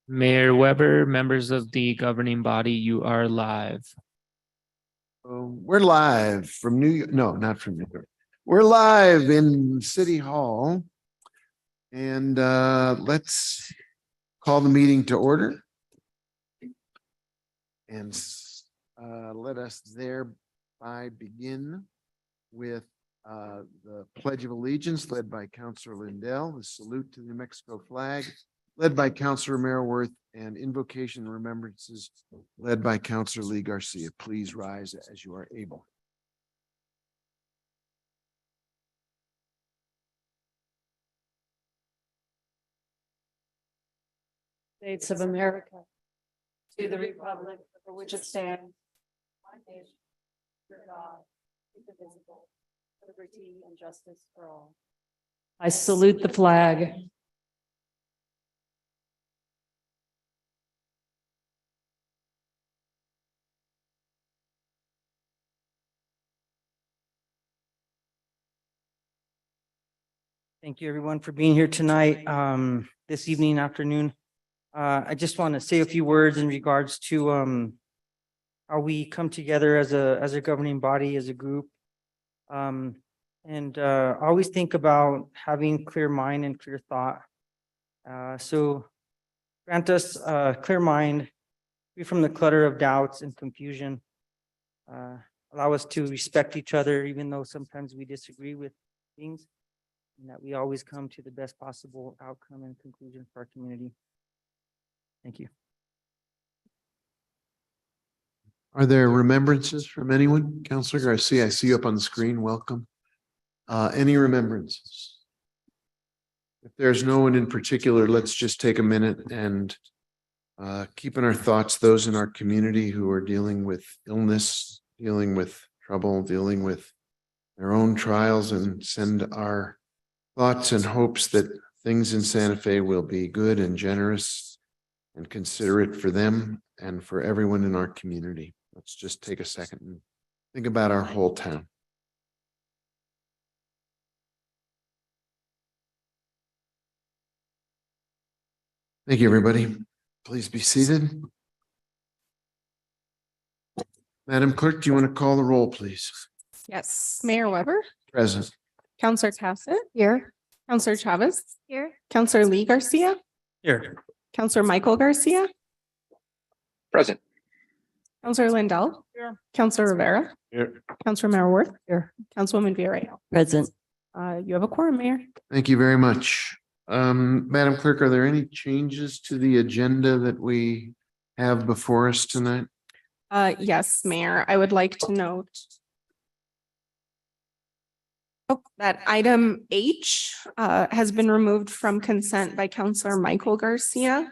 Mayor Weber, members of the governing body, you are live. We're live from New York. No, not from New York. We're live in City Hall. And let's call the meeting to order. And let us thereby begin with the Pledge of Allegiance led by Councilor Lindell, the salute to the New Mexico flag led by Councilor Merriworth, and invocation and remembrances led by Councilor Lee Garcia. Please rise as you are able. States of America, to the republic for which it stands, one nation, under God, indivisible, with liberty and justice for all. I salute the flag. Thank you, everyone, for being here tonight, this evening, afternoon. I just want to say a few words in regards to how we come together as a governing body, as a group. And always think about having clear mind and clear thought. So grant us a clear mind, free from the clutter of doubts and confusion. Allow us to respect each other, even though sometimes we disagree with things, and that we always come to the best possible outcome and conclusion for our community. Thank you. Are there remembrances from anyone? Councilor Garcia, I see you up on the screen. Welcome. Any remembrances? If there's no one in particular, let's just take a minute and keep in our thoughts those in our community who are dealing with illness, dealing with trouble, dealing with their own trials, and send our thoughts and hopes that things in Santa Fe will be good and generous and considerate for them and for everyone in our community. Let's just take a second and think about our whole town. Thank you, everybody. Please be seated. Madam Clerk, do you want to call the roll, please? Yes, Mayor Weber, Present. Counselor Cassett. Here. Counselor Chavez. Here. Counselor Lee Garcia. Here. Counselor Michael Garcia. Present. Counselor Lindell. Here. Counselor Rivera. Here. Counselor Merriworth. Here. Councilwoman Villarreal. Present. You have a quorum, Mayor. Thank you very much. Madam Clerk, are there any changes to the agenda that we have before us tonight? Yes, Mayor, I would like to note that item H has been removed from consent by Counselor Michael Garcia.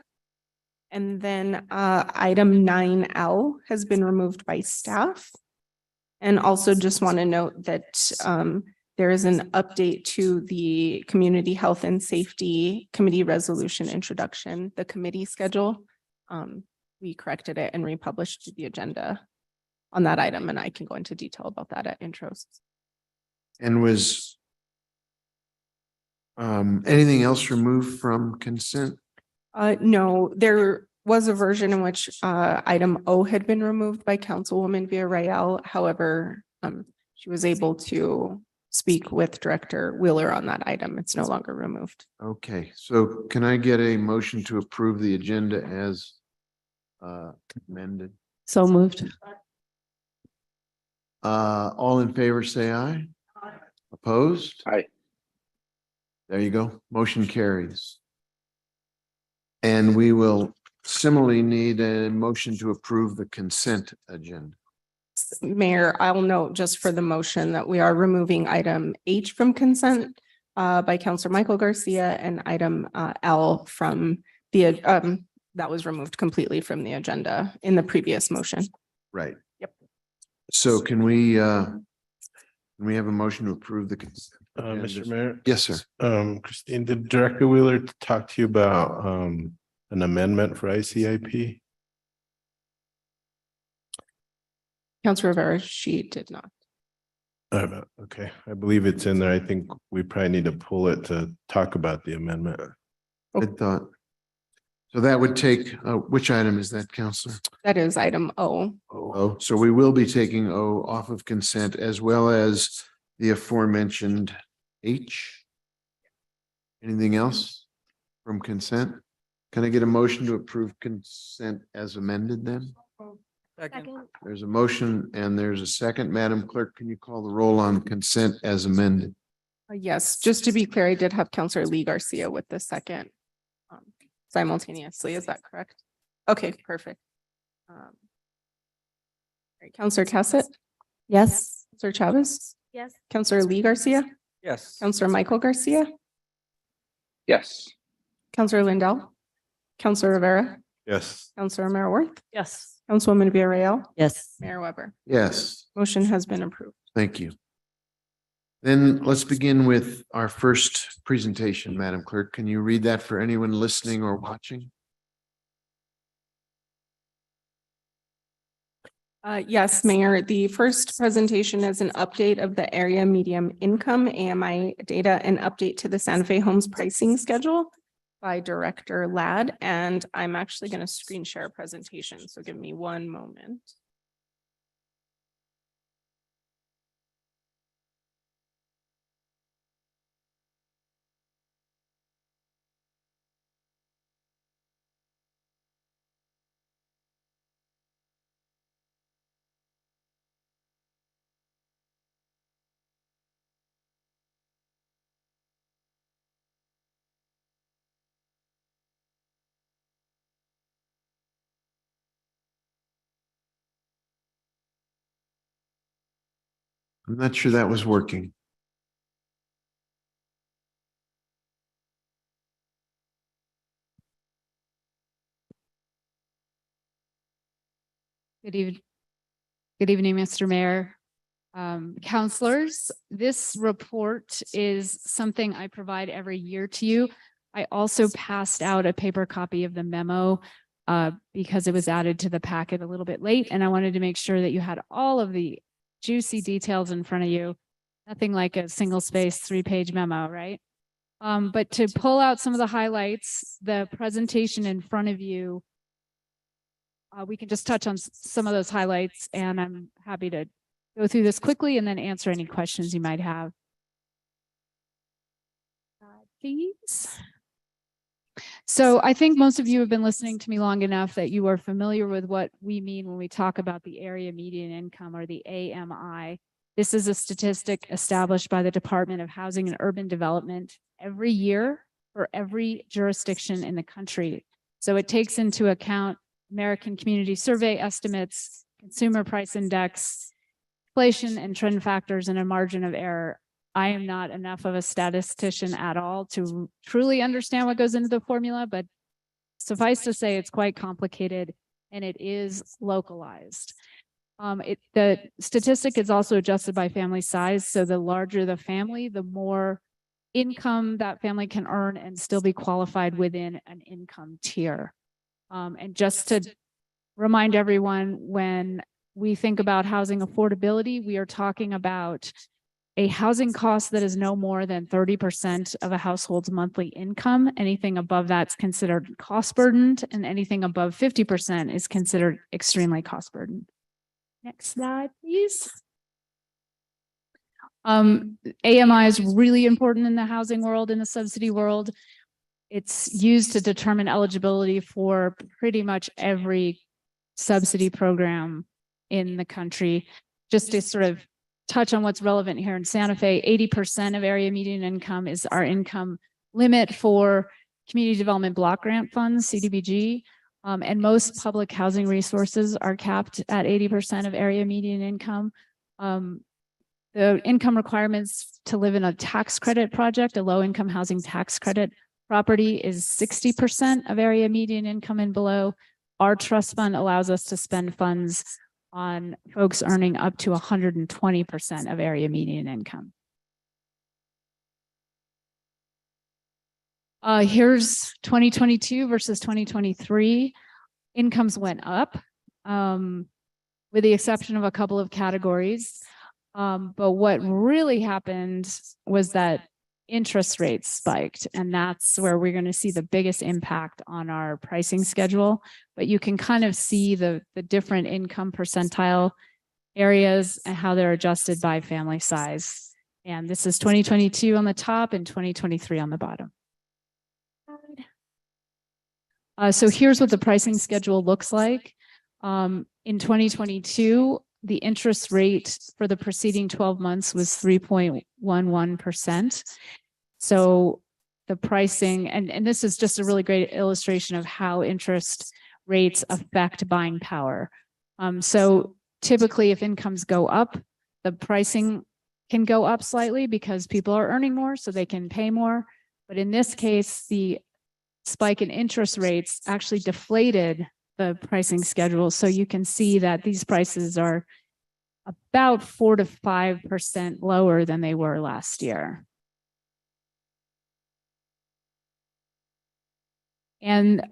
And then item 9L has been removed by staff. And also just want to note that there is an update to the Community Health and Safety Committee Resolution Introduction, the committee schedule. We corrected it and republished the agenda on that item, and I can go into detail about that at intros. And was anything else removed from consent? No, there was a version in which item O had been removed by Councilwoman Villarreal. However, she was able to speak with Director Wheeler on that item. It's no longer removed. Okay, so can I get a motion to approve the agenda as amended? So moved. All in favor, say aye. Opposed? Aye. There you go. Motion carries. And we will similarly need a motion to approve the consent agenda. Mayor, I'll note just for the motion that we are removing item H from consent by Counselor Michael Garcia, and item L from the that was removed completely from the agenda in the previous motion. Right. Yep. So can we have a motion to approve the consent? Mr. Mayor. Yes, sir. Christine, did Director Wheeler talk to you about an amendment for ICIP? Counselor Rivera, she did not. Okay, I believe it's in there. I think we probably need to pull it to talk about the amendment. Good thought. So that would take, which item is that, Counselor? That is item O. Oh, so we will be taking O off of consent as well as the aforementioned H. Anything else from consent? Can I get a motion to approve consent as amended then? Second. There's a motion and there's a second. Madam Clerk, can you call the roll on consent as amended? Yes, just to be clear, I did have Counselor Lee Garcia with the second simultaneously. Is that correct? Okay, perfect. Right, Counselor Cassett, Yes. Counselor Chavez, Yes. Counselor Lee Garcia, Yes. Counselor Michael Garcia, Yes. Counselor Lindell, Counselor Rivera, Yes. Counselor Marworth, Yes. Councilwoman Villarreal, Yes. Mayor Weber. Yes, Motion has been approved. thank you. Then let's begin with our first presentation, Madam Clerk. Can you read that for anyone listening or watching? Yes, Mayor, the first presentation is an update of the area medium income AMI data and update to the Santa Fe Homes pricing schedule by Director Ladd, and I'm actually going to screen share a presentation, so give me one moment. I'm not sure that was working. Good evening. Good evening, Mr. Mayor. Counselors, this report is something I provide every year to you. I also passed out a paper copy of the memo because it was added to the packet a little bit late, and I wanted to make sure that you had all of the juicy details in front of you. Nothing like a single space 3-page memo, right? But to pull out some of the highlights, the presentation in front of you, we can just touch on some of those highlights, and I'm happy to go through this quickly and then answer any questions you might have. Please. So I think most of you have been listening to me long enough that you are familiar with what we mean when we talk about the area median income, or the AMI. This is a statistic established by the Department of Housing and Urban Development every year for every jurisdiction in the country. So it takes into account American Community Survey estimates, consumer price index, inflation and trend factors, and a margin of error. I am not enough of a statistician at all to truly understand what goes into the formula, but suffice to say it's quite complicated and it is localized. The statistic is also adjusted by family size. So the larger the family, the more income that family can earn and still be qualified within an income tier. And just to remind everyone, when we think about housing affordability, we are talking about a housing cost that is no more than 30% of a household's monthly income. Anything above that's considered cost burdened, and anything above 50% is considered extremely cost burdened. Next slide, please. AMI is really important in the housing world, in the subsidy world. It's used to determine eligibility for pretty much every subsidy program in the country. Just to sort of touch on what's relevant here in Santa Fe, 80% of area median income is our income limit for community development block grant funds, CDBG. And most public housing resources are capped at 80% of area median income. The income requirements to live in a tax credit project, a low income housing tax credit property, is 60% of area median income and below. Our trust fund allows us to spend funds on folks earning up to 120% of area median income. Here's 2022 versus 2023. Incomes went up, with the exception of a couple of categories. But what really happened was that interest rates spiked, and that's where we're going to see the biggest impact on our pricing schedule. But you can kind of see the different income percentile areas and how they're adjusted by family size. And this is 2022 on the top and 2023 on the bottom. So here's what the pricing schedule looks like. In 2022, the interest rate for the preceding 12 months was 3.11%. So the pricing, and this is just a really great illustration of how interest rates affect buying power. So typically if incomes go up, the pricing can go up slightly because people are earning more, so they can pay more. But in this case, the spike in interest rates actually deflated the pricing schedule. So you can see that these prices are about 4 to 5% lower than they were last year. And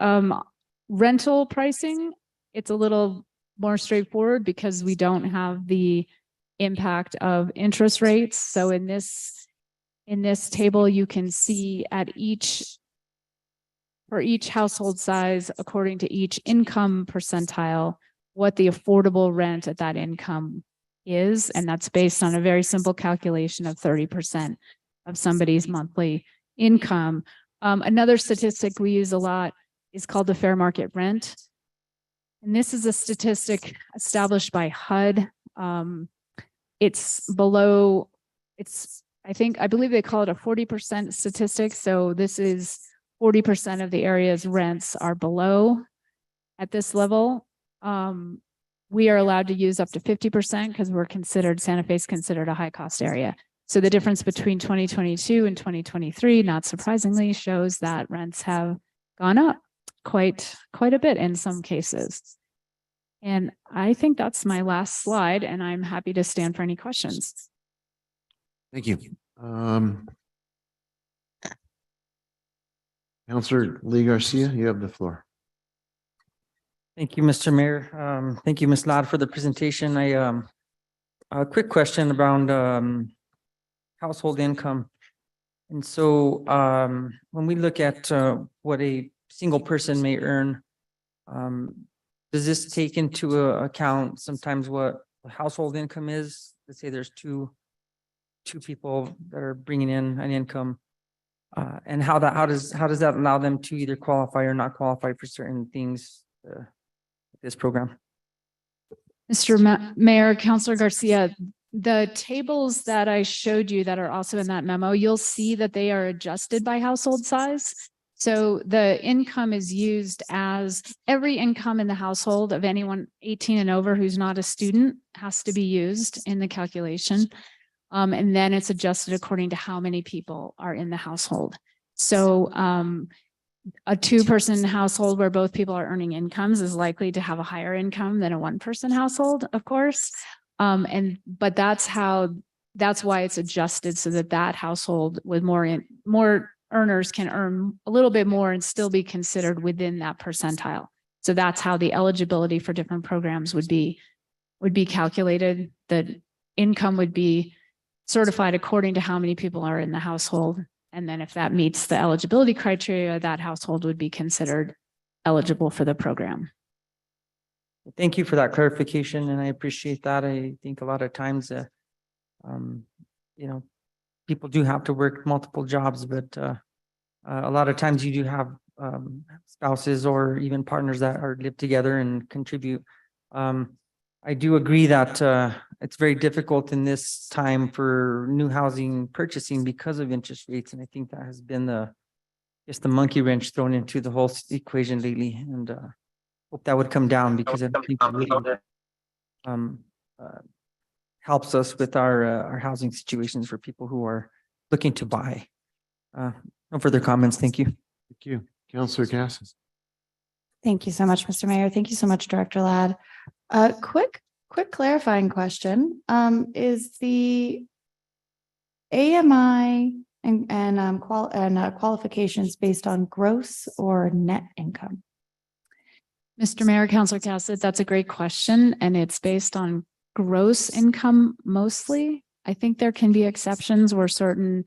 rental pricing, it's a little more straightforward because we don't have the impact of interest rates. So in this table, you can see for each household size, according to each income percentile, what the affordable rent at that income is. And that's based on a very simple calculation of 30% of somebody's monthly income. Another statistic we use a lot is called the fair market rent. And this is a statistic established by HUD. It's below, I believe they call it a 40% statistic. So this is 40% of the area's rents are below at this level. We are allowed to use up to 50% because Santa Fe is considered a high cost area. So the difference between 2022 and 2023, not surprisingly, shows that rents have gone up quite a bit in some cases. And I think that's my last slide, and I'm happy to stand for any questions. Thank you. Counselor Lee Garcia, you have the floor. Thank you, Mr. Mayor. Thank you, Ms. Ladd, for the presentation. A quick question around household income. And so when we look at what a single person may earn, does this take into account sometimes what the household income is? Let's say there's two people that are bringing in an income, and how does that allow them to either qualify or not qualify for certain things? This program. Mr. Mayor, Councilor Garcia, the tables that I showed you that are also in that memo, you'll see that they are adjusted by household size. So the income is used as every income in the household of anyone 18 and over who's not a student has to be used in the calculation. And then it's adjusted according to how many people are in the household. So a two-person household where both people are earning incomes is likely to have a higher income than a one-person household, of course. But that's why it's adjusted so that household with more earners can earn a little bit more and still be considered within that percentile. So that's how the eligibility for different programs would be calculated. The income would be certified according to how many people are in the household. And then if that meets the eligibility criteria, that household would be considered eligible for the program. Thank you for that clarification, and I appreciate that. I think a lot of times, people do have to work multiple jobs, but a lot of times you do have spouses or even partners that live together and contribute. I do agree that it's very difficult in this time for new housing purchasing because of interest rates, and I think that has been the monkey wrench thrown into the whole equation lately, and hope that would come down because I think it really helps us with our housing situations for people who are looking to buy. No further comments. Thank you. Thank you. Councilor Cassis. Thank you so much, Mr. Mayor. Thank you so much, Director Ladd. Quick clarifying question. Is the AMI and qualifications based on gross or net income? Mr. Mayor, Councilor Cassett, that's a great question. And it's based on gross income mostly. I think there can be exceptions where certain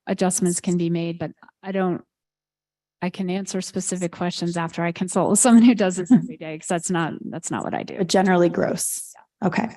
adjustments can be made, but I can answer specific questions after I consult with someone who does this every day, because that's not what I do. But generally gross. Okay.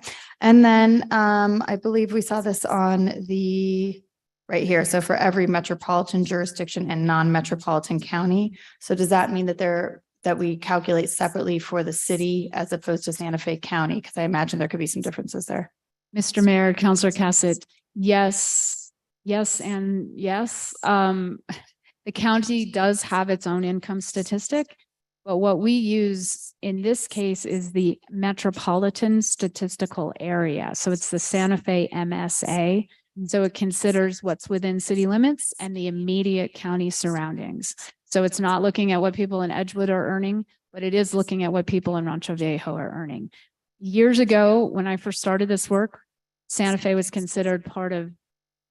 And then I believe we saw this on the right here. So for every metropolitan jurisdiction and non-metropolitan county. So does that mean that we calculate separately for the city as opposed to Santa Fe County? Because I imagine there could be some differences there. Mr. Mayor, Councilor Cassett, yes, and yes. The county does have its own income statistic, but what we use in this case is the metropolitan statistical area. So it's the Santa Fe MSA. So it considers what's within city limits and the immediate county surroundings. So it's not looking at what people in Edgewood are earning, but it is looking at what people in Rancho Viejo are earning. Years ago, when I first started this work, Santa Fe was considered part of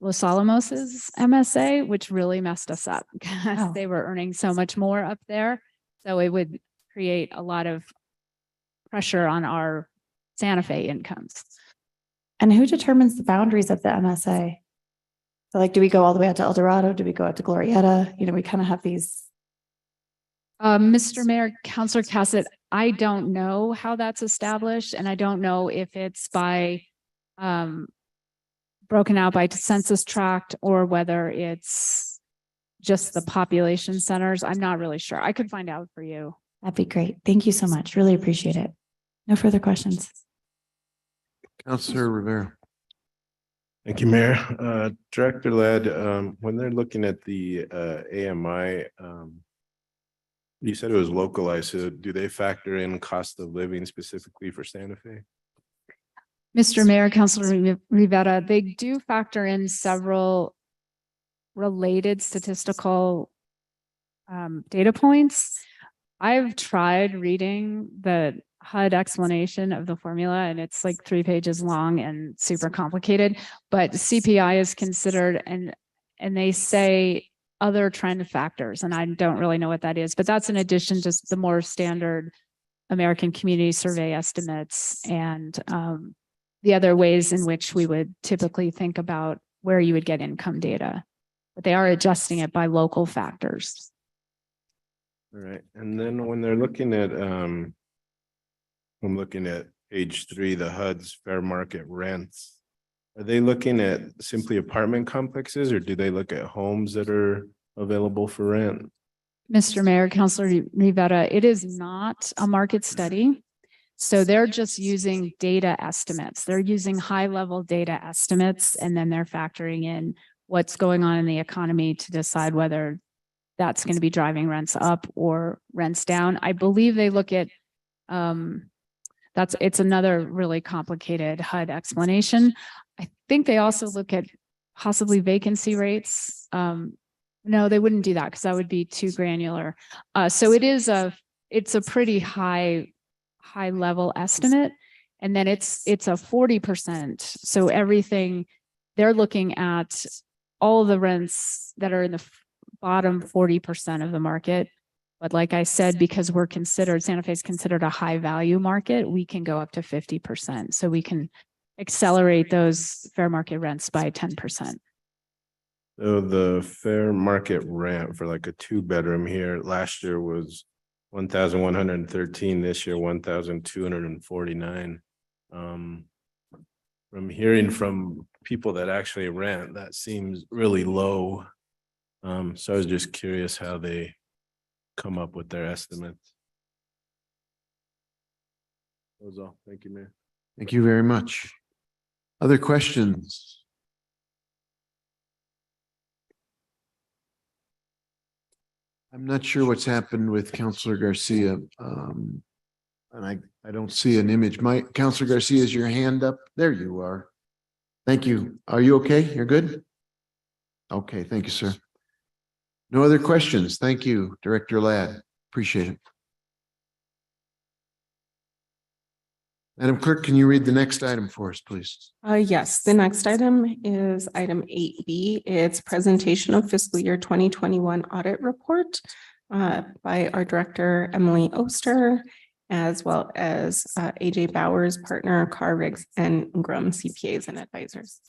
Los Alamos's MSA, which really messed us up because they were earning so much more up there. So it would create a lot of pressure on our Santa Fe incomes. And who determines the boundaries of the MSA? So like, do we go all the way out to El Dorado? Do we go out to Glorieta? You know, we kind of have these. Mr. Mayor, Councilor Cassett, I don't know how that's established, and I don't know if it's by broken out by census tract or whether it's just the population centers. I'm not really sure. I could find out for you. That'd be great. Thank you so much. Really appreciate it. No further questions. Councilor Rivera. Thank you, Mayor. Director Ladd, when they're looking at the AMI, you said it was localized. So do they factor in cost of living specifically for Santa Fe? Mr. Mayor, Councilor Rivera, they do factor in several related statistical data points. I've tried reading the HUD explanation of the formula, and it's like 3 pages long and super complicated, but CPI is considered, and they say other trend factors, and I don't really know what that is, but that's in addition to the more standard American Community Survey estimates and the other ways in which we would typically think about where you would get income data, but they are adjusting it by local factors. All right. And then when they're looking at, I'm looking at page 3, the HUD's fair market rents. Are they looking at simply apartment complexes, or do they look at homes that are available for rent? Mr. Mayor, Councilor Rivera, it is not a market study. So they're just using data estimates. They're using high-level data estimates, and then they're factoring in what's going on in the economy to decide whether that's going to be driving rents up or rents down. I believe they look at, it's another really complicated HUD explanation. I think they also look at possibly vacancy rates. No, they wouldn't do that because that would be too granular. So it's a pretty high level estimate. And then it's a 40%. So everything, they're looking at all the rents that are in the bottom 40% of the market. But like I said, because Santa Fe is considered a high value market, we can go up to 50%. So we can accelerate those fair market rents by 10%. So the fair market rent for like a 2-bedroom here last year was 1,113, this year 1,249. From hearing from people that actually rent, that seems really low. So I was just curious how they come up with their estimates. That was all. Thank you, Mayor. Thank you very much. Other questions? I'm not sure what's happened with Councilor Garcia. And I don't see an image. Councilor Garcia, is your hand up? There you are. Thank you. Are you okay? You're good? Okay, thank you, sir. No other questions. Thank you, Director Ladd. Appreciate it. Madam Clerk, can you read the next item for us, please? Yes, the next item is item 8B. It's presentation of fiscal year 2021 audit report by our director, Emily Oster, as well as AJ Bowers, partner, Carr Riggs and Ingram CPAs and advisors.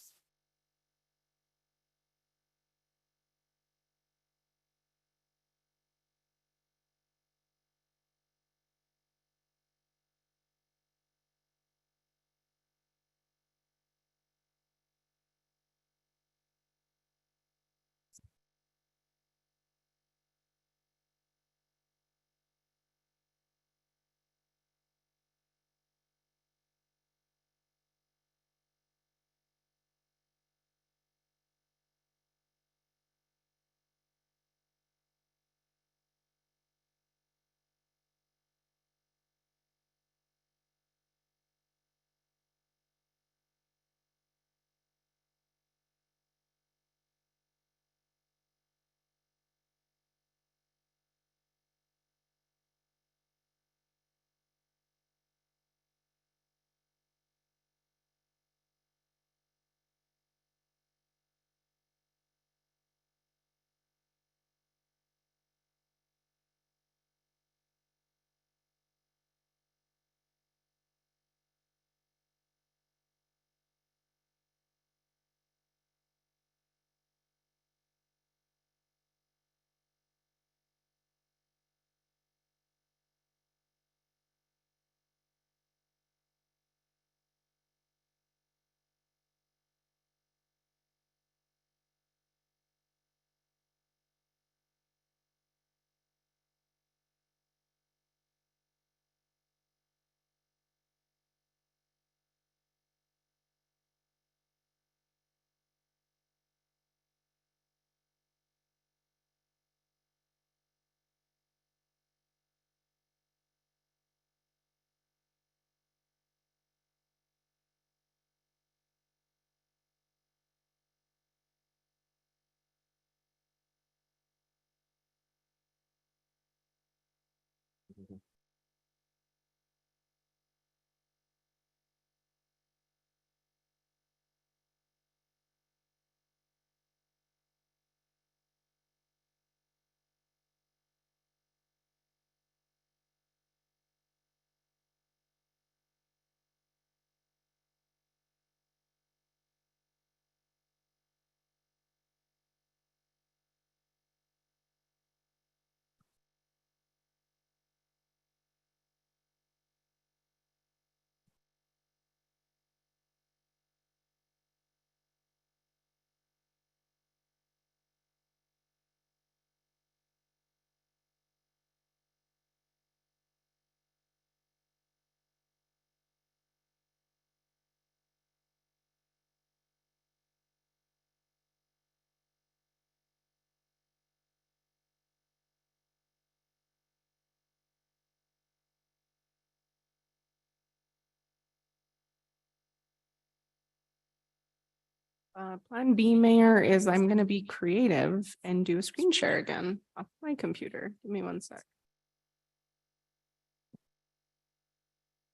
Plan B, Mayor, is I'm gonna be creative and do a screen share again off my computer. Give me one sec.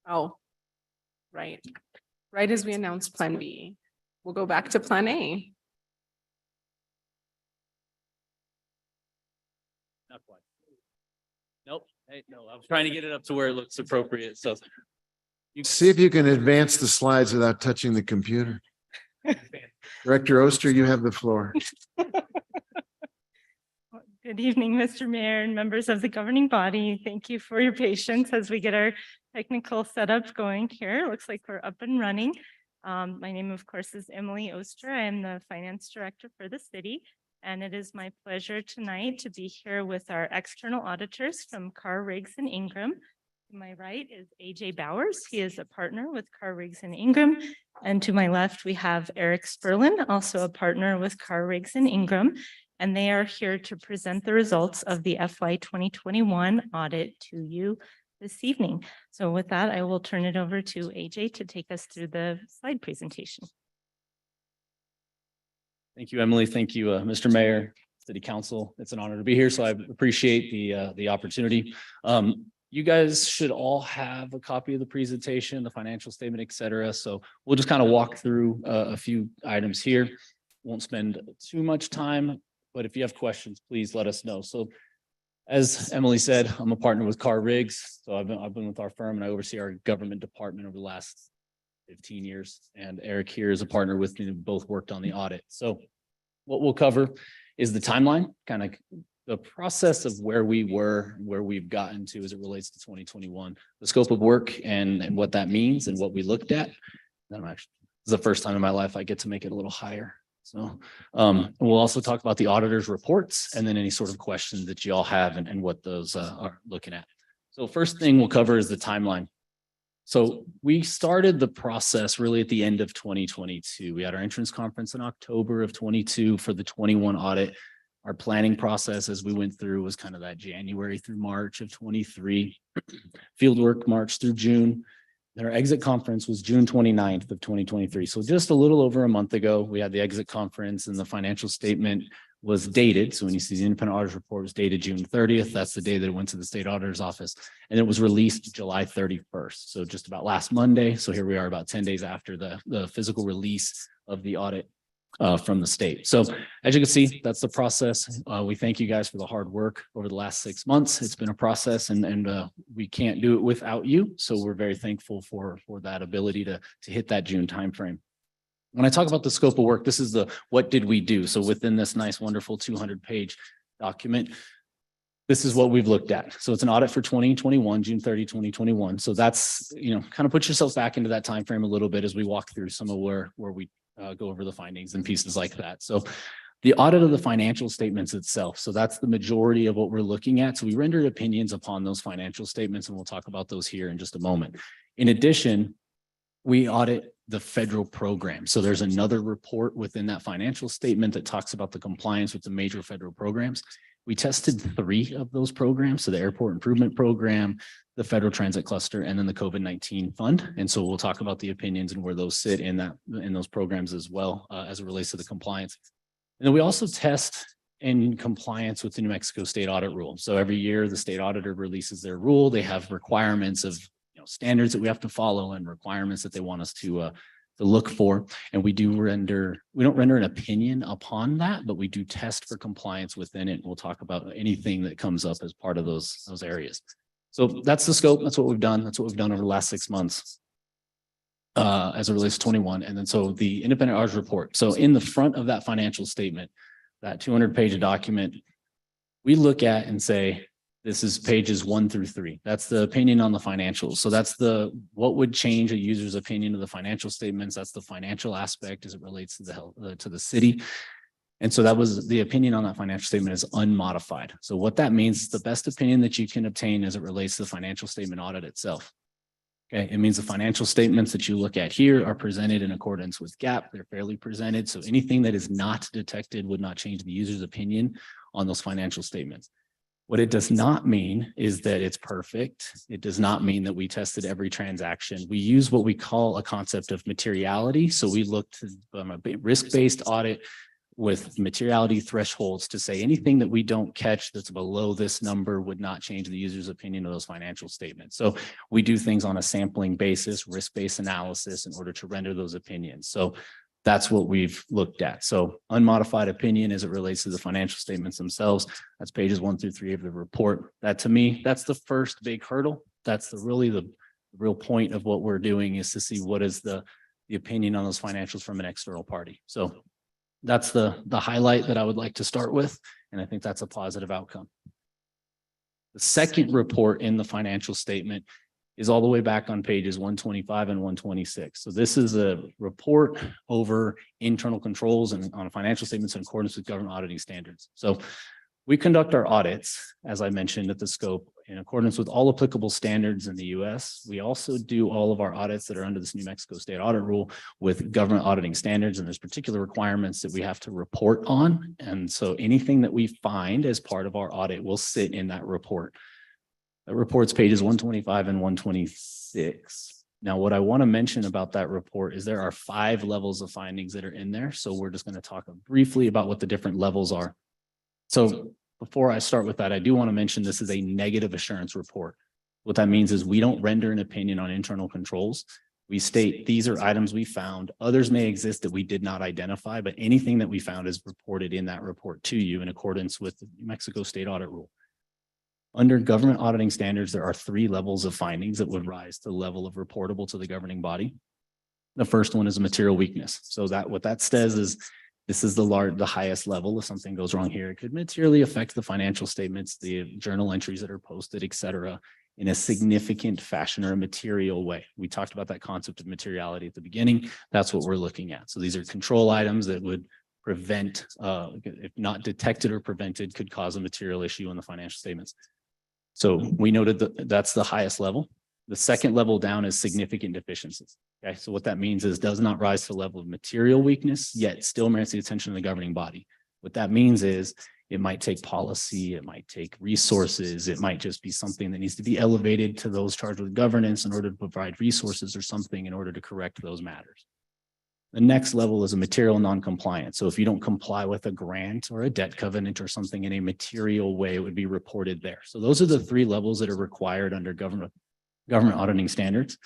Oh, right. Right as we announce Plan B, we'll go back to Plan A. Not quite. Nope. Hey, no, I was trying to get it up to where it looks appropriate. So See if you can advance the slides without touching the computer. Director Oster, you have the floor. Good evening, Mr. Mayor and members of the governing body. Thank you for your patience as we get our technical setup going here. Looks like we're up and running. My name, of course, is Emily Oster. I am the finance director for the city. And it is my pleasure tonight to be here with our external auditors from Carr, Riggs and Ingram. To my right is AJ Bowers. He is a partner with Carr, Riggs and Ingram. And to my left, we have Eric Sperlin, also a partner with Carr, Riggs and Ingram. And they are here to present the results of the FY 2021 audit to you this evening. So with that, I will turn it over to AJ to take us through the slide presentation. thank you, Emily. Thank you, Mr. Mayor, City Council. It's an honor to be here. So I appreciate the opportunity. You guys should all have a copy of the presentation, the financial statement, et cetera. So we'll just kind of walk through a few items here. Won't spend too much time, but if you have questions, please let us know. So as Emily said, I'm a partner with Carr Riggs. So I've been with our firm and I oversee our government department over the last 15 years. And Eric here is a partner with me. We both worked on the audit. So what we'll cover is the timeline, kind of the process of where we were, where we've gotten to as it relates to 2021, the scope of work and what that means and what we looked at. Then this is the first time in my life I get to make it a little higher. So and we'll also talk about the auditor's reports and then any sort of questions that you all have and what those are looking at. So first thing we'll cover is the timeline. So we started the process really at the end of 2022. We had our entrance conference in October of 22 for the 21 audit. Our planning process as we went through was kind of that January through March of 23, fieldwork March through June. Then our exit conference was June 29th of 2023. So just a little over a month ago, we had the exit conference and the financial statement was dated. So when you see the independent auditor's report was dated June 30th, that's the day that it went to the state auditor's office. And it was released July 31st. So just about last Monday. So here we are about 10 days after the physical release of the audit from the state. So as you can see, that's the process. We thank you guys for the hard work over the last 6 months. It's been a process and we can't do it without you. So we're very thankful for that ability to hit that June timeframe. When I talk about the scope of work, this is the what did we do? So within this nice, wonderful 200-page document, this is what we've looked at. So it's an audit for 2021, June 30, 2021. So that's, kind of put yourself back into that timeframe a little bit as we walk through some of where we go over the findings and pieces like that. So the audit of the financial statements itself. So that's the majority of what we're looking at. So we rendered opinions upon those financial statements, and we'll talk about those here in just a moment. In addition, we audit the federal program. So there's another report within that financial statement that talks about the compliance with the major federal programs. We tested 3 of those programs. So the Airport Improvement Program, the Federal Transit Cluster, and then the COVID-19 Fund. And so we'll talk about the opinions and where those sit in those programs as well as it relates to the compliance. And then we also test in compliance with the New Mexico State Audit Rule. So every year the state auditor releases their rule. They have requirements of standards that we have to follow and requirements that they want us to look for. And we don't render an opinion upon that, but we do test for compliance within it. We'll talk about anything that comes up as part of those areas. So that's the scope. That's what we've done. That's what we've done over the last 6 months as it relates to 21. And then so the independent auditor's report. So in the front of that financial statement, that 200-page document, we look at and say, this is pages 1 through 3. That's the opinion on the financials. So that's what would change a user's opinion of the financial statements. That's the financial aspect as it relates to the city. And so that was the opinion on that financial statement is unmodified. So what that means is the best opinion that you can obtain as it relates to the financial statement audit itself. Okay, it means the financial statements that you look at here are presented in accordance with GAAP. They're fairly presented. So anything that is not detected would not change the user's opinion on those financial statements. What it does not mean is that it's perfect. It does not mean that we tested every transaction. We use what we call a concept of materiality. So we looked at a risk-based audit with materiality thresholds to say anything that we don't catch that's below this number would not change the user's opinion of those financial statements. So we do things on a sampling basis, risk-based analysis in order to render those opinions. So that's what we've looked at. So unmodified opinion as it relates to the financial statements themselves. That's pages 1 through 3 of the report. That to me, that's the first big hurdle. That's the real point of what we're doing, is to see what is the opinion on those financials from an external party. So that's the highlight that I would like to start with. And I think that's a positive outcome. The second report in the financial statement is all the way back on pages 125 and 126. So this is a report over internal controls and on financial statements in accordance with government auditing standards. So we conduct our audits, as I mentioned at the scope, in accordance with all applicable standards in the US. We also do all of our audits that are under this New Mexico State Audit Rule with government auditing standards, and there's particular requirements that we have to report on. And so anything that we find as part of our audit will sit in that report. That report's pages 125 and 126. Now, what I want to mention about that report is there are 5 levels of findings that are in there. So we're just going to talk briefly about what the different levels are. So before I start with that, I do want to mention this is a negative assurance report. What that means is we don't render an opinion on internal controls. We state these are items we found. Others may exist that we did not identify, but anything that we found is reported in that report to you in accordance with the New Mexico State Audit Rule. Under government auditing standards, there are 3 levels of findings that would rise to the level of reportable to the governing body. The first one is a material weakness. So that what that says is this is the highest level. If something goes wrong here, it could materially affect the financial statements, the journal entries that are posted, et cetera, in a significant fashion or a material way. We talked about that concept of materiality at the beginning. That's what we're looking at. So these are control items that would prevent, if not detected or prevented, could cause a material issue in the financial statements. So we noted that that's the highest level. The second level down is significant deficiencies. Okay, so what that means is does not rise to the level of material weakness, yet still merits the attention of the governing body. What that means is it might take policy, it might take resources, it might just be something that needs to be elevated to those charged with governance in order to provide resources or something in order to correct those matters. The next level is a material non-compliance. So if you don't comply with a grant or a debt covenant or something in a material way, it would be reported there. So those are the 3 levels that are required under government auditing standards.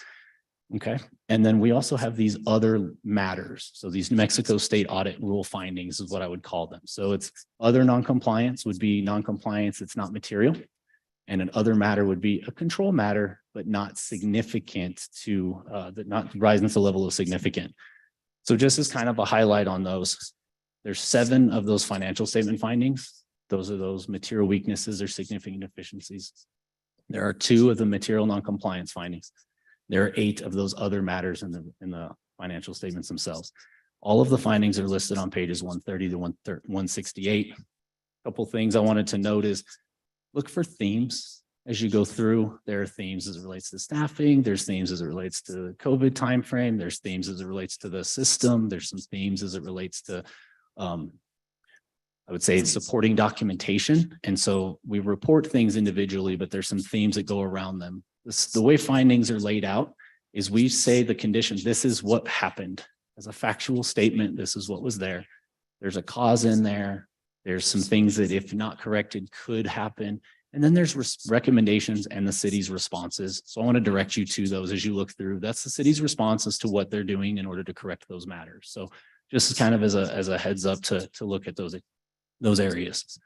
Okay. And then we also have these other matters. So these New Mexico State Audit Rule findings is what I would call them. So it's other non-compliance would be non-compliance that's not material. And an other matter would be a control matter, but not significant to, that not rising to the level of significant. So just as kind of a highlight on those, there's 7 of those financial statement findings. Those are those material weaknesses or significant deficiencies. There are 2 of the material non-compliance findings. There are 8 of those other matters in the financial statements themselves. All of the findings are listed on pages 130 to 168. A couple things I wanted to note is look for themes. As you go through, there are themes as it relates to staffing. There's themes as it relates to the COVID timeframe. There's themes as it relates to the system. There's some themes as it relates to, I would say, supporting documentation. And so we report things individually, but there's some themes that go around them. The way findings are laid out is we say the conditions, this is what happened as a factual statement. This is what was there. There's a cause in there. There's some things that if not corrected could happen. And then there's recommendations and the city's responses. So I want to direct you to those as you look through. That's the city's responses to what they're doing in order to correct those matters. So just kind of as a heads up to look at those areas.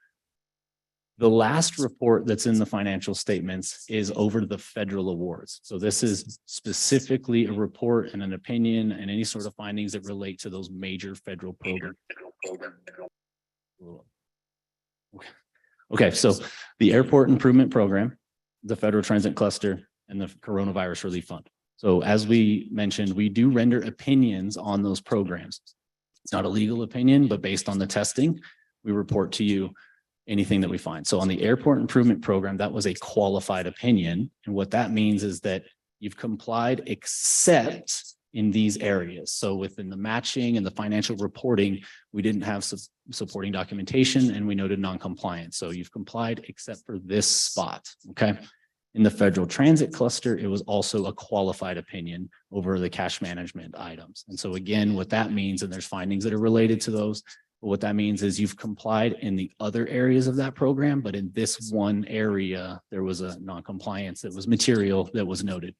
The last report that's in the financial statements is over the federal awards. So this is specifically a report and an opinion and any sort of findings that relate to those major federal programs. Okay, so the Airport Improvement Program, the Federal Transit Cluster, and the Coronavirus Relief Fund. So as we mentioned, we do render opinions on those programs. It's not a legal opinion, but based on the testing, we report to you anything that we find. So on the Airport Improvement Program, that was a qualified opinion. And what that means is that you've complied except in these areas. So within the matching and the financial reporting, we didn't have supporting documentation and we noted non-compliance. So you've complied except for this spot, okay? In the federal transit cluster, it was also a qualified opinion over the cash management items. And so again, what that means, and there's findings that are related to those, but what that means is you've complied in the other areas of that program, but in this one area, there was a non-compliance that was material that was noted.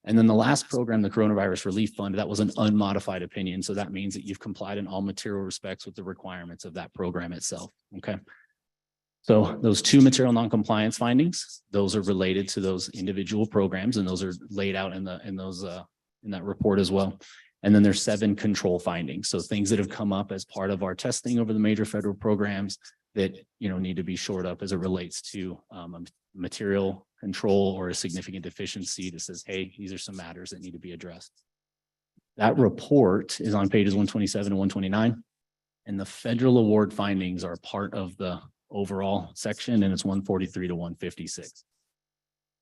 And then the last program, the Coronavirus Relief Fund, that was an unmodified opinion. So that means that you've complied in all material respects with the requirements of that program itself, okay? So those two material non-compliance findings, those are related to those individual programs, and those are laid out in that report as well. And then there's 7 control findings. So things that have come up as part of our testing over the major federal programs that, you know, need to be shored up as it relates to a material control or a significant deficiency that says, hey, these are some matters that need to be addressed. That report is on pages 127 and 129, and the federal award findings are part of the overall section, and it's 143 to 156.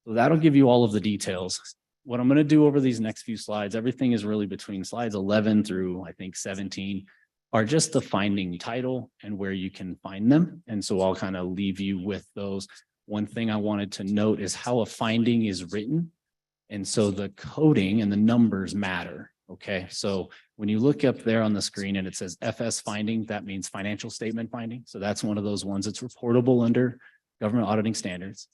So that'll give you all of the details. What I'm going to do over these next few slides, everything is really between slides 11 through I think 17 are just the finding title and where you can find them. And so I'll kind of leave you with those. One thing I wanted to note is how a finding is written. And so the coding and the numbers matter. Okay, so when you look up there on the screen and it says FS finding, that means financial statement finding. So that's one of those ones that's reportable under government auditing standards.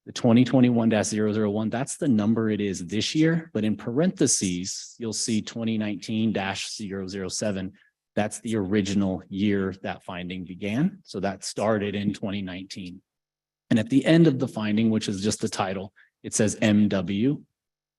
The 2021-001, that's the number it is this year, but in parentheses, you'll see 2019-007. That's the original year that finding began. So that started in 2019. And at the end of the finding, which is just the title, it says MW,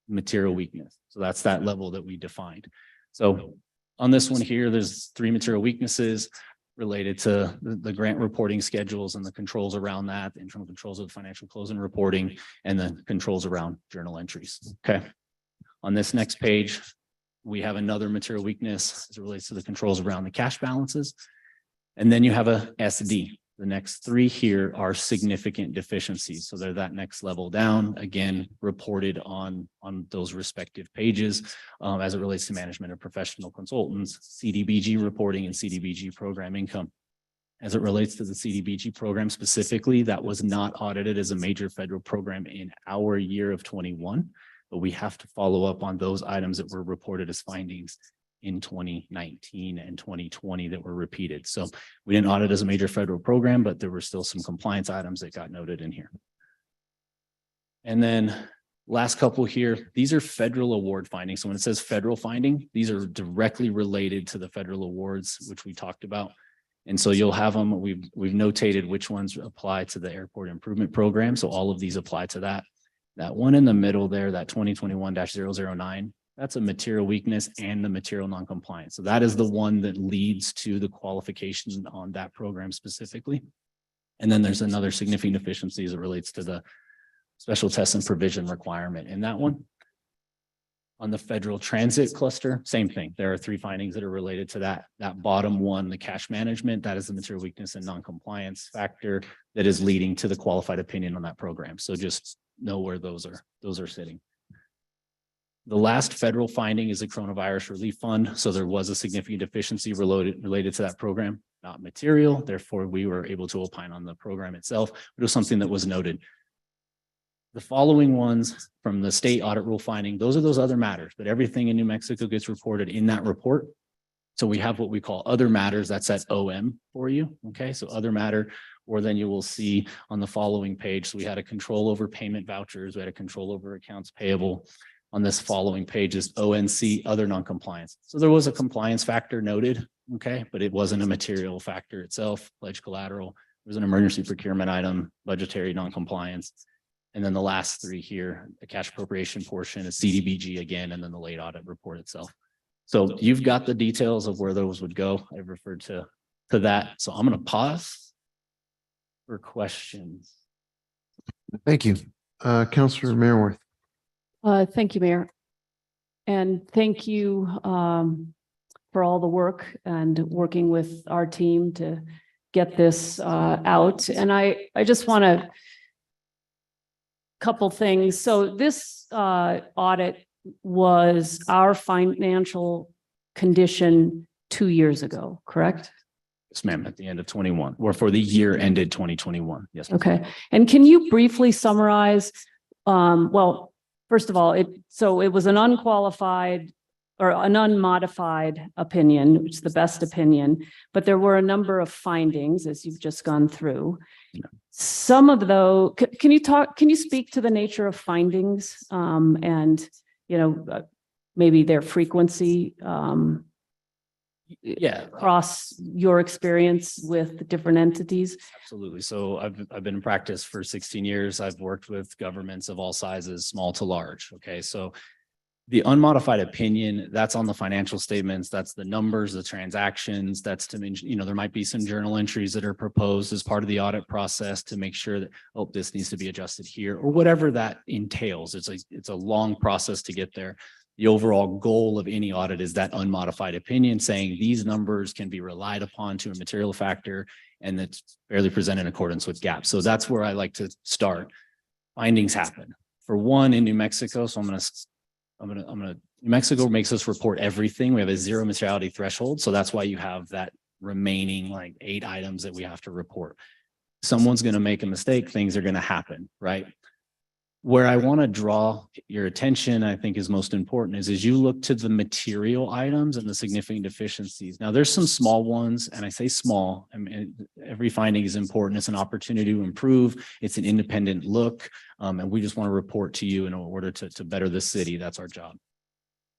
material weakness. So that's that level that we defined. So on this one here, there's 3 material weaknesses related to the grant reporting schedules and the controls around that, the internal controls of the financial close and reporting, and the controls around journal entries. Okay. On this next page, we have another material weakness as it relates to the controls around the cash balances. And then you have a SD. The next 3 here are significant deficiencies. So they're that next level down, again, reported on those respective pages as it relates to management of professional consultants, CDBG reporting, and CDBG program income. As it relates to the CDBG program specifically, that was not audited as a major federal program in our year of 21, but we have to follow up on those items that were reported as findings in 2019 and 2020 that were repeated. So we didn't audit as a major federal program, but there were still some compliance items that got noted in here. And then last couple here, these are federal award findings. So when it says federal finding, these are directly related to the federal awards, which we talked about. And so you'll have them, we've notated which ones apply to the airport improvement program. So all of these apply to that. That one in the middle there, that 2021-009, that's a material weakness and the material non-compliance. So that is the one that leads to the qualification on that program specifically. And then there's another significant deficiency as it relates to the special test and provision requirement in that one. On the federal transit cluster, same thing. There are 3 findings that are related to that. That bottom one, the cash management, that is the material weakness and non-compliance factor that is leading to the qualified opinion on that program. So just know where those are sitting. The last federal finding is the Coronavirus Relief Fund. So there was a significant deficiency related to that program, not material. Therefore, we were able to opine on the program itself. It was something that was noted. The following ones from the state audit rule finding, those are those other matters, but everything in New Mexico gets reported in that report. So we have what we call other matters. That's at OM for you. Okay, so other matter, or then you will see on the following page. So we had a control over payment vouchers. We had a control over accounts payable. On this following page is ONC, other non-compliance. So there was a compliance factor noted, okay, but it wasn't a material factor itself, pledge collateral. There was an emergency procurement item, budgetary non-compliance. And then the last 3 here, the cash appropriation portion is CDBG again, and then the late audit report itself. So you've got the details of where those would go. I've referred to that. So I'm going to pause for questions. Thank you. Councilor Mayorworth. Thank you, Mayor. And thank you for all the work and working with our team to get this out. And I just want to couple things. So this audit was our financial condition 2 years ago, correct? Yes, ma'am, at the end of 21, or for the year ended 2021. Yes. ma'am. Okay, and can you briefly summarize, well, first of all, it was an unqualified or an unmodified opinion, which is the best opinion, but there were a number of findings as you've just gone through. Yeah. Some of those, can you speak to the nature of findings, and, maybe their frequency, Yeah. across your experience with different entities? Absolutely. So I've been in practice for 16 years. I've worked with governments of all sizes, small to large. Okay, so the unmodified opinion, that's on the financial statements, that's the numbers, the transactions, that's to mention, there might be some journal entries that are proposed as part of the audit process to make sure that, oh, this needs to be adjusted here, or whatever that entails. It's a long process to get there. The overall goal of any audit is that unmodified opinion saying these numbers can be relied upon to a material factor and that's fairly presented in accordance with GAAP. So that's where I like to start. Findings happen. For one, in New Mexico, so New Mexico makes us report everything. We have a zero materiality threshold. So that's why you have that remaining like 8 items that we have to report. Someone's going to make a mistake. Things are going to happen, right? Where I want to draw your attention, I think is most important is you look to the material items and the significant deficiencies. Now there's some small ones, and I say small, I mean, every finding is important. It's an opportunity to improve. It's an independent look. And we just want to report to you in order to better the city. That's our job.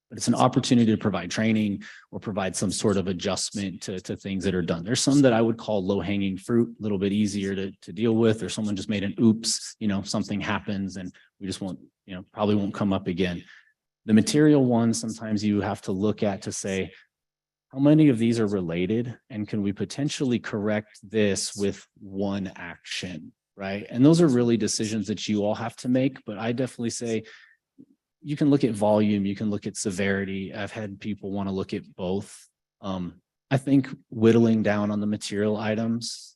But it's an opportunity to provide training or provide some sort of adjustment to things that are done. There's some that I would call low hanging fruit, a little bit easier to deal with, or someone just made an oops, something happens and we just won't, probably won't come up again. The material ones, sometimes you have to look at to say, how many of these are related and can we potentially correct this with one action, right? And those are really decisions that you all have to make, but I definitely say, you can look at volume, you can look at severity. I've had people want to look at both. I think whittling down on the material items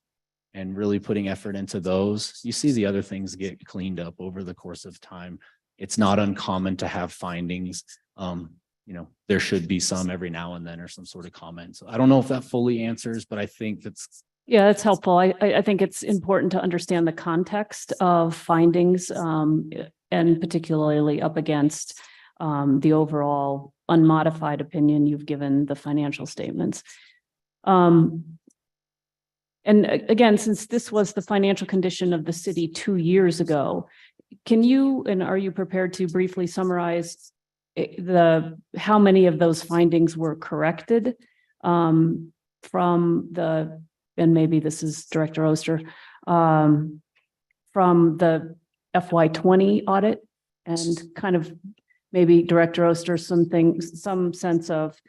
and really putting effort into those, you see the other things get cleaned up over the course of time. It's not uncommon to have findings. There should be some every now and then or some sort of comment. So I don't know if that fully answers, but I think that's. Yeah, that's helpful. I think it's important to understand the context of findings, and particularly up against the overall unmodified opinion you've given the financial statements. And again, since this was the financial condition of the city 2 years ago, are you prepared to briefly summarize how many of those findings were corrected from the, and maybe this is Director Oster, from the FY20 audit, and kind of maybe Director Oster, some sense of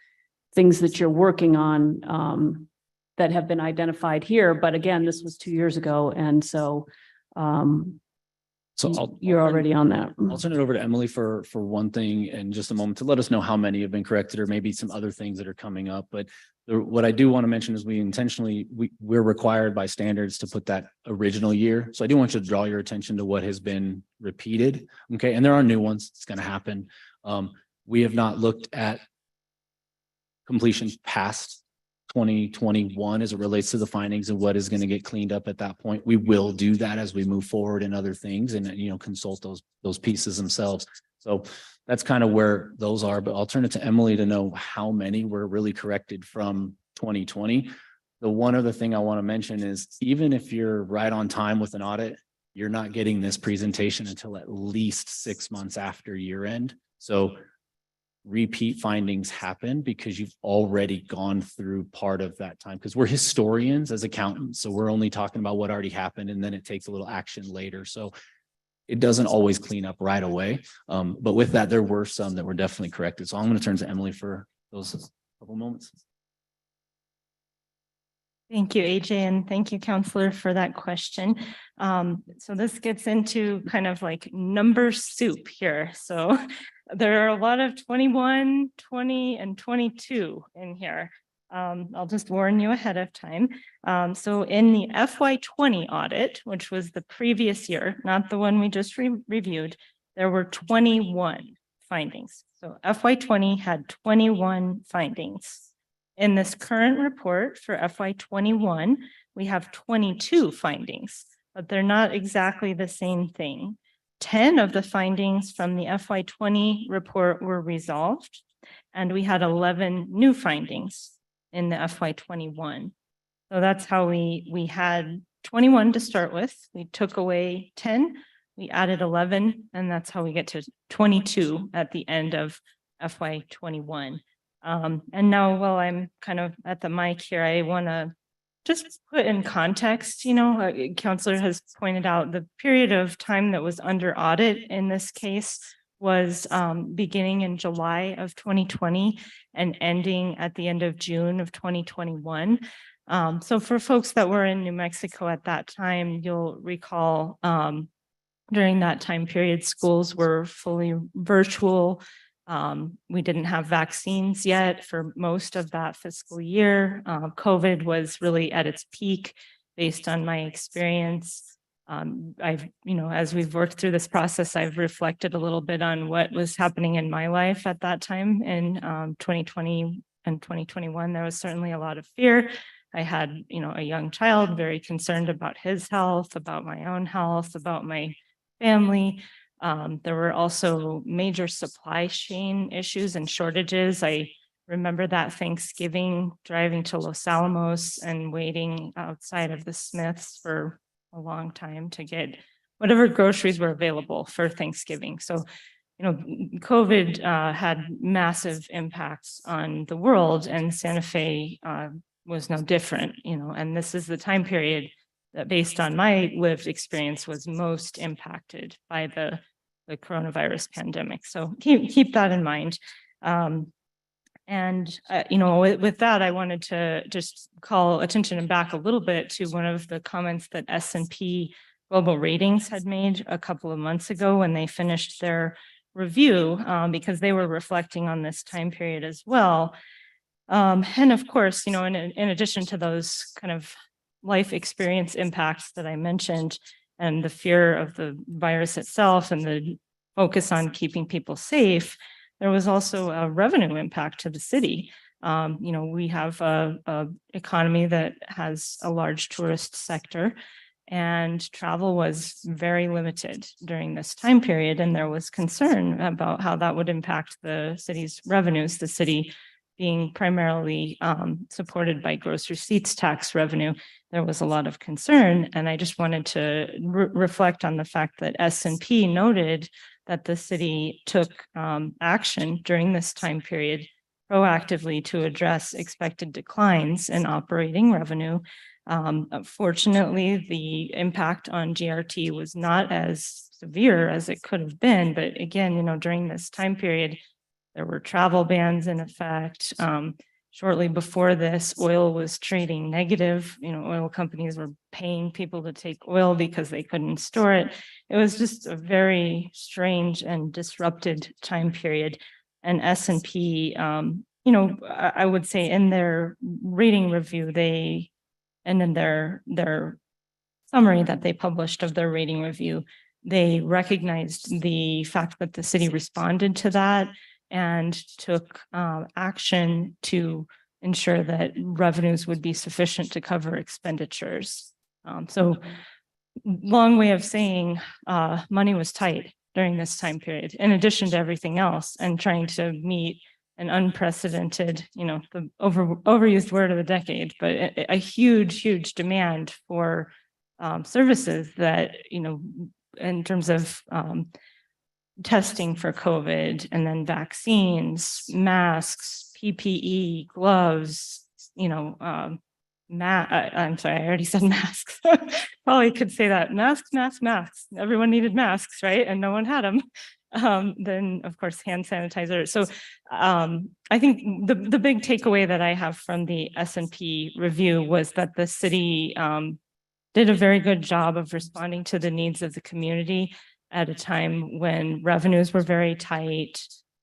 things that you're working on that have been identified here. But again, this was 2 years ago. And so you're already on that. I'll turn it over to Emily for one thing in just a moment to let us know how many have been corrected or maybe some other things that are coming up. But what I do want to mention is we're required by standards to put that original year. So I do want you to draw your attention to what has been repeated. Okay. And there are new ones. It's going to happen. We have not looked at completion past 2021 as it relates to the findings and what is going to get cleaned up at that point. We will do that as we move forward in other things and, consult those pieces themselves. So that's kind of where those are, but I'll turn it to Emily to know how many were really corrected from 2020. The one other thing I want to mention is even if you're right on time with an audit, you're not getting this presentation until at least 6 months after year end. So repeat findings happen because you've already gone through part of that time, because we're historians as accountants. So we're only talking about what already happened and then it takes a little action later. So it doesn't always clean up right away. But with that, there were some that were definitely corrected. So I'm going to turn to Emily for those couple moments. Thank you, AJ, and thank you, Counselor, for that question. So this gets into kind of like number soup here. So there are a lot of 21, 20, and 22 in here. I'll just warn you ahead of time. So in the FY20 audit, which was the previous year, not the one we just reviewed, there were 21 findings. So FY 20 had 21 findings. In this current report for FY 21, we have 22 findings, but they're not exactly the same thing. 10 of the findings from the FY 20 report were resolved, and we had 11 new findings in the FY 21. So that's how we had 21 to start with. We took away 10, we added 11, and that's how we get to 22 at the end of FY 21. And now, while I'm kind of at the mic here, I want to just put in context, Counselor has pointed out the period of time that was under audit in this case was beginning in July of 2020 and ending at the end of June of 2021. So for folks that were in New Mexico at that time, you'll recall during that time period, schools were fully virtual. We didn't have vaccines yet for most of that fiscal year. COVID was really at its peak based on my experience. As we've worked through this process, I've reflected a little bit on what was happening in my life at that time in 2020 and 2021. There was certainly a lot of fear. I had, a young child, very concerned about his health, about my own health, about my family. There were also major supply chain issues and shortages. I remember that Thanksgiving driving to Los Alamos and waiting outside of the Smiths for a long time to get whatever groceries were available for Thanksgiving. So, COVID had massive impacts on the world, and Santa Fe was no different, and this is the time period that, based on my lived experience, was most impacted by the coronavirus pandemic. So keep that in mind. With that, I wanted to just call attention back a little bit to one of the comments that S&P Global Ratings had made a couple of months ago when they finished their review, because they were reflecting on this time period as well. And of course, in addition to those kind of life experience impacts that I mentioned, and the fear of the virus itself and the focus on keeping people safe, there was also a revenue impact to the city. We have a economy that has a large tourist sector, and travel was very limited during this time period. And there was concern about how that would impact the city's revenues, the city being primarily supported by gross receipts tax revenue. There was a lot of concern, and I just wanted to reflect on the fact that S&P noted that the city took action during this time period proactively to address expected declines in operating revenue. Fortunately, the impact on GRT was not as severe as it could have been, but again, during this time period, there were travel bans in effect. Shortly before this, oil was trading negative. Oil companies were paying people to take oil because they couldn't store it. It was just a very strange and disrupted time period. And S&P, I would say in their rating review, and in their summary that they published of their rating review, they recognized the fact that the city responded to that and took action to ensure that revenues would be sufficient to cover expenditures. So long way of saying money was tight during this time period, in addition to everything else, and trying to meet an unprecedented, the overused word of the decade, but a huge demand for services that, in terms of testing for COVID, and then vaccines, masks, PPE, gloves, I'm sorry, I already said masks. Probably could say that. Masks. Everyone needed masks, right? And no one had them. Then, of course, hand sanitizer. So I think the big takeaway that I have from the S&P review was that the city did a very good job of responding to the needs of the community at a time when revenues were very tight.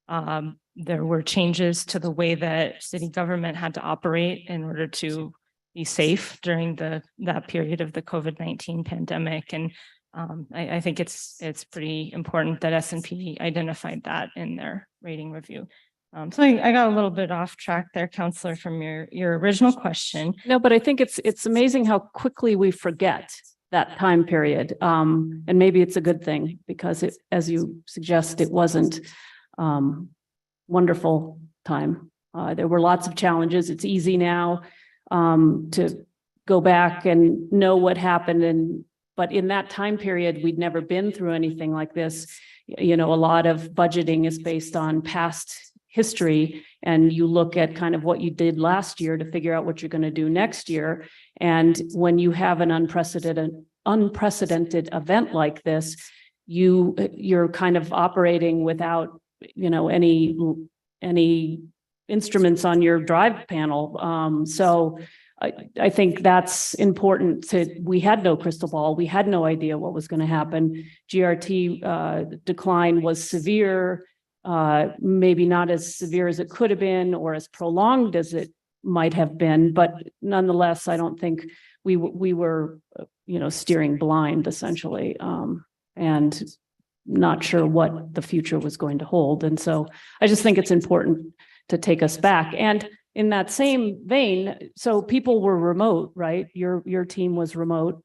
There were changes to the way that city government had to operate in order to be safe during that period of the COVID-19 pandemic. And I think it's pretty important that S&P identified that in their rating review. So I got a little bit off track there, Counselor, from your original question. No, but I think it's amazing how quickly we forget that time period. And maybe it's a good thing because it, as you suggest, it wasn't wonderful time. There were lots of challenges. It's easy now to go back and know what happened. But in that time period, we'd never been through anything like this. You know, a lot of budgeting is based on past history, and you look at kind of what you did last year to figure out what you're going to do next year. And when you have an unprecedented event like this, you're kind of operating without, you know, any instruments on your drive panel. So I think that's important. We had no crystal ball. We had no idea what was going to happen. GRT decline was severe. Maybe not as severe as it could have been or as prolonged as it might have been, but nonetheless, I don't think we were, you know, steering blind essentially, and not sure what the future was going to hold. And so I just think it's important to take us back. And in that same vein, so people were remote, right? Your team was remote.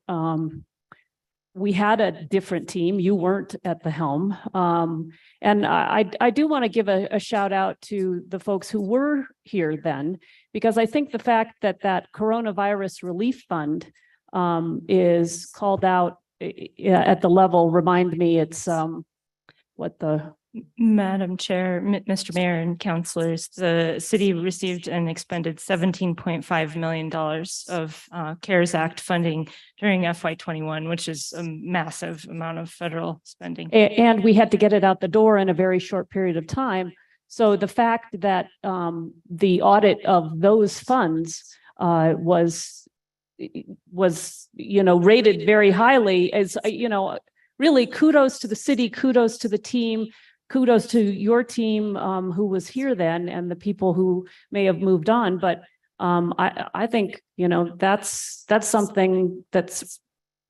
We had a different team. You weren't at the helm. And I do want to give a shout out to the folks who were here then, because I think the fact that that coronavirus relief fund is called out at the level, remind me, it's what the... Madam Chair, Mr. Mayor and councilors, the city received and expended $17.5 million of CARES Act funding during FY21, which is a massive amount of federal spending. And we had to get it out the door in a very short period of time. So the fact that the audit of those funds was, you know, rated very highly is, you know, really kudos to the city, kudos to the team. Kudos to your team who was here then and the people who may have moved on. But I think, you know, that's something that's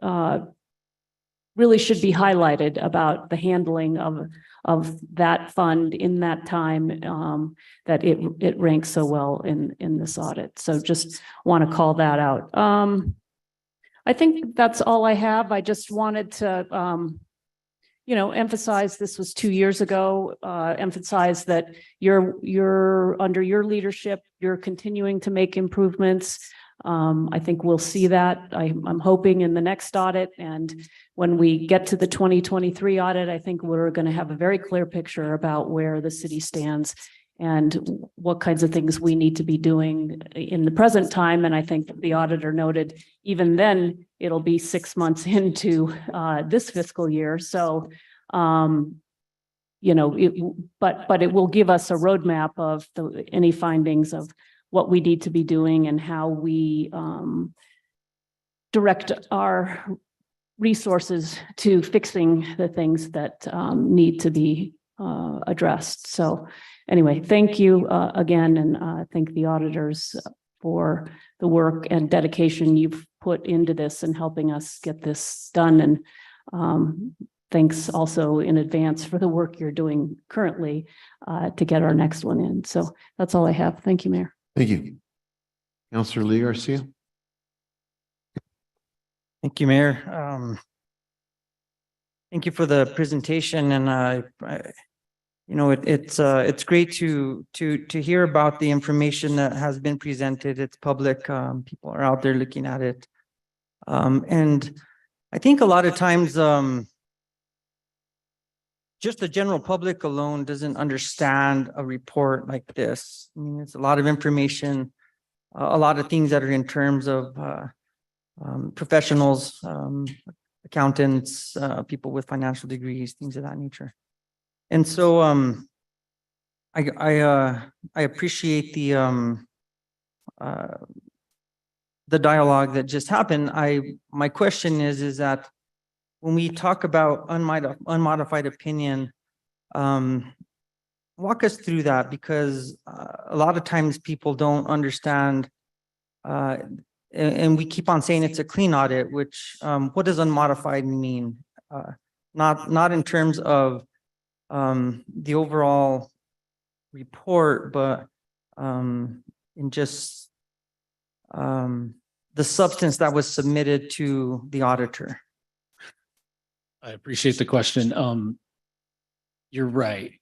really should be highlighted about the handling of that fund in that time, that it ranks so well in this audit. So just want to call that out. I think that's all I have. I just wanted to you know, emphasize this was 2 years ago, emphasize that you're under your leadership, you're continuing to make improvements. I think we'll see that. I'm hoping in the next audit. And when we get to the 2023 audit, I think we're going to have a very clear picture about where the city stands and what kinds of things we need to be doing in the present time. And I think the auditor noted, even then, it'll be 6 months into this fiscal year. So, you know, but it will give us a roadmap of any findings of what we need to be doing and how we direct our resources to fixing the things that need to be addressed. So anyway, thank you again, and thank the auditors for the work and dedication you've put into this and helping us get this done. And thanks also in advance for the work you're doing currently to get our next one in. So that's all I have. Thank you, Mayor. Thank you. Councilor Lee Garcia. Thank you, Mayor. Thank you for the presentation, and you know, it's great to hear about the information that has been presented. It's public. People are out there looking at it, and I think a lot of times, just the general public alone doesn't understand a report like this. I mean, it's a lot of information, a lot of things that are in terms of professionals, accountants, people with financial degrees, things of that nature. And so I appreciate the dialogue that just happened. My question is that when we talk about unmodified opinion, walk us through that, because a lot of times people don't understand, and we keep on saying it's a clean audit, which what does unmodified mean? not in terms of the overall report, but in just the substance that was submitted to the auditor. I appreciate the question. You're right.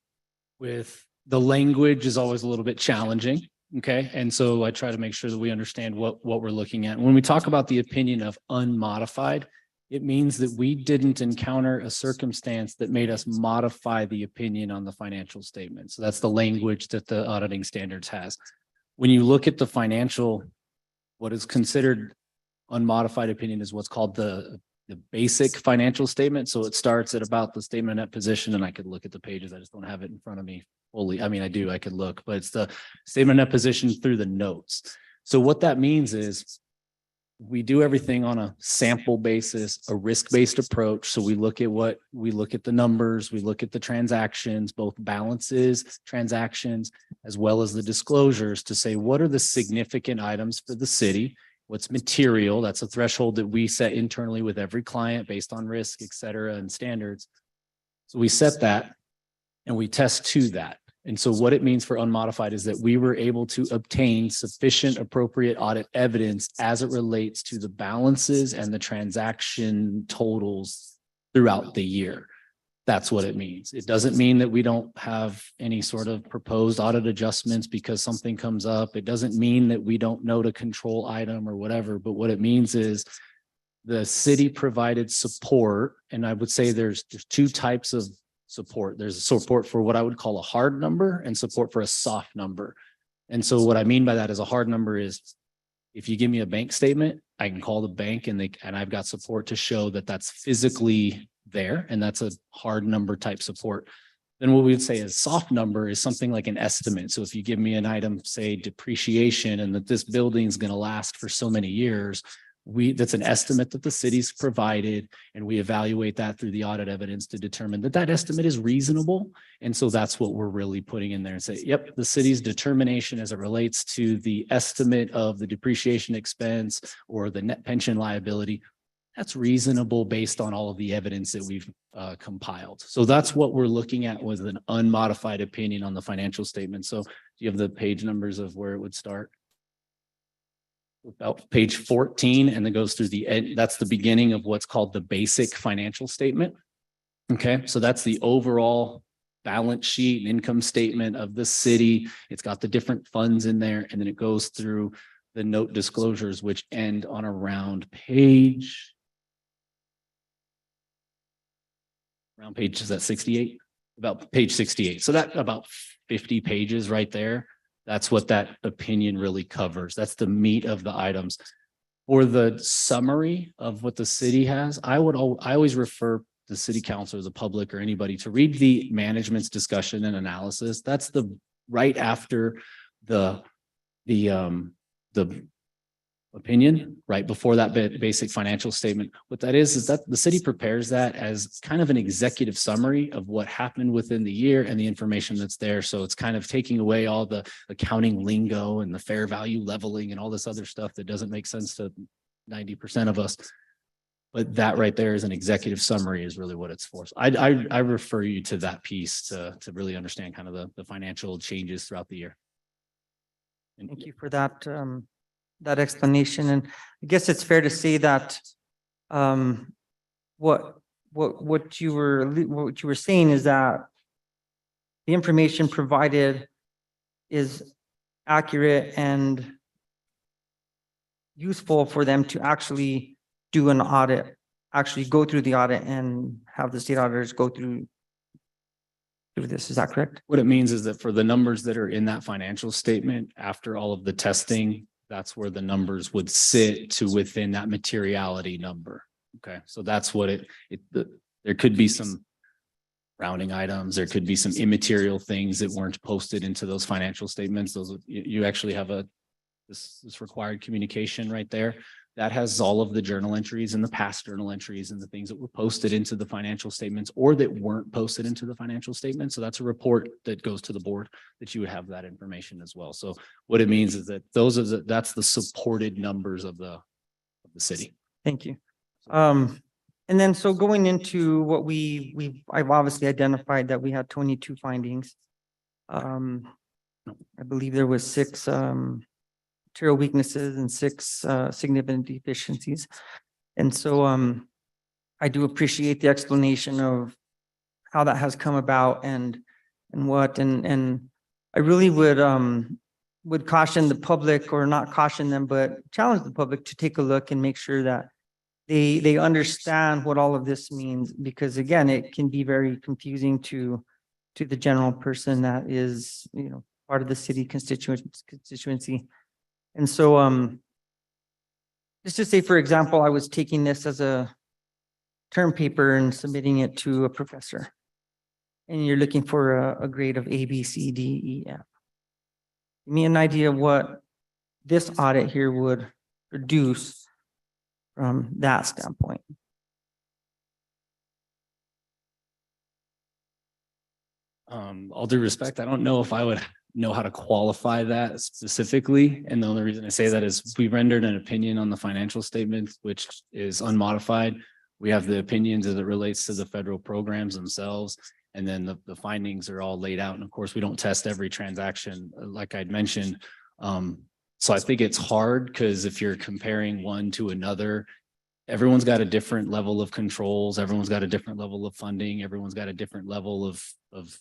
With the language is always a little bit challenging. Okay. And so I try to make sure that we understand what we're looking at. When we talk about the opinion of unmodified, it means that we didn't encounter a circumstance that made us modify the opinion on the financial statement. So that's the language that the auditing standards has. When you look at the financial, what is considered unmodified opinion is what's called the basic financial statement. So it starts at about the statement of net position, and I could look at the pages. I just don't have it in front of me fully. I mean, I do, I could look, but it's the statement of net position through the notes. So what that means is we do everything on a sample basis, a risk-based approach. So we look at the numbers, we look at the transactions, both balances, transactions, as well as the disclosures to say, what are the significant items for the city? What's material? That's a threshold that we set internally with every client based on risk, et cetera, and standards. So we set that and we test to that. And so what it means for unmodified is that we were able to obtain sufficient appropriate audit evidence as it relates to the balances and the transaction totals throughout the year. That's what it means. It doesn't mean that we don't have any sort of proposed audit adjustments because something comes up. It doesn't mean that we don't note a control item or whatever, but what it means is the city provided support. And I would say there's two types of support. There's support for what I would call a hard number and support for a soft number. And so what I mean by that is a hard number is if you give me a bank statement, I can call the bank and I've got support to show that that's physically there. And that's a hard number type support. Then what we would say is soft number is something like an estimate. So if you give me an item, say depreciation, and that this building is going to last for so many years, that's an estimate that the city's provided, and we evaluate that through the audit evidence to determine that that estimate is reasonable. And so that's what we're really putting in there and say, yep, the city's determination as it relates to the estimate of the depreciation expense or the net pension liability, that's reasonable based on all of the evidence that we've compiled. So that's what we're looking at with an unmodified opinion on the financial statement. So do you have the page numbers of where it would start? About page 14, and then goes through the end. That's the beginning of what's called the basic financial statement. Okay, so that's the overall balance sheet and income statement of the city. It's got the different funds in there, and then it goes through the note disclosures, which end on around page is that 68? About page 68. So that about 50 pages right there. That's what that opinion really covers. That's the meat of the items. For the summary of what the city has, I always refer the city council or the public or anybody to read the management's discussion and analysis. That's the right after the opinion, right before that basic financial statement. What that is that the city prepares that as kind of an executive summary of what happened within the year and the information that's there. So it's kind of taking away all the accounting lingo and the fair value leveling and all this other stuff that doesn't make sense to 90% of us. But that right there is an executive summary is really what it's for. So I refer you to that piece to really understand kind of the financial changes throughout the year. And Thank you for that, that explanation. And I guess it's fair to say that what you were saying is that the information provided is accurate and useful for them to actually do an audit, actually go through the audit and have the state auditors go through this. Is that correct? What it means is that for the numbers that are in that financial statement, after all of the testing, that's where the numbers would sit to within that materiality number. Okay, so that's what there could be some rounding items. There could be some immaterial things that weren't posted into those financial statements. Those you actually have this required communication right there. That has all of the journal entries and the past journal entries and the things that were posted into the financial statements or that weren't posted into the financial statements. So that's a report that goes to the board that you would have that information as well. So what it means is that that's the supported numbers of the city. Thank you. And then so going into what I've obviously identified that we had 22 findings. I believe there was 6 material weaknesses and 6 significant deficiencies. And so I do appreciate the explanation of how that has come about and what and I really would caution the public, or not caution them, but challenge the public to take a look and make sure that they understand what all of this means, because again, it can be very confusing to the general person that is, part of the city constituency. And so just to say, for example, I was taking this as a term paper and submitting it to a professor. And you're looking for a grade of A, B, C, D, E, F. Give me an idea of what this audit here would produce from that standpoint. All due respect, I don't know if I would know how to qualify that specifically. And the only reason I say that is we rendered an opinion on the financial statement, which is unmodified. We have the opinions as it relates to the federal programs themselves. And then the findings are all laid out. And of course, we don't test every transaction, like I'd mentioned. So I think it's hard because if you're comparing one to another, everyone's got a different level of controls. Everyone's got a different level of funding. Everyone's got a different level of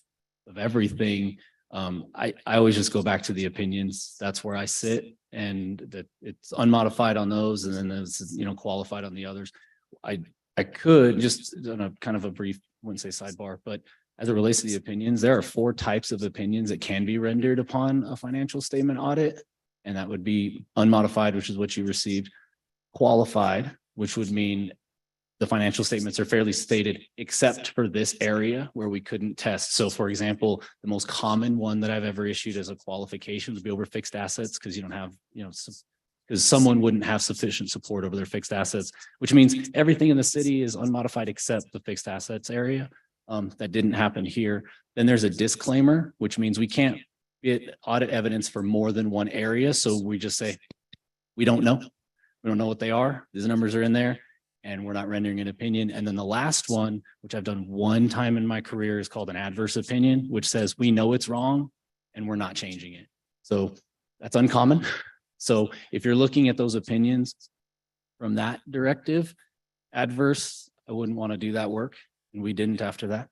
everything. I always just go back to the opinions. That's where I sit, and that it's unmodified on those, and then it's, qualified on the others. I could just on a kind of a brief, wouldn't say sidebar, but as it relates to the opinions, there are 4 types of opinions that can be rendered upon a financial statement audit. And that would be unmodified, which is what you received; qualified, which would mean the financial statements are fairly stated, except for this area where we couldn't test. So for example, the most common one that I've ever issued as a qualification would be over fixed assets, because you don't have, because someone wouldn't have sufficient support over their fixed assets, which means everything in the city is unmodified except the fixed assets area. That didn't happen here. Then there's a disclaimer, which means we can't get audit evidence for more than one area. So we just say, we don't know. We don't know what they are. These numbers are in there, and we're not rendering an opinion. And then the last one, which I've done one time in my career, is called an adverse opinion, which says we know it's wrong and we're not changing it. So that's uncommon. So if you're looking at those opinions from that directive, adverse, I wouldn't want to do that work. And we didn't after that.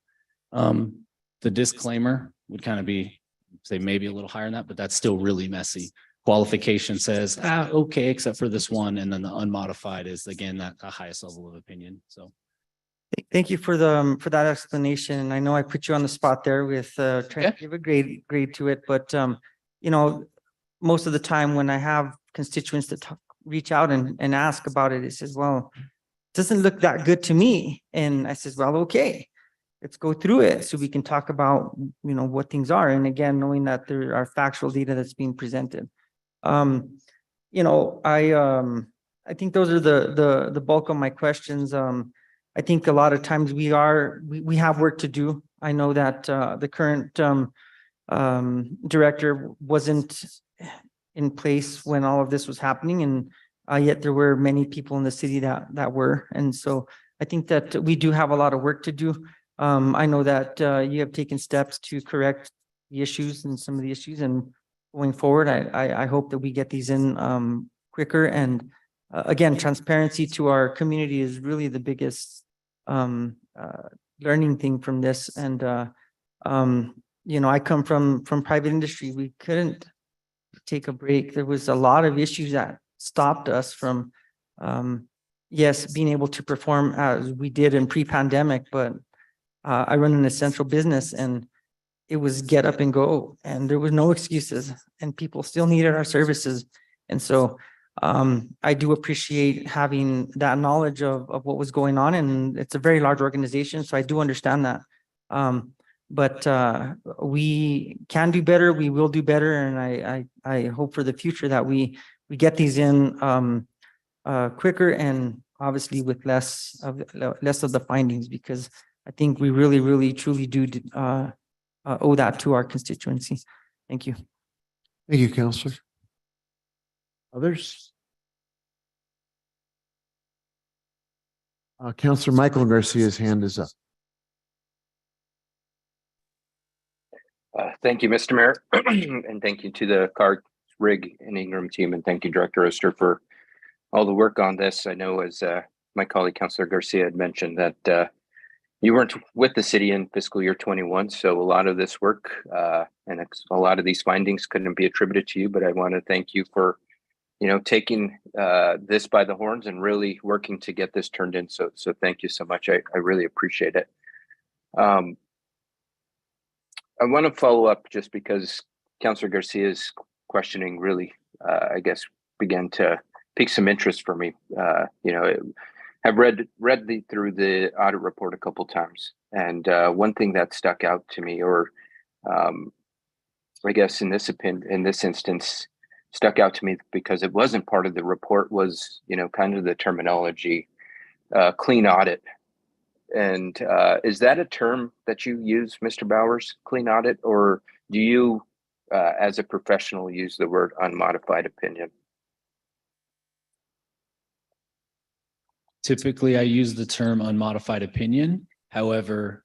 The disclaimer would kind of be, say, maybe a little higher than that, but that's still really messy. Qualification says, okay, except for this one. And then the unmodified is, again, that the highest level of opinion. So Thank you for that explanation. I know I put you on the spot there with trying to give a grade to it, but most of the time when I have constituents that reach out and ask about it, it says, well, it doesn't look that good to me. And I says, well, okay, let's go through it so we can talk about, what things are. And again, knowing that there are factual data that's being presented. I think those are the bulk of my questions. I think a lot of times we have work to do. I know that the current director wasn't in place when all of this was happening, and yet there were many people in the city that were. And so I think that we do have a lot of work to do. I know that you have taken steps to correct the issues and some of the issues, and going forward, I hope that we get these in quicker. And again, transparency to our community is really the biggest learning thing from this. And I come from private industry. We couldn't take a break. There was a lot of issues that stopped us from being able to perform as we did in pre-pandemic. But I run an essential business, and it was get up and go, and there was no excuses, and people still needed our services. And so I do appreciate having that knowledge of what was going on, and it's a very large organization, so I do understand that. But we can do better. We will do better, and I hope for the future that we get these in quicker, and obviously with less of the findings, because I think we really, really, truly do owe that to our constituency. Thank you. Thank you, Counselor. Others? Counselor Michael Garcia's hand is up. Thank you, Mr. Mayor, and thank you to the CART, Rig, and Ingram team, and thank you, Director Oster, for all the work on this. I know, as my colleague Counselor Garcia had mentioned, that you weren't with the city in fiscal year 21, so a lot of this work and a lot of these findings couldn't be attributed to you. But I want to thank you for, taking this by the horns and really working to get this turned in. So thank you so much. I really appreciate it. I want to follow up just because Councillor Garcia's questioning really, I guess, began to pique some interest for me. I've read through the audit report a couple times, and one thing that stuck out to me, or I guess in this instance, stuck out to me because it wasn't part of the report, was kind of the terminology, clean audit. And is that a term that you use, Mr. Bowers, clean audit, or do you, as a professional, use the word unmodified opinion? Typically, I use the term unmodified opinion. However,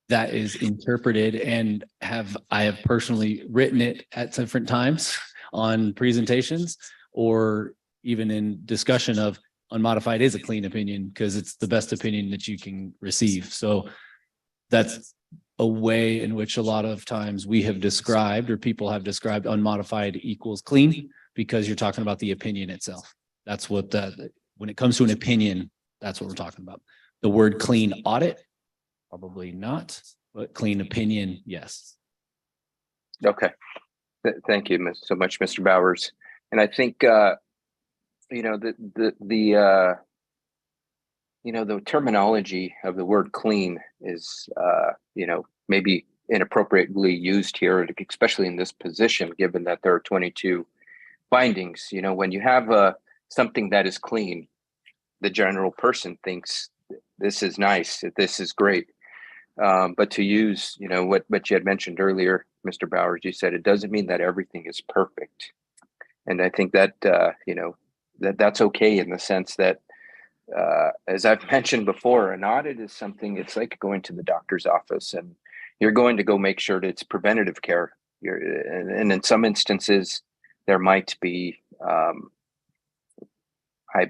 that is interpreted, and I have personally written it at different times on presentations, or even in discussion of unmodified is a clean opinion because it's the best opinion that you can receive. So that's a way in which a lot of times we have described, or people have described, unmodified equals clean, because you're talking about the opinion itself. That's what when it comes to an opinion, that's what we're talking about. The word clean audit, probably not, but clean opinion, yes. Okay. Thank you so much, Mr. Bowers. And I think, the terminology of the word clean is, maybe inappropriately used here, especially in this position, given that there are 22 findings. When you have something that is clean, the general person thinks this is nice, this is great. But to use, what you had mentioned earlier, Mr. Bowers, you said it doesn't mean that everything is perfect. And I think that, that's okay in the sense that, as I've mentioned before, an audit is something, it's like going to the doctor's office and you're going to go make sure that it's preventative care. And in some instances, there might be high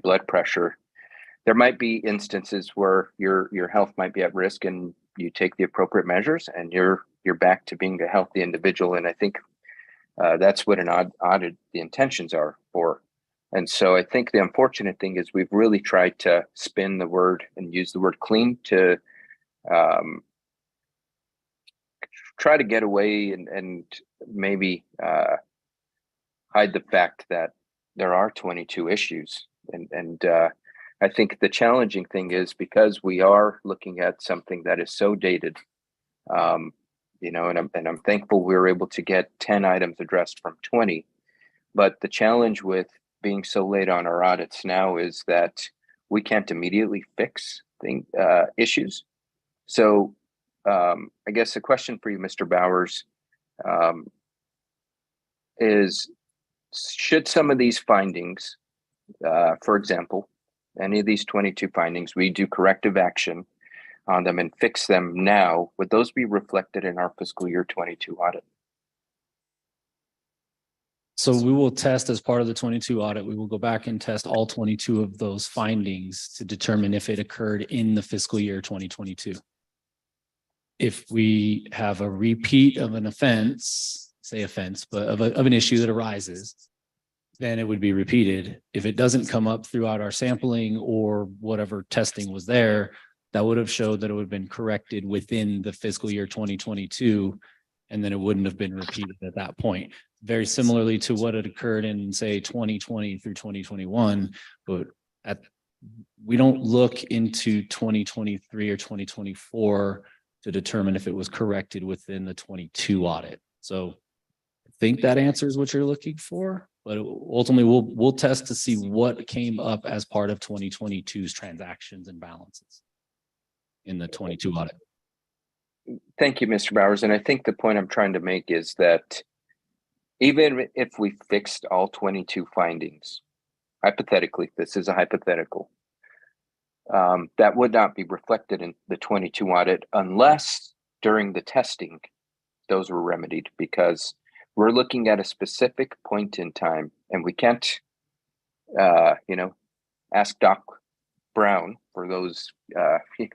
blood pressure. There might be instances where your health might be at risk, and you take the appropriate measures and you're back to being a healthy individual. And I think that's what an audit, the intentions are for. And so I think the unfortunate thing is we've really tried to spin the word and use the word clean to try to get away and maybe hide the fact that there are 22 issues. And I think the challenging thing is, because we are looking at something that is so dated, and I'm thankful we were able to get 10 items addressed from 20. But the challenge with being so late on our audits now is that we can't immediately fix issues. So I guess the question for you, Mr. Bowers, is should some of these findings, for example, any of these 22 findings, we do corrective action on them and fix them now, would those be reflected in our fiscal year 22 audit? So we will test, as part of the 22 audit, we will go back and test all 22 of those findings to determine if it occurred in the fiscal year 2022. If we have a repeat of an offense, but of an issue that arises, then it would be repeated. If it doesn't come up throughout our sampling or whatever testing was there, that would have showed that it would have been corrected within the fiscal year 2022, and then it wouldn't have been repeated at that point. Very similarly to what had occurred in, say, 2020 through 2021, but we don't look into 2023 or 2024 to determine if it was corrected within the 22 audit. So I think that answers what you're looking for, but ultimately we'll test to see what came up as part of 2022's transactions and balances in the 22 audit. Thank you, Mr. Bowers. And I think the point I'm trying to make is that even if we fixed all 22 findings, hypothetically, this is a hypothetical, that would not be reflected in the 22 audit unless during the testing, those were remedied, because we're looking at a specific point in time and we can't, ask Doc Brown for those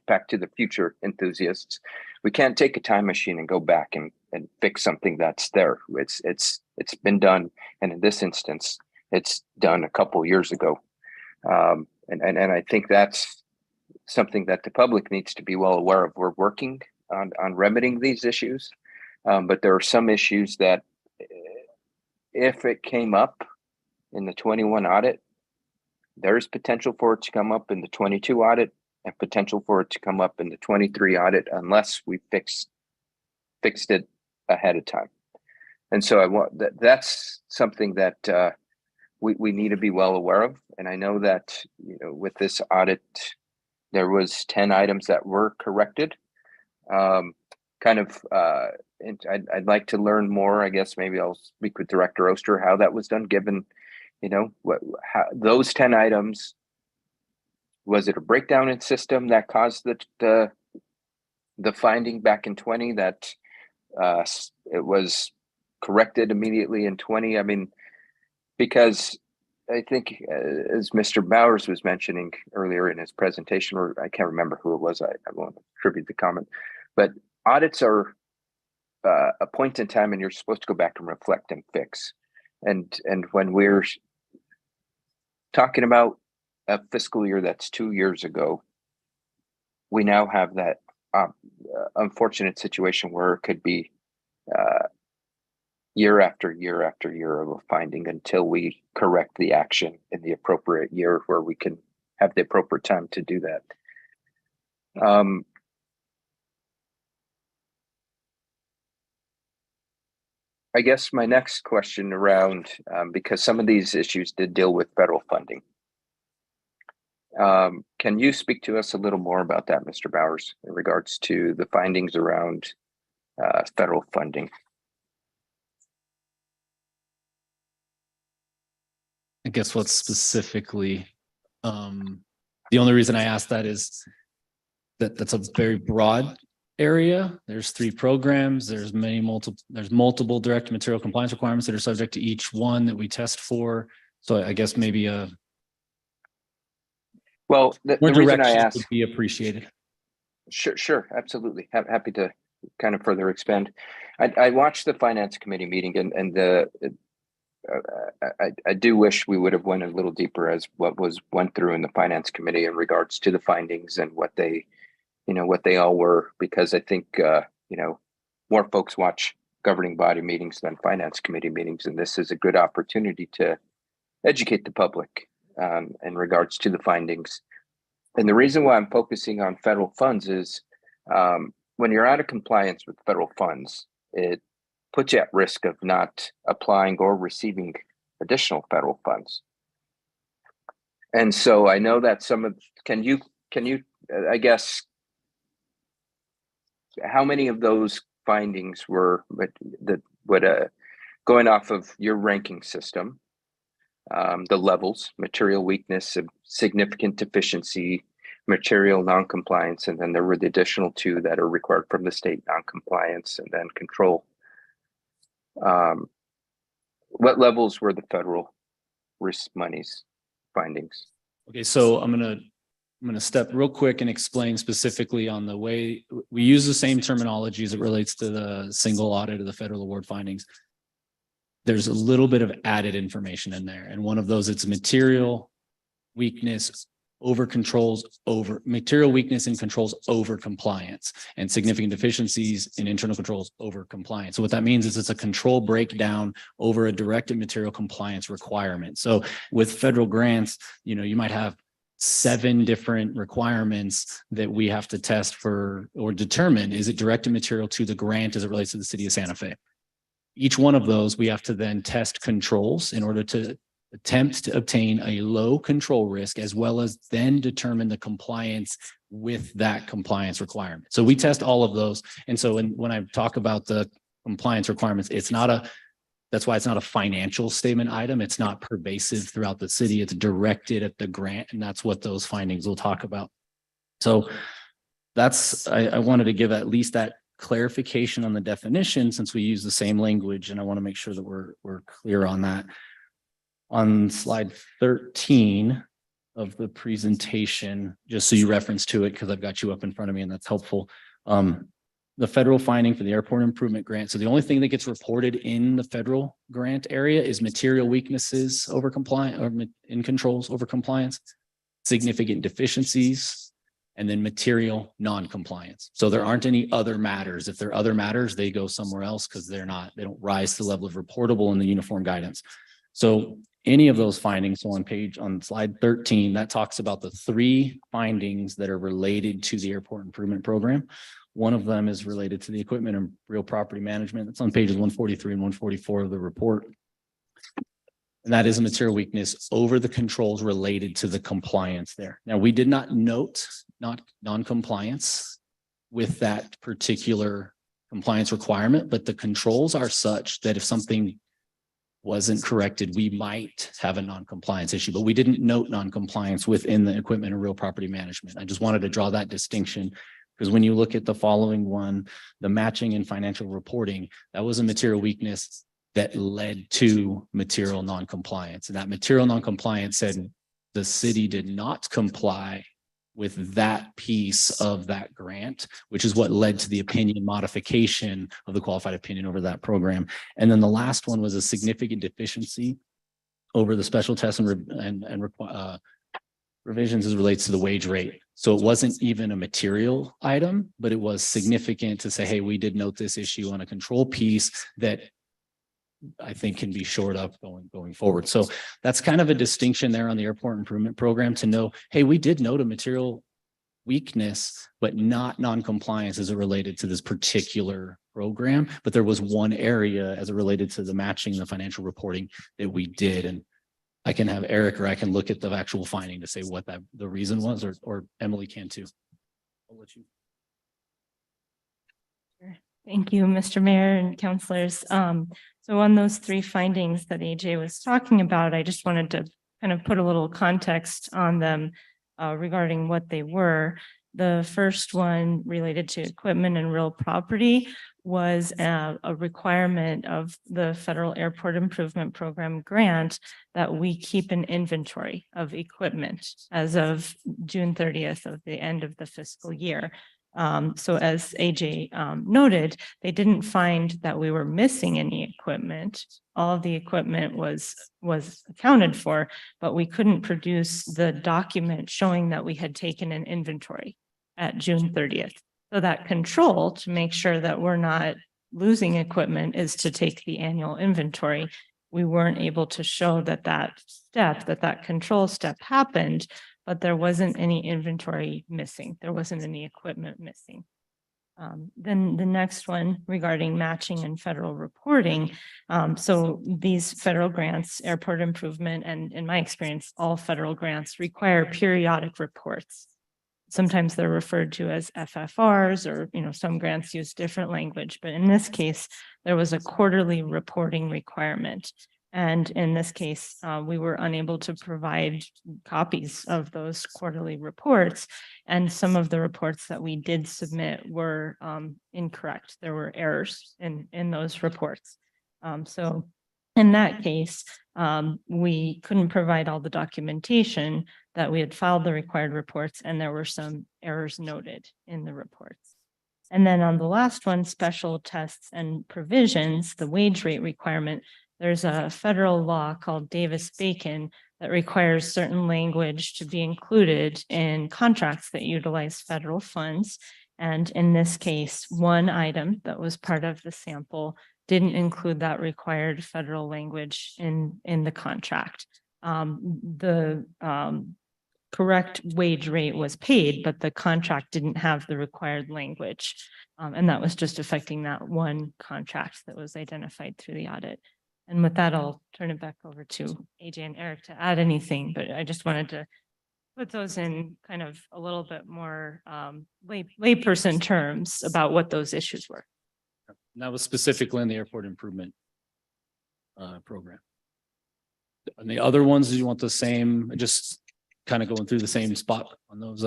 Back to the Future enthusiasts. We can't take a time machine and go back and fix something that's there. It's been done, and in this instance, it's done a couple years ago. And I think that's something that the public needs to be well aware of. We're working on remedying these issues, but there are some issues that if it came up in the 21 audit, there's potential for it to come up in the 22 audit and potential for it to come up in the 23 audit unless we fixed it ahead of time. And so that's something that we need to be well aware of. And I know that, with this audit, there was 10 items that were corrected. And I'd like to learn more. I guess maybe I'll speak with Director Oster how that was done, given, how those 10 items, was it a breakdown in system that caused the finding back in 20 that it was corrected immediately in 20? I mean, because I think as Mr. Bowers was mentioning earlier in his presentation, or I can't remember who it was, I won't attribute the comment, but audits are a point in time and you're supposed to go back and reflect and fix. And when we're talking about a fiscal year that's 2 years ago, we now have that unfortunate situation where it could be year after year after year of a finding until we correct the action in the appropriate year where we can have the appropriate time to do that. I guess my next question around, because some of these issues did deal with federal funding. Can you speak to us a little more about that, Mr. Bowers, in regards to the findings around federal funding? I guess what's specifically, the only reason I asked that is that that's a very broad area. There's 3 programs. There's multiple direct material compliance requirements that are subject to each one that we test for. So I guess maybe well, the more reason I direction asked would be appreciated. Sure, absolutely. Happy to kind of further expand. I watched the finance committee meeting, and I do wish we would have went a little deeper as what went through in the finance committee in regards to the findings and what they all were, because I think more folks watch governing body meetings than finance committee meetings, and this is a good opportunity to educate the public in regards to the findings. And the reason why I'm focusing on federal funds is when you're out of compliance with federal funds, it puts you at risk of not applying or receiving additional federal funds. And so I know that can you I guess, how many of those findings were going off of your ranking system, the levels, material weakness, significant deficiency, material non-compliance, and then there were the additional 2 that are required from the state, non-compliance and then control. What levels were the federal risk monies findings? Okay, so I'm gonna step real quick and explain specifically on the way we use the same terminology as it relates to the single audit of the federal award findings. There's a little bit of added information in there, and one of those, it's material weakness material weakness in controls over compliance, and significant deficiencies in internal controls over compliance. So what that means is it's a control breakdown over a directed material compliance requirement. So with federal grants, you might have 7 different requirements that we have to test for or determine, is it directed material to the grant as it relates to the city of Santa Fe? Each one of those, we have to then test controls in order to attempt to obtain a low control risk, as well as then determine the compliance with that compliance requirement. So we test all of those. And so when I talk about the compliance requirements, that's why it's not a financial statement item. It's not pervasive throughout the city. It's directed at the grant, and that's what those findings will talk about. So that's, I wanted to give at least that clarification on the definition since we use the same language, and I want to make sure that we're clear on that. On slide 13 of the presentation, just so you reference to it, because I've got you up in front of me and that's helpful. The federal finding for the airport improvement grant. So the only thing that gets reported in the federal grant area is material weaknesses over compliance or in controls over compliance, significant deficiencies, and then material non-compliance. So there aren't any other matters. If there are other matters, they go somewhere else because they don't rise to the level of reportable in the uniform guidance. So any of those findings, so on slide 13, that talks about the 3 findings that are related to the airport improvement program. One of them is related to the equipment and real property management. It's on pages 143 and 144 of the report. And that is a material weakness over the controls related to the compliance there. Now, we did not note non-compliance with that particular compliance requirement, but the controls are such that if something wasn't corrected, we might have a non-compliance issue, but we didn't note non-compliance within the equipment and real property management. I just wanted to draw that distinction because when you look at the following one, the matching and financial reporting, that was a material weakness that led to material non-compliance. And that material non-compliance said the city did not comply with that piece of that grant, which is what led to the opinion modification of the qualified opinion over that program. And then the last one was a significant deficiency over the special tests and revisions as it relates to the wage rate. So it wasn't even a material item, but it was significant to say, hey, we did note this issue on a control piece that I think can be shored up going forward. So that's kind of a distinction there on the airport improvement program to know, hey, we did note a material weakness, but not non-compliance as it related to this particular program. But there was one area as it related to the matching, the financial reporting that we did. And I can have Eric or I can look at the actual finding to say what the reason was, or Emily can too. I'll let you. Thank you, Mr. Mayor and councilors. So on those 3 findings that AJ was talking about, I just wanted to kind of put a little context on them regarding what they were. The first one related to equipment and real property was a requirement of the Federal Airport Improvement Program grant that we keep an inventory of equipment as of June 30th of the end of the fiscal year. So as AJ noted, they didn't find that we were missing any equipment. All of the equipment was accounted for, but we couldn't produce the document showing that we had taken an inventory at June 30th. So that control to make sure that we're not losing equipment is to take the annual inventory. We weren't able to show that control step happened, but there wasn't any inventory missing. There wasn't any equipment missing. Then the next one regarding matching and federal reporting. So these federal grants, airport improvement, and in my experience, all federal grants require periodic reports. Sometimes they're referred to as FFRs, or, some grants use different language, but in this case, there was a quarterly reporting requirement. And in this case, we were unable to provide copies of those quarterly reports. And some of the reports that we did submit were incorrect. There were errors in those reports. So in that case, we couldn't provide all the documentation that we had filed the required reports, and there were some errors noted in the reports. And then on the last one, special tests and provisions, the wage rate requirement, there's a federal law called Davis-Bacon that requires certain language to be included in contracts that utilize federal funds. And in this case, one item that was part of the sample didn't include that required federal language in the contract. The correct wage rate was paid, but the contract didn't have the required language. And that was just affecting that one contract that was identified through the audit. And with that, I'll turn it back over to AJ and Eric to add anything, but I just wanted to put those in kind of a little bit more layperson terms about what those issues were. And that was specifically in the airport improvement program. And the other ones, do you want the same, just kind of going through the same spot on those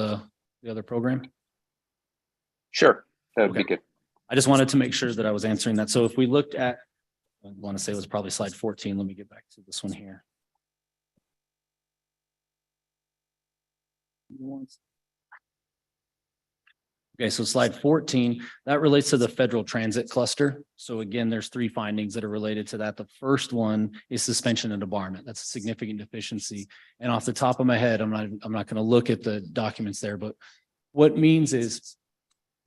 the other program? Sure, that would be Okay. good. I just wanted to make sure that I was answering that. So if we looked at, I want to say it was probably slide 14. Let me get back to this one here. Okay, so slide 14, that relates to the federal transit cluster. So again, there's three findings that are related to that. The first one is suspension and debarment. That's a significant deficiency. And off the top of my head, I'm not going to look at the documents there, but what it means is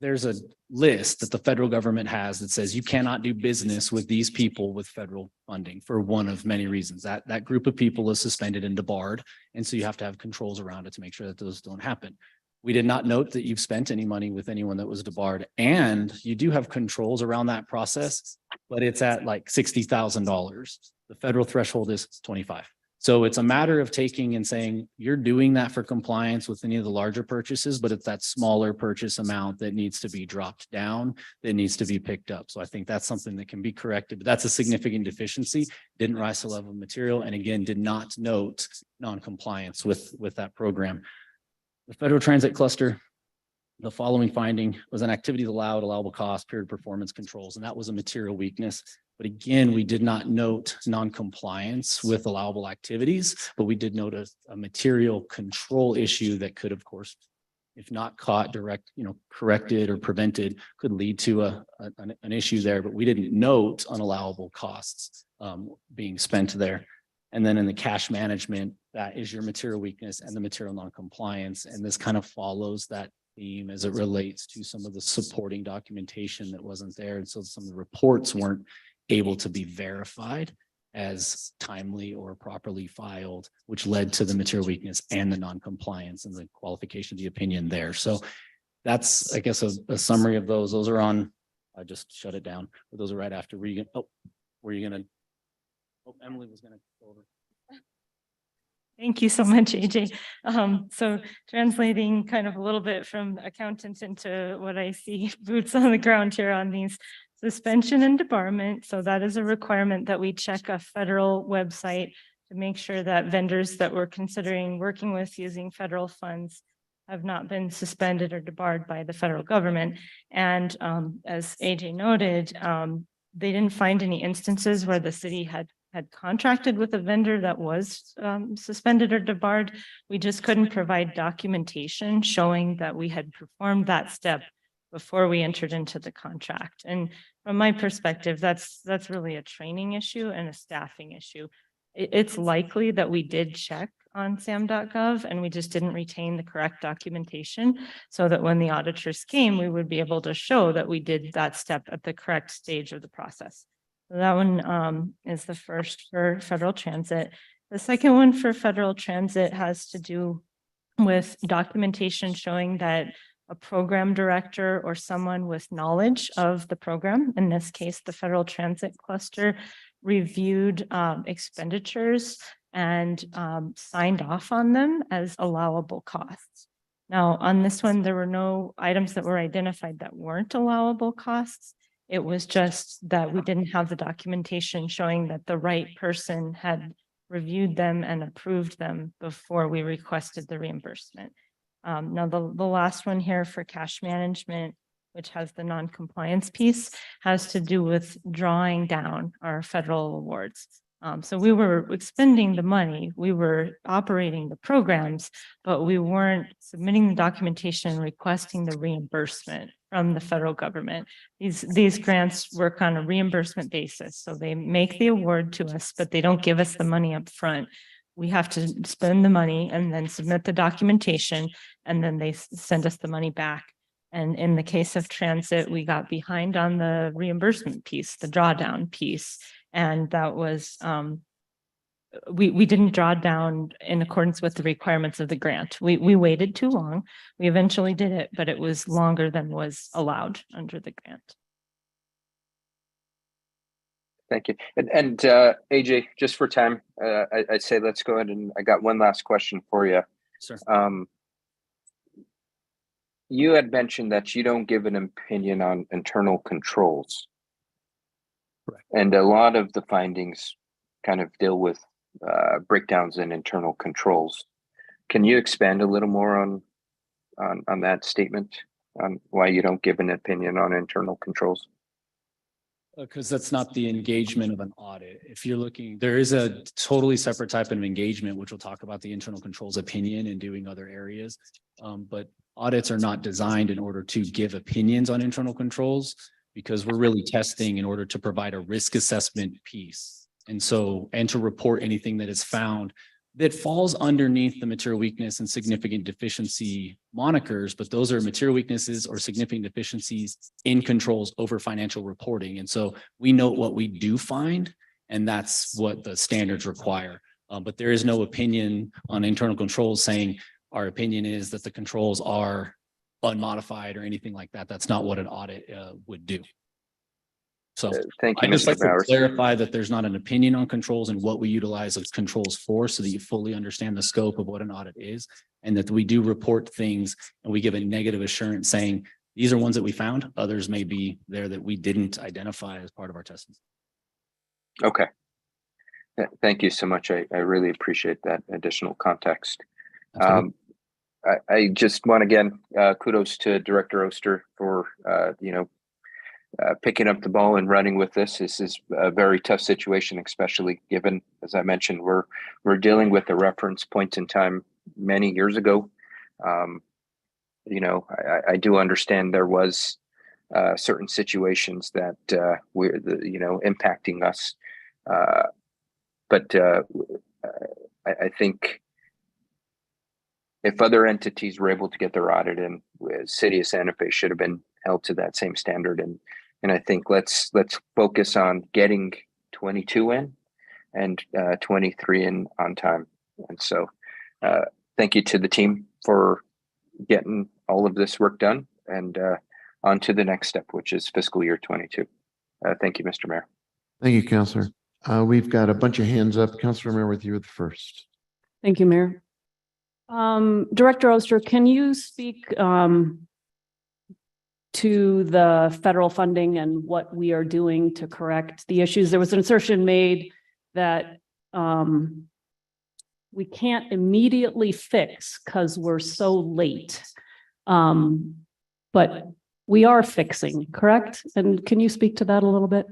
there's a list that the federal government has that says you cannot do business with these people with federal funding for one of many reasons. That group of people is suspended and debarred. And so you have to have controls around it to make sure that those don't happen. We did not note that you've spent any money with anyone that was debarred, and you do have controls around that process, but it's at like $60,000. The federal threshold is 25. So it's a matter of taking and saying, you're doing that for compliance with any of the larger purchases, but it's that smaller purchase amount that needs to be dropped down, that needs to be picked up. So I think that's something that can be corrected, but that's a significant deficiency, didn't rise to the level of material, and again, did not note non-compliance with that program. The federal transit cluster, the following finding was an activity allowed, allowable cost, period performance controls, and that was a material weakness. But again, we did not note non-compliance with allowable activities, but we did note a material control issue that could, of course, if not caught corrected or prevented, could lead to an issue there. But we didn't note unallowable costs being spent there. And then in the cash management, that is your material weakness and the material non-compliance. And this kind of follows that theme as it relates to some of the supporting documentation that wasn't there. And so some of the reports weren't able to be verified as timely or properly filed, which led to the material weakness and the non-compliance and the qualification of the opinion there. So that's, I guess, a summary of those. Those are on, I just shut it down. But those are right after. Were you gonna, Emily was gonna go over. Thank you so much, AJ. So translating kind of a little bit from accountant into what I see boots on the ground here on these suspension and debarment. So that is a requirement that we check a federal website to make sure that vendors that we're considering working with using federal funds have not been suspended or debarred by the federal government. And as AJ noted, they didn't find any instances where the city had contracted with a vendor that was suspended or debarred. We just couldn't provide documentation showing that we had performed that step before we entered into the contract. And from my perspective, that's really a training issue and a staffing issue. It's likely that we did check on SAM.gov and we just didn't retain the correct documentation so that when the auditors came, we would be able to show that we did that step at the correct stage of the process. So that one is the first for federal transit. The second one for federal transit has to do with documentation showing that a program director or someone with knowledge of the program, in this case, the federal transit cluster, reviewed expenditures and signed off on them as allowable costs. Now, on this one, there were no items that were identified that weren't allowable costs. It was just that we didn't have the documentation showing that the right person had reviewed them and approved them before we requested the reimbursement. Now, the last one here for cash management, which has the non-compliance piece, has to do with drawing down our federal awards. So we were expending the money, we were operating the programs, but we weren't submitting the documentation and requesting the reimbursement from the federal government. These grants work on a reimbursement basis. So they make the award to us, but they don't give us the money up front. We have to spend the money and then submit the documentation, and then they send us the money back. And in the case of transit, we got behind on the reimbursement piece, the drawdown piece. And that was, we didn't draw down in accordance with the requirements of the grant. We waited too long. We eventually did it, but it was longer than was allowed under the grant. Thank you. And AJ, just for time, I'd say let's go ahead and I got one last question for you. Sure. You had mentioned that you don't give an opinion on internal controls. Correct. And a lot of the findings kind of deal with breakdowns in internal controls. Can you expand a little more on that statement, on why you don't give an opinion on internal controls? Because that's not the engagement of an audit. If you're looking, there is a totally separate type of engagement, which will talk about the internal controls opinion and doing other areas. But audits are not designed in order to give opinions on internal controls, because we're really testing in order to provide a risk assessment piece. And so, and to report anything that is found that falls underneath the material weakness and significant deficiency monikers, but those are material weaknesses or significant deficiencies in controls over financial reporting. And so we note what we do find, and that's what the standards require. But there is no opinion on internal controls saying our opinion is that the controls are unmodified or anything like that. That's not what an audit would do. So Thank you, I just Mr. like to Bowers. clarify that there's not an opinion on controls and what we utilize those controls for, so that you fully understand the scope of what an audit is, and that we do report things and we give a negative assurance saying, these are ones that we found. Others may be there that we didn't identify as part of our testing. Okay. Thank you so much. I really appreciate that additional context. I just want, again, kudos to Director Oster for, picking up the ball and running with this. This is a very tough situation, especially given, as I mentioned, we're dealing with a reference point in time many years ago. I do understand there was certain situations that were impacting us, but I think if other entities were able to get their audit in, City of Santa Fe should have been held to that same standard. And I think let's focus on getting 22 in and 23 in on time. And so thank you to the team for getting all of this work done, and on to the next step, which is fiscal year 22. Thank you, Mr. Mayor. Thank you, Counselor. We've got a bunch of hands up. Counselor Mayor, with you at the first. Thank you, Mayor. Director Oster, can you speak to the federal funding and what we are doing to correct the issues? There was an assertion made that we can't immediately fix because we're so late. But we are fixing, correct? And can you speak to that a little bit?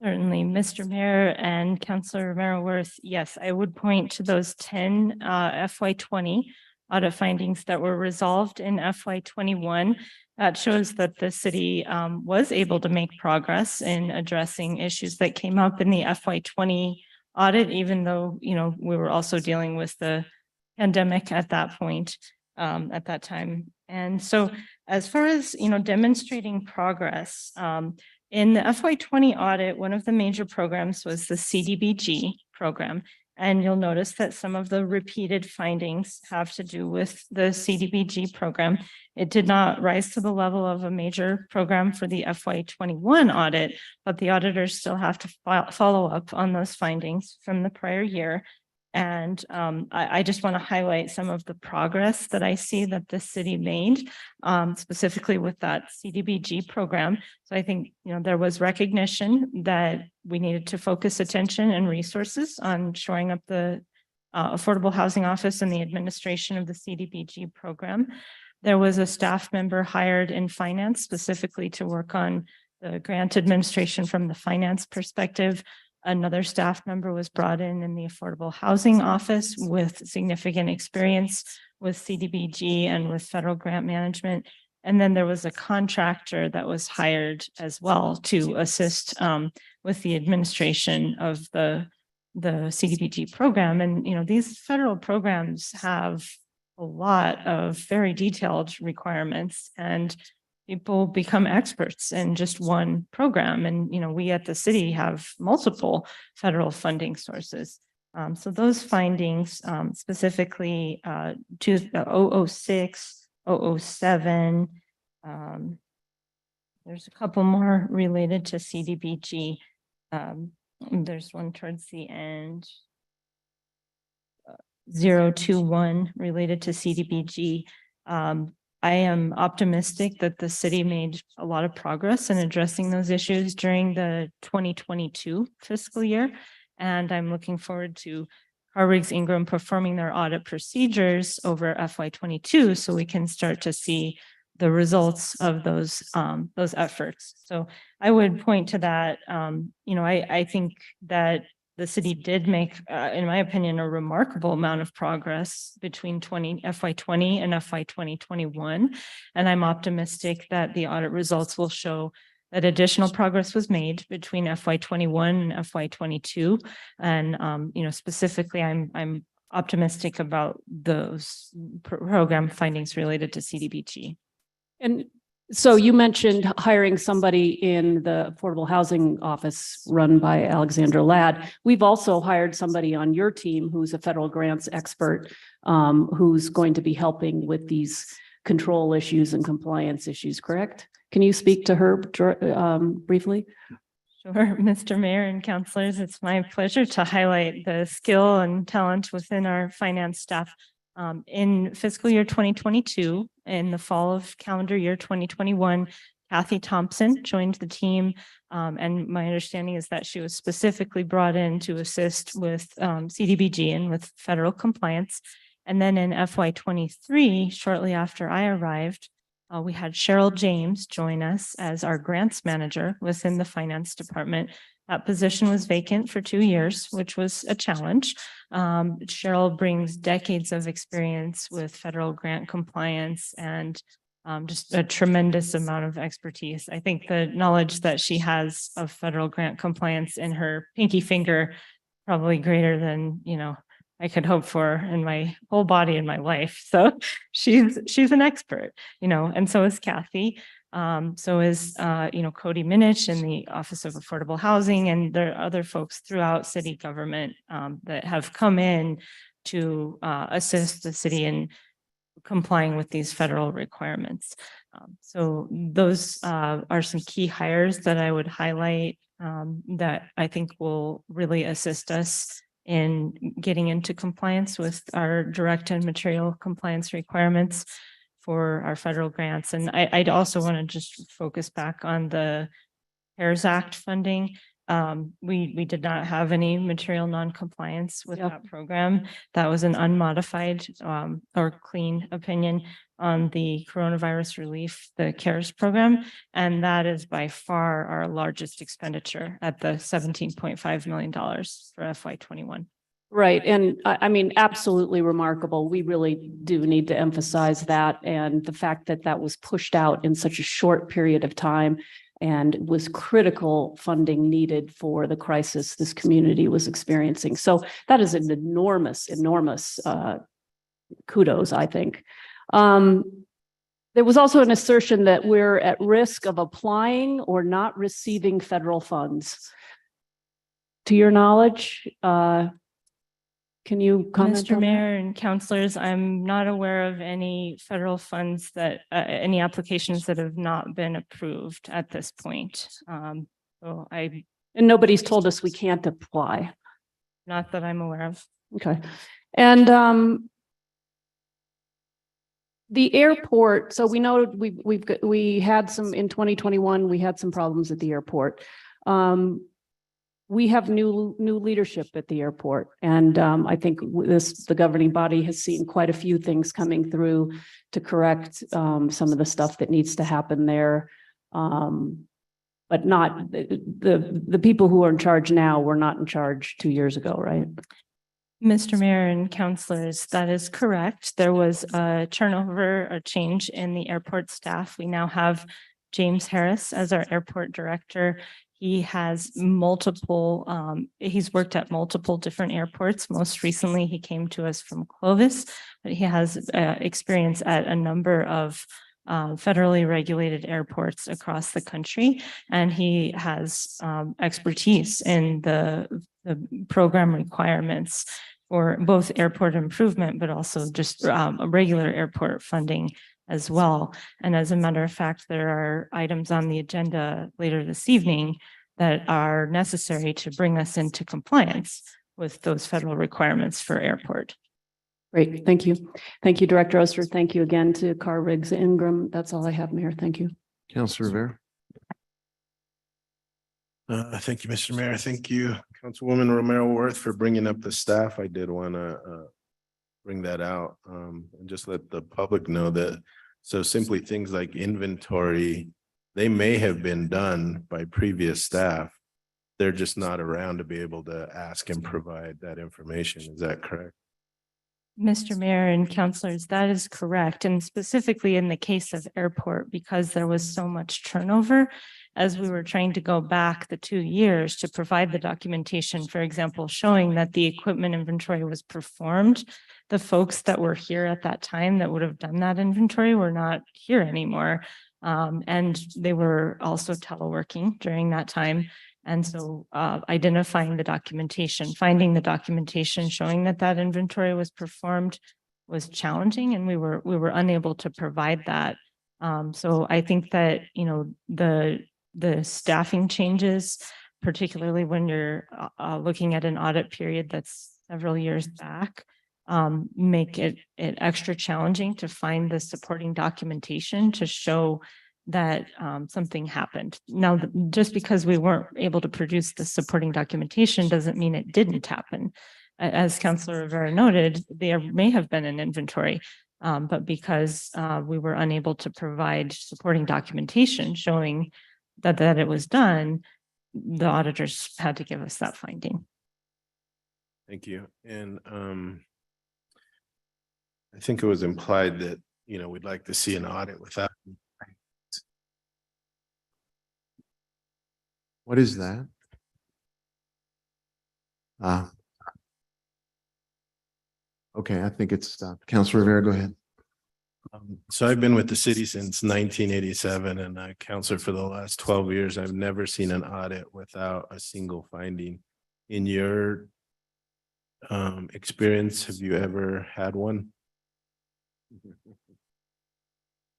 Certainly, Mr. Mayor and Councilor Romero-Worth, yes, I would point to those 10 FY20 audit findings that were resolved in FY21. That shows that the city was able to make progress in addressing issues that came up in the FY20 audit, even though, we were also dealing with the pandemic at that point, at that time. And so as far as, demonstrating progress, in the FY20 audit, one of the major programs was the CDBG program. And you'll notice that some of the repeated findings have to do with the CDBG program. It did not rise to the level of a major program for the FY21 audit, but the auditors still have to follow up on those findings from the prior year. And I just want to highlight some of the progress that I see that the city made, specifically with that CDBG program. So I think, there was recognition that we needed to focus attention and resources on shoring up the Affordable Housing Office and the administration of the CDBG program. There was a staff member hired in finance specifically to work on the grant administration from the finance perspective. Another staff member was brought in the Affordable Housing Office with significant experience with CDBG and with federal grant management. And then there was a contractor that was hired as well to assist with the administration of the CDBG program. And, these federal programs have a lot of very detailed requirements, and people become experts in just one program. And, we at the city have multiple federal funding sources. So those findings, specifically to 006, 007, there's a couple more related to CDBG. There's one towards the end, 021 related to CDBG. I am optimistic that the city made a lot of progress in addressing those issues during the 2022 fiscal year. And I'm looking forward to Riggs Ingram performing their audit procedures over FY 22, so we can start to see the results of those efforts. So I would point to that. I think that the city did make, in my opinion, a remarkable amount of progress between FY 20 and FY 2021. And I'm optimistic that the audit results will show that additional progress was made between FY 21 and FY 22. And, specifically, I'm optimistic about those program findings related to CDBG. And so you mentioned hiring somebody in the Affordable Housing Office run by Alexandra Ladd. We've also hired somebody on your team who's a federal grants expert, who's going to be helping with these control issues and compliance issues, correct? Can you speak to her briefly? Sure, Mr. Mayor and councilors, it's my pleasure to highlight the skill and talent within our finance staff. In fiscal year 2022, in the fall of calendar year 2021, Kathy Thompson joined the team. And my understanding is that she was specifically brought in to assist with CDBG and with federal compliance. And then in FY 23, shortly after I arrived, we had Cheryl James join us as our grants manager within the finance department. That position was vacant for 2 years, which was a challenge. Cheryl brings decades of experience with federal grant compliance and just a tremendous amount of expertise. I think the knowledge that she has of federal grant compliance in her pinky finger, probably greater than, I could hope for in my whole body in my life. So she's an expert, and so is Kathy. So is, Cody Minich in the Office of Affordable Housing, and there are other folks throughout city government that have come in to assist the city in complying with these federal requirements. So those are some key hires that I would highlight that I think will really assist us in getting into compliance with our direct and material compliance requirements for our federal grants. And I'd also want to just focus back on the CARES Act funding. We did not have any material non-compliance with that program. That was an unmodified or clean opinion on the coronavirus relief, the CARES program. And that is by far our largest expenditure at the $17.5 million for FY 21. Right. And I mean, absolutely remarkable. We really do need to emphasize that. And the fact that that was pushed out in such a short period of time and was critical funding needed for the crisis this community was experiencing. So that is an enormous kudos, I think. There was also an assertion that we're at risk of applying or not receiving federal funds. To your knowledge, can you comment? Mr. Mayor and councilors, I'm not aware of any federal funds that, any applications that have not been approved at this point. And nobody's told us we can't apply. Not that I'm aware of. Okay. And the airport, so we know we had some in 2021, we had some problems at the airport. We have new leadership at the airport. And I think the governing body has seen quite a few things coming through to correct some of the stuff that needs to happen there. But not the people who are in charge now were not in charge 2 years ago, right? Mr. Mayor and councilors, that is correct. There was a turnover, a change in the airport staff. We now have James Harris as our airport director. He has he's worked at multiple different airports. Most recently, he came to us from Clovis, but he has experience at a number of federally regulated airports across the country. And he has expertise in the program requirements for both airport improvement, but also just regular airport funding as well. And as a matter of fact, there are items on the agenda later this evening that are necessary to bring us into compliance with those federal requirements for airport. Great. Thank you. Thank you, Director Oster. Thank you again to Carr Riggs Ingram. That's all I have, Mayor. Thank you. Councilor Rivera. Thank you, Mr. Mayor. Thank you, Councilwoman Romero Worth for bringing up the staff. I did want to bring that out and just let the public know that. So simply things like inventory, they may have been done by previous staff. They're just not around to be able to ask and provide that information. Is that correct? Mr. Mayor and councilors, that is correct. And specifically in the case of airport, because there was so much turnover, as we were trying to go back the 2 years to provide the documentation, for example, showing that the equipment inventory was performed, the folks that were here at that time that would have done that inventory were not here anymore. And they were also teleworking during that time. And so identifying the documentation, finding the documentation showing that that inventory was performed was challenging, and we were unable to provide that. So I think that, you know, the staffing changes, particularly when you're looking at an audit period that's several years back, make it extra challenging to find the supporting documentation to show that something happened. Now, just because we weren't able to produce the supporting documentation doesn't mean it didn't happen. As Councilor Rivera noted, there may have been an inventory, but because we were unable to provide supporting documentation showing that it was done, the auditors had to give us that finding. Thank you. And I think it was implied that, you know, we'd like to see an audit without. What is that? Okay, I think it's stopped. Councilor Rivera, go ahead. So I've been with the city since 1987 and I counselor for the last 12 years. I've never seen an audit without a single finding. In your experience, have you ever had one?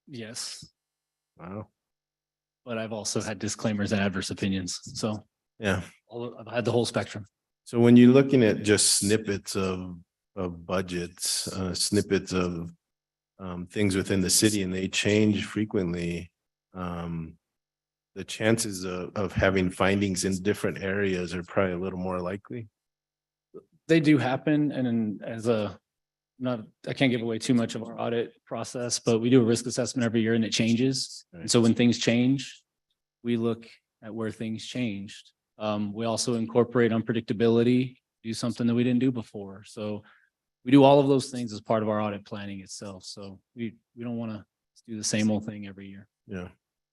Yes, Wow. but I've also had disclaimers and adverse opinions. So Yeah. I've had the whole spectrum. So when you're looking at just snippets of budgets, snippets of things within the city and they change frequently, the chances of having findings in different areas are probably a little more likely. They do happen, and I can't give away too much of our audit process, but we do a risk assessment every year and it changes. And so when things change, we look at where things changed. We also incorporate unpredictability, do something that we didn't do before. So we do all of those things as part of our audit planning itself. So we don't want to do the same old thing every year. Yeah.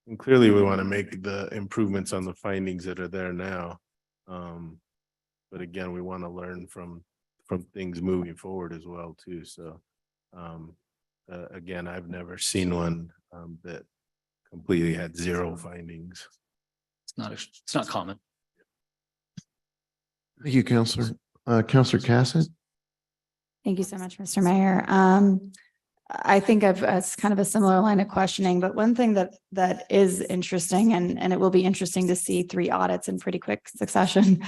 And clearly we want to make the improvements on the findings that are there now. But again, we want to learn from things moving forward as well too. So again, I've never seen one that completely had zero findings. It's not common. Thank you, Councilor. Councilor Cassett? Thank you so much, Mr. Mayor. I think it's kind of a similar line of questioning, but one thing that is interesting, and it will be interesting to see 3 audits in pretty quick succession.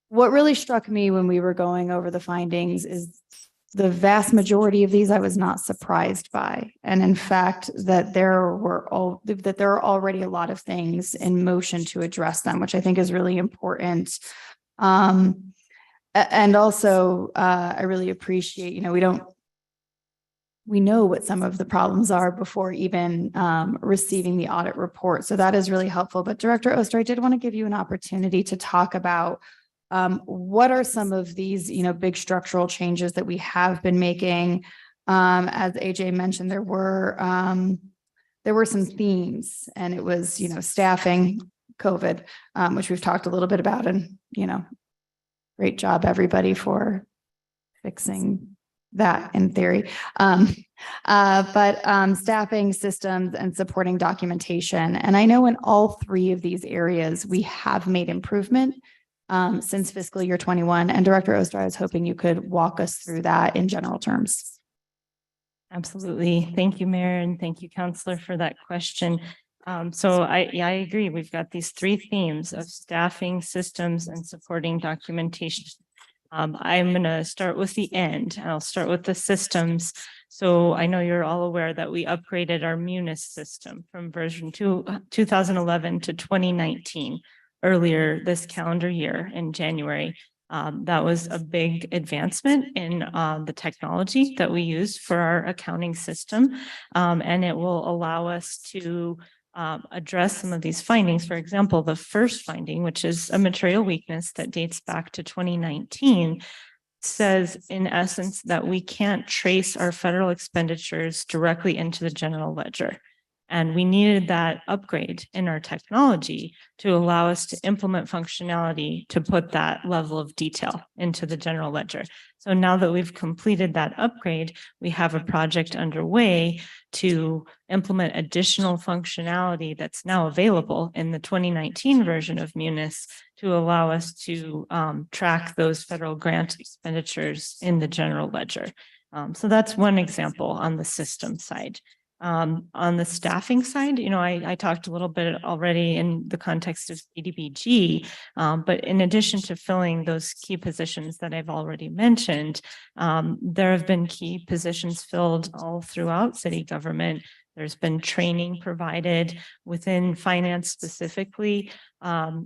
What really struck me when we were going over the findings is the vast majority of these I was not surprised by. And in fact, that there are already a lot of things in motion to address them, which I think is really important. And also, I really appreciate, you know, we know what some of the problems are before even receiving the audit report. So that is really helpful. But Director Oster, I did want to give you an opportunity to talk about what are some of these, you know, big structural changes that we have been making. As AJ mentioned, there were some themes, and it was, you know, staffing, COVID, which we've talked a little bit about, and, you know, great job, everybody, for fixing that in theory. But staffing, systems, and supporting documentation. And I know in all 3 of these areas, we have made improvement since fiscal year 21. And Director Oster, I was hoping you could walk us through that in general terms. Absolutely. Thank you, Mayor, and thank you, Councilor, for that question. So I agree. We've got these 3 themes of staffing, systems, and supporting documentation. I'm going to start with the end, and I'll start with the systems. So I know you're all aware that we upgraded our Munis system from version 2011 to 2019. earlier this calendar year in January. That was a big advancement in the technology that we use for our accounting system. And it will allow us to address some of these findings. For example, the first finding, which is a material weakness that dates back to 2019, says in essence that we can't trace our federal expenditures directly into the general ledger. And we needed that upgrade in our technology to allow us to implement functionality to put that level of detail into the general ledger. So now that we've completed that upgrade, we have a project underway to implement additional functionality that's now available in the 2019 version of Munis to allow us to track those federal grant expenditures in the general ledger. So that's one example on the system side. On the staffing side, I talked a little bit already in the context of CDBG, but in addition to filling those key positions that I've already mentioned, there have been key positions filled all throughout city government. There's been training provided within finance specifically.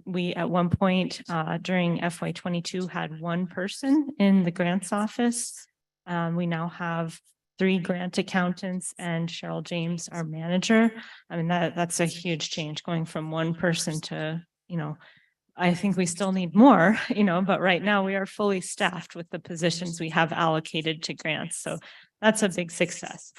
We at one point during FY22 had one person in the grants office. We now have 3 grant accountants and Cheryl James, our manager. I mean, that's a huge change going from one person to, I think we still need more, but right now we are fully staffed with the positions we have allocated to grants. So that's a big success.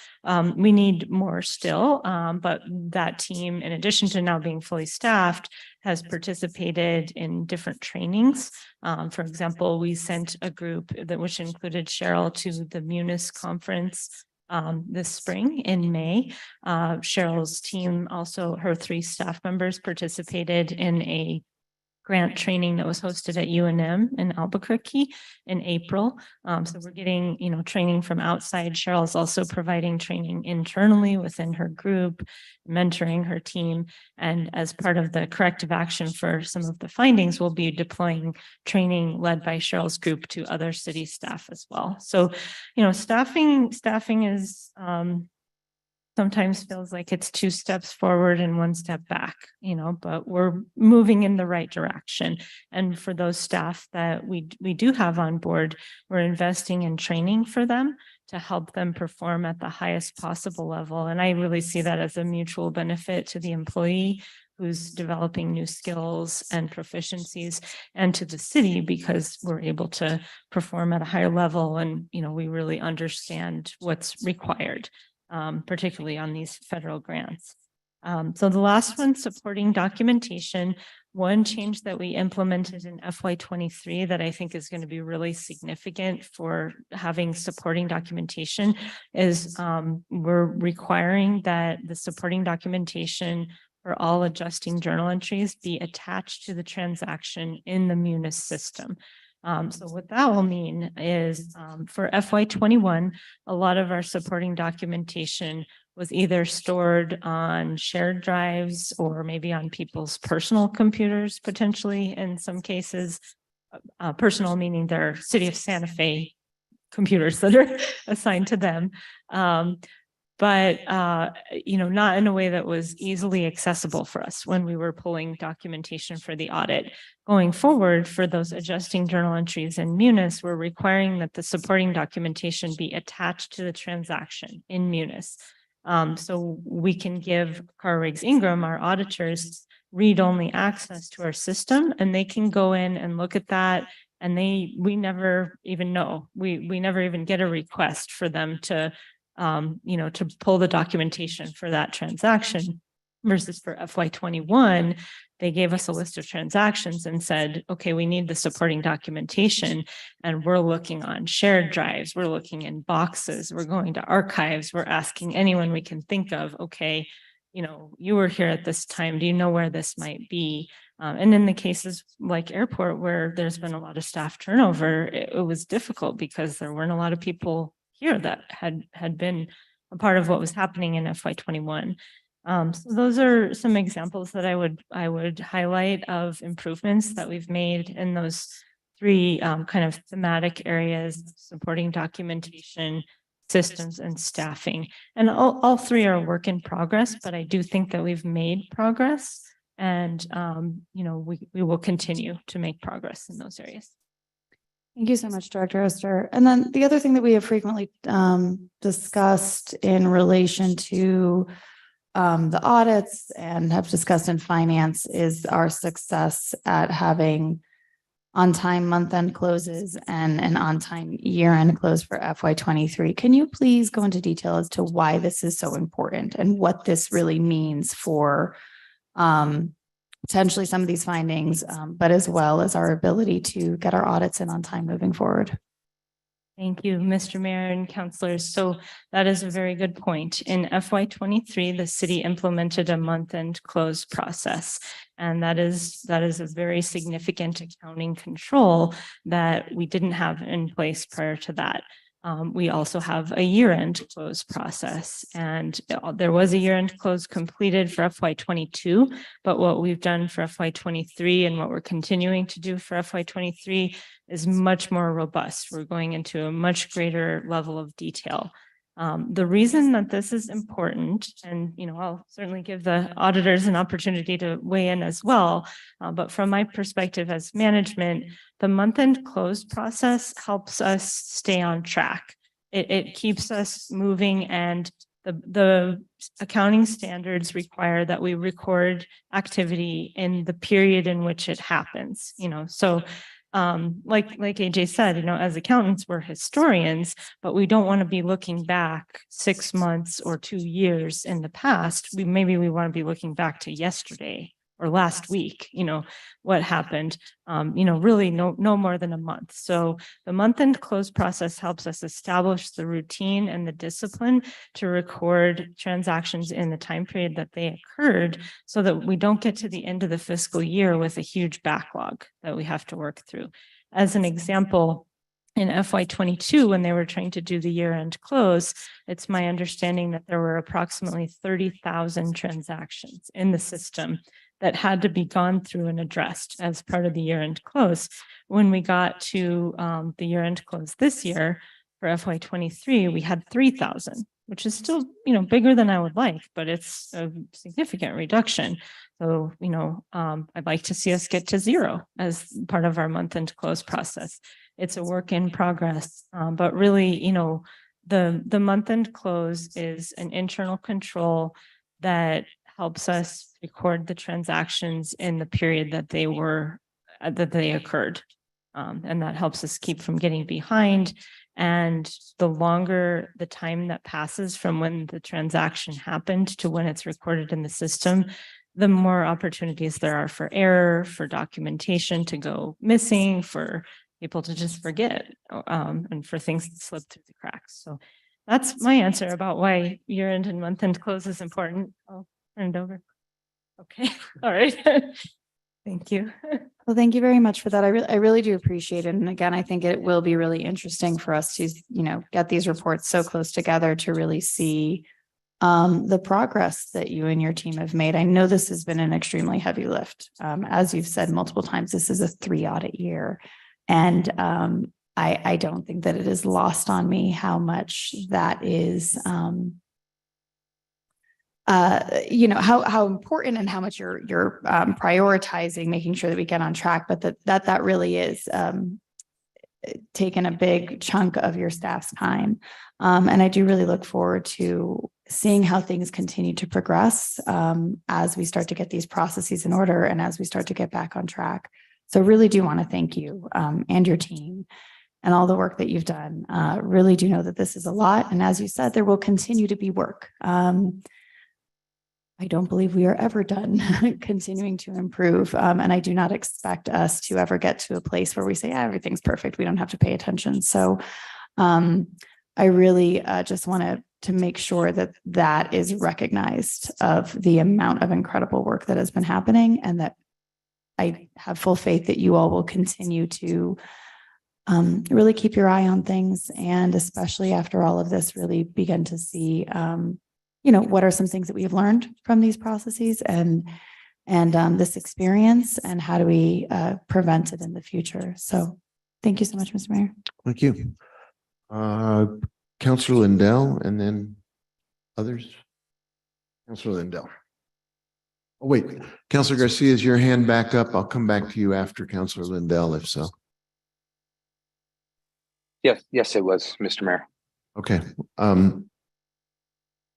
We need more still, but that team, in addition to now being fully staffed, has participated in different trainings. For example, we sent a group which included Cheryl to the Munis conference this spring in May. Cheryl's team, also her 3 staff members, participated in a grant training that was hosted at UNM in Albuquerque in April. So we're getting, training from outside. Cheryl's also providing training internally within her group, mentoring her team. And as part of the corrective action for some of the findings, we'll be deploying training led by Cheryl's group to other city staff as well. So, staffing is, sometimes feels like it's 2 steps forward and 1 step back, but we're moving in the right direction. And for those staff that we do have on board, we're investing in training for them to help them perform at the highest possible level. And I really see that as a mutual benefit to the employee who's developing new skills and proficiencies, and to the city because we're able to perform at a higher level and, we really understand what's required. Particularly on these federal grants. So the last one, supporting documentation. One change that we implemented in FY23 that I think is going to be really significant for having supporting documentation is we're requiring that the supporting documentation for all adjusting journal entries be attached to the transaction in the Munis system. So what that will mean is for FY21, a lot of our supporting documentation was either stored on shared drives or maybe on people's personal computers, potentially in some cases, personal meaning their City of Santa Fe computers that are assigned to them. But not in a way that was easily accessible for us when we were pulling documentation for the audit. Going forward, for those adjusting journal entries in Munis, we're requiring that the supporting documentation be attached to the transaction in Munis. So we can give Carr Riggs Ingram, our auditors, read-only access to our system, and they can go in and look at that. And we never even know. We never even get a request for them to to pull the documentation for that transaction. Versus for FY21, they gave us a list of transactions and said, okay, we need the supporting documentation. And we're looking on shared drives, we're looking in boxes, we're going to archives, we're asking anyone we can think of, okay, you were here at this time, do you know where this might be? And in the cases like airport, where there's been a lot of staff turnover, it was difficult because there weren't a lot of people here that had been a part of what was happening in FY21. So those are some examples that I would highlight of improvements that we've made in those 3 kind of thematic areas: supporting documentation, systems, and staffing. And all 3 are a work in progress, but I do think that we've made progress. And, we will continue to make progress in those areas. Thank you so much, Director Oster. And then the other thing that we have frequently discussed in relation to the audits and have discussed in finance is our success at having on-time month-end closes and an on-time year-end close for FY23. Can you please go into detail as to why this is so important and what this really means for potentially some of these findings, but as well as our ability to get our audits in on time moving forward? Thank you, Mr. Mayor and councilors. So that is a very good point. In FY23, the city implemented a month-end close process. And that is a very significant accounting control that we didn't have in place prior to that. We also have a year-end close process, and there was a year-end close completed for FY22, but what we've done for FY23 and what we're continuing to do for FY23 is much more robust. We're going into a much greater level of detail. The reason that this is important, and I'll certainly give the auditors an opportunity to weigh in as well, but from my perspective as management, the month-end close process helps us stay on track. It keeps us moving, and the accounting standards require that we record activity in the period in which it happens. So like AJ said, as accountants, we're historians, but we don't want to be looking back 6 months or 2 years in the past. Maybe we want to be looking back to yesterday or last week, what happened, really no more than a month. So the month-end close process helps us establish the routine and the discipline to record transactions in the time period that they occurred, so that we don't get to the end of the fiscal year with a huge backlog that we have to work through. As an example, in FY22, when they were trying to do the year-end close, it's my understanding that there were approximately 30,000 transactions in the system that had to be gone through and addressed as part of the year-end close. When we got to the year-end close this year for FY23, we had 3,000, which is still, bigger than I would like, but it's a significant reduction. So, I'd like to see us get to 0 as part of our month-end close process. It's a work in progress, but really, the month-end close is an internal control that helps us record the transactions in the period that they occurred. And that helps us keep from getting behind. And the longer the time that passes from when the transaction happened to when it's recorded in the system, the more opportunities there are for error, for documentation to go missing, for people to just forget, and for things to slip through the cracks. So that's my answer about why year-end and month-end close is important. I'll turn it over. Okay, all right. Thank you. Well, thank you very much for that. I really do appreciate it. And again, I think it will be really interesting for us to, get these reports so close together to really see the progress that you and your team have made. I know this has been an extremely heavy lift. As you've said multiple times, this is a 3 audit year. And I don't think that it is lost on me how much that is, how important and how much you're prioritizing, making sure that we get on track, but that really is taken a big chunk of your staff's time. And I do really look forward to seeing how things continue to progress as we start to get these processes in order and as we start to get back on track. So really do want to thank you and your team and all the work that you've done. Really do know that this is a lot. And as you said, there will continue to be work. I don't believe we are ever done continuing to improve. And I do not expect us to ever get to a place where we say, everything's perfect. We don't have to pay attention. So I really just want to make sure that that is recognized of the amount of incredible work that has been happening, and that I have full faith that you all will continue to really keep your eye on things. And especially after all of this, really begin to see what are some things that we have learned from these processes and this experience, and how do we prevent it in the future? So thank you so much, Mr. Mayor. Thank you. Councilor Lindell, and then others. Councilor Lindell. Oh, wait, Counselor Garcia, is your hand back up? I'll come back to you after Counselor Lindell, if so. Yes, it was, Mr. Mayor. Okay. You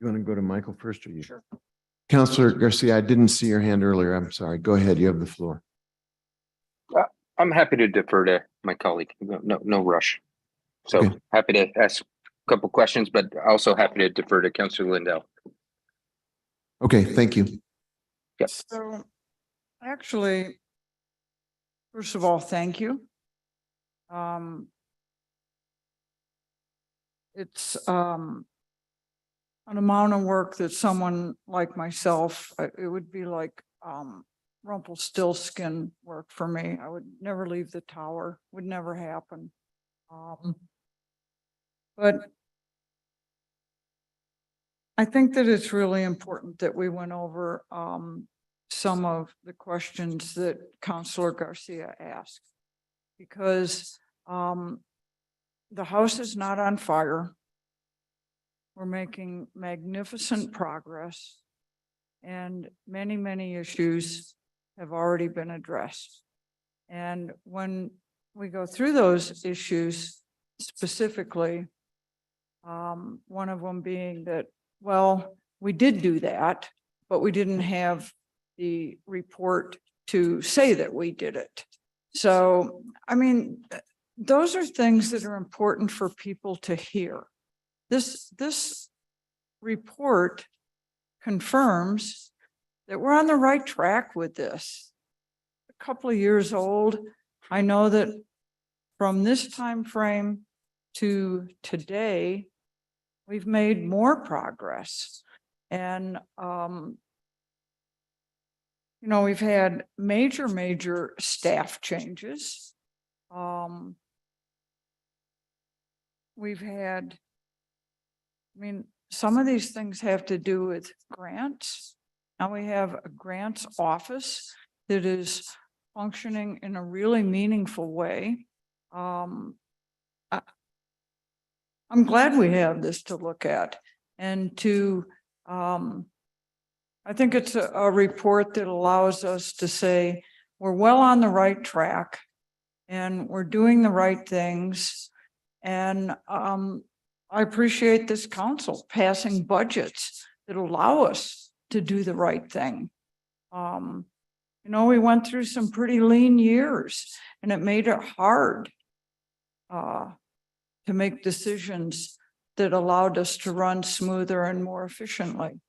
want to go to Michael first or you? Sure. Counselor Garcia, I didn't see your hand earlier. I'm sorry. Go ahead. You have the floor. I'm happy to defer to my colleague. No rush. So Okay. happy to ask a couple questions, but also happy to defer to Councilor Lindell. Okay, thank you. Yes. So actually, first of all, thank you. It's an amount of work that someone like myself, it would be like Rumpelstiltskin work for me. I would never leave the tower, would never happen. But I think that it's really important that we went over some of the questions that Councilor Garcia asked. Because the house is not on fire. We're making magnificent progress. And many, many issues have already been addressed. And when we go through those issues specifically, one of them being that, well, we did do that, but we didn't have the report to say that we did it. So, I mean, those are things that are important for people to hear. This report confirms that we're on the right track with this. A couple of years old. I know that from this time frame to today, we've made more progress. And you know, we've had major staff changes. We've had, I mean, some of these things have to do with grants. Now we have a grants office that is functioning in a really meaningful way. I'm glad we have this to look at and to, I think it's a report that allows us to say we're well on the right track and we're doing the right things. And I appreciate this council passing budgets that allow us to do the right thing. You know, we went through some pretty lean years and it made it hard to make decisions that allowed us to run smoother and more efficiently.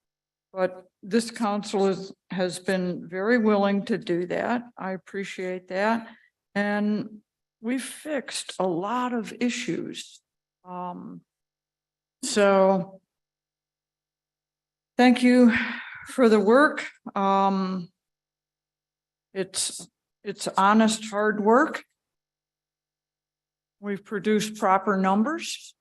But this council has been very willing to do that. I appreciate that. And we've fixed a lot of issues. So thank you for the work. It's honest, hard work. We've produced proper numbers.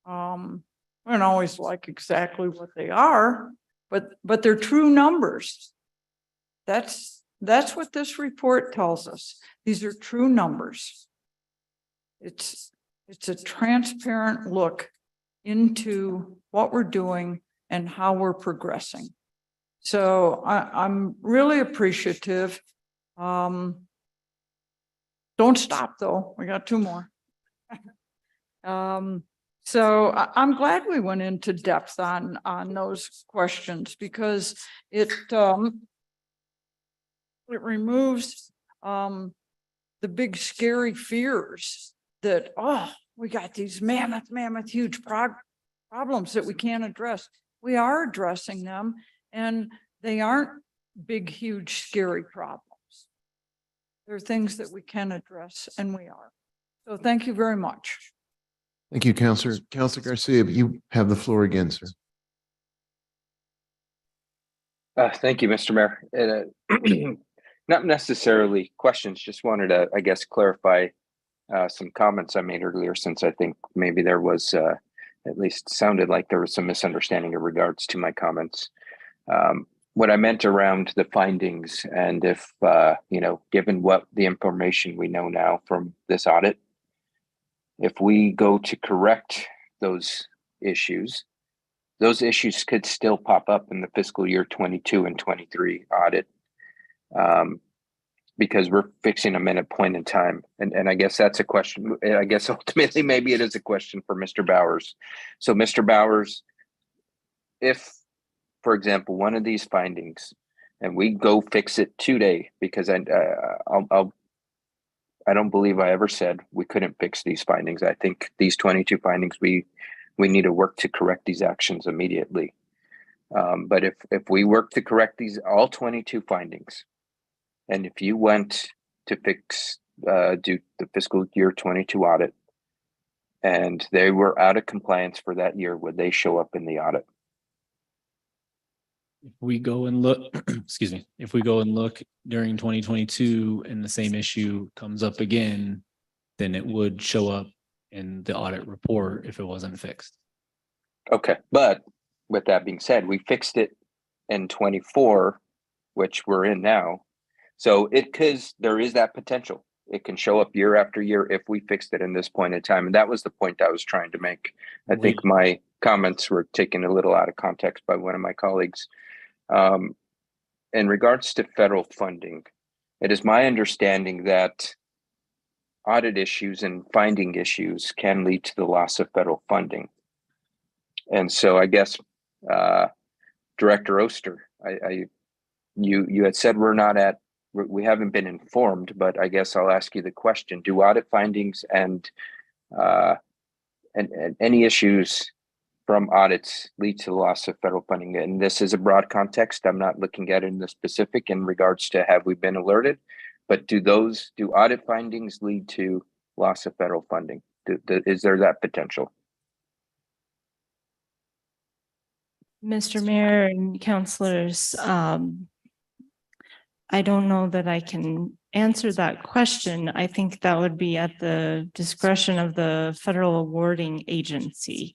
We don't always like exactly what they are, but they're true numbers. That's what this report tells us. These are true numbers. It's a transparent look into what we're doing and how we're progressing. So I'm really appreciative. Don't stop though. We got two more. So I'm glad we went into depth on those questions because it removes the big scary fears that, oh, we got these mammoth huge problems that we can't address. We are addressing them and they aren't big, huge, scary problems. They're things that we can address and we are. So thank you very much. Thank you, Counselor. Counselor Garcia, you have the floor again, sir. Thank you, Mr. Mayor. Not necessarily questions, just wanted to, I guess, clarify some comments I made earlier, since I think maybe there was, at least sounded like there was some misunderstanding in regards to my comments. What I meant around the findings, and if, you know, given what the information we know now from this audit, if we go to correct those issues, those issues could still pop up in the fiscal year 22 and 23 audit. Because we're fixing them in a point in time. And I guess that's a question. I guess ultimately, maybe it is a question for Mr. Bowers. So Mr. Bowers, if, for example, one of these findings, and we go fix it today, because I don't believe I ever said we couldn't fix these findings. I think these 22 findings, we need to work to correct these actions immediately. But if we work to correct these, all 22 findings, and if you went to fix, do the fiscal year 22 audit, and they were out of compliance for that year, would they show up in the audit? If we go and look, excuse me, if we go and look during 2022 and the same issue comes up again, then it would show up in the audit report if it wasn't fixed. Okay, but with that being said, we fixed it in 24, which we're in now. So because there is that potential, it can show up year after year if we fixed it in this point in time. And that was the point I was trying to make. I think my comments were taken a little out of context by one of my colleagues. In regards to federal funding, it is my understanding that audit issues and finding issues can lead to the loss of federal funding. And so I guess, Director Oster, you had said we haven't been informed, but I guess I'll ask you the question: do audit findings and any issues from audits lead to the loss of federal funding? And this is a broad context. I'm not looking at it in the specific in regards to have we been alerted, but do audit findings lead to loss of federal funding? Is there that potential? Mr. Mayor and councilors, I don't know that I can answer that question. I think that would be at the discretion of the federal awarding agency.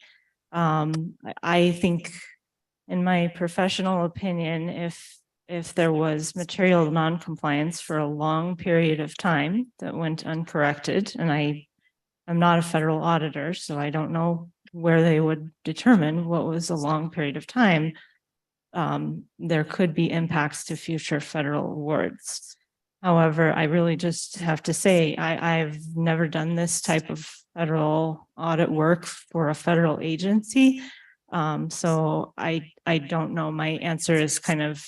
I think, in my professional opinion, if there was material non-compliance for a long period of time that went uncorrected, and I'm not a federal auditor, so I don't know where they would determine what was a long period of time, there could be impacts to future federal awards. However, I really just have to say, I've never done this type of federal audit work for a federal agency. So I don't know. My answer is kind of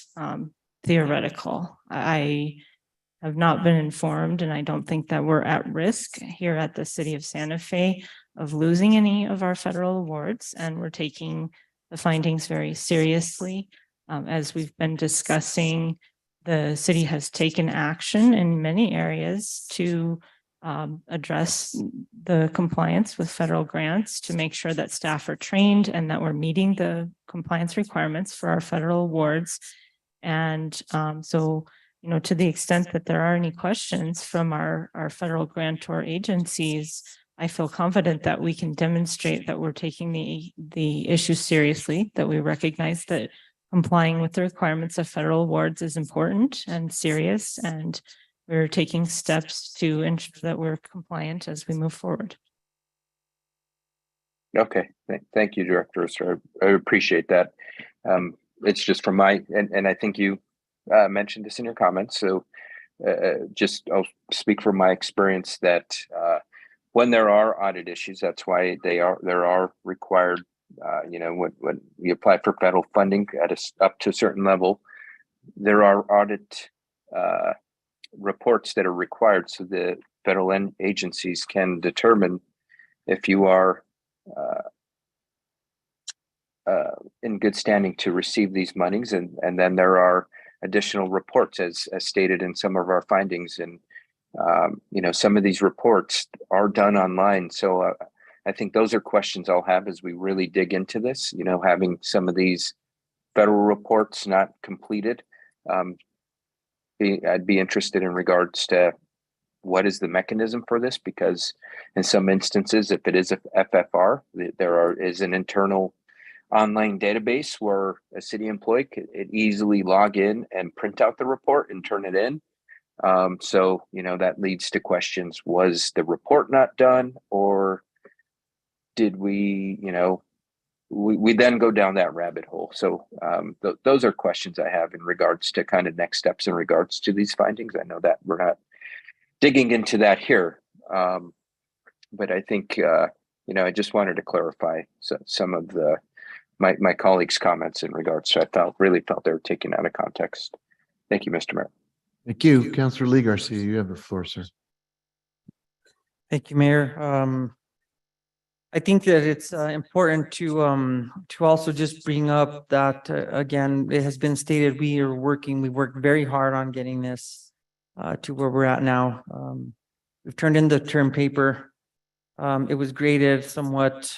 theoretical. I have not been informed, and I don't think that we're at risk here at the city of Santa Fe of losing any of our federal awards, and we're taking the findings very seriously. As we've been discussing, the city has taken action in many areas to address the compliance with federal grants, to make sure that staff are trained and that we're meeting the compliance requirements for our federal awards. And so, to the extent that there are any questions from our federal grantor agencies, I feel confident that we can demonstrate that we're taking the issue seriously, that we recognize that complying with the requirements of federal awards is important and serious, and we're taking steps to ensure that we're compliant as we move forward. Okay, thank you, Director. So I appreciate that. It's just from and I think you mentioned this in your comments. So I'll speak from my experience that when there are audit issues, that's why there are required, when we apply for federal funding up to a certain level, there are audit reports that are required so the federal agencies can determine if you are in good standing to receive these monies. And then there are additional reports as stated in some of our findings. And, some of these reports are done online. So I think those are questions I'll have as we really dig into this, having some of these federal reports not completed. I'd be interested in regards to what is the mechanism for this, because in some instances, if it is a FFR, is an internal online database where a city employee could easily log in and print out the report and turn it in. So, that leads to questions. Was the report not done, or did we, we then go down that rabbit hole. So those are questions I have in regards to kind of next steps in regards to these findings. I know that we're not digging into that here, but I think I just wanted to clarify some of my colleagues' comments in regards to really felt they were taken out of context. Thank you, Mr. Mayor. Thank you. Councillor Lee Garcia, you have the floor, sir. Thank you, Mayor. I think that it's important to also just bring up that, again, it has been stated, we worked very hard on getting this to where we're at now. We've turned in the term paper. It was graded, somewhat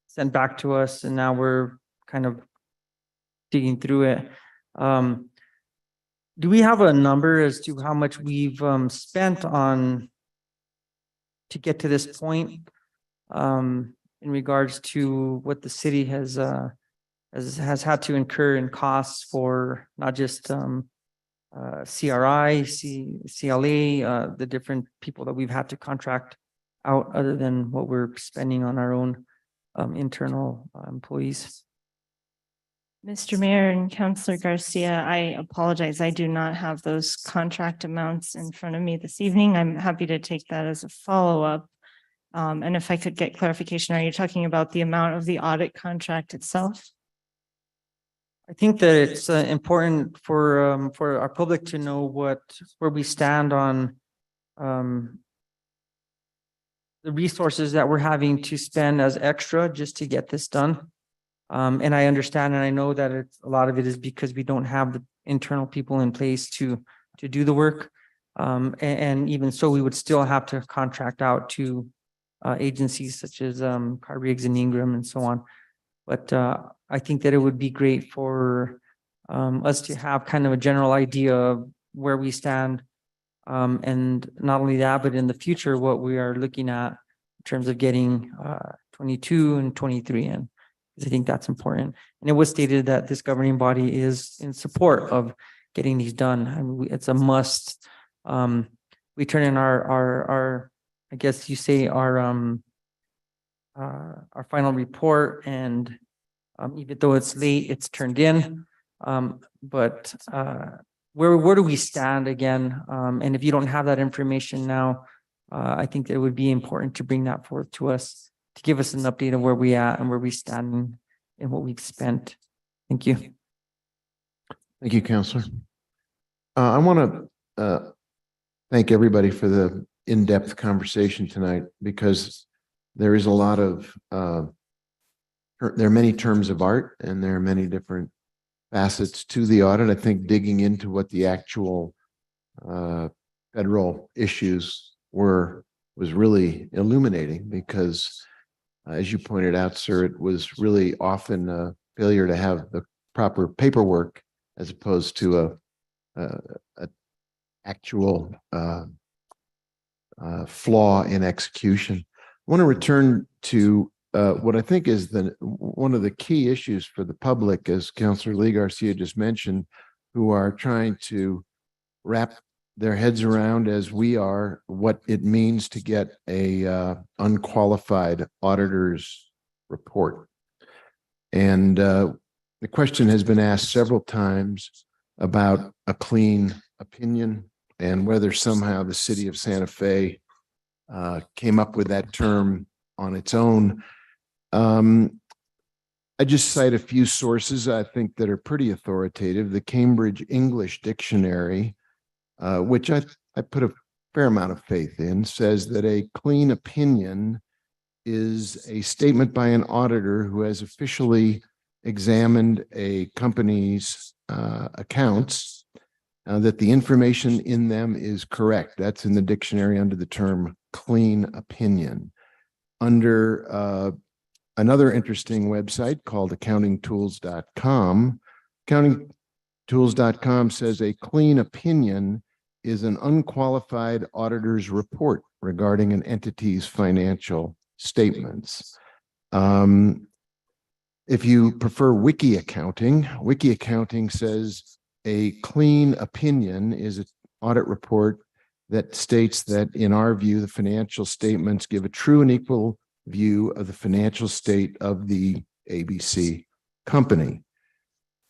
sent back to us, and now we're kind of digging through it. Do we have a number as to how much we've spent on to get to this point? In regards to what the city has had to incur in costs for not just CRI, CLA, the different people that we've had to contract out, other than what we're spending on our own internal employees. Mr. Mayor and Councillor Garcia, I apologize. I do not have those contract amounts in front of me this evening. I'm happy to take that as a follow-up. And if I could get clarification, are you talking about the amount of the audit contract itself? I think that it's important for our public to know where we stand on the resources that we're having to spend as extra just to get this done. And I understand, and I know that a lot of it is because we don't have the internal people in place to do the work. And even so, we would still have to contract out to agencies such as Carr Riggs and Ingram and so on. But I think that it would be great for us to have kind of a general idea of where we stand. And not only that, but in the future, what we are looking at in terms of getting 22 and 23 in. Because I think that's important. And it was stated that this governing body is in support of getting these done. I mean, it's a must. We turn in our I guess you say our final report, and even though it's late, it's turned in. But where do we stand again? And if you don't have that information now, I think it would be important to bring that forth to us to give us an update of where we at and where we stand and what we've spent. Thank you. Thank you, Councillor. I want to thank everybody for the in-depth conversation tonight, because there is a lot of there are many terms of art and there are many different facets to the audit. I think digging into what the actual federal issues were was really illuminating, because as you pointed out, sir, it was really often a failure to have the proper paperwork as opposed to a actual flaw in execution. I want to return to what I think is one of the key issues for the public, as Councillor Lee Garcia just mentioned, who are trying to wrap their heads around, as we are, what it means to get a unqualified auditor's report. And the question has been asked several times about a clean opinion and whether somehow the city of Santa Fe came up with that term on its own. I just cite a few sources I think that are pretty authoritative. The Cambridge English Dictionary, which I put a fair amount of faith in, says that a clean opinion is a statement by an auditor who has officially examined a company's accounts, that the information in them is correct. That's in the dictionary under the term clean opinion. Under another interesting website called accountingtools.com, accountingtools.com says a clean opinion is an unqualified auditor's report regarding an entity's financial statements. If you prefer Wiki Accounting says a clean opinion is an audit report that states that, in our view, the financial statements give a true and equal view of the financial state of the ABC company.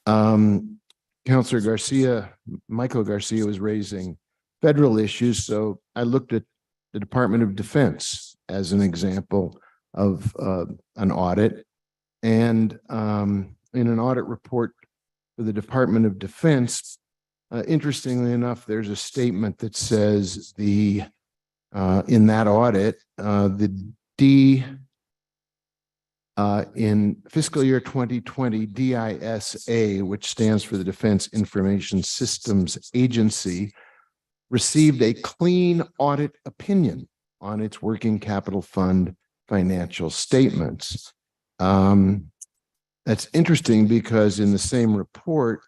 Counselor Garcia, Michael Garcia was raising federal issues. So I looked at the Department of Defense as an example of an audit. And in an audit report for the Department of Defense, interestingly enough, there's a statement that says in that audit, in fiscal year 2020, DISA, which stands for the Defense Information Systems Agency, received a clean audit opinion on its working capital fund financial statements. That's interesting because in the same report,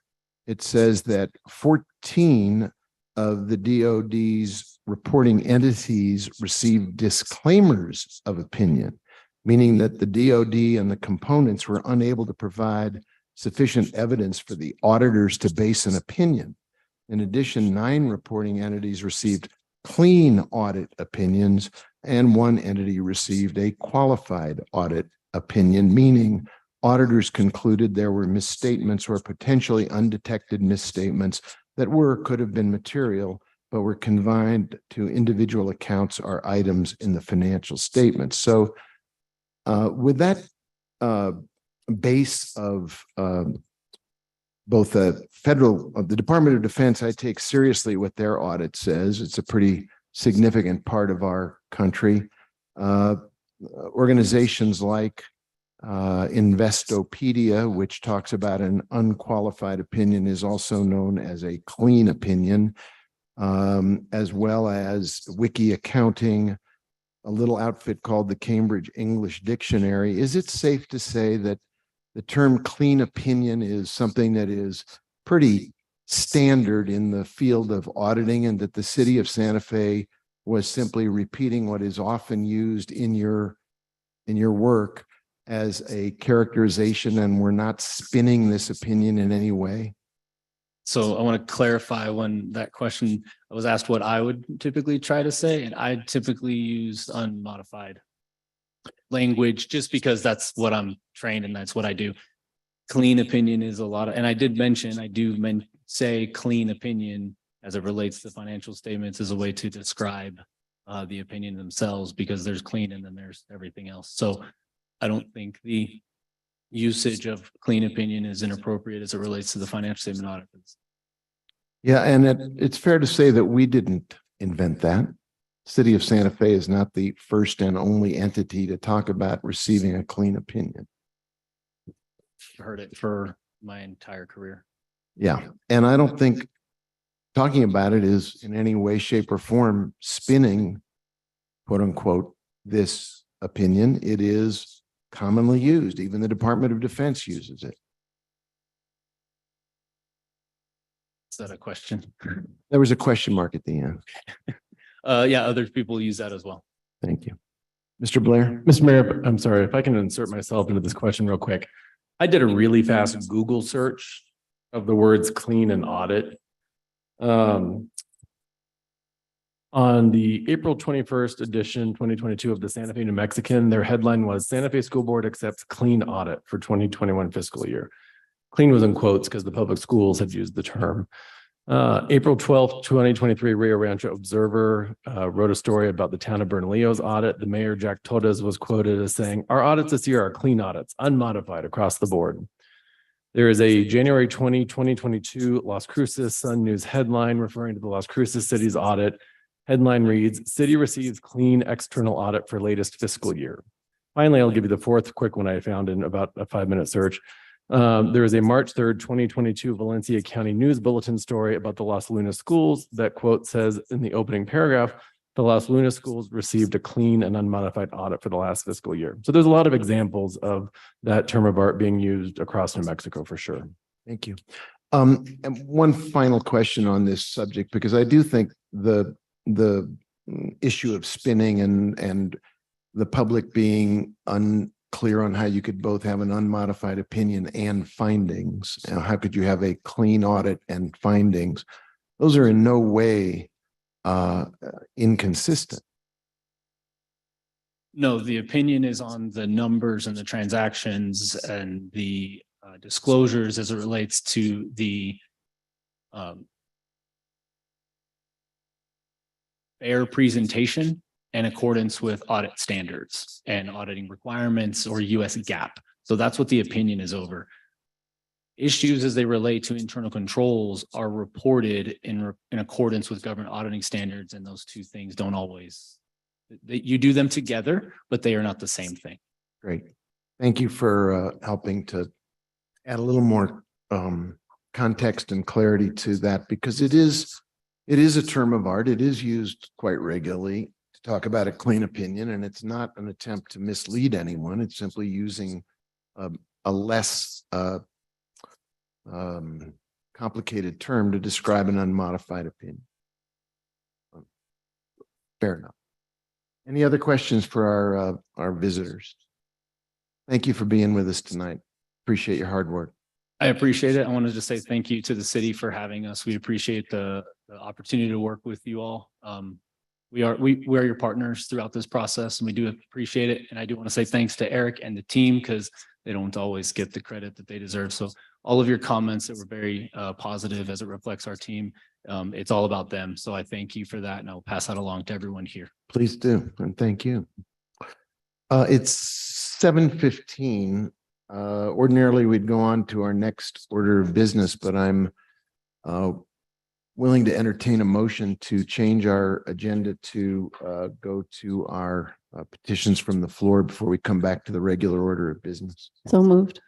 it says that 14 of the DoD's reporting entities received disclaimers of opinion, meaning that the DoD and the components were unable to provide sufficient evidence for the auditors to base an opinion. In addition, 9 reporting entities received clean audit opinions, and 1 entity received a qualified audit opinion, meaning auditors concluded there were misstatements or potentially undetected misstatements that could have been material, but were confined to individual accounts or items in the financial statements. So with that base of both the Department of Defense, I take seriously what their audit says. It's a pretty significant part of our country. Organizations like Investopedia, which talks about an unqualified opinion, is also known as a clean opinion, as well as Wiki Accounting, a little outfit called the Cambridge English Dictionary. Is it safe to say that the term clean opinion is something that is pretty standard in the field of auditing, and that the city of Santa Fe was simply repeating what is often used in your work as a characterization, and we're not spinning this opinion in any way? So I want to clarify, when that question, I was asked what I would typically try to say, and I typically use unmodified language just because that's what I'm trained and that's what I do. Clean opinion is a lot of, and I did mention, say clean opinion as it relates to financial statements as a way to describe the opinion themselves, because there's clean and then there's everything else. So I don't think the usage of clean opinion is inappropriate as it relates to the financial statement audit. Yeah, and it's fair to say that we didn't invent that. City of Santa Fe is not the first and only entity to talk about receiving a clean opinion. I've heard it for my entire career. Yeah, and I don't think talking about it is in any way, shape, or form spinning, quote unquote, this opinion. It is commonly used. Even the Department of Defense uses it. Is that a question? There was a question mark at the end. Yeah, other people use that as well. Thank you. Mr. Blair? Mr. Mayor, I'm sorry, if I can insert myself into this question real quick. I did a really fast Google search of the words clean and audit. On the April 21st edition, 2022 of the Santa Fe New Mexican, their headline was Santa Fe School Board accepts clean audit for 2021 fiscal year. Clean was in quotes because the public schools had used the term. April 12th, 2023, Rio Rancho Observer wrote a story about the town of Bernalillo's audit. The mayor, Jack Todes, was quoted as saying, "Our audits this year are clean audits, unmodified across the board." There is a January 2022 Las Cruces Sun News headline referring to the Las Cruces City's audit. Headline reads, "City receives clean external audit for latest fiscal year." Finally, I'll give you the fourth quick one I found in about a 5-minute search. There is a March 3rd, 2022 Valencia County News Bulletin story about the Los Lunas schools that quote says in the opening paragraph, the Los Lunas schools received a clean and unmodified audit for the last fiscal year. So there's a lot of examples of that term of art being used across New Mexico for sure. Thank you. And one final question on this subject, because I do think the issue of spinning and the public being unclear on how you could both have an unmodified opinion and findings. How could you have a clean audit and findings? Those are in no way inconsistent. No, the opinion is on the numbers and the transactions and the disclosures as it relates to the fair presentation in accordance with audit standards and auditing requirements or US GAAP. So that's what the opinion is over. Issues as they relate to internal controls are reported in accordance with government auditing standards, and those two things don't always, you do them together, but they are not the same thing. Great. Thank you for helping to add a little more context and clarity to that, because it is a term of art. It is used quite regularly to talk about a clean opinion, and it's not an attempt to mislead anyone. It's simply using a less complicated term to describe an unmodified opinion. Fair enough. Any other questions for our visitors? Thank you for being with us tonight. Appreciate your hard work. I appreciate it. I wanted to say thank you to the city for having us. We appreciate the opportunity to work with you all. We are your partners throughout this process, and we do appreciate it. And I do want to say thanks to Eric and the team, because they don't always get the credit that they deserve. So all of your comments that were very positive as it reflects our team, it's all about them. So I thank you for that, and I'll pass that along to everyone here. Please do, and thank you. It's 7:15. Ordinarily, we'd go on to our next order of business, but I'm willing to entertain a motion to change our agenda to go to our petitions from the floor before we come back to the regular order of business. So moved.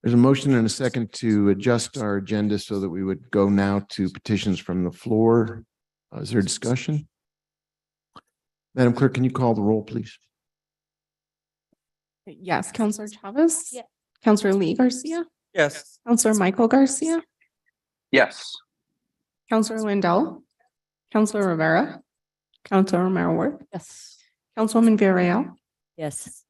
There's a motion and a second to adjust our agenda so that we would go now to petitions from the floor. Is there discussion? Madam Clerk, can you call the roll, please? Yes, Counselor Chavez? Yes. Counselor Lee Garcia? Yes. Counselor Michael Garcia? Yes. Counselor Lindell? Counselor Rivera? Counselor Romero Worth? Yes. Councilwoman Villarreal? Yes.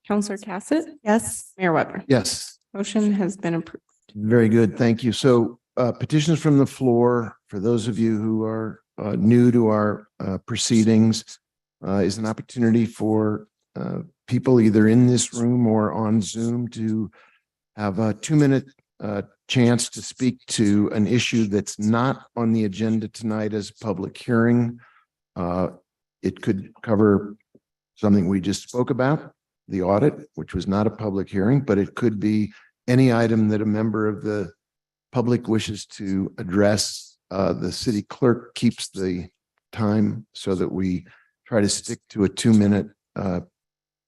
Counselor Cassett? Yes. Mayor Weber? Yes. Motion has been approved. Very good. Thank you. So petitions from the floor, for those of you who are new to our proceedings, is an opportunity for people either in this room or on Zoom to have a 2-minute chance to speak to an issue that's not on the agenda tonight as a public hearing. It could cover something we just spoke about, the audit, which was not a public hearing, but it could be any item that a member of the public wishes to address. The city clerk keeps the time so that we try to stick to a 2-minute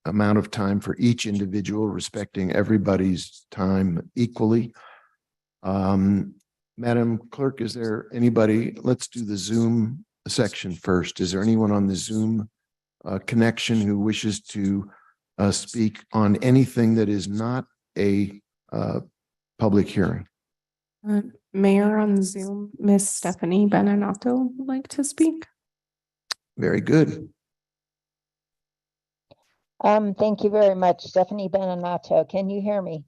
amount of time for each individual, respecting everybody's time equally. Madam Clerk, is there anybody? Let's do the Zoom section first. Is there anyone on the Zoom connection who wishes to speak on anything that is not a public hearing? Mayor on Zoom, Miss Stephanie Beninato would like to speak. Very good. Thank you very much, Stephanie Beninato. Can you hear me?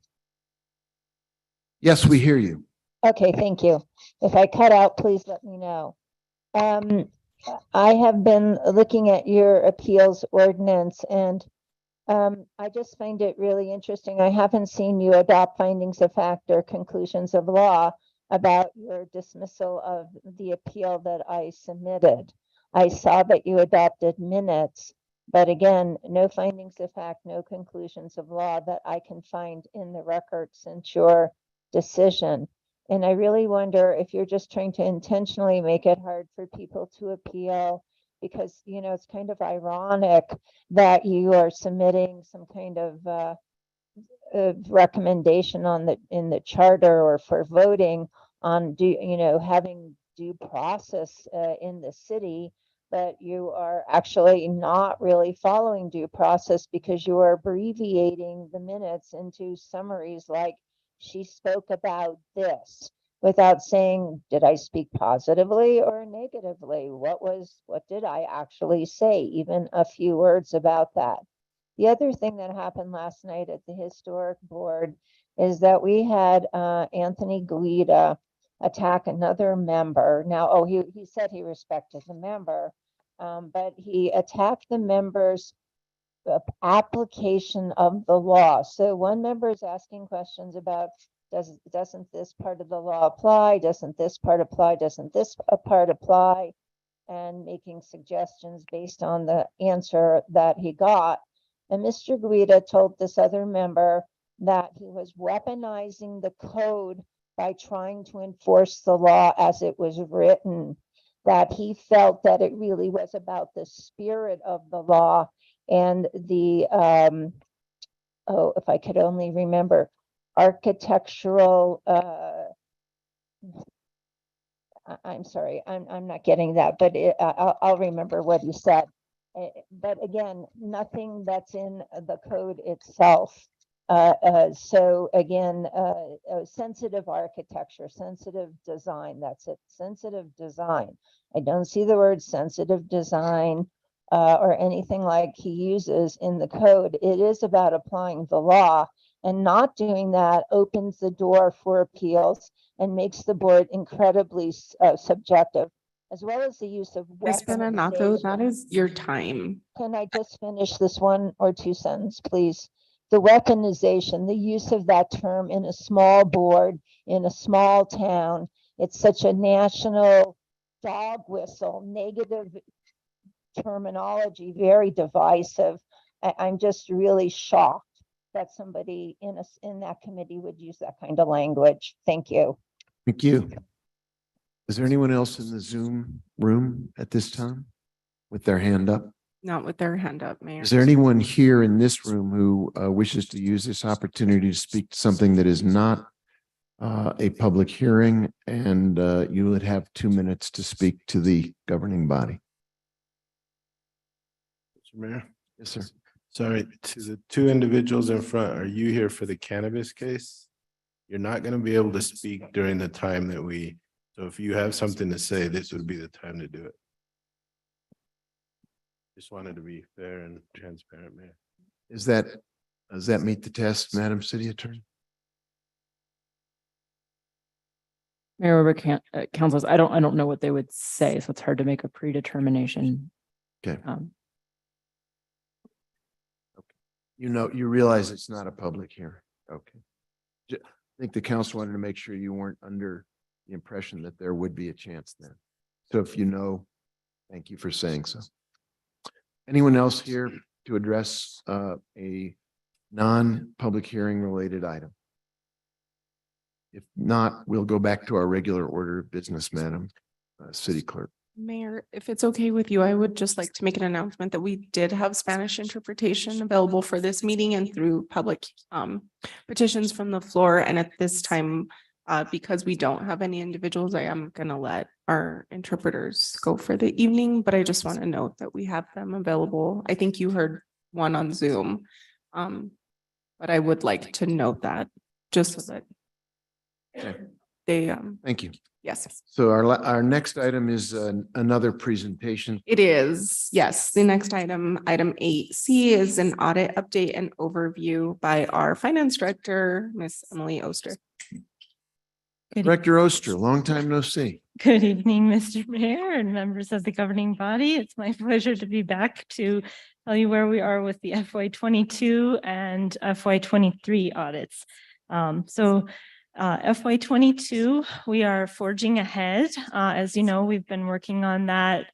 Yes, we hear you. Okay, thank you. If I cut out, please let me know. I have been looking at your appeals ordinance, and I just find it really interesting. I haven't seen you adopt findings of fact or conclusions of law about your dismissal of the appeal that I submitted. I saw that you adopted minutes, but again, no findings of fact, no conclusions of law that I can find in the record since your decision. And I really wonder if you're just trying to intentionally make it hard for people to appeal, because, you know, it's kind of ironic that you are submitting some kind of recommendation on in the charter or for voting on having due process in the city, but you are actually not really following due process because you are abbreviating the minutes into summaries like she spoke about this, without saying, did I speak positively or negatively? What did I actually say? Even a few words about that. The other thing that happened last night at the historic board is that we had Anthony Guida attack another member. Now, he said he respected the member, but he attacked the members' application of the law. So one member is asking questions about, doesn't this part of the law apply? Doesn't this part apply? Doesn't this part apply? And making suggestions based on the answer that he got. And Mr. Guida told this other member that he was weaponizing the code by trying to enforce the law as it was written, that he felt that it really was about the spirit of the law and the, oh, if I could only remember, architectural, I'm sorry, I'm not getting that, but I'll remember what he said. But again, nothing that's in the code itself. So again, sensitive architecture, sensitive design, that's it, sensitive design. I don't see the word sensitive design or anything like he uses in the code. It is about applying the law, and not doing that opens the door for appeals and makes the board incredibly subjective, as well as the use of Ms. Benato, that weaponization. is your time. Can I just finish this one or two sentence, please? The weaponization, the use of that term in a small board, in a small town, it's such a national dog whistle, negative terminology, very divisive. I'm just really shocked that somebody in that committee would use that kind of language. Thank you. Thank you. Is there anyone else in the Zoom room at this time with their hand up? Not with their hand up, Mayor. Is there anyone here in this room who wishes to use this opportunity to speak to something that is not a public hearing, and you would have 2 minutes to speak to the governing body? Mr. Mayor, Yes, sir. sorry, to the two individuals in front, are you here for the cannabis case? You're not going to be able to speak during the time that so if you have something to say, this would be the time to do it. Just wanted to be fair and transparent, Mayor. Does that meet the test, Madam City Attorney? Mayor, councils, I don't know what they would say, so it's hard to make a predetermination. Okay. You realize it's not a public hearing. Okay. I think the council wanted to make sure you weren't under the impression that there would be a chance then. So if you know, thank you for saying so. Anyone else here to address a non-public hearing related item? If not, we'll go back to our regular order of business, Madam City Clerk. Mayor, if it's okay with you, I would just like to make an announcement that we did have Spanish interpretation available for this meeting and through public petitions from the floor. And at this time, because we don't have any individuals, I am gonna let our interpreters go for the evening, but I just want to note that we have them available. I think you heard one on Zoom. But I would like to note that just so that they Thank you. yes. So our next item is another presentation. It is, yes. The next item, item 8C, is an audit update and overview by our finance director, Miss Emily Oster. Director Oster, long time no see. Good evening, Mr. Mayor and members of the governing body. It's my pleasure to be back to tell you where we are with the FY22 and FY23 audits. FY22, we are forging ahead. As you know, we've been working on that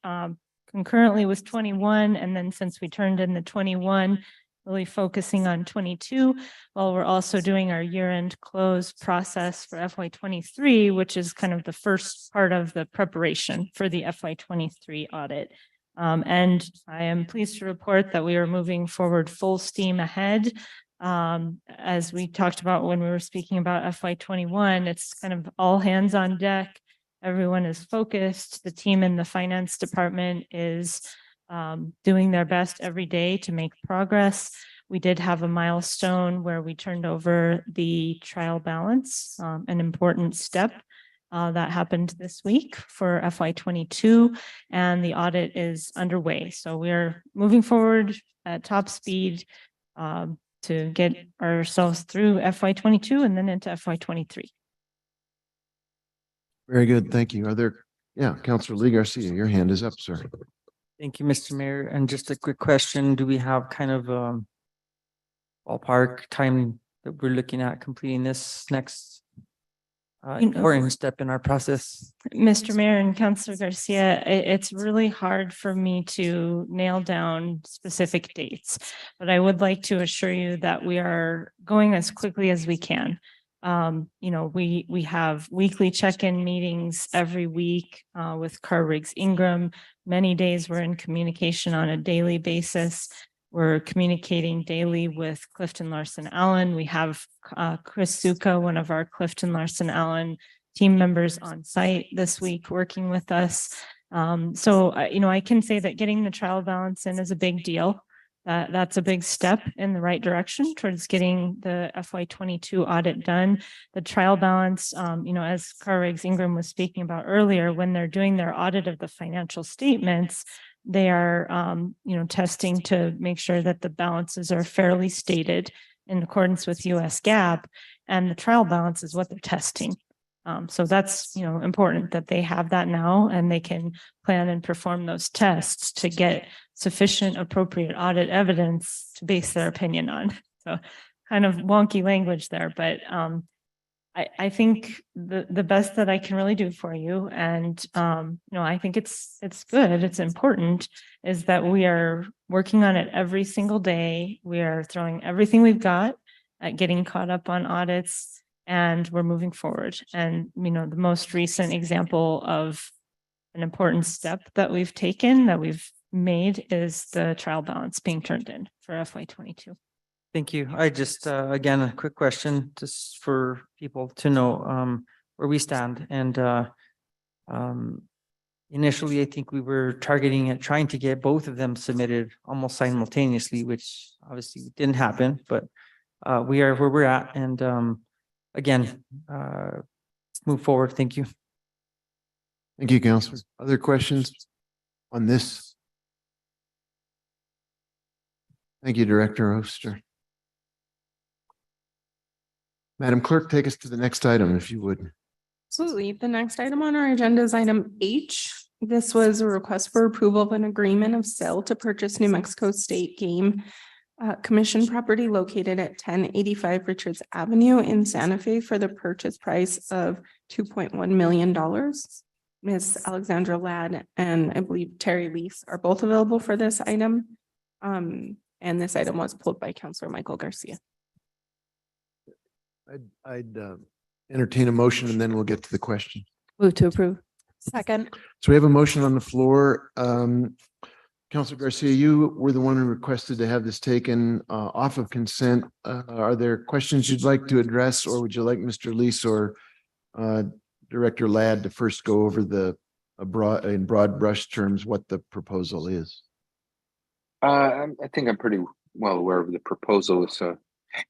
concurrently with 21, and then since we turned in the 21, really focusing on 22, while we're also doing our year-end close process for FY23, which is kind of the first part of the preparation for the FY23 audit. And I am pleased to report that we are moving forward full steam ahead. As we talked about when we were speaking about FY21, it's kind of all hands on deck. Everyone is focused. The team in the finance department is doing their best every day to make progress. We did have a milestone where we turned over the trial balance, an important step that happened this week for FY22, and the audit is underway. So we are moving forward at top speed to get ourselves through FY22 and then into FY23. Very good. Thank you. Are there, Councilor Lee Garcia, your hand is up, sir. Thank you, Mr. Mayor. And just a quick question, do we have kind of ballpark time that we're looking at completing this next important step in our process? Mr. Mayor and Councilor Garcia, it's really hard for me to nail down specific dates, but I would like to assure you that we are going as quickly as we can. We have weekly check-in meetings every week with Carr Riggs Ingram. Many days we're in communication on a daily basis. We're communicating daily with Clifton Larson Allen. We have Chris Suka, one of our Clifton Larson Allen team members on site this week working with us. I can say that getting the trial balance in is a big deal. That's a big step in the right direction towards getting the FY22 audit done. The trial balance, as Carr Riggs Ingram was speaking about earlier, when they're doing their audit of the financial statements, they are, testing to make sure that the balances are fairly stated in accordance with US GAAP, and the trial balance is what they're testing. So that's, important that they have that now and they can plan and perform those tests to get sufficient appropriate audit evidence to base their opinion on. So kind of wonky language there, but I think the best that I can really do for you, and I think it's good, it's important, is that we are working on it every single day. We are throwing everything we've got at getting caught up on audits, and we're moving forward. And the most recent example of an important step that we've taken, that we've made, is the trial balance being turned in for FY22. Thank you. I just, again, a quick question just for people to know where we stand. And initially, I think we were targeting at trying to get both of them submitted almost simultaneously, which obviously didn't happen, but we are where we're at. And again, move forward. Thank you. Thank you, Councilor. Other questions on this? Thank you, Director Oster. Madam Clerk, take us to the next item, if you would. Absolutely. The next item on our agenda is item H. This was a request for approval of an agreement of sale to purchase New Mexico State Game Commission property located at 1085 Richards Avenue in Santa Fe for the purchase price of $2.1 million. Ms. Alexandra Ladd and I believe Terry Lease are both available for this item. And this item was pulled by Councilor Michael Garcia. I'd entertain a motion and then we'll get to the question. Move to approve. Second. So we have a motion on the floor. Councilor Garcia, you were the one who requested to have this taken off of consent. Are there questions you'd like to address, or would you like Mr. Lease or Director Ladd to first go over in broad brush terms what the proposal is? I think I'm pretty well aware of the proposal, so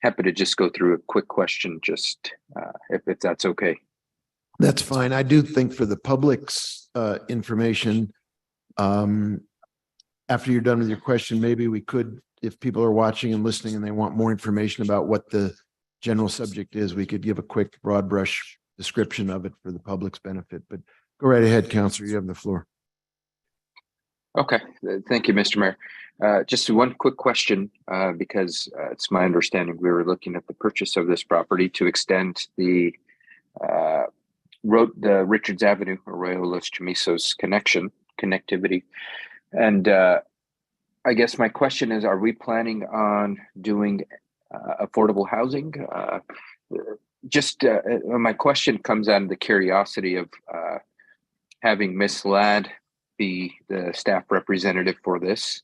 happy to just go through a quick question, just if that's okay. That's fine. I do think for the public's information, after you're done with your question, maybe we could, if people are watching and listening and they want more information about what the general subject is, we could give a quick broad brush description of it for the public's benefit. But go right ahead, Councilor, you have the floor. Okay, thank you, Mr. Mayor. Just one quick question, because it's my understanding we were looking at the purchase of this property to extend the Richards Avenue, Arroyo Los Chamisos connectivity. And I guess my question is, are we planning on doing affordable housing? My question comes out of the curiosity of having Ms. Ladd be the staff representative for this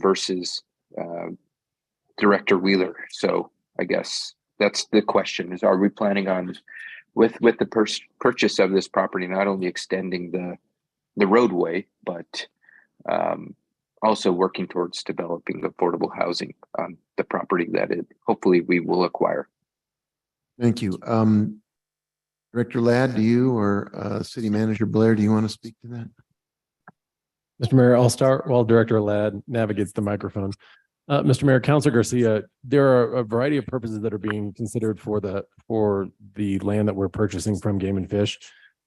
versus Director Wheeler. So I guess that's the question: is are we planning on, with the purchase of this property, not only extending the roadway, but also working towards developing affordable housing on the property that hopefully we will acquire? Thank you. Director Ladd, do you or City Manager Blair, do you want to speak to that? Mr. Mayor, I'll start while Director Ladd navigates the microphone. Mr. Mayor, Councilor Garcia, there are a variety of purposes that are being considered for the land that we're purchasing from Game and Fish.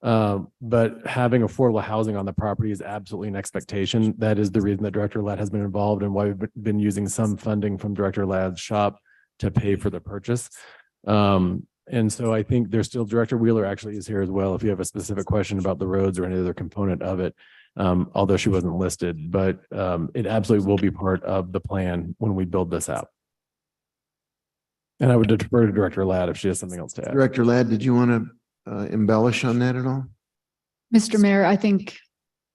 But having affordable housing on the property is absolutely an expectation. That is the reason that Director Ladd has been involved and why we've been using some funding from Director Ladd's shop to pay for the purchase. And so I think there's still, Director Wheeler actually is here as well, if you have a specific question about the roads or any other component of it. Although she wasn't listed, but it absolutely will be part of the plan when we build this out. And I would defer to Director Ladd if she has something else to add. Director Ladd, did you want to embellish on that at all? Mr. Mayor, I think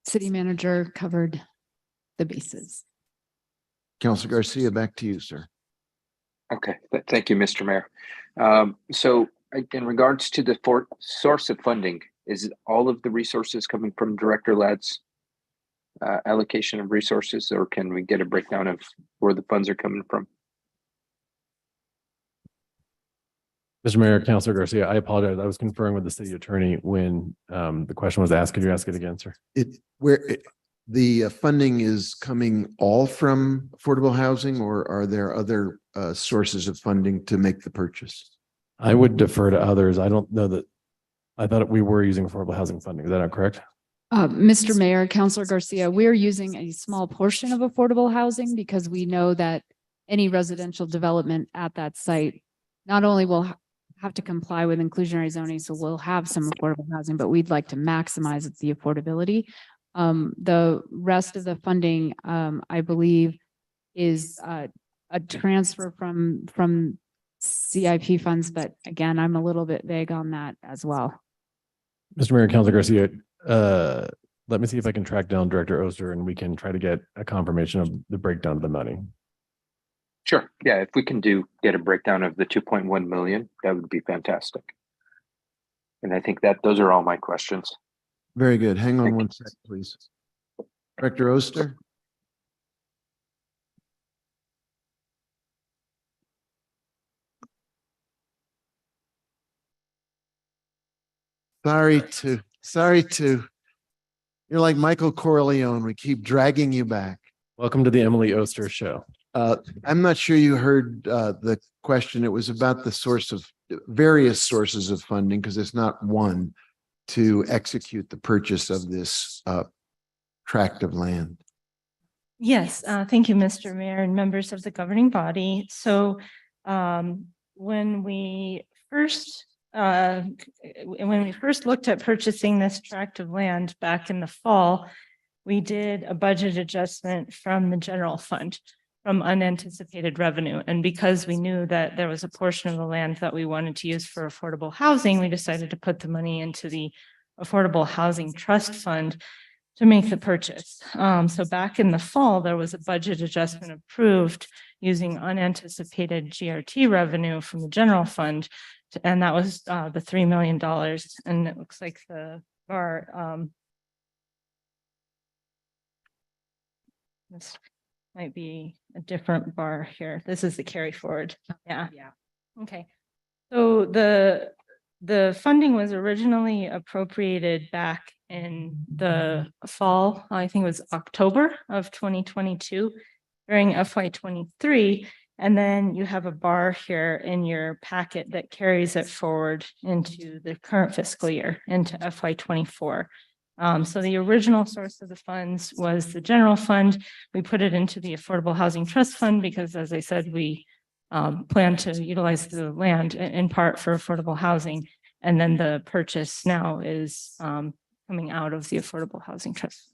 City Manager covered the bases. Councilor Garcia, back to you, sir. Okay, thank you, Mr. Mayor. So in regards to the source of funding, is all of the resources coming from Director Ladd's allocation of resources, or can we get a breakdown of where the funds are coming from? Mr. Mayor, Councilor Garcia, I apologize. I was conferring with the city attorney when the question was asked. Could you ask it again, sir? The funding is coming all from affordable housing, or are there other sources of funding to make the purchase? I would defer to others. I don't know that. I thought we were using affordable housing funding. Is that not correct? Mr. Mayor, Councilor Garcia, we're using a small portion of affordable housing because we know that any residential development at that site not only will have to comply with inclusionary zoning, so we'll have some affordable housing, but we'd like to maximize the affordability. The rest of the funding, I believe, is a transfer from CIP funds, but again, I'm a little bit vague on that as well. Mr. Mayor, Councilor Garcia, let me see if I can track down Director Oster and we can try to get a confirmation of the breakdown of the money. Sure. Yeah, if we can get a breakdown of the 2.1 million, that would be fantastic. And I think that those are all my questions. Very good. Hang on one sec, please. Director Oster? Sorry to, you're like Michael Corleone. We keep dragging you back. Welcome to the Emily Oster Show. I'm not sure you heard the question. It was about the source of various sources of funding, because it's not one, to execute the purchase of this tract of land. Yes, thank you, Mr. Mayor and members of the governing body. So when we first looked at purchasing this tract of land back in the fall, we did a budget adjustment from the general fund from unanticipated revenue. And because we knew that there was a portion of the land that we wanted to use for affordable housing, we decided to put the money into the Affordable Housing Trust Fund to make the purchase. So back in the fall, there was a budget adjustment approved using unanticipated GRT revenue from the general fund. And that was the $3 million. And it looks like the bar, this might be a different bar here. This is the carry forward. Yeah. Okay. So the funding was originally appropriated back in the fall, I think it was October of 2022 during FY23. And then you have a bar here in your packet that carries it forward into the current fiscal year, into FY24. So the original source of the funds was the general fund. We put it into the Affordable Housing Trust Fund because, as I said, we plan to utilize the land in part for affordable housing. And then the purchase now is coming out of the Affordable Housing Trust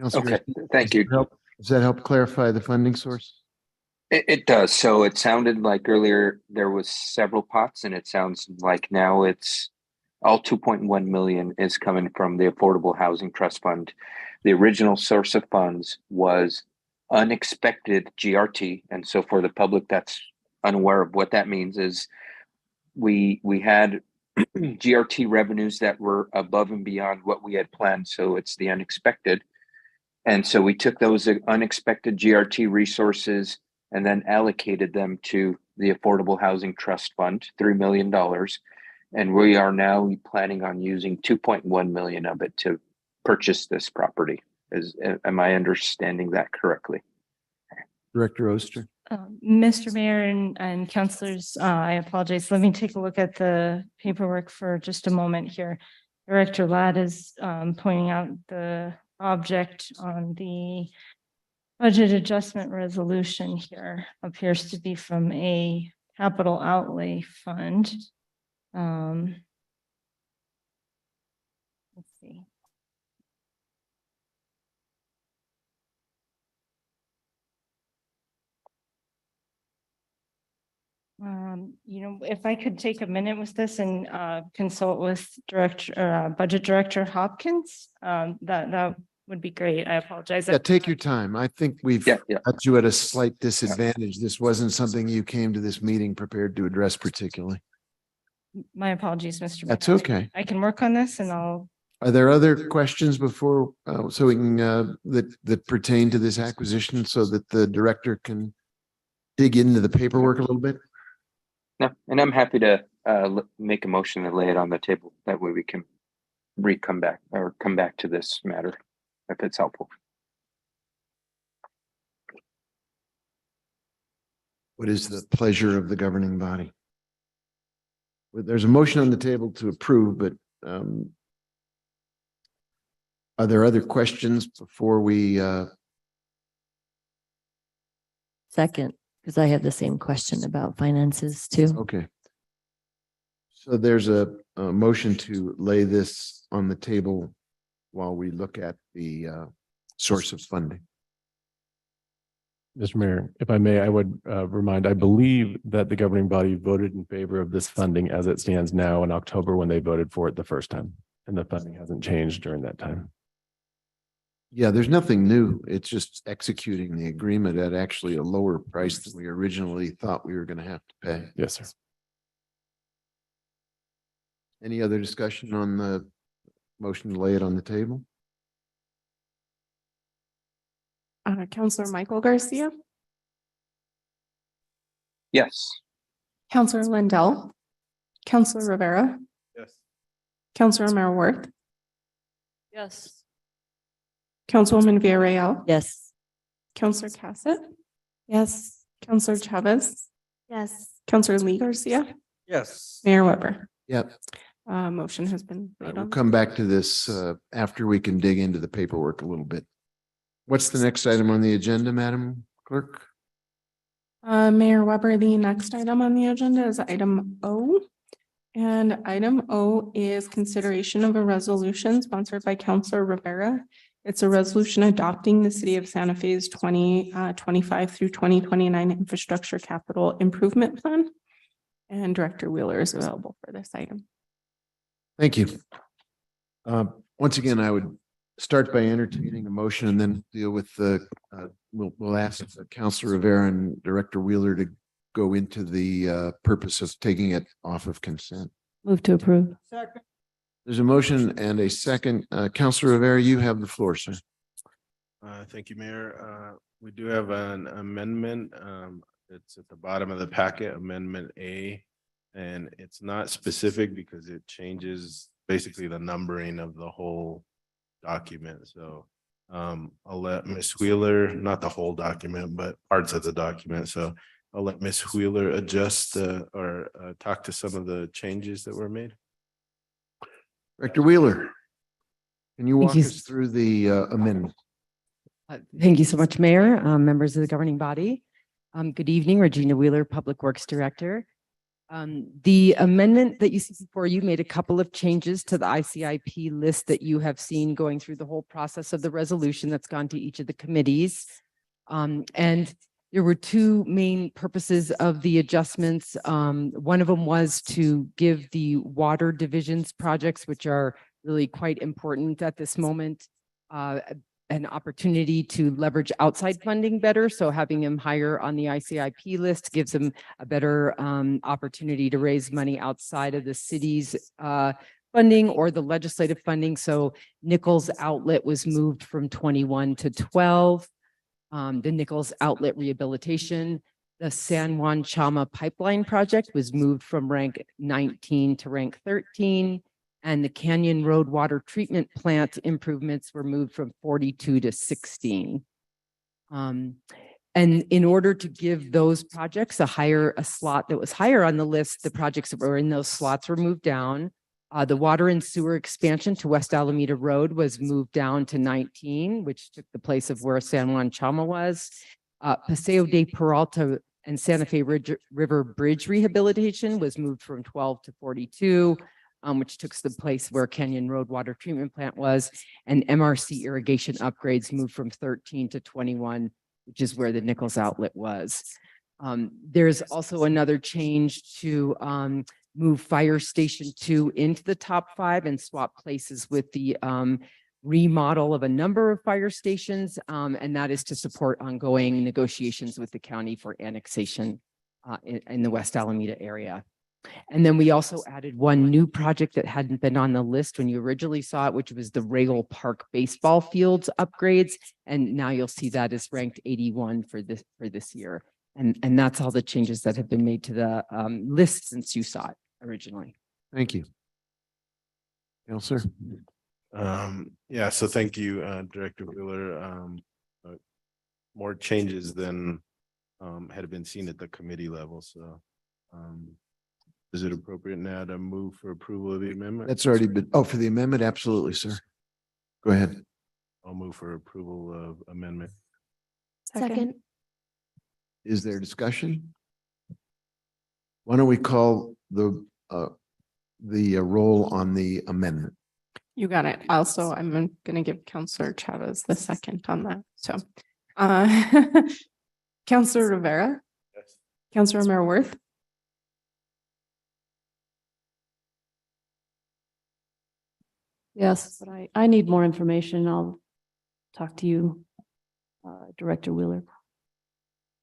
Fund. Okay, thank you. Does that help clarify the funding source? It does. So it sounded like earlier there was several pots, and it sounds like now it's all 2.1 million is coming from the Affordable Housing Trust Fund. The original source of funds was unexpected GRT. And so for the public that's unaware of what that means, is we had GRT revenues that were above and beyond what we had planned. So it's the unexpected. And so we took those unexpected GRT resources and then allocated them to the Affordable Housing Trust Fund, $3 million. And we are now planning on using 2.1 million of it to purchase this property. Am I understanding that correctly? Director Oster? Mr. Mayor and councilors, I apologize. Let me take a look at the paperwork for just a moment here. Director Ladd is pointing out the object on the budget adjustment resolution here appears to be from a capital outlay fund. Let's see. If I could take a minute with this and consult with Budget Director Hopkins, that would be great. I apologize. Yeah, take your time. I think we've got you at a slight disadvantage. This wasn't something you came to this meeting prepared to address particularly. My apologies, Mr. Mayor. That's okay. I can work on this and I'll. Are there other questions before, so we can, that pertain to this acquisition so that the director can dig into the paperwork a little bit? No, and I'm happy to make a motion and lay it on the table. That way we can come back to this matter if it's helpful. What is the pleasure of the governing body? Well, there's a motion on the table to approve, but are there other questions before we? Second, because I have the same question about finances too. Okay. So there's a motion to lay this on the table while we look at the source of funding. Mr. Mayor, if I may, I would remind, I believe that the governing body voted in favor of this funding as it stands now in October when they voted for it the first time. And the funding hasn't changed during that time. Yeah, there's nothing new. It's just executing the agreement at actually a lower price than we originally thought we were going to have to pay. Yes, sir. Any other discussion on the motion to lay it on the table? Counselor Michael Garcia, Yes. Counselor Lindell, Counselor Rivera, Yes. Counselor Marworth, Yes. Councilwoman Villarreal, Yes. Counselor Cassett. Yes. Counselor Chavez. Yes. Counselor Lee Garcia, Yes. Mayor Weber. Yep. Motion has been laid We'll on. come back to this after we can dig into the paperwork a little bit. What's the next item on the agenda, Madam Clerk? Mayor Weber, the next item on the agenda is item O. And item O is consideration of a resolution sponsored by Counselor Rivera. It's a resolution adopting the City of Santa Fe's 2025 through 2029 Infrastructure Capital Improvement Plan. And Director Wheeler is available for this item. Thank you. Once again, I would start by entertaining a motion and then deal with the, we'll ask Counselor Rivera and Director Wheeler to go into the purpose of taking it off of consent. Move to approve. Second. There's a motion and a second. Counselor Rivera, you have the floor, sir. Thank you, Mayor. We do have an amendment. It's at the bottom of the packet, Amendment A. And it's not specific because it changes basically the numbering of the whole document. So I'll let Ms. Wheeler, not the whole document, but parts of the document. So I'll let Ms. Wheeler adjust or talk to some of the changes that were made. Director Wheeler, can you walk you. us through the amendment? Thank you so much, Mayor, members of the governing body. Good evening, Regina Wheeler, Public Works Director. The amendment that you see before you made a couple of changes to the ICIP list that you have seen going through the whole process of the resolution that's gone to each of the committees. And there were two main purposes of the adjustments. One of them was to give the water divisions projects, which are really quite important at this moment, an opportunity to leverage outside funding better. So having them higher on the ICIP list gives them a better opportunity to raise money outside of the city's funding or the legislative funding. So Nichols Outlet was moved from 21 to 12. The Nichols Outlet Rehabilitation, the San Juan Chama Pipeline Project was moved from rank 19 to rank 13. And the Canyon Road Water Treatment Plant improvements were moved from 42 to 16. And in order to give those projects a slot that was higher on the list, the projects that were in those slots were moved down. The water and sewer expansion to West Alameda Road was moved down to 19, which took the place of where San Juan Chama was. Paseo de Peralta and Santa Fe River Bridge rehabilitation was moved from 12 to 42, which took the place where Canyon Road Water Treatment Plant was. And MRC irrigation upgrades moved from 13 to 21, which is where the Nichols outlet was. There's also another change to move Fire Station 2 into the top 5 and swap places with the remodel of a number of fire stations. And that is to support ongoing negotiations with the county for annexation in the West Alameda area. And then we also added one new project that hadn't been on the list when you originally saw it, which was the Regal Park baseball fields upgrades. And now you'll see that is ranked 81 for this year. And that's all the changes that have been made to the list since you saw it originally. Thank you. Counselor. Yeah, so thank you, Director Wheeler. More changes than had been seen at the committee level, so is it appropriate now to move for approval of the amendment? That's already been, oh, for the amendment, absolutely, sir. Go ahead. I'll move for approval of amendment. Second. Is there discussion? Why don't we call the roll on the amendment? You got it. Also, I'm going to give Counselor Chavez the second on that. So, Counselor Rivera. Yes. Counselor Merworth. Yes, but I need more information. I'll talk to you, Director Wheeler.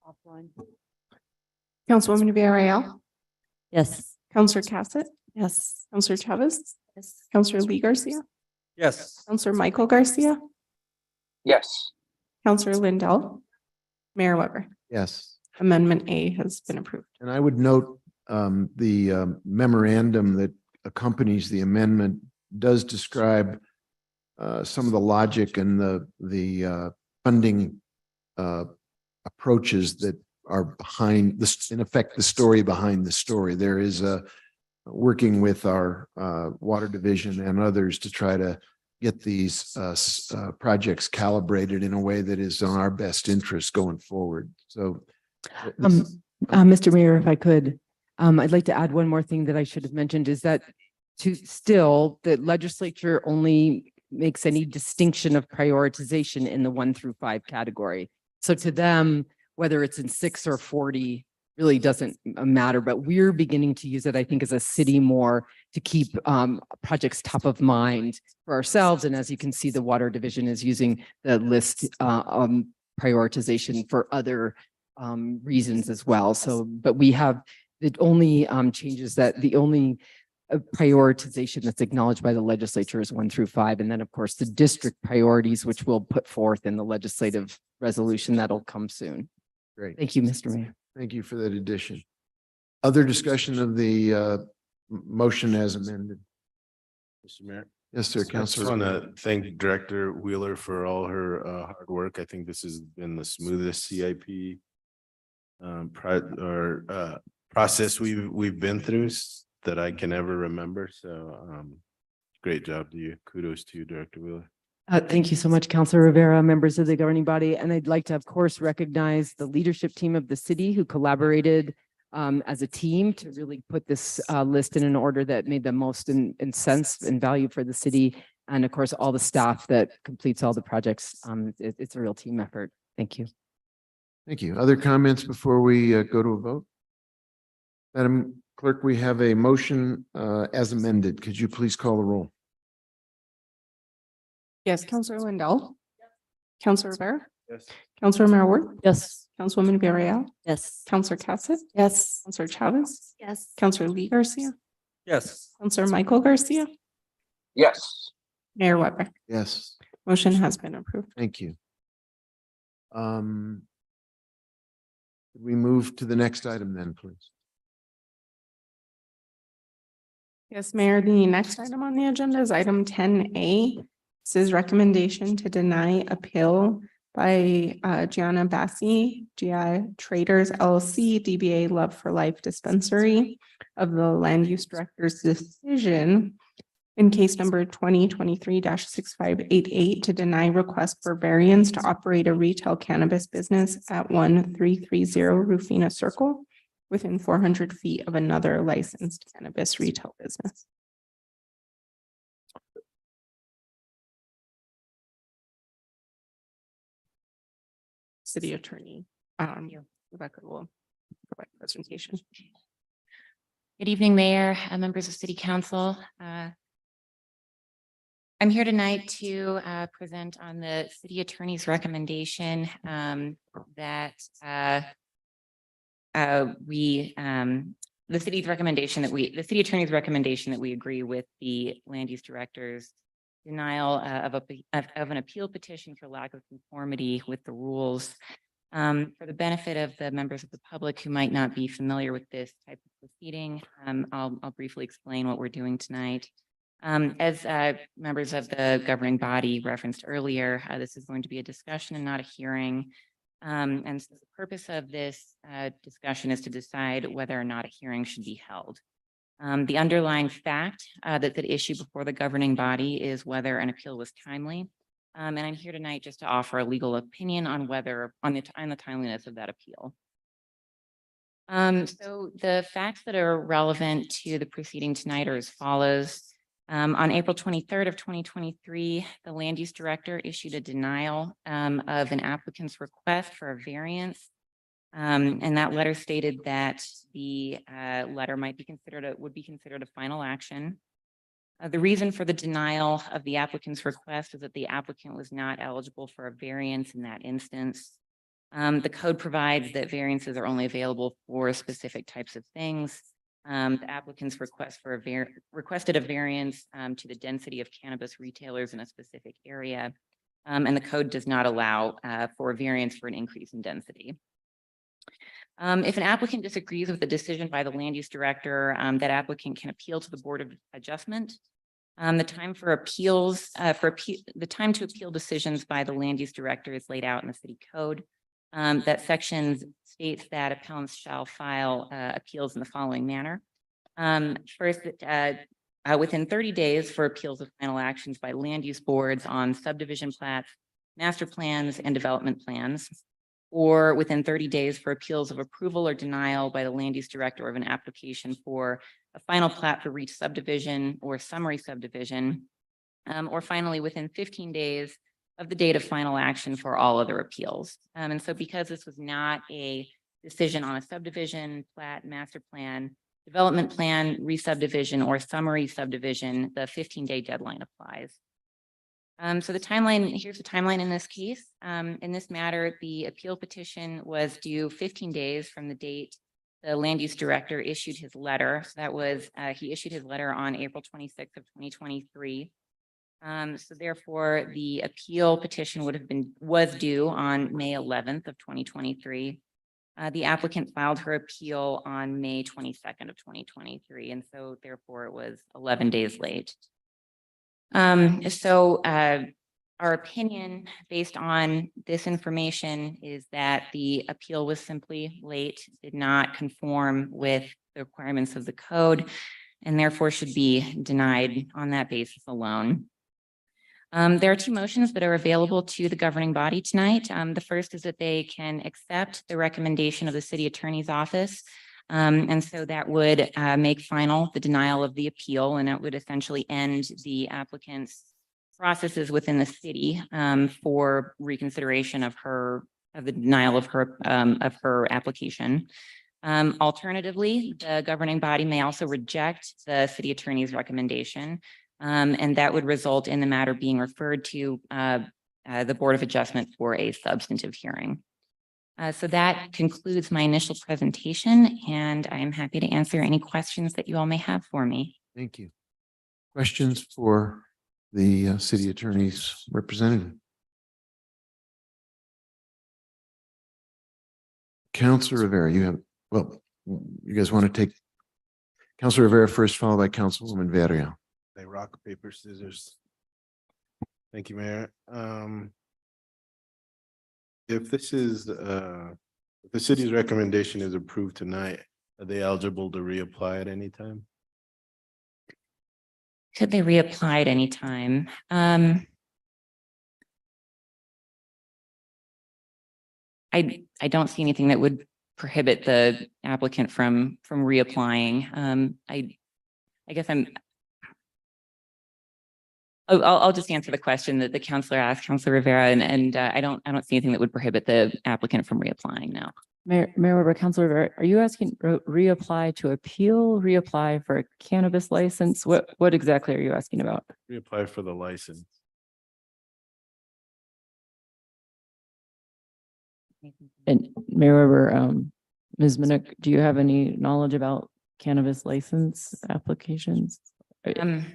Offline. Councilwoman Villarreal. Yes. Counselor Cassett. Yes. Counselor Chavez. Yes. Counselor Lee Garcia. Yes. Counselor Michael Garcia. Yes. Counselor Lindell. Mayor Weber. Yes. Amendment A has been approved. And I would note the memorandum that accompanies the amendment does describe some of the logic and the funding approaches that are behind this, in effect, the story behind the story. There is a working with our water division and others to try to get these projects calibrated in a way that is on our best interest going forward. So Mr. Mayor, if I could, I'd like to add one more thing that I should have mentioned is that the legislature only makes any distinction of prioritization in the 1 through 5 category. So to them, whether it's in 6 or 40 really doesn't matter, but we're beginning to use it, I think, as a city more to keep projects top of mind for ourselves. And as you can see, the water division is using the list prioritization for other reasons as well. So, but we have the only changes that the only prioritization that's acknowledged by the legislature is 1 through 5. And then, of course, the district priorities, which we'll put forth in the legislative resolution that'll come soon. great. Thank you, Mr. Mayor. Thank you for that addition. Other discussion of the motion as amended? Mr. Mayor. Yes, sir, I just Councilor. want to thank Director Wheeler for all her hard work. I think this has been the smoothest CIP process we've been through that I can ever remember. So great job to you. Kudos to you, Director Wheeler. Thank you so much, Councilor Rivera, members of the governing body. And I'd like to, of course, recognize the leadership team of the city who collaborated as a team to really put this list in an order that made the most in sense and value for the city. And of course, all the staff that completes all the projects. It's a real team effort. Thank you. Thank you. Other comments before we go to a vote? Madam Clerk, we have a motion as amended. Could you please call the roll? Yes, Counselor Lindell. Counselor Rivera. Yes. Counselor Merworth. Yes. Councilwoman Villarreal. Yes. Counselor Cassett. Yes. Counselor Chavez. Yes. Counselor Lee Garcia. Yes. Counselor Michael Garcia. Yes. Mayor Weber. Yes, Motion has been approved. thank you. We move to the next item then, please. Yes, Mayor, the next item on the agenda is item 10A. This is recommendation to deny appeal by Gianna Bassi, GI Traders LLC, DBA Love for Life Dispensary of the Land Use Director's decision in case number 2023-6588 to deny request for variance to operate a retail cannabis business at 1330 Rufina Circle within 400 feet of another licensed cannabis retail business. City Attorney, Rebecca will provide presentation. Good evening, Mayor, members of City Council. I'm here tonight to present on the City Attorney's recommendation that the City Attorney's recommendation that we agree with the Land Use Director's denial of an appeal petition for lack of conformity with the rules. For the benefit of the members of the public who might not be familiar with this type of proceeding, I'll briefly explain what we're doing tonight. As members of the governing body referenced earlier, this is going to be a discussion and not a hearing. And so the purpose of this discussion is to decide whether or not a hearing should be held. The underlying fact that's at issue before the governing body is whether an appeal was timely. And I'm here tonight just to offer a legal opinion on the timeliness of that appeal. So the facts that are relevant to the proceeding tonight are as follows. On April 23rd of 2023, the Land Use Director issued a denial of an applicant's request for a variance. And that letter stated that the letter would be considered a final action. The reason for the denial of the applicant's request is that the applicant was not eligible for a variance in that instance. The code provides that variances are only available for specific types of things. The applicant's requested a variance to the density of cannabis retailers in a specific area. And the code does not allow for a variance for an increase in density. If an applicant disagrees with the decision by the Land Use Director, that applicant can appeal to the Board of Adjustment. The time for appeals, the time to appeal decisions by the Land Use Director is laid out in the City Code. That section states that appellants shall file appeals in the following manner. First, within 30 days for appeals of final actions by land use boards on subdivision plats, master plans, and development plans, or within 30 days for appeals of approval or denial by the Land Use Director of an application for a final plat for each subdivision or summary subdivision, or finally within 15 days of the date of final action for all other appeals. And so because this was not a decision on a subdivision, plat, master plan, development plan, re-subdivision, or summary subdivision, the 15-day deadline applies. So the timeline, here's the timeline in this case. In this matter, the appeal petition was due 15 days from the date the Land Use Director issued his letter. So that was, he issued his letter on April 26th of 2023. So therefore, the appeal petition was due on May 11th of 2023. The applicant filed her appeal on May 22nd of 2023. And so therefore it was 11 days late. Our opinion based on this information is that the appeal was simply late, did not conform with the requirements of the code, and therefore should be denied on that basis alone. There are two motions that are available to the governing body tonight. The first is that they can accept the recommendation of the City Attorney's Office. And so that would make final the denial of the appeal, and it would essentially end the applicant's processes within the city for reconsideration of the denial of her application. Alternatively, the governing body may also reject the City Attorney's recommendation. And that would result in the matter being referred to the Board of Adjustment for a substantive hearing. So that concludes my initial presentation, and I am happy to answer any questions that you all may have for me. Thank you. Questions for the City Attorney's representative? Councilor Rivera, you guys want to take Councilor Rivera first, followed by Councilwoman Veria. They rock, paper, scissors. Thank you, Mayor. if this is, if the city's recommendation is approved tonight, are they eligible to reapply at any time? Could they reapply at any time? I don't see anything that would prohibit the applicant from reapplying. I guess I'll just answer the question that the counselor asked, Counselor Rivera, and I don't see anything that would prohibit the applicant from reapplying now. Mayor Weber, Counselor Rivera, are you asking reapply to appeal, reapply for a cannabis license? What exactly are you asking about? Reapply for the license. And Mayor Weber, Ms. Minnick, do you have any knowledge about cannabis license applications? I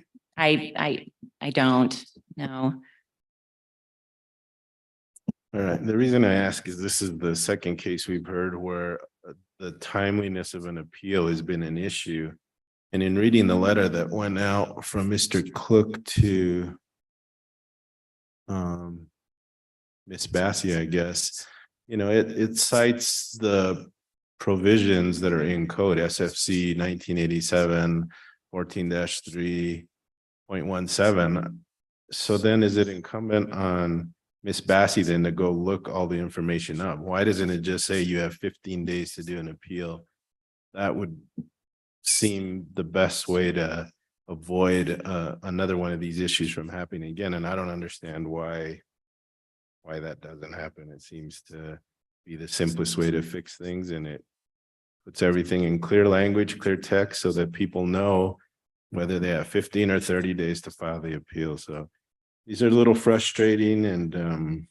don't know. All right, the reason I ask is this is the second case we've heard where the timeliness of an appeal has been an issue. And in reading the letter that went out from Mr. Cook to Ms. Bassi, I guess, you know, it cites the provisions that are in code SFC 1987 14-3.17. So then is it incumbent on Ms. Bassi then to go look all the information up? Why doesn't it just say you have 15 days to do an appeal? That would seem the best way to avoid another one of these issues from happening again. And I don't understand why that doesn't happen. It seems to be the simplest way to fix things, and it puts everything in clear language, clear text, so that people know whether they have 15 or 30 days to file the appeal. So these are a little frustrating, and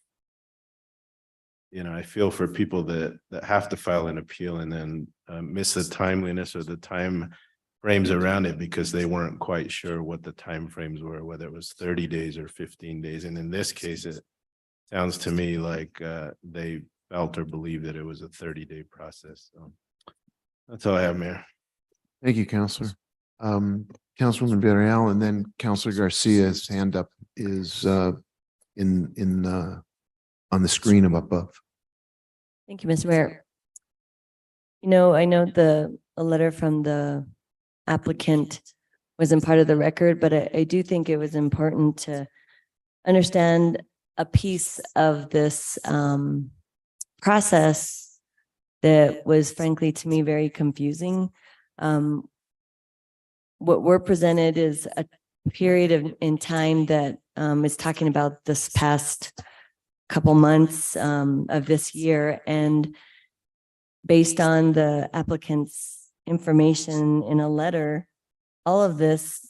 you know, I feel for people that have to file an appeal and then miss the timeliness or the time frames around it because they weren't quite sure what the time frames were, whether it was 30 days or 15 days. And in this case, it sounds to me like they felt or believed that it was a 30-day process. So that's all I have, Mayor. Thank you, Counselor. Councilwoman Villarreal, and then Counselor Garcia's hand up is on the screen above. Thank you, Mr. Mayor. You know, I know a letter from the applicant wasn't part of the record, but I do think it was important to understand a piece of this process that was frankly to me very confusing. What we're presented is a period in time that is talking about this past couple months of this year, and based on the applicant's information in a letter, all of this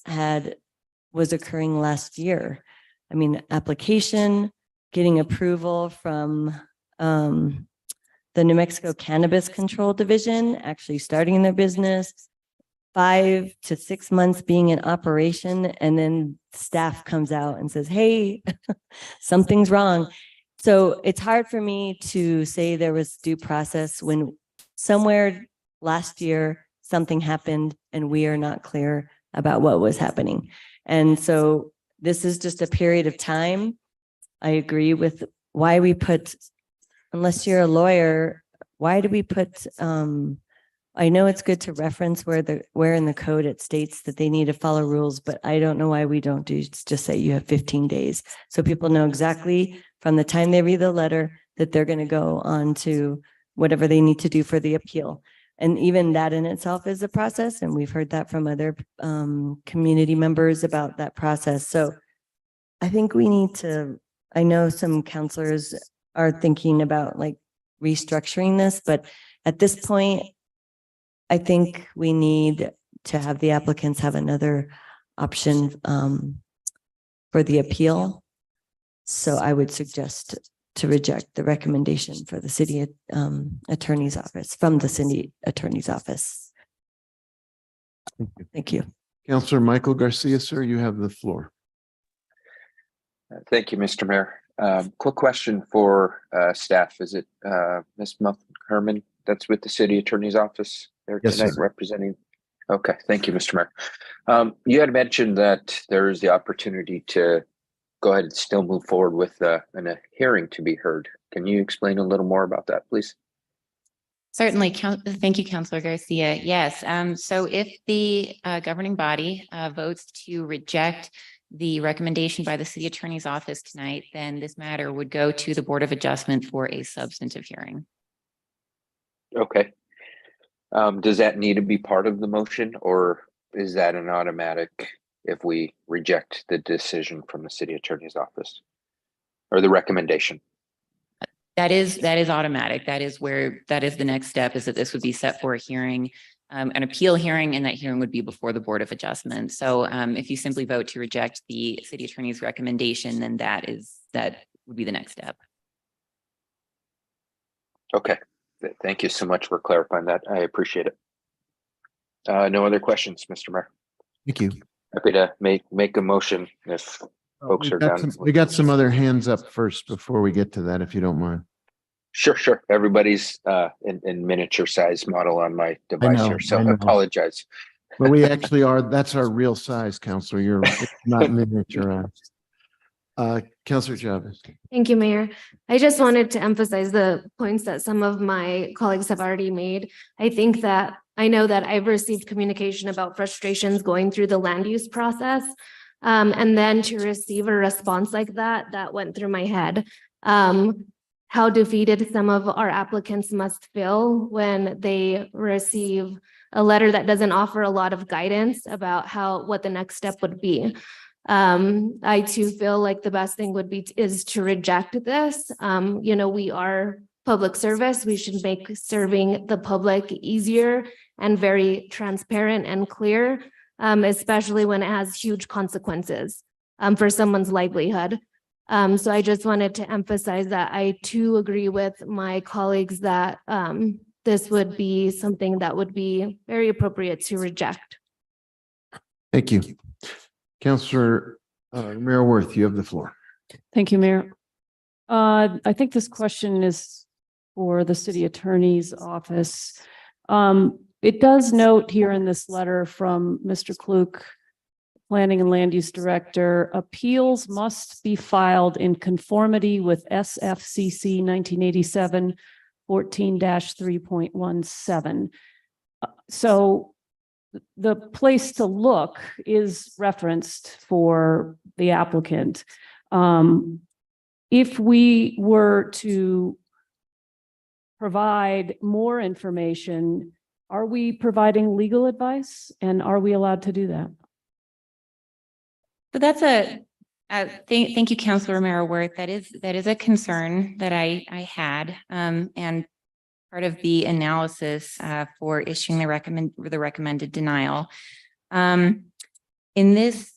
was occurring last year. I mean, application, getting approval from the New Mexico Cannabis Control Division, actually starting their business, 5 to 6 months being in operation, and then staff comes out and says, hey, something's wrong. So it's hard for me to say there was due process when somewhere last year something happened and we are not clear about what was happening. And so this is just a period of time. I agree with why we put, unless you're a lawyer, why do we put, I know it's good to reference where in the code it states that they need to follow rules, but I don't know why we don't just say you have 15 days. So people know exactly from the time they read the letter that they're going to go on to whatever they need to do for the appeal. And even that in itself is a process. And we've heard that from other community members about that process. So I think we need to, I know some counselors are thinking about like restructuring this, but at this point, I think we need to have the applicants have another option for the appeal. So I would suggest to reject the recommendation for the city attorney's office, from the city attorney's office. Thank you. Councilor Michael Garcia, sir, you have the floor. Thank you, Mr. Mayor. Quick question for staff. Is it Ms. Herman that's with the city attorney's office there tonight representing? Okay, thank you, Mr. Mayor. You had mentioned that there is the opportunity to go ahead and still move forward with a hearing to be heard. Can you explain a little more about that, please? Certainly. Thank you, Councilor Garcia. Yes. So if the governing body votes to reject the recommendation by the city attorney's office tonight, then this matter would go to the Board of Adjustment for a substantive hearing. Okay. Does that need to be part of the motion, or is that an automatic if we reject the decision from the city attorney's office or the recommendation? That is automatic. That is the next step, is that this would be set for a hearing, an appeal hearing, and that hearing would be before the Board of Adjustment. So if you simply vote to reject the city attorney's recommendation, then that would be the next step. Okay. Thank you so much for clarifying that. I appreciate it. No other questions, Mr. Mayor. Thank you. Happy to make a motion if folks are done. We got some other hands up first before we get to that, if you don't mind. Sure. Everybody's in miniature size model on my device here, so I apologize. But we actually are, that's our real size, Counselor. You're not miniaturized. Counselor Chavez. Thank you, Mayor. I just wanted to emphasize the points that some of my colleagues have already made. I know that I've received communication about frustrations going through the land use process. And then to receive a response like that went through my head. How defeated some of our applicants must feel when they receive a letter that doesn't offer a lot of guidance about what the next step would be. I too feel like the best thing is to reject this. We are public service. We should make serving the public easier and very transparent and clear, especially when it has huge consequences for someone's livelihood. So I just wanted to emphasize that I too agree with my colleagues that this would be something that would be very appropriate to reject. Thank you. Counselor Mayor Worth, you have the floor. Thank you, Mayor. I think this question is for the city attorney's office. It does note here in this letter from Mr. Klug, Planning and Land Use Director, appeals must be filed in conformity with SFCC 1987 14-3.17. So the place to look is referenced for the applicant. If we were to provide more information, are we providing legal advice, and are we allowed to do that? So that's thank you, Councilor Mara-Worth. That is a concern that I had, and part of the analysis for issuing the recommended denial. In this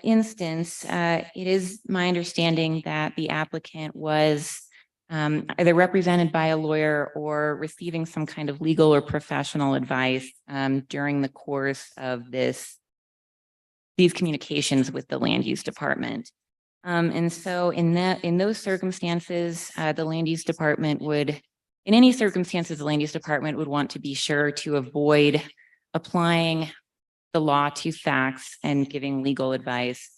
instance, it is my understanding that the applicant was either represented by a lawyer or receiving some kind of legal or professional advice during the course of these communications with the land use department. And so in those circumstances, the land use department would, in any circumstances, the land use department would want to be sure to avoid applying the law to facts and giving legal advice.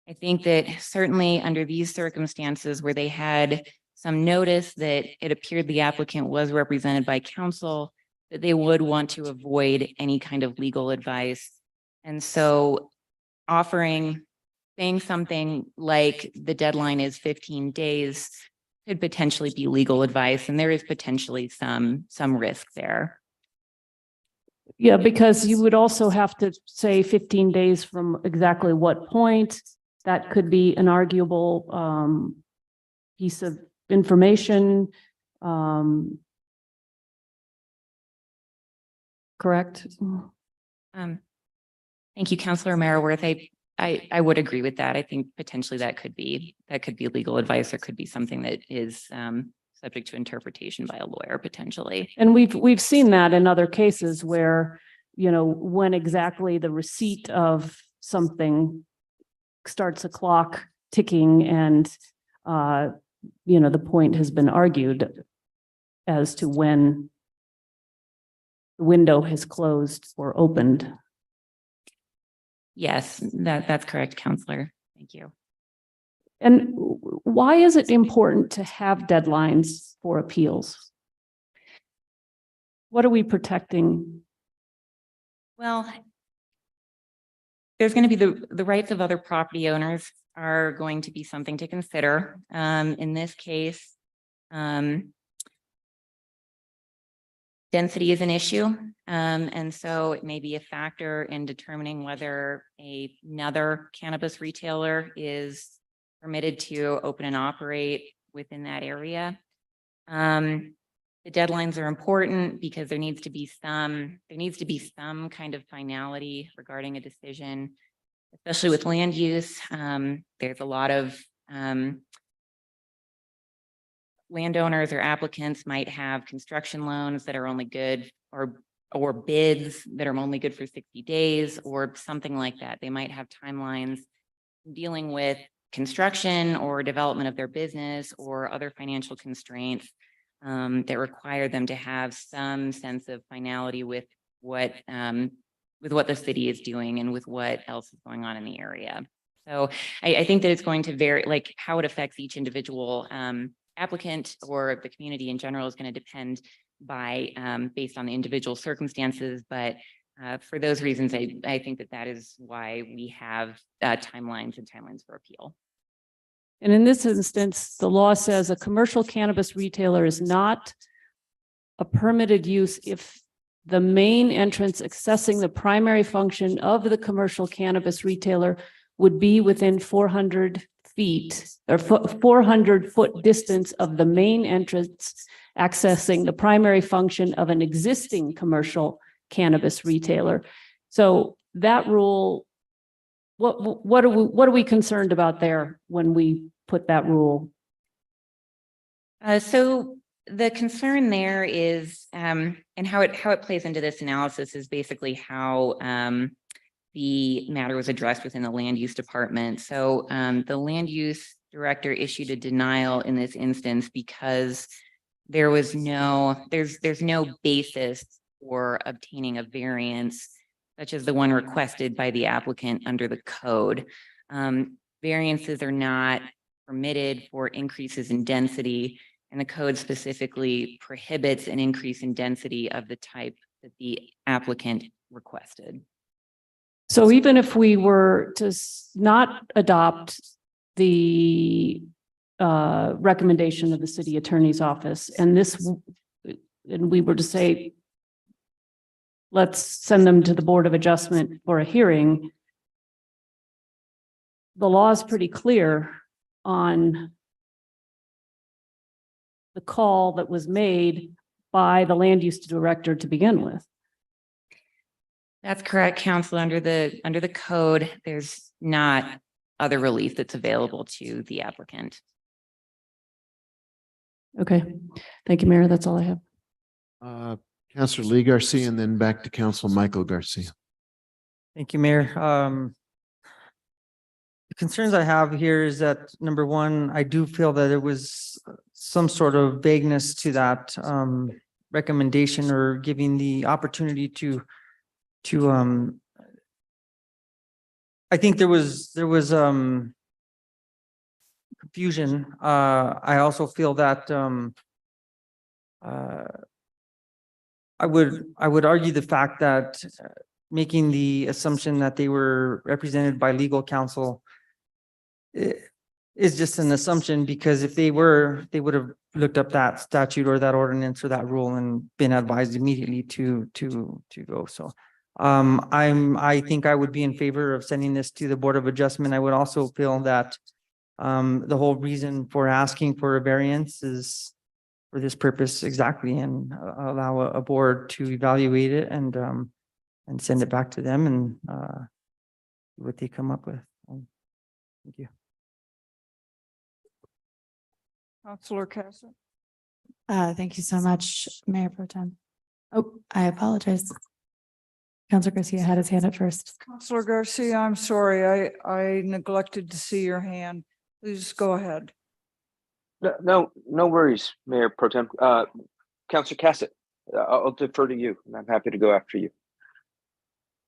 I think that certainly under these circumstances where they had some notice that it appeared the applicant was represented by counsel, that they would want to avoid any kind of legal advice. And so saying something like the deadline is 15 days could potentially be legal advice, and there is potentially some risk there. Yeah, because you would also have to say 15 days from exactly what point. That could be an arguable piece of information. Correct? Thank you, Councilor Mara-Worth. I would agree with that. I think potentially that could be legal advice, or could be something that is subject to interpretation by a lawyer potentially. And we've seen that in other cases where, when exactly the receipt of something starts a clock ticking and, the point has been argued as to when the window has closed or opened. Yes, that's correct, Counselor. Thank you. And why is it important to have deadlines for appeals? What are we protecting? Well, there's going to be the rights of other property owners are going to be something to consider. In this case, density is an issue. And so it may be a factor in determining whether another cannabis retailer is permitted to open and operate within that area. The deadlines are important because there needs to be some kind of finality regarding a decision, especially with land use. There's a lot of landowners or applicants might have construction loans that are only good or bids that are only good for 60 days or something like that. They might have timelines dealing with construction or development of their business or other financial constraints that require them to have some sense of finality with what the city is doing and with what else is going on in the area. So I think that it's going to vary, like how it affects each individual applicant or the community in general is going to depend based on the individual circumstances. But for those reasons, I think that is why we have timelines for appeal. And in this instance, the law says a commercial cannabis retailer is not a permitted use if the main entrance accessing the primary function of the commercial cannabis retailer would be within 400 feet or 400-foot distance of the main entrance accessing the primary function of an existing commercial cannabis retailer. So that rule, what are we concerned about there when we put that rule? So the concern there is, and how it plays into this analysis is basically how the matter was addressed within the land use department. So the land use director issued a denial in this instance because there's no basis for obtaining a variance such as the one requested by the applicant under the code. Variances are not permitted for increases in density, and the code specifically prohibits an increase in density of the type that the applicant requested. So even if we were to not adopt the recommendation of the city attorney's office, and we were to say, let's send them to the Board of Adjustment for a hearing, the law is pretty clear on the call that was made by the land use director to begin with. That's correct, Council. Under the code, there's not other relief that's available to the applicant. Okay, thank you, Mayor. That's all I have. Councillor Lee Garcia, and then back to Council Michael Garcia. Thank you, Mayor. The concerns I have here is that, number one, I do feel that there was some sort of vagueness to that recommendation or giving the opportunity to I think there was confusion. I also feel that I would argue the fact that making the assumption that they were represented by legal counsel is just an assumption, because if they were, they would have looked up that statute or that ordinance or that rule and been advised immediately to go. So I think I would be in favor of sending this to the Board of Adjustment. I would also feel that the whole reason for asking for a variance is for this purpose exactly, and allow a board to evaluate it and send it back to them and what they come up with. Thank you. Councillor Cassett. Thank you so much, Mayor Pro Tem. Oh, I apologize. Councilor Garcia had his hand up first. Councillor Garcia, I'm sorry, I neglected to see your hand. Please go ahead. No worries, Mayor Pro Tem. Councillor Cassett, I'll defer to you, and I'm happy to go after you.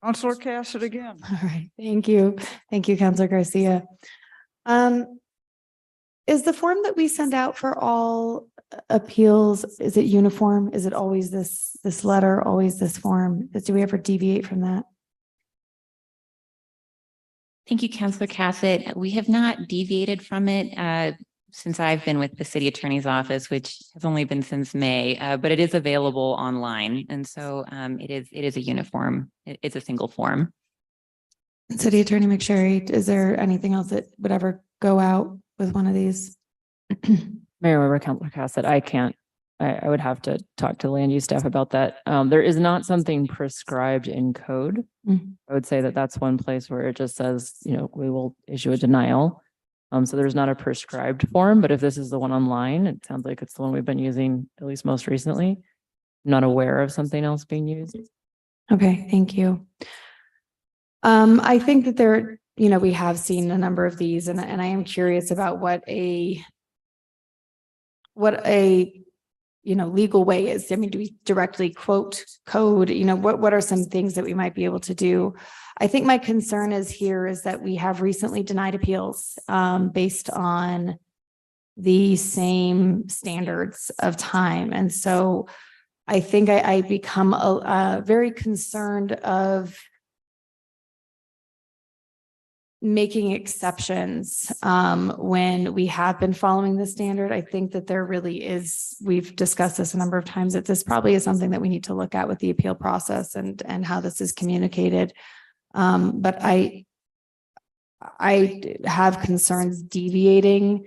Councillor Cassett again. All right, thank you. Thank you, Councilor Garcia. Is the form that we send out for all appeals, is it uniform? Is it always this letter, always this form? Do we ever deviate from that? Thank you, Councilor Cassett. We have not deviated from it since I've been with the city attorney's office, which has only been since May, but it is available online. And so it is a uniform. It's a single form. City Attorney McSherry, is there anything else that would ever go out with one of these? Mayor Weber, Councilor Cassett, I can't, I would have to talk to land use staff about that. There is not something prescribed in code. Mhm. I would say that that's one place where it just says, we will issue a denial. So there's not a prescribed form, but if this is the one online, it sounds like it's the one we've been using at least most recently. I'm not aware of something else being used. Okay, thank you. I think that there, we have seen a number of these and I am curious about what a legal way is. I mean, do we directly quote code? What are some things that we might be able to do? I think my concern is that we have recently denied appeals based on the same standards of time. And so I think I become very concerned of making exceptions when we have been following the standard. I think that there really is, we've discussed this a number of times, that this probably is something that we need to look at with the appeal process and how this is communicated. But I have concerns deviating,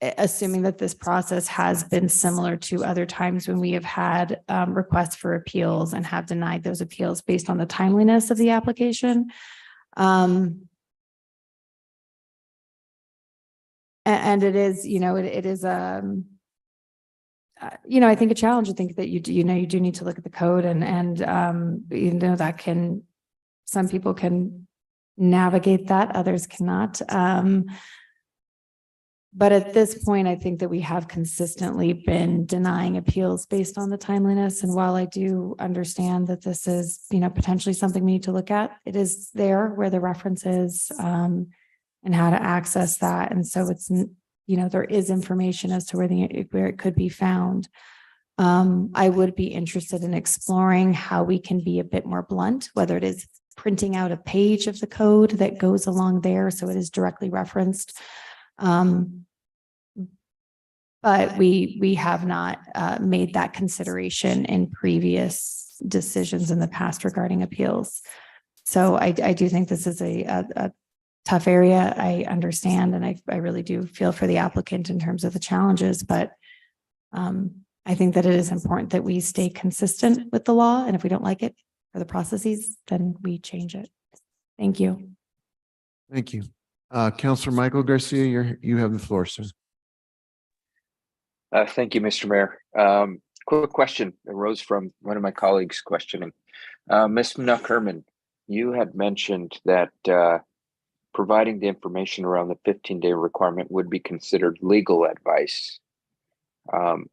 assuming that this process has been similar to other times when we have had requests for appeals and have denied those appeals based on the timeliness of the application. And it is, it is, I think a challenge. I think that you do need to look at the code and that some people can navigate that, others cannot. But at this point, I think that we have consistently been denying appeals based on the timeliness. And while I do understand that this is, potentially something we need to look at, it is there where the reference is, and how to access that. And so it's, there is information as to where it could be found. I would be interested in exploring how we can be a bit more blunt, whether it is printing out a page of the code that goes along there so it is directly referenced. But we have not made that consideration in previous decisions in the past regarding appeals. So I do think this is a tough area. I understand, and I really do feel for the applicant in terms of the challenges, but I think that it is important that we stay consistent with the law. And if we don't like it or the processes, then we change it. Thank you. Thank you. Councilor Michael Garcia, you have the floor, sir. Thank you, Mr. Mayor. Quick question arose from one of my colleagues questioning. Ms. Nuck-Herman, you had mentioned that providing the information around the 15-day requirement would be considered legal advice. I'm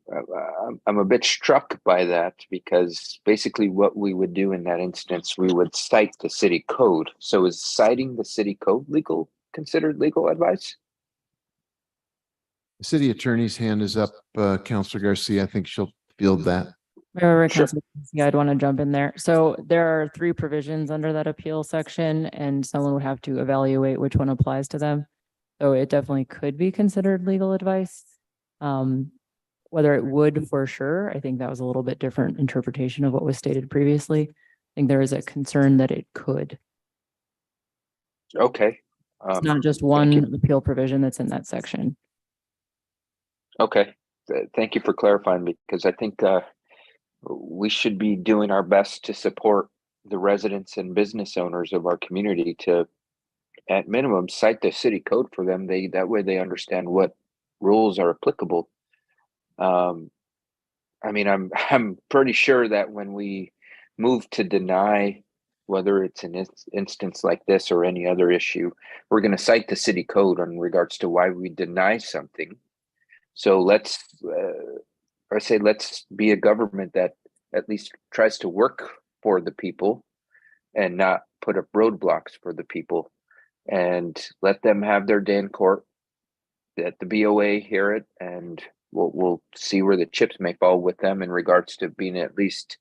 a bit struck by that because basically what we would do in that instance, we would cite the city code. So is citing the city code considered legal advice? The city attorney's hand is up, Councilor Garcia. I think she'll field that. Mayor, I'd want to jump in there. So there are 3 provisions under that appeal section, and someone would have to evaluate which one applies to them. So it definitely could be considered legal advice. Whether it would for sure, I think that was a little bit different interpretation of what was stated previously. I think there is a concern that it could. Okay. It's not just one appeal provision that's in that section. Okay. Thank you for clarifying, because I think we should be doing our best to support the residents and business owners of our community to, at minimum, cite the city code for them. That way they understand what rules are applicable. I mean, I'm pretty sure that when we move to deny, whether it's an instance like this or any other issue, we're going to cite the city code in regards to why we deny something. So let's be a government that at least tries to work for the people and not put up roadblocks for the people, and let them have their day in court. that the BOA hear it, and we'll see where the chips may fall with them in regards to being at least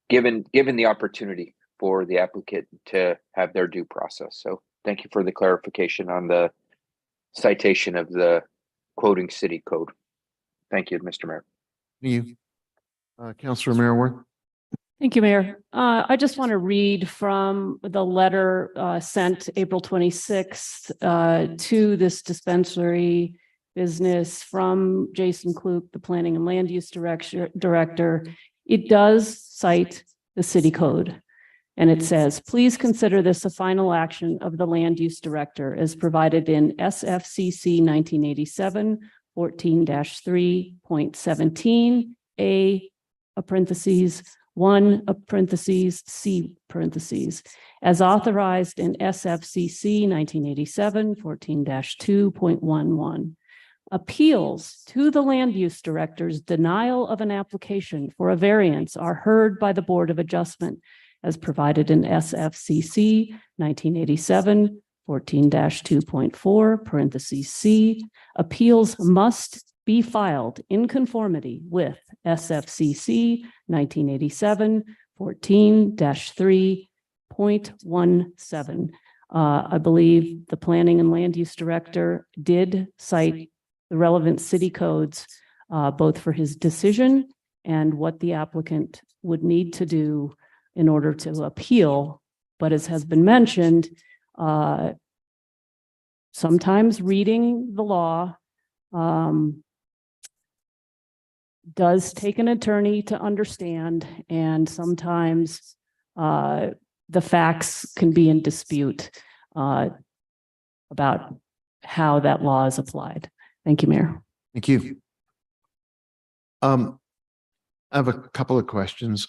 given the opportunity for the applicant to have their due process. So thank you for the clarification on the citation of the quoting city code. Thank you, Mr. Mayor. Thank you. Councilor Mayor. Thank you, Mayor. I just want to read from the letter sent April 26th to this dispensary business from Jason Klug, the Planning and Land Use Director. It does cite the city code. And it says, please consider this a final action of the Land Use Director as provided in SFCC 1987 14-3.17 A, a parentheses, 1, a parentheses, C parentheses, as authorized in SFCC 1987 14-2.11. Appeals to the Land Use Director's denial of an application for a variance are heard by the Board of Adjustment as provided in SFCC 1987 14-2.4 parentheses C. Appeals must be filed in conformity with SFCC 1987 14-3.17. I believe the Planning and Land Use Director did cite the relevant city codes, both for his decision and what the applicant would need to do in order to appeal. But as has been mentioned, sometimes reading the law does take an attorney to understand, and sometimes the facts can be in dispute about how that law is applied. Thank you, Mayor. Thank you. I have a couple of questions.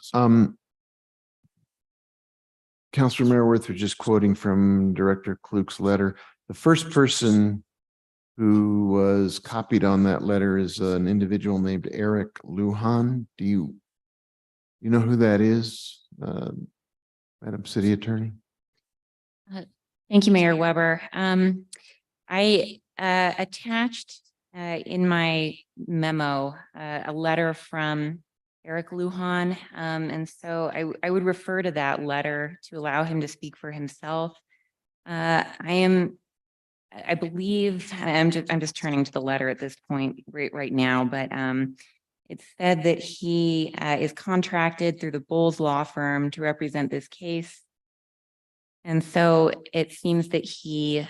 Councilor Mayorworth, are just quoting from Director Klug's letter. The first person who was copied on that letter is an individual named Eric Lujan. Do you know who that is, Madam City Attorney? Thank you, Mayor Weber. I attached in my memo a letter from Eric Lujan. And so I would refer to that letter to allow him to speak for himself. I believe I'm just turning to the letter at this point right now, but it said that he is contracted through the Bowles Law Firm to represent this case. And so it seems that he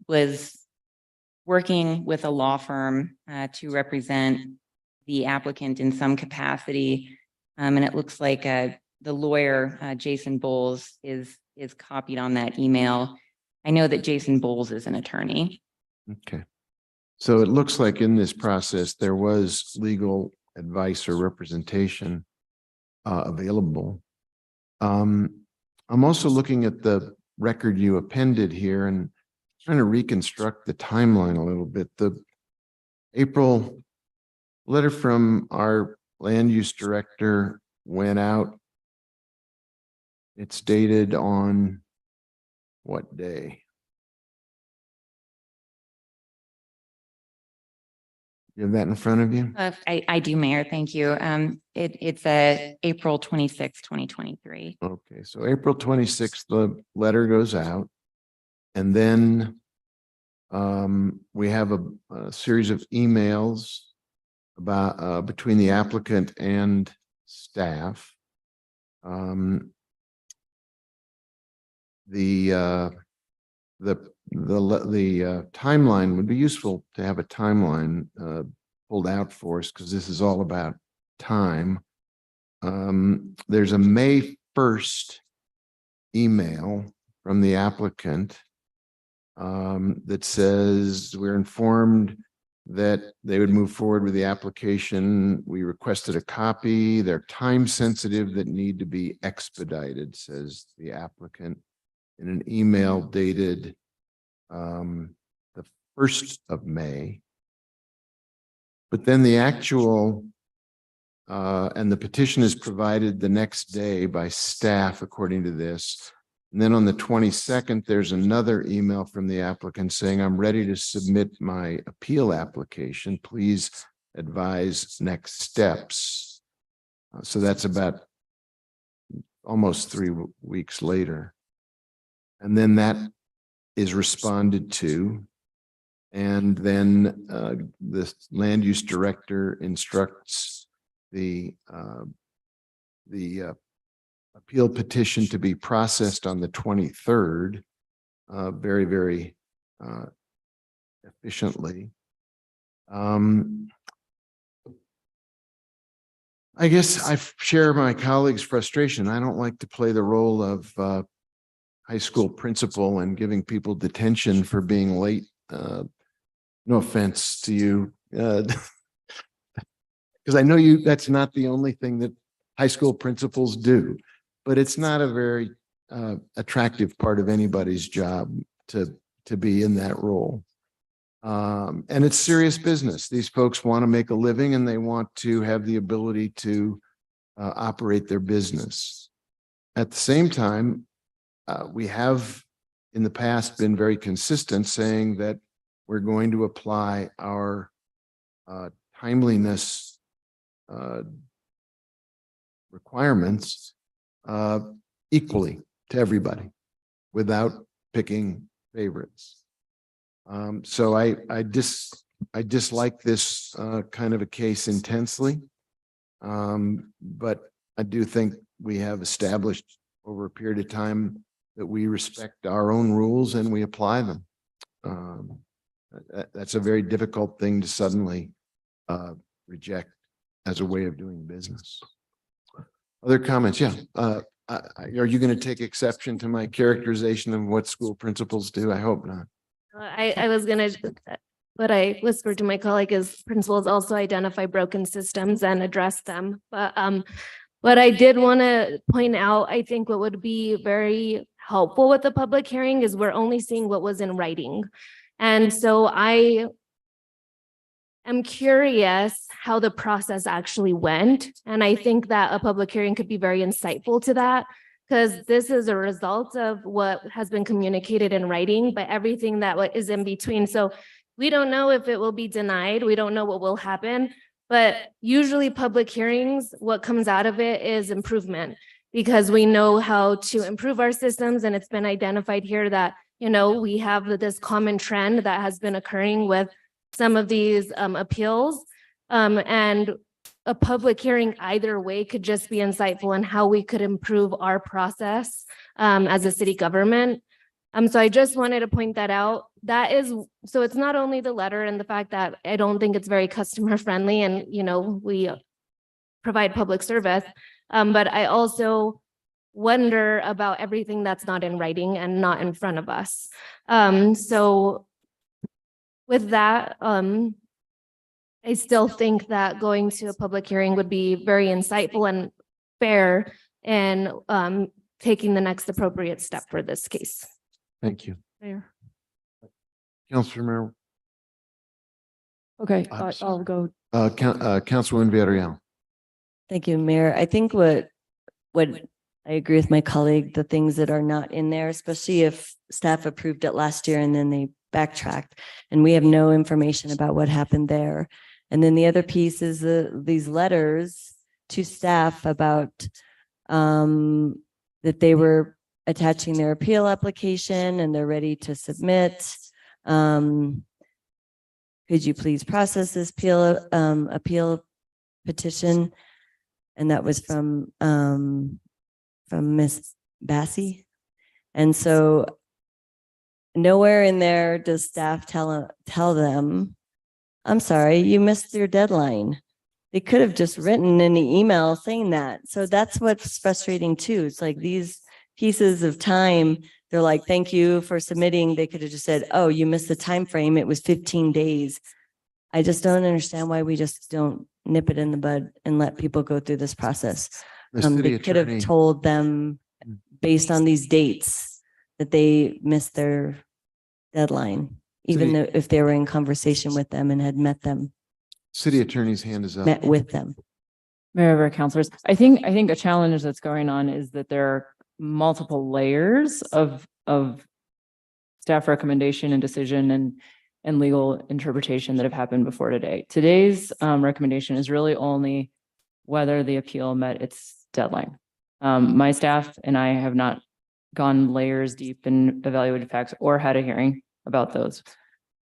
was working with a law firm to represent the applicant in some capacity. And it looks like the lawyer, Jason Bowles, is copied on that email. I know that Jason Bowles is an attorney. Okay. So it looks like in this process, there was legal advice or representation available. I'm also looking at the record you appended here and trying to reconstruct the timeline a little bit. The April letter from our land use director went out. It's dated on what day? You have that in front of you? I do, Mayor. Thank you. It's April 26, 2023. Okay, so April 26th, the letter goes out. And then we have a series of emails about between the applicant and staff. The timeline would be useful to have a timeline pulled out for us, because this is all about time. There's a May 1st email from the applicant that says, we're informed that they would move forward with the application. We requested a copy. They're time sensitive, that need to be expedited, says the applicant, in an email dated the 1st of May. But then the actual and the petition is provided the next day by staff, according to this. And then on the 22nd, there's another email from the applicant saying, I'm ready to submit my appeal application. Please advise next steps. So that's about almost 3 weeks later. And then that is responded to. And then the land use director instructs the appeal petition to be processed on the 23rd, very, very efficiently. I guess I share my colleagues' frustration. I don't like to play the role of high school principal and giving people detention for being late. No offense to you, because I know that's not the only thing that high school principals do, but it's not a very attractive part of anybody's job to be in that role. And it's serious business. These folks want to make a living and they want to have the ability to operate their business. At the same time, we have in the past been very consistent saying that we're going to apply our timeliness requirements equally to everybody without picking favorites. So I dislike this kind of a case intensely. But I do think we have established over a period of time that we respect our own rules and we apply them. That's a very difficult thing to suddenly reject as a way of doing business. Other comments? Yeah. Are you going to take exception to my characterization of what school principals do? I hope not. I was gonna, what I whispered to my colleague is principals also identify broken systems and address them. But what I did want to point out, I think what would be very helpful with the public hearing is we're only seeing what was in writing. And so I am curious how the process actually went. And I think that a public hearing could be very insightful to that, because this is a result of what has been communicated in writing, but everything that is in between. So we don't know if it will be denied. We don't know what will happen, but usually public hearings, what comes out of it is improvement, because we know how to improve our systems. And it's been identified here that, you know, we have this common trend that has been occurring with some of these appeals. And a public hearing either way could just be insightful on how we could improve our process as a city government. So I just wanted to point that out. That is, so it's not only the letter and the fact that I don't think it's very customer friendly and, you know, we provide public service, but I also wonder about everything that's not in writing and not in front of us. So with that, I still think that going to a public hearing would be very insightful and fair in taking the next appropriate step for this case. Thank you. Mayor. Councilor Merrill. Okay, I'm sorry. I'll go. Councilwoman Villarreal. Thank you, Mayor. I think what I agree with my colleague, the things that are not in there, especially if staff approved it last year and then they backtracked and we have no information about what happened there. And then the other piece is these letters to staff about that they were attaching their appeal application and they're ready to submit. Could you please process this appeal petition? And that was from Miss Bassie. And so nowhere in there does staff tell them, I'm sorry, you missed your deadline. They could have just written in the email saying that. So that's what's frustrating too. It's like these pieces of time, they're like, thank you for submitting. They could have just said, oh, you missed the time frame. It was 15 days. I just don't understand why we just don't nip it in the bud and let people go through this process. They could have told them based on these dates that they missed their deadline, even though if they were in conversation with them and had met City Attorney's hand is up. met with them. Mayor, councilors, I think a challenge that's going on is that there are multiple layers of staff recommendation and decision and legal interpretation that have happened before today. Today's recommendation is really only whether the appeal met its deadline. My staff and I have not gone layers deep and evaluated facts or had a hearing about those.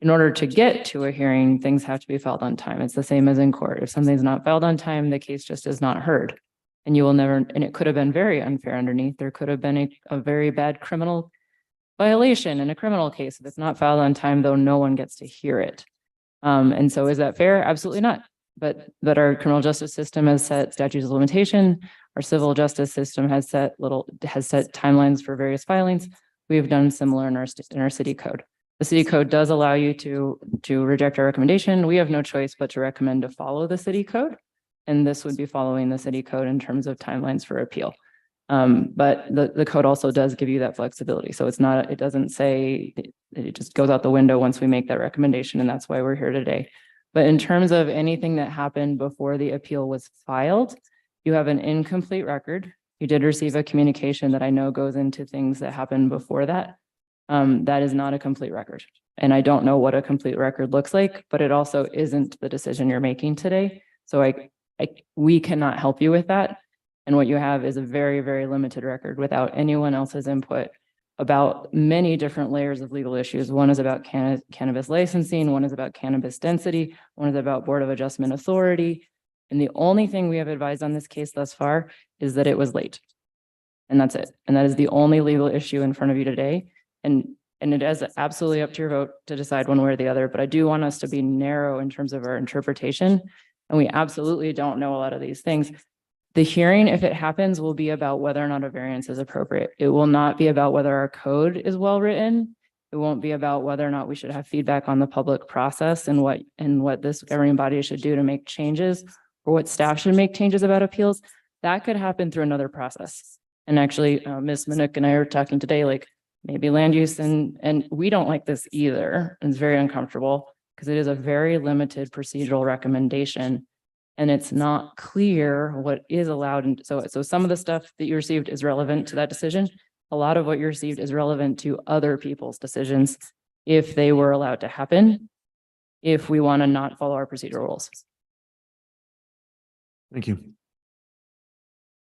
In order to get to a hearing, things have to be filed on time. It's the same as in court. If something's not filed on time, the case just is not heard. And you will never, and it could have been very unfair underneath. There could have been a very bad criminal violation in a criminal case. If it's not filed on time, though, no one gets to hear it. And so is that fair? Absolutely not. But our criminal justice system has set statutes of limitation. Our civil justice system has set timelines for various filings. We have done similar in our city code. The city code does allow you to reject our recommendation. We have no choice but to recommend to follow the city code. And this would be following the city code in terms of timelines for appeal. But the code also does give you that flexibility. So it's not, it doesn't say, it just goes out the window once we make that recommendation. And that's why we're here today. But in terms of anything that happened before the appeal was filed, you have an incomplete record. You did receive a communication that I know goes into things that happened before that. That is not a complete record. And I don't know what a complete record looks like, but it also isn't the decision you're making today. So we cannot help you with that. And what you have is a very, very limited record without anyone else's input about many different layers of legal issues. One is about cannabis licensing, one is about cannabis density, one is about Board of Adjustment authority. And the only thing we have advised on this case thus far is that it was late. And that's it. And that is the only legal issue in front of you today. And it is absolutely up to your vote to decide one way or the other. But I do want us to be narrow in terms of our interpretation. And we absolutely don't know a lot of these things. The hearing, if it happens, will be about whether or not a variance is appropriate. It will not be about whether our code is well written. It won't be about whether or not we should have feedback on the public process and what this governing body should do to make changes, or what staff should make changes about appeals. That could happen through another process. And actually, Ms. Minuk and I are talking today, like maybe land use, and we don't like this either. It's very uncomfortable because it is a very limited procedural recommendation. And it's not clear what is allowed. And so some of the stuff that you received is relevant to that decision. A lot of what you received is relevant to other people's decisions if they were allowed to happen, if we want to not follow our procedural rules. Thank you.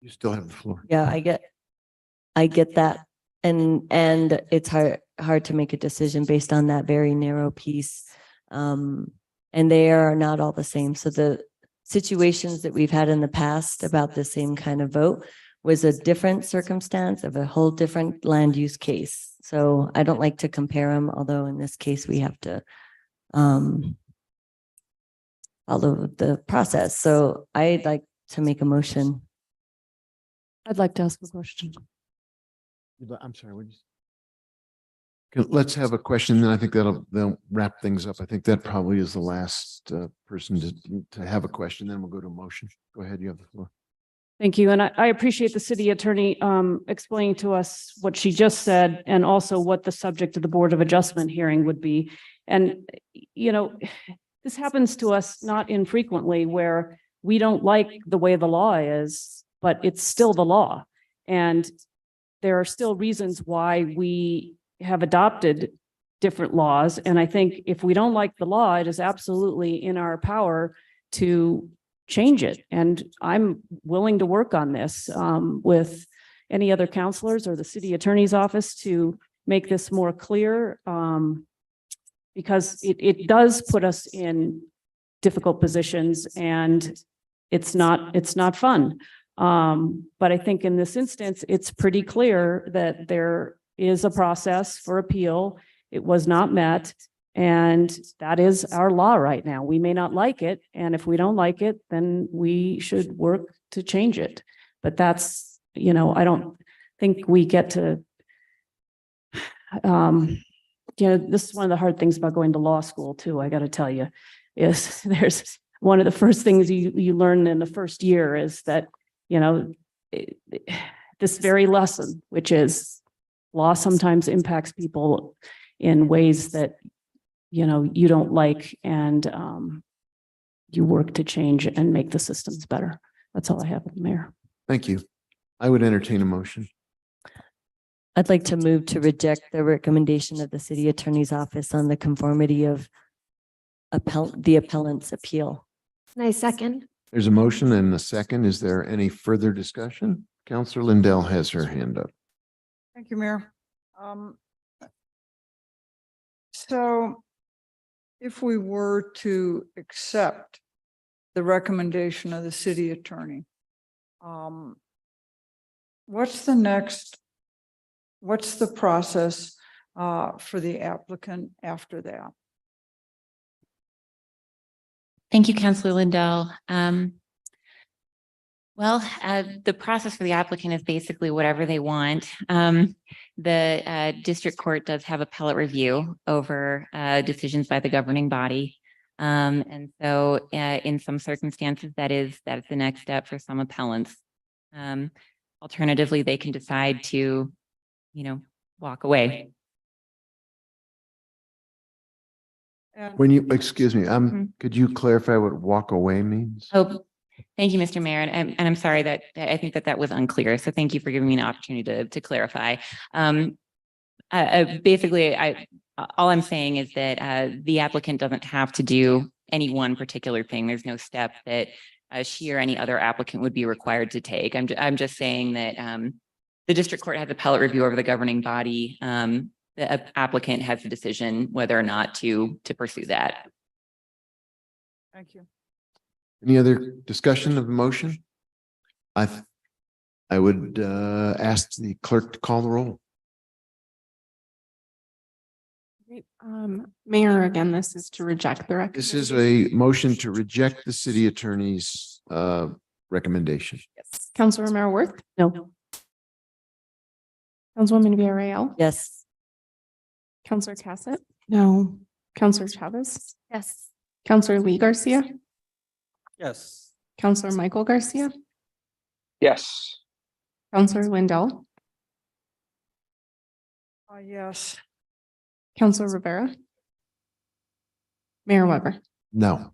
You still have the floor. Yeah, I get that. And it's hard to make a decision based on that very narrow piece. And they are not all the same. So the situations that we've had in the past about the same kind of vote was a different circumstance of a whole different land use case. So I don't like to compare them, although in this case we have to follow the process. So I'd like to make a motion. I'd like to ask a question. I'm sorry. Let's have a question, then I think they'll wrap things up. I think that probably is the last person to have a question. Then we'll go to a motion. Go ahead, you have the floor. Thank you. And I appreciate the city attorney explaining to us what she just said and also what the subject of the Board of Adjustment hearing would be. And, you know, this happens to us not infrequently where we don't like the way the law is, but it's still the law. And there are still reasons why we have adopted different laws. And I think if we don't like the law, it is absolutely in our power to change it. And I'm willing to work on this with any other counselors or the city attorney's office to make this more clear because it does put us in difficult positions and it's not fun. But I think in this instance, it's pretty clear that there is a process for appeal. It was not met. And that is our law right now. We may not like it. And if we don't like it, then we should work to change it. But that's, you know, I don't think we get to, you know, this is one of the hard things about going to law school too, I got to tell you, is there's one of the first things you learn in the first year is that, you know, this very lesson, which is law sometimes impacts people in ways that, you know, you don't like, and you work to change and make the systems better. That's all I have, Mayor. Thank you. I would entertain a motion. I'd like to move to reject the recommendation of the city attorney's office on the conformity of the appellant's appeal. And I second. There's a motion and a second. Is there any further discussion? Counselor Lindell has her hand up. Thank you, Mayor. So if we were to accept the recommendation of the city attorney, what's the process for the applicant after that? Thank you, Councilor Lindell. Well, the process for the applicant is basically whatever they want. The district court does have appellate review over decisions by the governing body. And so in some circumstances, that's the next step for some appellants. Alternatively, they can decide to, walk away. When you, excuse me, could you clarify what walk away means? Oh, thank you, Mr. Mayor. And I'm sorry that I think that was unclear. So thank you for giving me an opportunity to clarify. Basically, all I'm saying is that the applicant doesn't have to do any one particular thing. There's no step that she or any other applicant would be required to take. I'm just saying that the district court has appellate review over the governing body. The applicant has the decision whether or not to pursue that. Thank you. Any other discussion of the motion? I would ask the clerk to call the roll. Mayor, again, this is to reject the recommendation. This is a motion to reject the city attorney's recommendation. Yes. Councilor Romero Worth? No. Councilwoman Villarreal? Yes. Councilor Cassett? No. Councilor Chavez? Yes. Councilor Lee Garcia? Yes. Councilor Michael Garcia? Yes. Councilor Lindell? Yes. Councilor Rivera? Mayor Weber? No.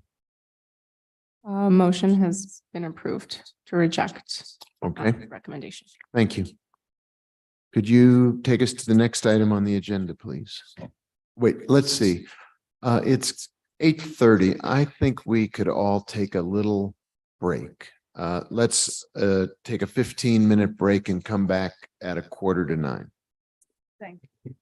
Motion has been approved to reject. Okay. The recommendation. Thank you. Could you take us to the next item on the agenda, please? Wait, let's see. It's 8:30. I think we could all take a little break. Let's take a 15-minute break and come back at 8:45. Thank you.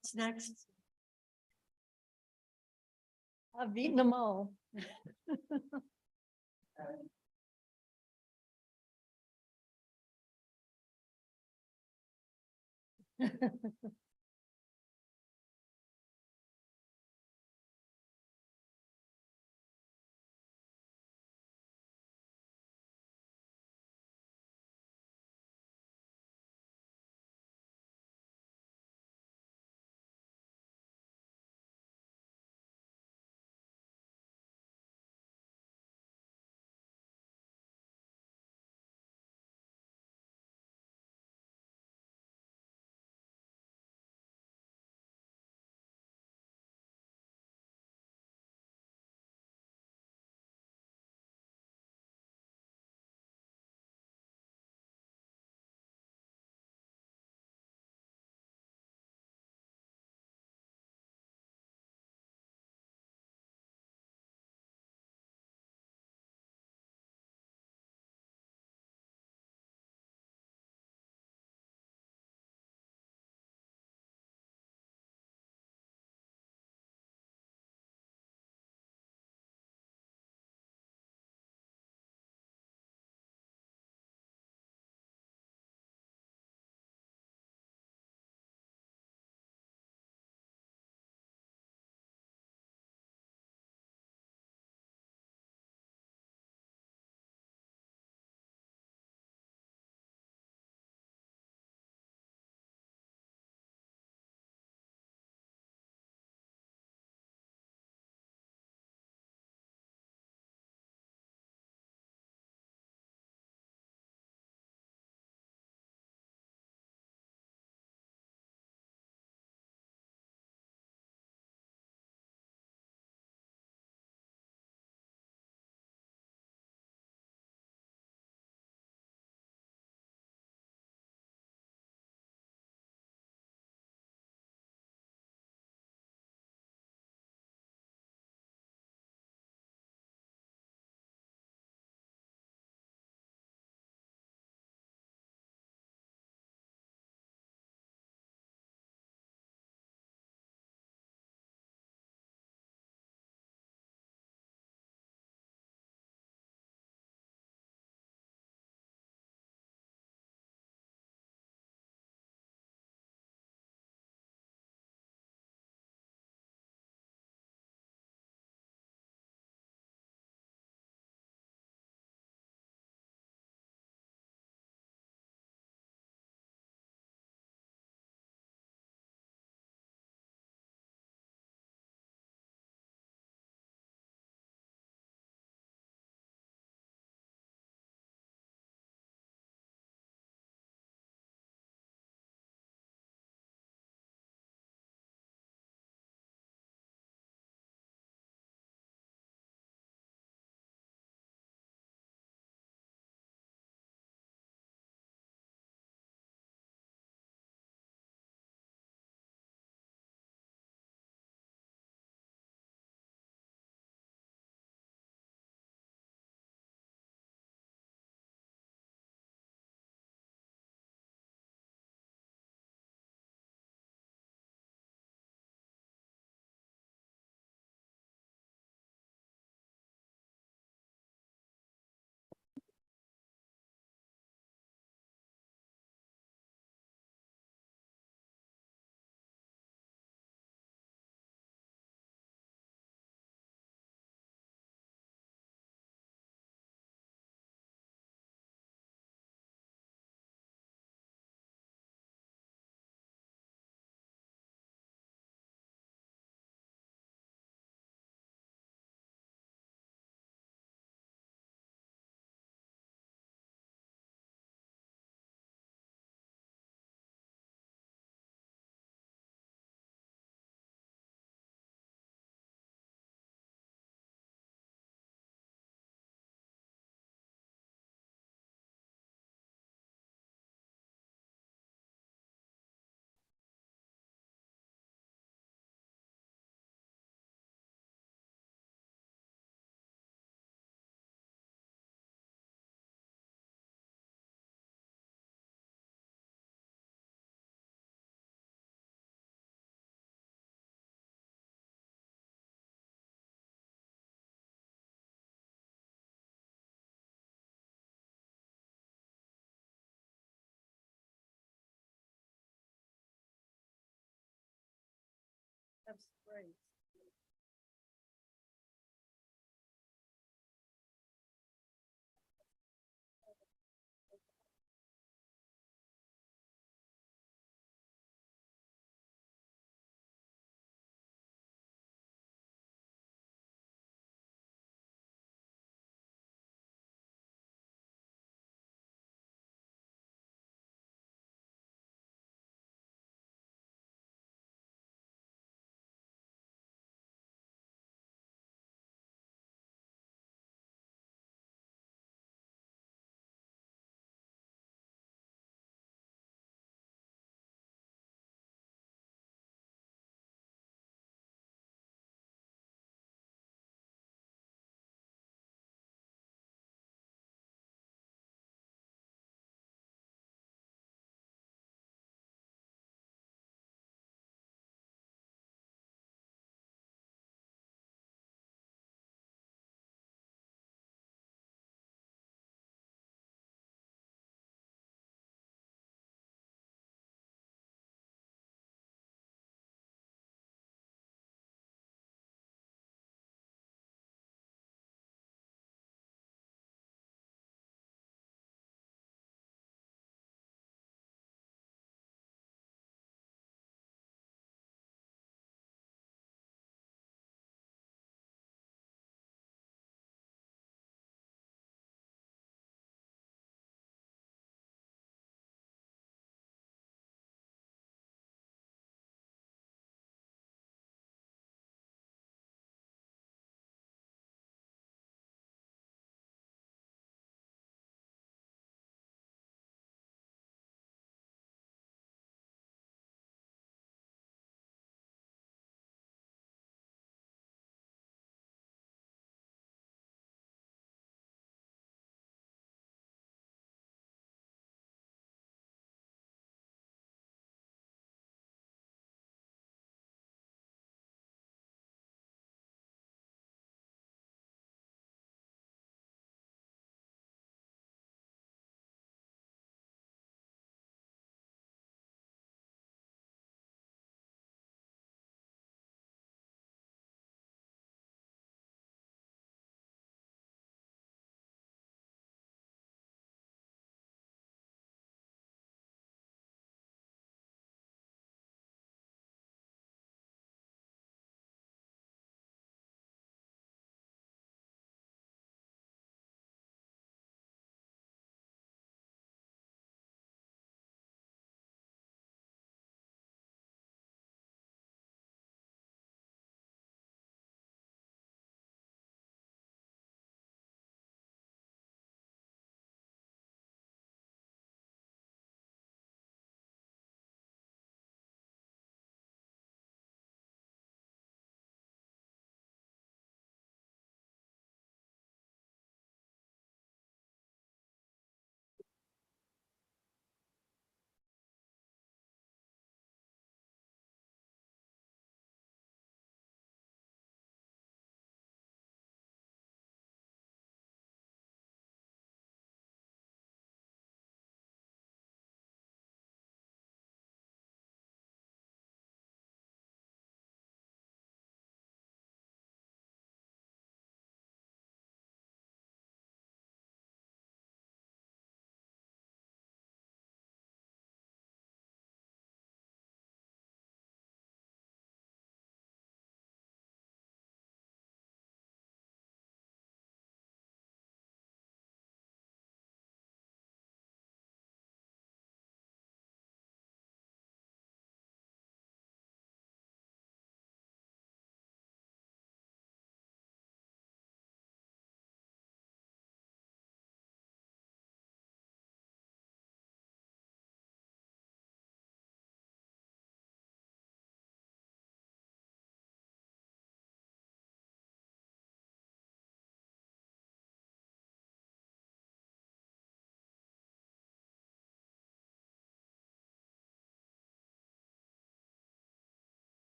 What's next? I've eaten them all.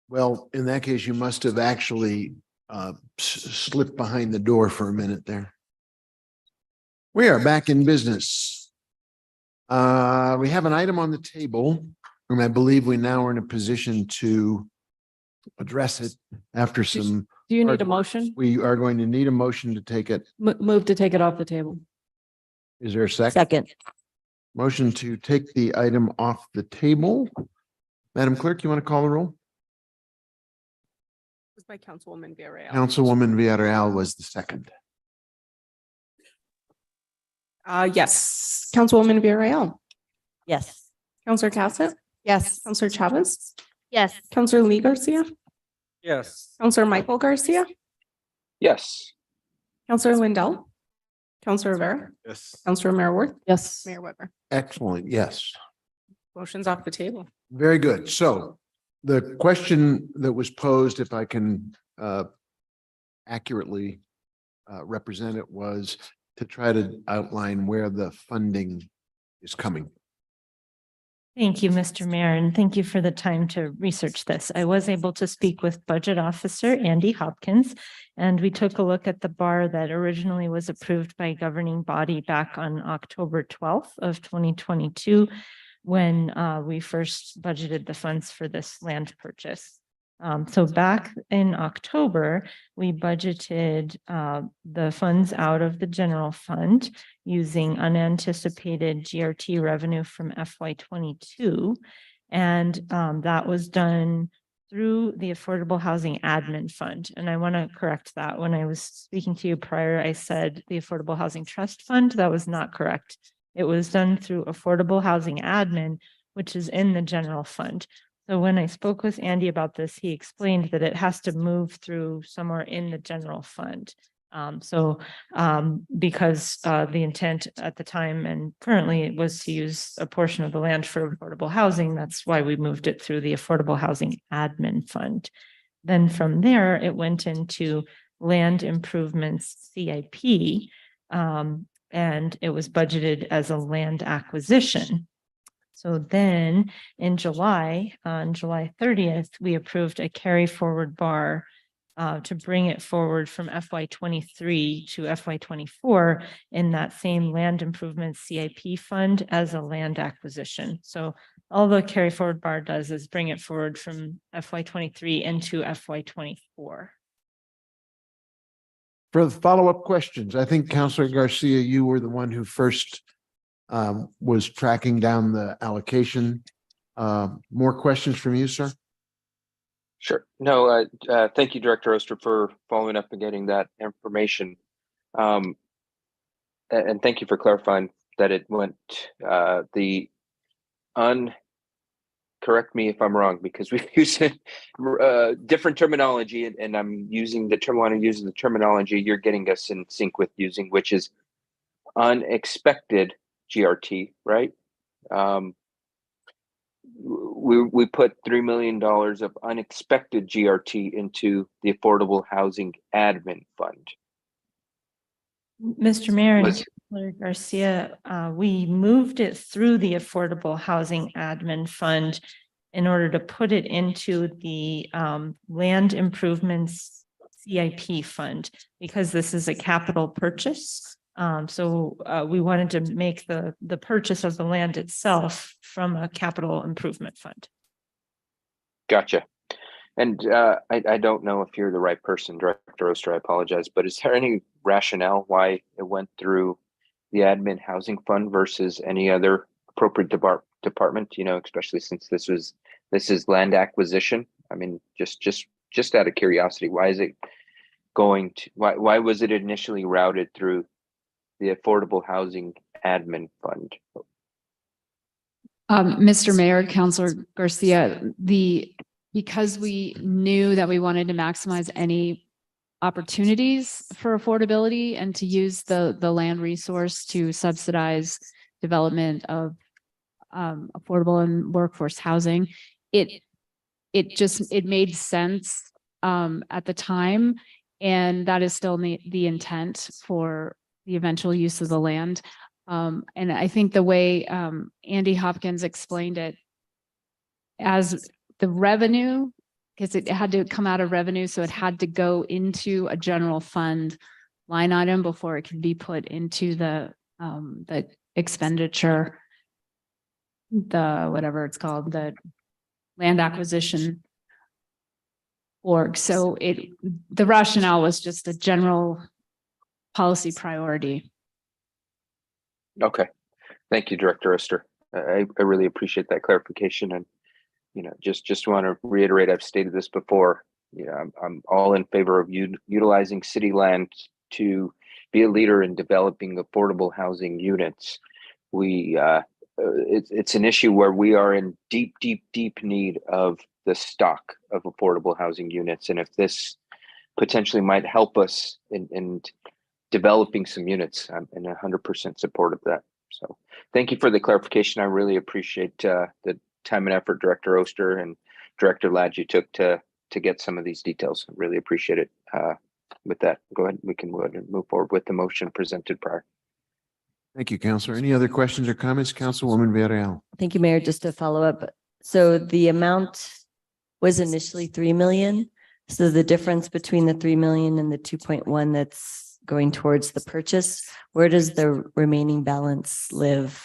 Well, in that case, you must have actually slipped behind the door for a minute there. We are back in business. We have an item on the table, and I believe we now are in a position to address it after some. Do you need hard a work. motion? We are going to need a motion to take it. Move to take it off the table. Is there a second? Second. Motion to take the item off the table. Madam Clerk, you want to call the roll? Was by Councilwoman Villarreal. Councilwoman Villarreal was the second. Yes, Councilwoman Villarreal, Yes. Counselor Cassett, Yes. Counselor Chavez, Yes. Counselor Lee Garcia, Yes. Counselor Michael Garcia, Yes. Counselor Lindell, Counselor Rivera, Yes. Counselor Mayor Worth, Yes. Mayor Weber. Excellent, yes. Motion's off the table. Very good. So the question that was posed, if I can accurately represent it, was to try to outline where the funding is coming. Thank you, Mr. Mayor, and thank you for the time to research this. I was able to speak with Budget Officer Andy Hopkins, and we took a look at the bar that originally was approved by governing body back on October 12th of 2022, when we first budgeted the funds for this land purchase. So back in October, we budgeted the funds out of the general fund using unanticipated GRT revenue from FY 22. And that was done through the Affordable Housing Admin Fund. And I want to correct that. When I was speaking to you prior, I said the Affordable Housing Trust Fund. That was not correct. It was done through Affordable Housing Admin, which is in the general fund. So when I spoke with Andy about this, he explained that it has to move through somewhere in the general fund. Because the intent at the time and currently was to use a portion of the land for affordable housing, that's why we moved it through the Affordable Housing Admin Fund. Then from there, it went into Land Improvements CIP, and it was budgeted as a land acquisition. So then in July, on July 30th, we approved a carry forward bar to bring it forward from FY 23 to FY 24 in that same land improvement CIP fund as a land acquisition. So all the carry forward bar does is bring it forward from FY 23 into FY 24. For the follow-up questions, I think Councilor Garcia, you were the one who first was tracking down the allocation. More questions from you, sir? Sure. No, thank you, Director Oster, for following up and getting that information. And thank you for clarifying that it went correct me if I'm wrong, because we've used different terminology, and I'm using the terminology you're getting us in sync with using, which is unexpected GRT, right? We put $3 million of unexpected GRT into the Affordable Housing Admin Fund. Mr. Mayor and Councilor Garcia, we moved it through the Affordable Housing Admin Fund in order to put it into the Land Improvements CIP fund, because this is a capital purchase. So we wanted to make the purchase of the land itself from a capital improvement fund. Gotcha. And I don't know if you're the right person, Director Oster, I apologize, but is there any rationale why it went through the admin housing fund versus any other appropriate department, especially since this is land acquisition? I mean, just out of curiosity, why is it why was it initially routed through the Affordable Housing Admin Fund? Mr. Mayor, Councilor Garcia, because we knew that we wanted to maximize any opportunities for affordability and to use the land resource to subsidize development of affordable and workforce housing, it made sense at the time, and that is still the intent for the eventual use of the land. And I think the way Andy Hopkins explained it, as the revenue because it had to come out of revenue, so it had to go into a general fund line item before it could be put into the expenditure, the whatever it's called, the land acquisition org. So the rationale was just a general policy priority. Okay. Thank you, Director Oster. I really appreciate that clarification. And, just want to reiterate, I've stated this before, I'm all in favor of utilizing city land to be a leader in developing affordable housing units. It's an issue where we are in deep need of the stock of affordable housing units. And if this potentially might help us in developing some units, I'm in 100% support of that. So thank you for the clarification. I really appreciate the time and effort Director Oster and Director Ladd you took to get some of these details. I really appreciate it. With that, go ahead. We can go ahead and move forward with the motion presented prior. Thank you, Counselor. Any other questions or comments? Councilwoman Villarreal. Thank you, Mayor. Just to follow up. So the amount was initially 3 million. So the difference between the 3 million and the 2.1 that's going towards the purchase, where does the remaining balance live?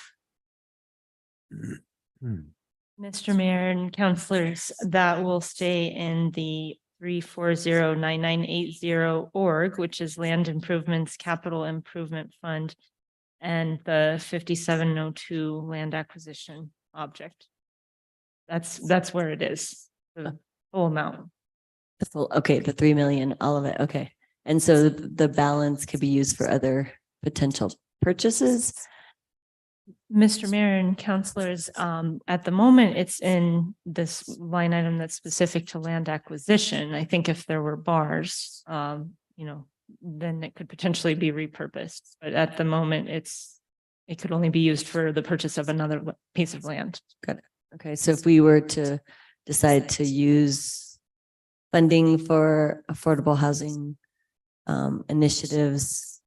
Mr. Mayor and councilors, that will stay in the 3409980 org, which is Land Improvements Capital Improvement Fund, and the 5702 land acquisition object. That's where it is, the full amount. The full, okay, the 3 million, all of it. Okay. And so the balance could be used for other potential purchases. Mr. Mayor and councilors, at the moment, it's in this line item that's specific to land acquisition. I think if there were bars, then it could potentially be repurposed. But at the moment, it could only be used for the purchase of another piece of land. Got it. Okay, so if we were to decide to use funding for affordable housing initiatives,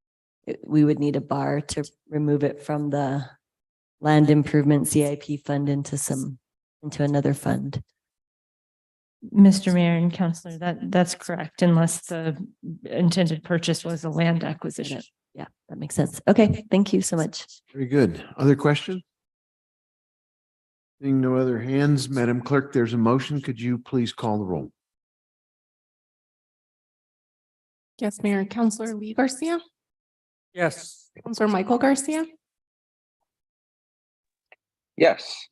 we would need a bar to remove it from the land improvement CIP fund into another fund. Mr. Mayor and councilor, that's correct, unless the intended purchase was a land acquisition. Yeah, that makes sense. Okay, thank you so much. Very good. Other questions? Seeing no other hands, Madam Clerk, there's a motion. Could you please call the roll? Yes, Mayor. Counselor Lee Garcia, Yes. Counselor Michael Garcia, Yes.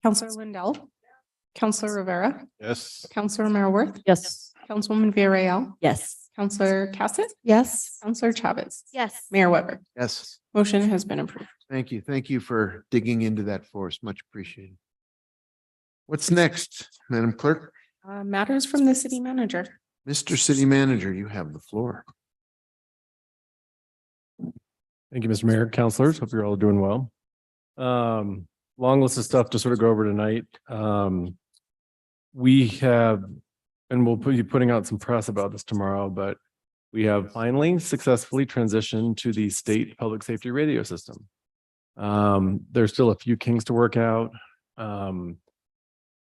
Counselor Lindell, Counselor Rivera, Yes. Counselor Marworth, Yes. Councilwoman Villarreal, Yes. Counselor Cassett, Yes. Counselor Chavez, Yes. Mayor Weber. Yes. Motion has been approved. Thank you. Thank you for digging into that for us. Much appreciated. What's next, Madam Clerk? Matters from the city manager. Mr. City Manager, you have the floor. Thank you, Mr. Mayor, councilors. Hope you're all doing well. Long list of stuff to sort of go over tonight. We have, and we'll be putting out some press about this tomorrow, but we have finally successfully transitioned to the state public safety radio system. There's still a few kinks to work out, and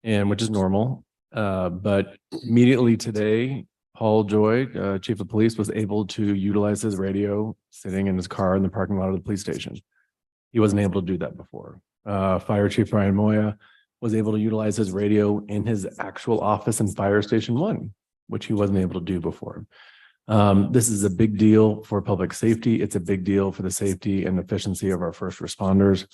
which is normal. But immediately today, Paul Joy, Chief of Police, was able to utilize his radio sitting in his car in the parking lot of the police station. He wasn't able to do that before. Fire Chief Ryan Moya was able to utilize his radio in his actual office in Fire Station 1, which he wasn't able to do before. This is a big deal for public safety. It's a big deal for the safety and efficiency of our first responders.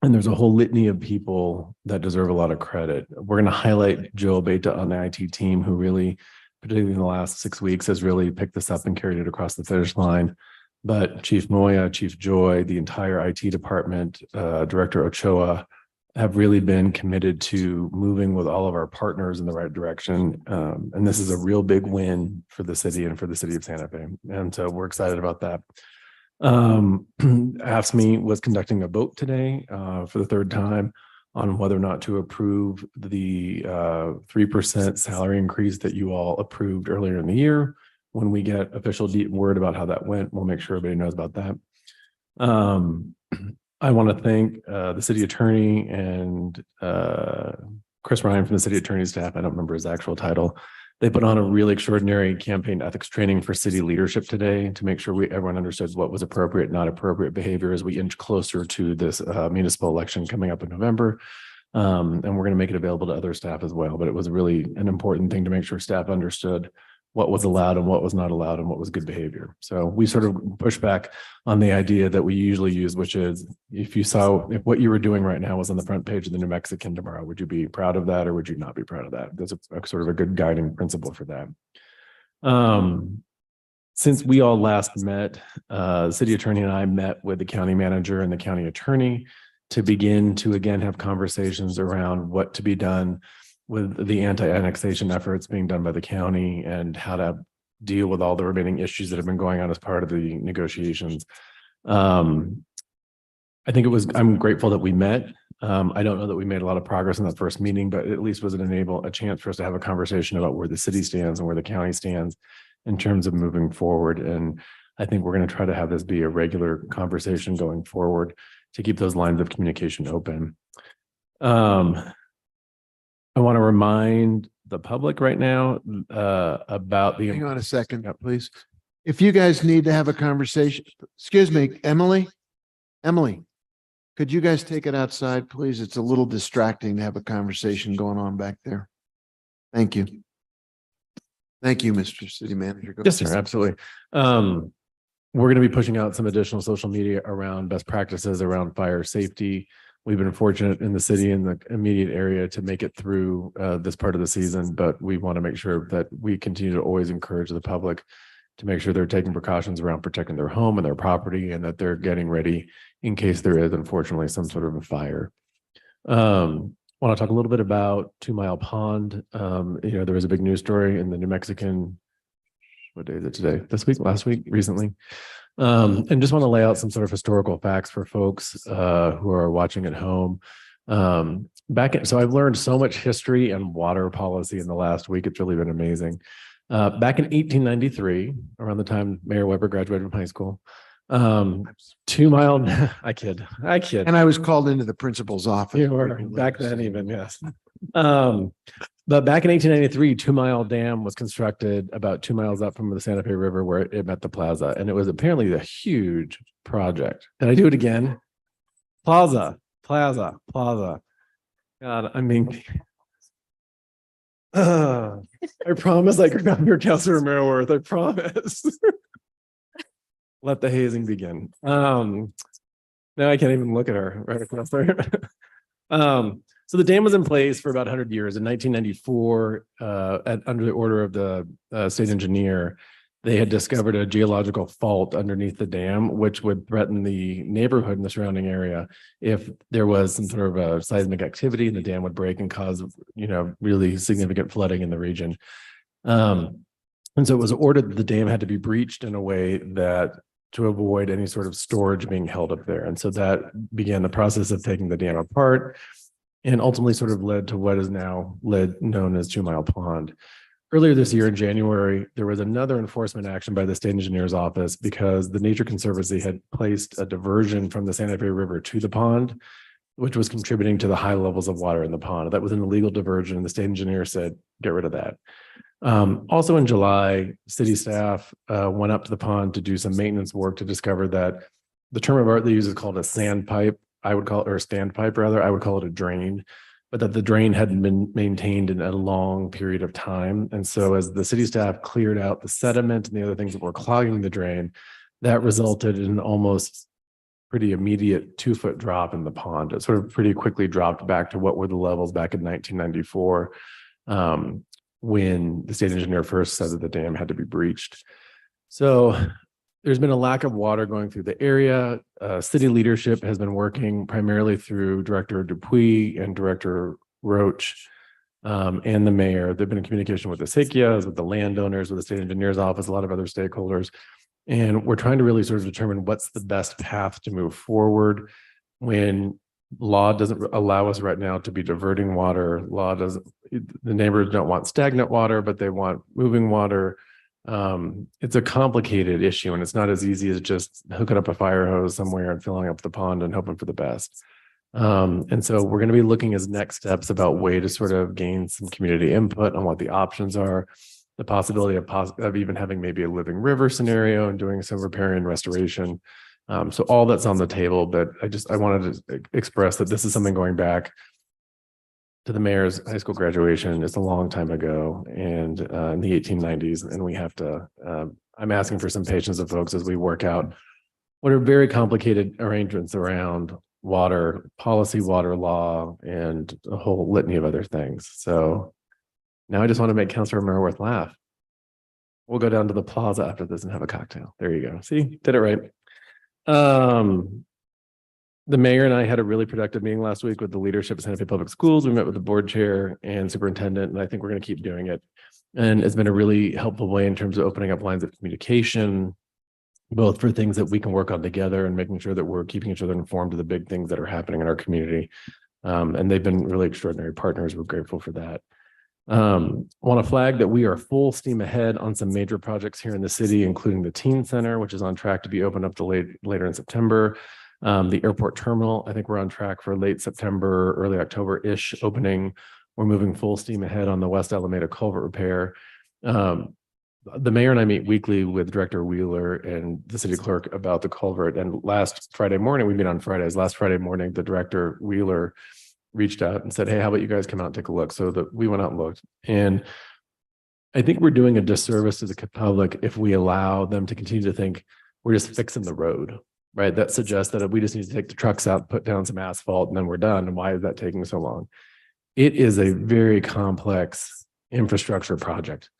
And there's a whole litany of people that deserve a lot of credit. We're going to highlight Joe Beta on the IT team, who really, particularly in the last 6 weeks, has really picked this up and carried it across the finish line. But Chief Moya, Chief Joy, the entire IT department, Director Ochoa, have really been committed to moving with all of our partners in the right direction. And this is a real big win for the city and for the city of Santa Fe. And so we're excited about that. AFSCME was conducting a vote today for the third time on whether or not to approve the 3% salary increase that you all approved earlier in the year. When we get official word about how that went, we'll make sure everybody knows about that. I want to thank the city attorney and Chris Ryan from the city attorney's staff, I don't remember his actual title. They put on a really extraordinary campaign ethics training for city leadership today to make sure everyone understood what was appropriate, not appropriate behavior as we inch closer to this municipal election coming up in November. And we're going to make it available to other staff as well. But it was really an important thing to make sure staff understood what was allowed and what was not allowed and what was good behavior. So we sort of push back on the idea that we usually use, which is if what you were doing right now was on the front page of the New Mexican tomorrow, would you be proud of that or would you not be proud of that? That's a sort of a good guiding principle for that. Since we all last met, the city attorney and I met with the county manager and the county attorney to begin to again have conversations around what to be done with the anti-annexation efforts being done by the county and how to deal with all the remaining issues that have been going on as part of the negotiations. I'm grateful that we met. I don't know that we made a lot of progress in that first meeting, but at least was a chance for us to have a conversation about where the city stands and where the county stands in terms of moving forward. And I think we're going to try to have this be a regular conversation going forward to keep those lines of communication open. I want to remind the public right now about the. Hang on a second, please. If you guys need to have a conversation, excuse me, Emily, could you guys take it outside, please? It's a little distracting to have a conversation going on back there. Thank you. Thank you, Mr. City Manager. Go Yes, ahead. sir, absolutely. We're going to be pushing out some additional social media around best practices around fire safety. We've been fortunate in the city and the immediate area to make it through this part of the season, but we want to make sure that we continue to always encourage the public to make sure they're taking precautions around protecting their home and their property and that they're getting ready in case there is unfortunately some sort of a fire. I want to talk a little bit about 2 Mile Pond. There was a big news story in the New Mexican, what day is it today? This week, last week, recently. And just want to lay out some sort of historical facts for folks who are watching at home. So I've learned so much history and water policy in the last week. It's really been amazing. Back in 1893, around the time Mayor Weber graduated from high school, 2 Mile, I kid. And I was called into the principal's office. You were back then even, yes. But back in 1893, 2 Mile Dam was constructed about 2 miles up from the Santa Fe River where it met the plaza. And it was apparently a huge project. Did I do it again? Plaza. God, I mean, I promise I could not hear Councilor Romero Worth. I promise. Let the hazing begin. Now I can't even look at her right across there. So the dam was in place for about 100 years. In 1994, under the order of the state engineer, they had discovered a geological fault underneath the dam, which would threaten the neighborhood and the surrounding area if there was some sort of a seismic activity and the dam would break and cause, really significant flooding in the region. And so it was ordered that the dam had to be breached in a way that to avoid any sort of storage being held up there. And so that began the process of taking the dam apart and ultimately sort of led to what is now known as 2 Mile Pond. Earlier this year in January, there was another enforcement action by the state engineer's office because the Nature Conservancy had placed a diversion from the Santa Fe River to the pond, which was contributing to the high levels of water in the pond. That was an illegal diversion, and the state engineer said, get rid of that. Also in July, city staff went up to the pond to do some maintenance work to discover that the term of art they use is called a sandpipe. I would call it, or a standpipe rather, I would call it a drain, but that the drain hadn't been maintained in a long period of time. And so as the city staff cleared out the sediment and the other things that were clogging the drain, that resulted in an almost pretty immediate 2-foot drop in the pond. It sort of pretty quickly dropped back to what were the levels back in 1994, when the state engineer first said that the dam had to be breached. So there's been a lack of water going through the area. City leadership has been working primarily through Director Dupuy and Director Roach and the mayor. They've been in communication with the SICIAs, with the landowners, with the state engineer's office, a lot of other stakeholders. And we're trying to really sort of determine what's the best path to move forward when law doesn't allow us right now to be diverting water. The neighbors don't want stagnant water, but they want moving water. It's a complicated issue, and it's not as easy as just hooking up a fire hose somewhere and filling up the pond and hoping for the best. And so we're going to be looking as next steps about way to sort of gain some community input on what the options are, the possibility of even having maybe a living river scenario and doing some riparian restoration. So all that's on the table, but I wanted to express that this is something going back to the mayor's high school graduation. It's a long time ago, and in the 1890s, and we have to, I'm asking for some patience of folks as we work out what are very complicated arrangements around water policy, water law, and a whole litany of other things. So now I just want to make Councilor Merworth laugh. We'll go down to the plaza after this and have a cocktail. There you go. See, did it right. The mayor and I had a really productive meeting last week with the leadership of Santa Fe Public Schools. We met with the board chair and superintendent, and I think we're going to keep doing it. And it's been a really helpful way in terms of opening up lines of communication, both for things that we can work on together and making sure that we're keeping each other informed of the big things that are happening in our community. And they've been really extraordinary partners. We're grateful for that. I want to flag that we are full steam ahead on some major projects here in the city, including the Teen Center, which is on track to be opened up to later in September. The airport terminal, I think we're on track for late September, early October-ish opening. We're moving full steam ahead on the West Alameda culvert repair. The mayor and I meet weekly with Director Wheeler and the city clerk about the culvert. And last Friday morning, we meet on Fridays. Last Friday morning, the Director Wheeler reached out and said, hey, how about you guys come out and take a look? So that we went out and looked. And I think we're doing a disservice to the public if we allow them to continue to think we're just fixing the road, right? That suggests that we just need to take the trucks out, put down some asphalt, and then we're done. And why is that taking so long? It is a very complex infrastructure project.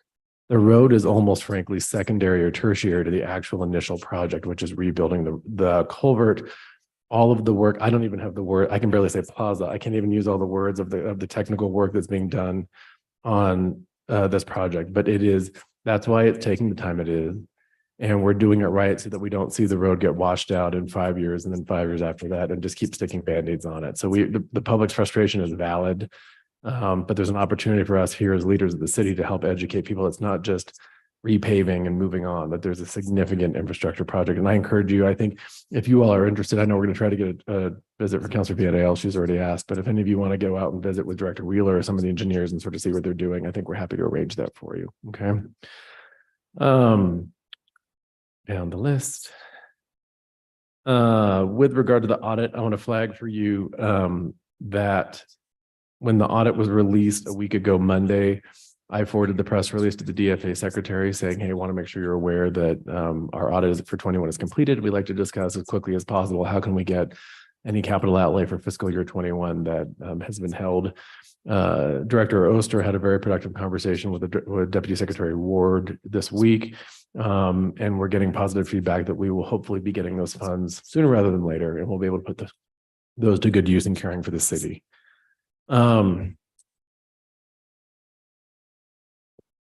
The road is almost frankly secondary or tertiary to the actual initial project, which is rebuilding the culvert. All of the work, I don't even have the word, I can barely say plaza. I can't even use all the words of the technical work that's being done on this project, but that's why it's taking the time it is. And we're doing it right so that we don't see the road get washed out in 5 years and then 5 years after that and just keep sticking Band-Aids on it. So the public's frustration is valid, but there's an opportunity for us here as leaders of the city to help educate people. It's not just repaving and moving on, that there's a significant infrastructure project. And I encourage you, I think if you all are interested, I know we're going to try to get a visit for Councilor Villarreal. She's already asked, but if any of you want to go out and visit with Director Wheeler or some of the engineers and sort of see what they're doing, I think we're happy to arrange that for you. Okay. Down the list. With regard to the audit, I want to flag for you that when the audit was released a week ago Monday, I forwarded the press release to the DFA secretary saying, hey, I want to make sure you're aware that our audit for 21 is completed. We'd like to discuss as quickly as possible how can we get any capital outlay for fiscal year 21 that has been held. Director Oster had a very productive conversation with Deputy Secretary Ward this week. And we're getting positive feedback that we will hopefully be getting those funds sooner rather than later, and we'll be able to put those to good use in caring for the city.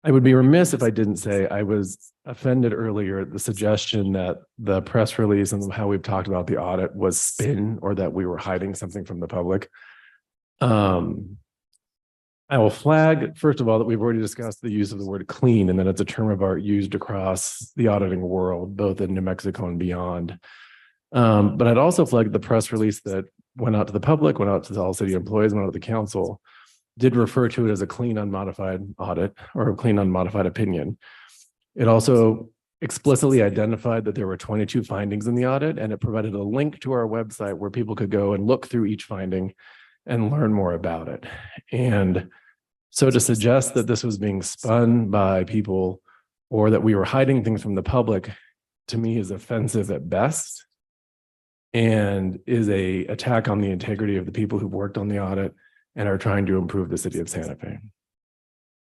I would be remiss if I didn't say I was offended earlier at the suggestion that the press release and how we've talked about the audit was spin, or that we were hiding something from the public. I will flag, first of all, that we've already discussed the use of the word clean, and that it's a term of art used across the auditing world, both in New Mexico and beyond. But I'd also flag the press release that went out to the public, went out to all city employees, went out to the council, did refer to it as a clean unmodified audit or a clean unmodified opinion. It also explicitly identified that there were 22 findings in the audit, and it provided a link to our website where people could go and look through each finding and learn more about it. And so to suggest that this was being spun by people or that we were hiding things from the public, to me is offensive at best and is a attack on the integrity of the people who've worked on the audit and are trying to improve the city of Santa Fe.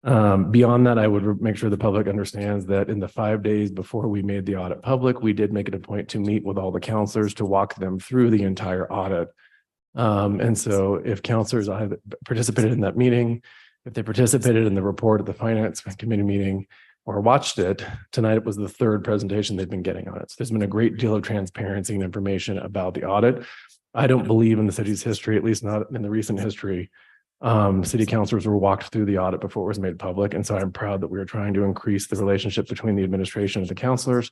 Beyond that, I would make sure the public understands that in the 5 days before we made the audit public, we did make it a point to meet with all the counselors to walk them through the entire audit. And so if counselors participated in that meeting, if they participated in the report at the finance committee meeting or watched it, tonight it was the third presentation they've been getting on it. So there's been a great deal of transparency and information about the audit. I don't believe in the city's history, at least not in the recent history, city councilors were walked through the audit before it was made public. And so I'm proud that we are trying to increase the relationship between the administration and the councilors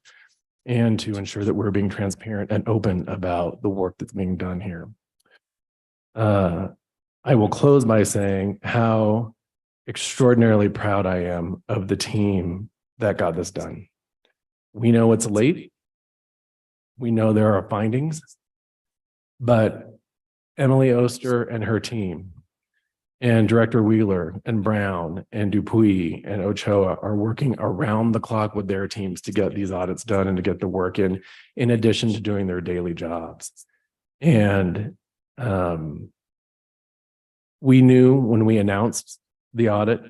and to ensure that we're being transparent and open about the work that's being done here. I will close by saying how extraordinarily proud I am of the team that got this done. We know it's late. We know there are findings, but Emily Oster and her team and Director Wheeler and Brown and Dupuy and Ochoa are working around the clock with their teams to get these audits done and to get the work in addition to doing their daily jobs. And we knew when we announced the audit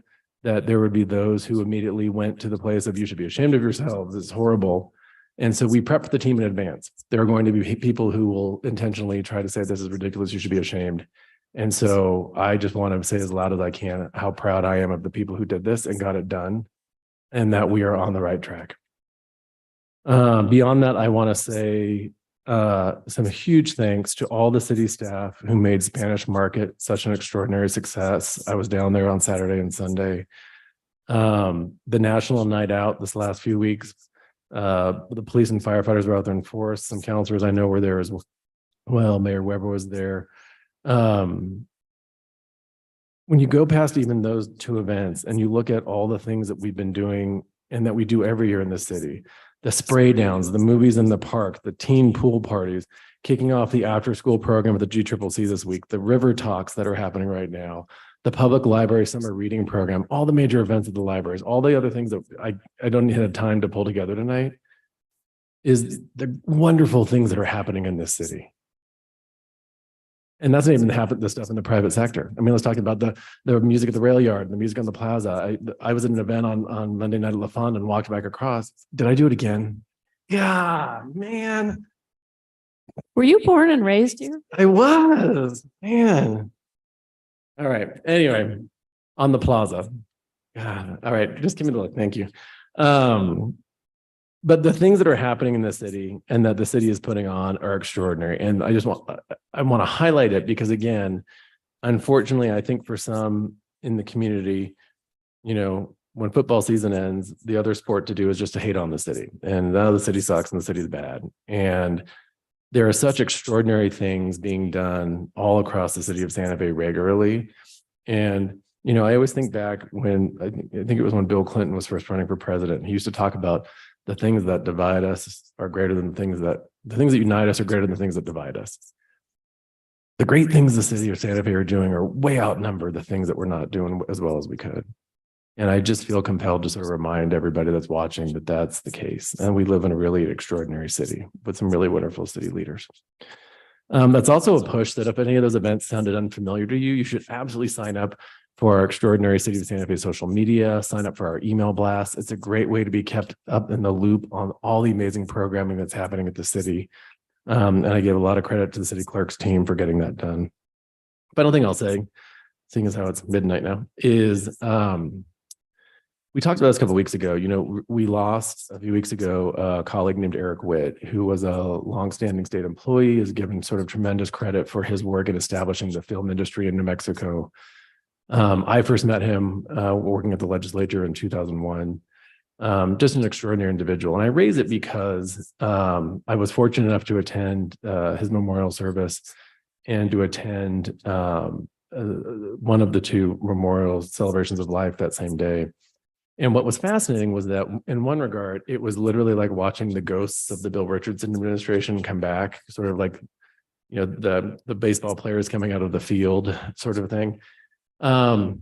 that there would be those who immediately went to the place of, you should be ashamed of yourselves, it's horrible. And so we prepped the team in advance. There are going to be people who will intentionally try to say, this is ridiculous, you should be ashamed. And so I just want to say as loud as I can how proud I am of the people who did this and got it done, and that we are on the right track. Beyond that, I want to say some huge thanks to all the city staff who made Spanish Market such an extraordinary success. I was down there on Saturday and Sunday. The National Night Out this last few weeks, the police and firefighters were out there in force. Some counselors I know were there as well. Mayor Weber was there. When you go past even those two events and you look at all the things that we've been doing and that we do every year in the city, the spray downs, the movies in the park, the teen pool parties, kicking off the after school program at the GCCC this week, the river talks that are happening right now, the public library summer reading program, all the major events at the libraries, all the other things that I don't have time to pull together tonight, is the wonderful things that are happening in this city. And that's not even the stuff in the private sector. I mean, let's talk about the music at the rail yard, the music on the plaza. I was at an event on Monday night at La Fonda and walked back across. Did I do it again? Yeah, man. Were you born and raised here? I was, man. All right. Anyway, on the plaza. God, all right. Just give me the look. Thank you. But the things that are happening in the city and that the city is putting on are extraordinary. And I want to highlight it because, again, unfortunately, I think for some in the community, you know, when football season ends, the other sport to do is just to hate on the city. And now the city sucks and the city's bad. And there are such extraordinary things being done all across the city of Santa Fe regularly. And, you know, I always think back when I think it was when Bill Clinton was first running for president. He used to talk about the things that divide us are greater than the things that unite us are greater than the things that divide us. The great things the city of Santa Fe are doing are way outnumber the things that we're not doing as well as we could. And I just feel compelled to sort of remind everybody that's watching that that's the case. And we live in a really extraordinary city with some really wonderful city leaders. That's also a push that if any of those events sounded unfamiliar to you, you should absolutely sign up for our extraordinary City of Santa Fe social media, sign up for our email blast. It's a great way to be kept up in the loop on all the amazing programming that's happening at the city. And I give a lot of credit to the city clerk's team for getting that done. Final thing I'll say, seeing as how it's midnight now, is we talked about this a couple of weeks ago. You know, we lost a few weeks ago a colleague named Eric Witt, who was a longstanding state employee, is given sort of tremendous credit for his work in establishing the film industry in New Mexico. I first met him working at the legislature in 2001. Just an extraordinary individual. And I raise it because I was fortunate enough to attend his memorial service and to attend one of the two memorial celebrations of life that same day. And what was fascinating was that in one regard, it was literally like watching the ghosts of the Bill Richardson administration come back, sort of like, you know, the baseball players coming out of the field sort of thing. But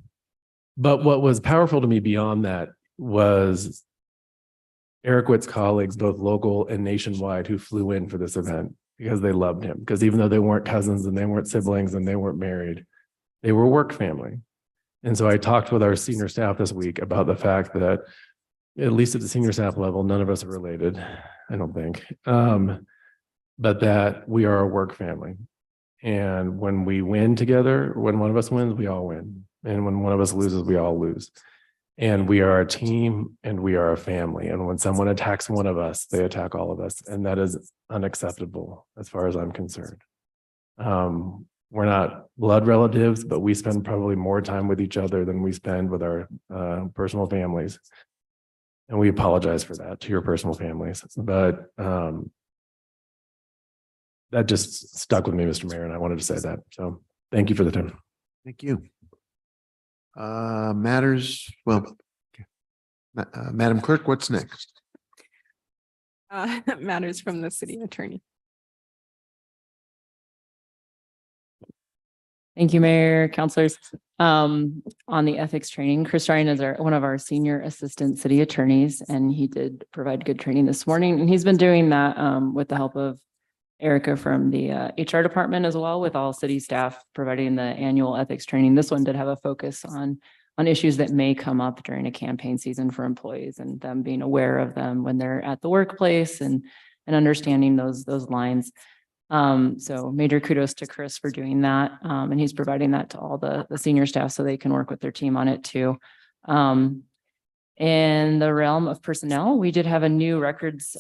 what was powerful to me beyond that was Eric Witt's colleagues, both local and nationwide, who flew in for this event because they loved him. Because even though they weren't cousins and they weren't siblings and they weren't married, they were work family. And so I talked with our senior staff this week about the fact that, at least at the senior staff level, none of us are related, I don't think, but that we are a work family. And when we win together, when one of us wins, we all win. And when one of us loses, we all lose. And we are a team and we are a family. And when someone attacks one of us, they attack all of us. And that is unacceptable as far as I'm concerned. We're not blood relatives, but we spend probably more time with each other than we spend with our personal families. And we apologize for that to your personal families. But that just stuck with me, Mr. Mayor, and I wanted to say that. So Thank you for the time. Thank you. Matters, well, Madam Clerk, what's next? Matters from the city attorney. Thank you, Mayor, councilors. On the ethics training, Chris Ryan is one of our senior assistant city attorneys, and he did provide good training this morning. And he's been doing that with the help of Erica from the HR department as well, with all city staff providing the annual ethics training. This one did have a focus on issues that may come up during a campaign season for employees and them being aware of them when they're at the workplace and understanding those lines. So major kudos to Chris for doing that. And he's providing that to all the senior staff so they can work with their team on it too. In the realm of personnel, we did have a new records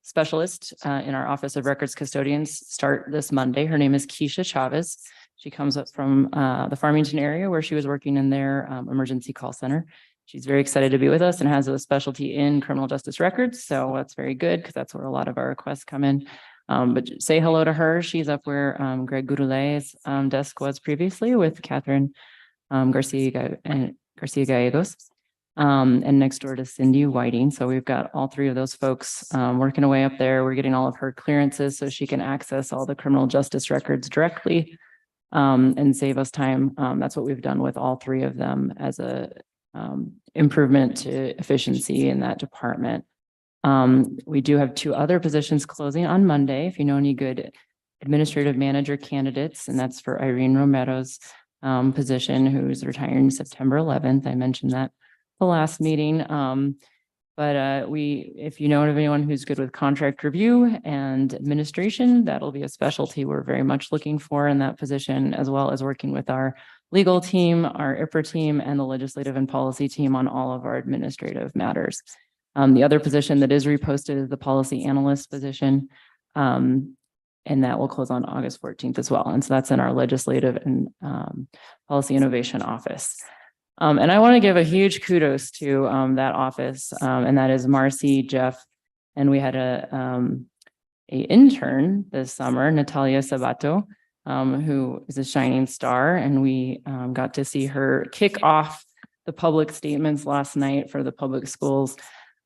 specialist in our Office of Records Custodians start this Monday. Her name is Keisha Chavez. She comes up from the Farmington area where she was working in their emergency call center. She's very excited to be with us and has a specialty in criminal justice records. So that's very good because that's where a lot of our requests come in. But say hello to her. She's up where Greg Gouroulet's desk was previously with Catherine Garcia Gallegos. And next door to Cindy Whiting. So we've got all three of those folks working away up there. We're getting all of her clearances so she can access all the criminal justice records directly and save us time. That's what we've done with all three of them as a improvement to efficiency in that department. We do have two other positions closing on Monday. If you know any good administrative manager candidates, and that's for Irene Romero's position, who's retiring September 11th. I mentioned that the last meeting. If you know of anyone who's good with contract review and administration, that'll be a specialty we're very much looking for in that position, as well as working with our legal team, our IPRA team, and the legislative and policy team on all of our administrative matters. The other position that is reposted is the policy analyst position. And that will close on August 14th as well. And so that's in our legislative and policy innovation office. And I want to give a huge kudos to that office, and that is Marcy, Jeff, and we had a intern this summer, Natalia Sabato, who is a shining star, and we got to see her kick off the public statements last night for the public schools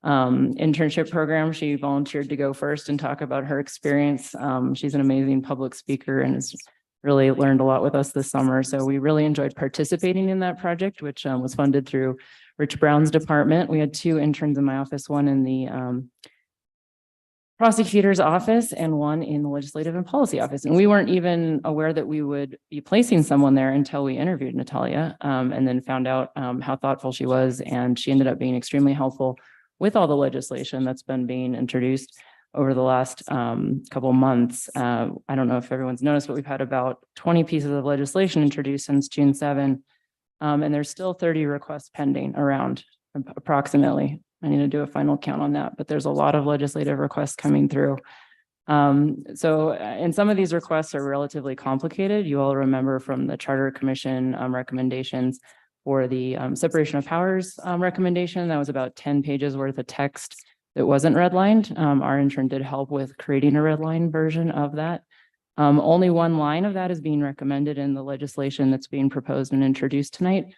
internship program. She volunteered to go first and talk about her experience. She's an amazing public speaker and has really learned a lot with us this summer. So we really enjoyed participating in that project, which was funded through Rich Brown's department. We had two interns in my office, one in the prosecutor's office and one in the legislative and policy office. And we weren't even aware that we would be placing someone there until we interviewed Natalia, and then found out how thoughtful she was. And she ended up being extremely helpful with all the legislation that's been being introduced over the last couple of months. I don't know if everyone's noticed, but we've had about 20 pieces of legislation introduced since June 7. And there's still 30 requests pending around approximately. I need to do a final count on that, but there's a lot of legislative requests coming through. And some of these requests are relatively complicated. You all remember from the Charter Commission recommendations for the separation of powers recommendation. That was about 10 pages worth of text that wasn't redlined. Our intern did help with creating a redline version of that. Only one line of that is being recommended in the legislation that's being proposed and introduced tonight.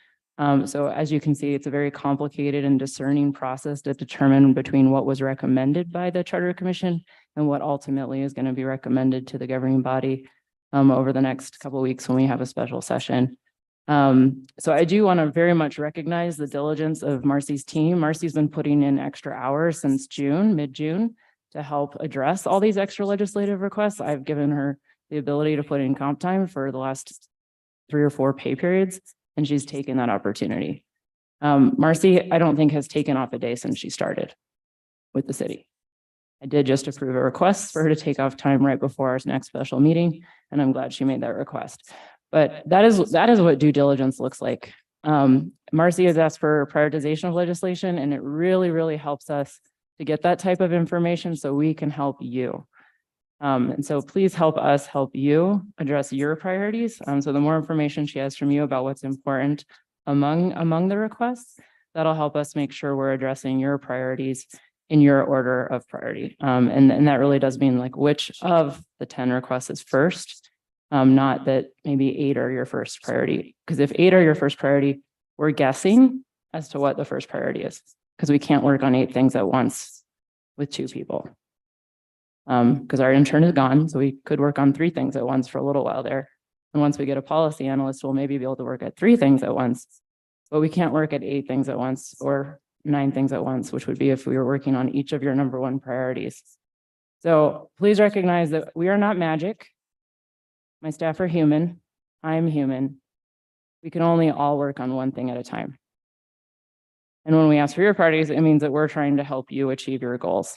So as you can see, it's a very complicated and discerning process to determine between what was recommended by the Charter Commission and what ultimately is going to be recommended to the governing body over the next couple of weeks when we have a special session. So I do want to very much recognize the diligence of Marcy's team. Marcy's been putting in extra hours since mid-June, to help address all these extra legislative requests. I've given her the ability to put in comp time for the last 3 or 4 pay periods, and she's taken that opportunity. Marcy, I don't think has taken off a day since she started with the city. I did just approve a request for her to take off time right before our next special meeting, and I'm glad she made that request. But that is what due diligence looks like. Marcy has asked for prioritization of legislation, and it really, really helps us to get that type of information so we can help you. And so please help us help you address your priorities. So the more information she has from you about what's important among the requests, that'll help us make sure we're addressing your priorities in your order of priority. And that really does mean like which of the 10 requests is first Not that maybe 8 are your first priority, because if 8 are your first priority, we're guessing as to what the first priority is, because we can't work on 8 things at once with 2 people. Because our intern is gone, so we could work on 3 things at once for a little while there. And once we get a policy analyst, we'll maybe be able to work at 3 things at once, but we can't work at 8 things at once or 9 things at once, which would be if we were working on each of your number 1 priorities. So please recognize that we are not magic. My staff are human. I'm human. We can only all work on 1 thing at a time. And when we ask for your priorities, it means that we're trying to help you achieve your goals.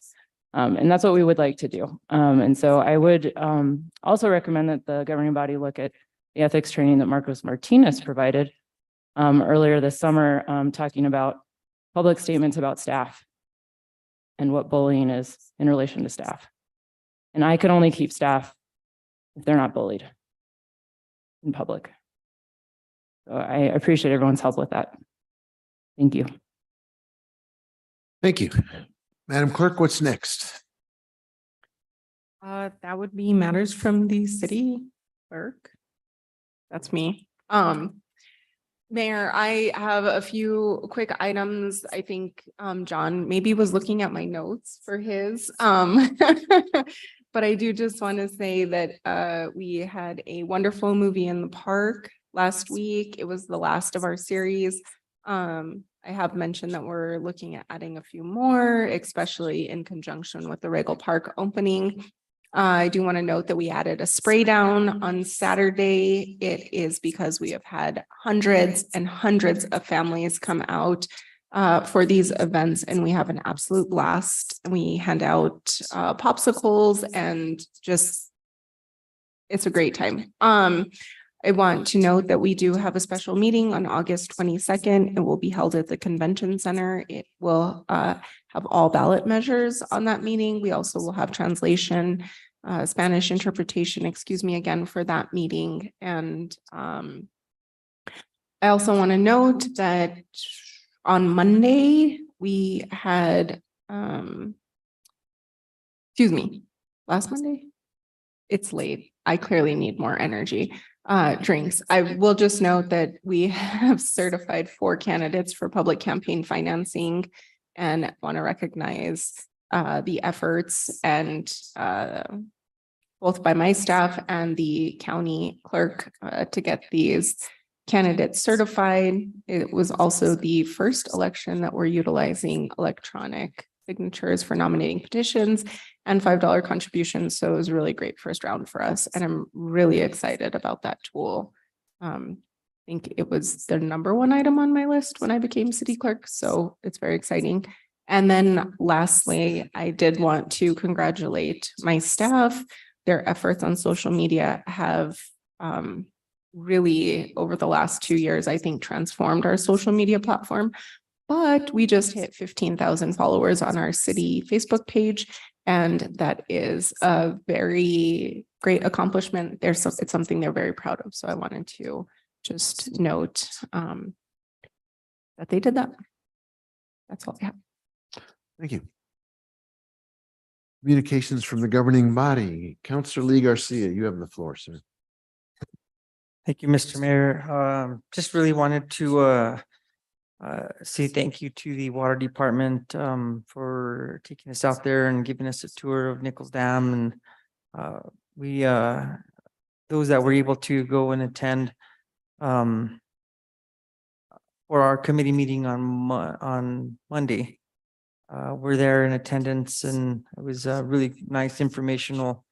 And that's what we would like to do. And so I would also recommend that the governing body look at the ethics training that Marcos Martinez provided earlier this summer, talking about public statements about staff and what bullying is in relation to staff. And I can only keep staff if they're not bullied in public. So I appreciate everyone's help with that. Thank you. Thank you. Madam Clerk, what's next? That would be matters from the city clerk. That's me. Mayor, I have a few quick items. I think John maybe was looking at my notes for his. But I do just want to say that we had a wonderful movie in the park last week. It was the last of our series. I have mentioned that we're looking at adding a few more, especially in conjunction with the Regal Park opening. I do want to note that we added a spray down on Saturday. It is because we have had hundreds and hundreds of families come out for these events, and we have an absolute blast. We hand out popsicles and just, it's a great time. I want to note that we do have a special meeting on August 22nd. It will be held at the Convention Center. It will have all ballot measures on that meeting. We also will have translation, Spanish interpretation, excuse me, again, for that meeting. And I also want to note that on Monday, we had, excuse me, last Monday? It's late. I clearly need more energy. Drinks. I will just note that we have certified 4 candidates for public campaign financing and want to recognize the efforts and both by my staff and the county clerk to get these candidates certified. It was also the first election that we're utilizing electronic signatures for nominating petitions and $5 contributions. So it was a really great first round for us. And I'm really excited about that tool. I think it was the number 1 item on my list when I became city clerk. So it's very exciting. And then lastly, I did want to congratulate my staff. Their efforts on social media have really, over the last 2 years, I think, transformed our social media platform. But we just hit 15,000 followers on our city Facebook page, and that is a very great accomplishment. It's something they're very proud of. So I wanted to just note that they did that. That's all I have. Thank you. Communications from the governing body. Councillor Lee Garcia, you have the floor, sir. Thank you, Mr. Mayor. Just really wanted to say thank you to the water department for taking us out there and giving us a tour of Nichols Dam. And we, those that were able to go and attend for our committee meeting on Monday, were there in attendance, and it was a really nice informational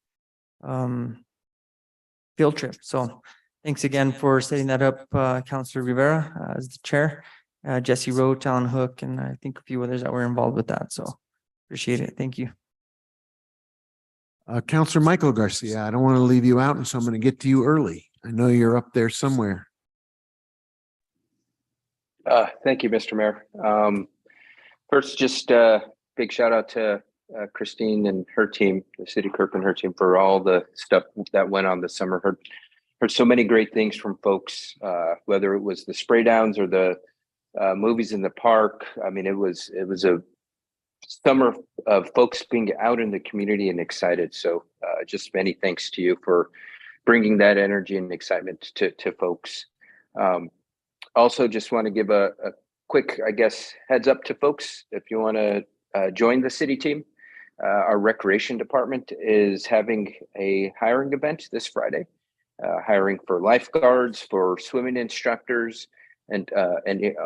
field trip. So thanks again for setting that up, Councilor Rivera as the chair. Jesse Rowe, Talon Hook, and I think a few others that were involved with that. So appreciate it. Thank you. Councillor Michael Garcia, I don't want to leave you out, and so I'm going to get to you early. I know you're up there somewhere. Thank you, Mr. Mayor. First, just big shout out to Christine and her team, the city clerk and her team, for all the stuff that went on this summer. Heard so many great things from folks, whether it was the spray downs or the movies in the park. I mean, it was a summer of folks being out in the community and excited. So just many thanks to you for bringing that energy and excitement to folks. Also, just want to give a quick, I guess, heads up to folks. If you want to join the city team, our recreation department is having a hiring event this Friday, hiring for lifeguards, for swimming instructors, and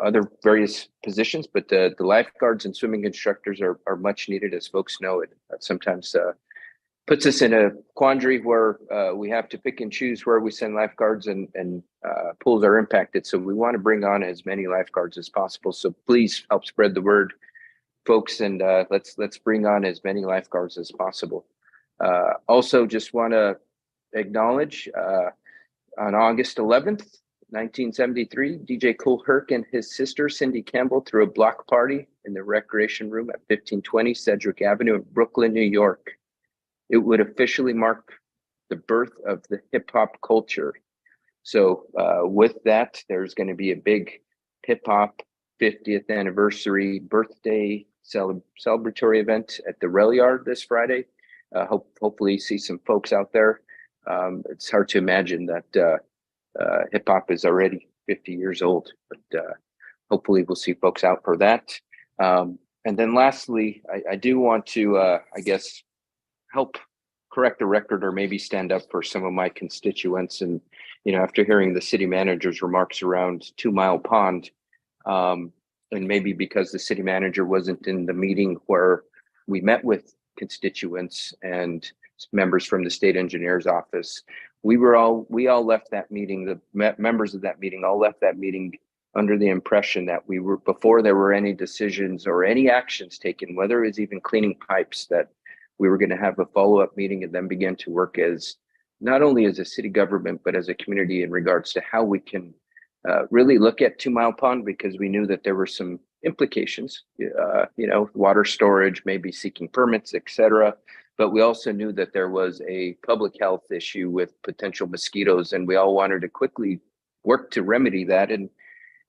other various positions. But the lifeguards and swimming instructors are much needed, as folks know. It sometimes puts us in a quandary where we have to pick and choose where we send lifeguards, and pools are impacted. So we want to bring on as many lifeguards as possible. So please help spread the word, folks, and let's bring on as many lifeguards as possible. Also, just want to acknowledge on August 11th, 1973, DJ Cole Herc and his sister Cindy Campbell threw a block party in the recreation room at 1520 Cedric Avenue in Brooklyn, New York. It would officially mark the birth of the hip hop culture. So with that, there's going to be a big hip hop 50th anniversary birthday celebratory event at the Rail Yard this Friday. Hopefully see some folks out there. It's hard to imagine that hip hop is already 50 years old, but hopefully we'll see folks out for that. And then lastly, I do want to, I guess, help correct the record, or maybe stand up for some of my constituents. And, you know, after hearing the city manager's remarks around 2 Mile Pond, and maybe because the city manager wasn't in the meeting where we met with constituents and members from the state engineer's office, we all left that meeting, the members of that meeting all left that meeting under the impression that we were, before there were any decisions or any actions taken, whether it was even cleaning pipes, that we were going to have a follow-up meeting and then begin to work as not only as a city government, but as a community in regards to how we can really look at 2 Mile Pond, because we knew that there were some implications, you know, water storage, maybe seeking permits, etc. But we also knew that there was a public health issue with potential mosquitoes, and we all wanted to quickly work to remedy that, and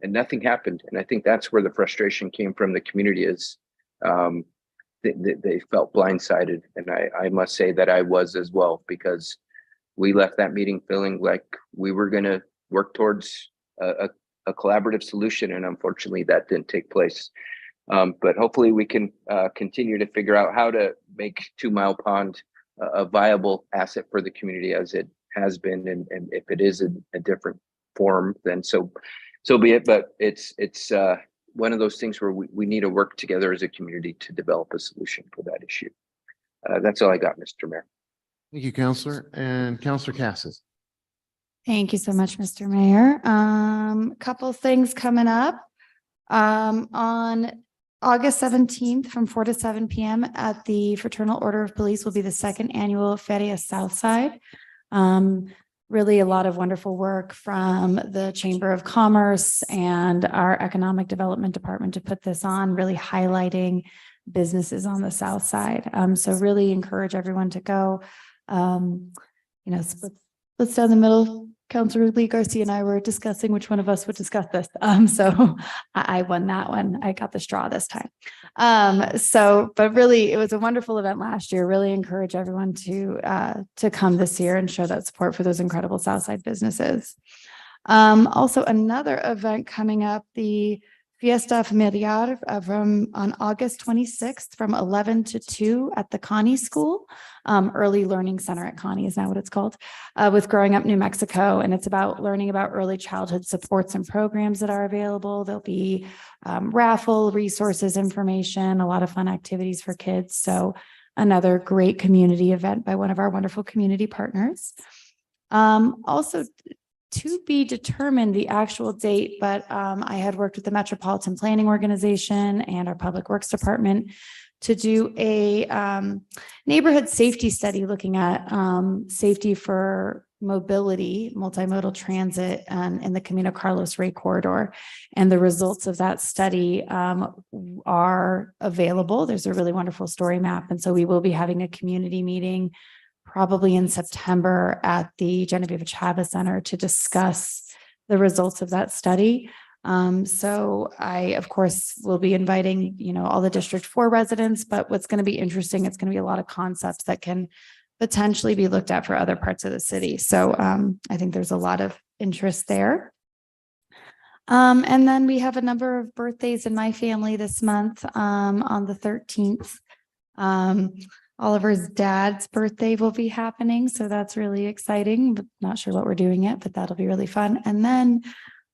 nothing happened. And I think that's where the frustration came from the community, is they felt blindsided. And I must say that I was as well, because we left that meeting feeling like we were going to work towards a collaborative solution. And unfortunately, that didn't take place. But hopefully we can continue to figure out how to make 2 Mile Pond a viable asset for the community, as it has been. And if it is in a different form, then so be it. But it's one of those things where we need to work together as a community to develop a solution for that issue. That's all I got, Mr. Mayor. Thank you, Councilor. And Councilor Cassis. Thank you so much, Mr. Mayor. Couple things coming up. On August 17th from 4 to 7 p.m. at the Fraternal Order of Police will be the second annual Feria Southside. Really a lot of wonderful work from the Chamber of Commerce and our Economic Development Department to put this on, really highlighting businesses on the South Side. So really encourage everyone to go. You know, splits down the middle. Councilor Lee Garcia and I were discussing which one of us would discuss this. So I won that one. I got the straw this time. But really, it was a wonderful event last year. Really encourage everyone to come this year and show that support for those incredible Southside businesses. Also, another event coming up, the Fiesta Familiar on August 26th from 11 to 2 at the Connie School. Early Learning Center at Connie is now what it's called, with Growing Up New Mexico. And it's about learning about early childhood supports and programs that are available. There'll be raffle, resources, information, a lot of fun activities for kids. So another great community event by one of our wonderful community partners. Also, to be determined the actual date, but I had worked with the Metropolitan Planning Organization and our Public Works Department to do a neighborhood safety study looking at safety for mobility, multimodal transit in the Camino Carlos Rey corridor. And the results of that study are available. There's a really wonderful story map. And so we will be having a community meeting probably in September at the Genevieve Chavez Center to discuss the results of that study. So I, of course, will be inviting, all the District 4 residents, but what's going to be interesting, it's going to be a lot of concepts that can potentially be looked at for other parts of the city. So I think there's a lot of interest there. And then we have a number of birthdays in my family this month, on the 13th. Oliver's dad's birthday will be happening, so that's really exciting, but not sure what we're doing yet, but that'll be really fun. And then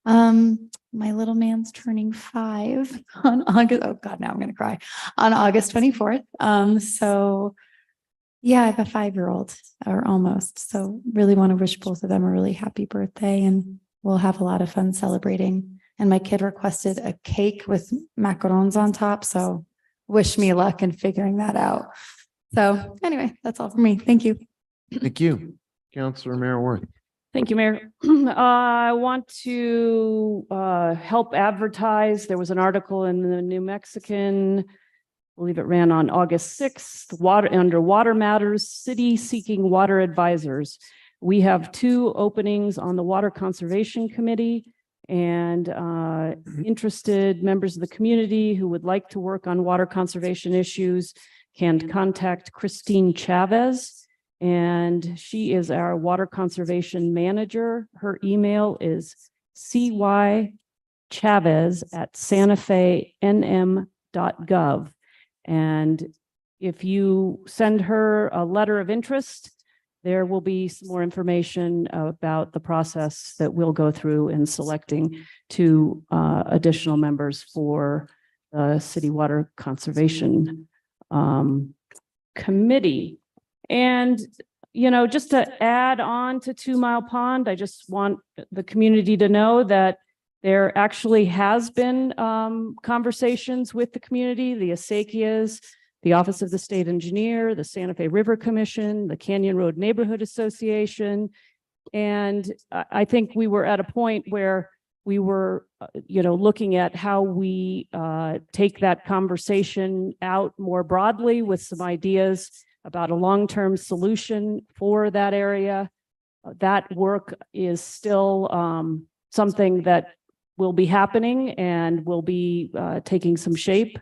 my little man's turning 5 on August. Oh God, now I'm gonna cry. On August 24th. So yeah, I have a 5-year-old or almost. So really want to wish both of them a really happy birthday, and we'll have a lot of fun celebrating. And my kid requested a cake with macarons on top. So wish me luck in figuring that out. So anyway, that's all for me. Thank you. Thank you. Councilor Mayor Worth. Thank you, Mayor. I want to help advertise. There was an article in the New Mexican, I believe it ran on August 6th, under Water Matters, City Seeking Water Advisors. We have 2 openings on the Water Conservation Committee, and interested members of the community who would like to work on water conservation issues can contact Christine Chavez, and she is our water conservation manager. Her email is cychavez@santafenm.gov. And if you send her a letter of interest, there will be some more information about the process that we'll go through in selecting 2 additional members for the City Water Conservation Committee. And, you know, just to add on to 2 Mile Pond, I just want the community to know that there actually has been conversations with the community, the Asakias, the Office of the State Engineer, the Santa Fe River Commission, the Canyon Road Neighborhood Association. And I think we were at a point where we were, looking at how we take that conversation out more broadly with some ideas about a long-term solution for that area. That work is still something that will be happening and will be taking some shape.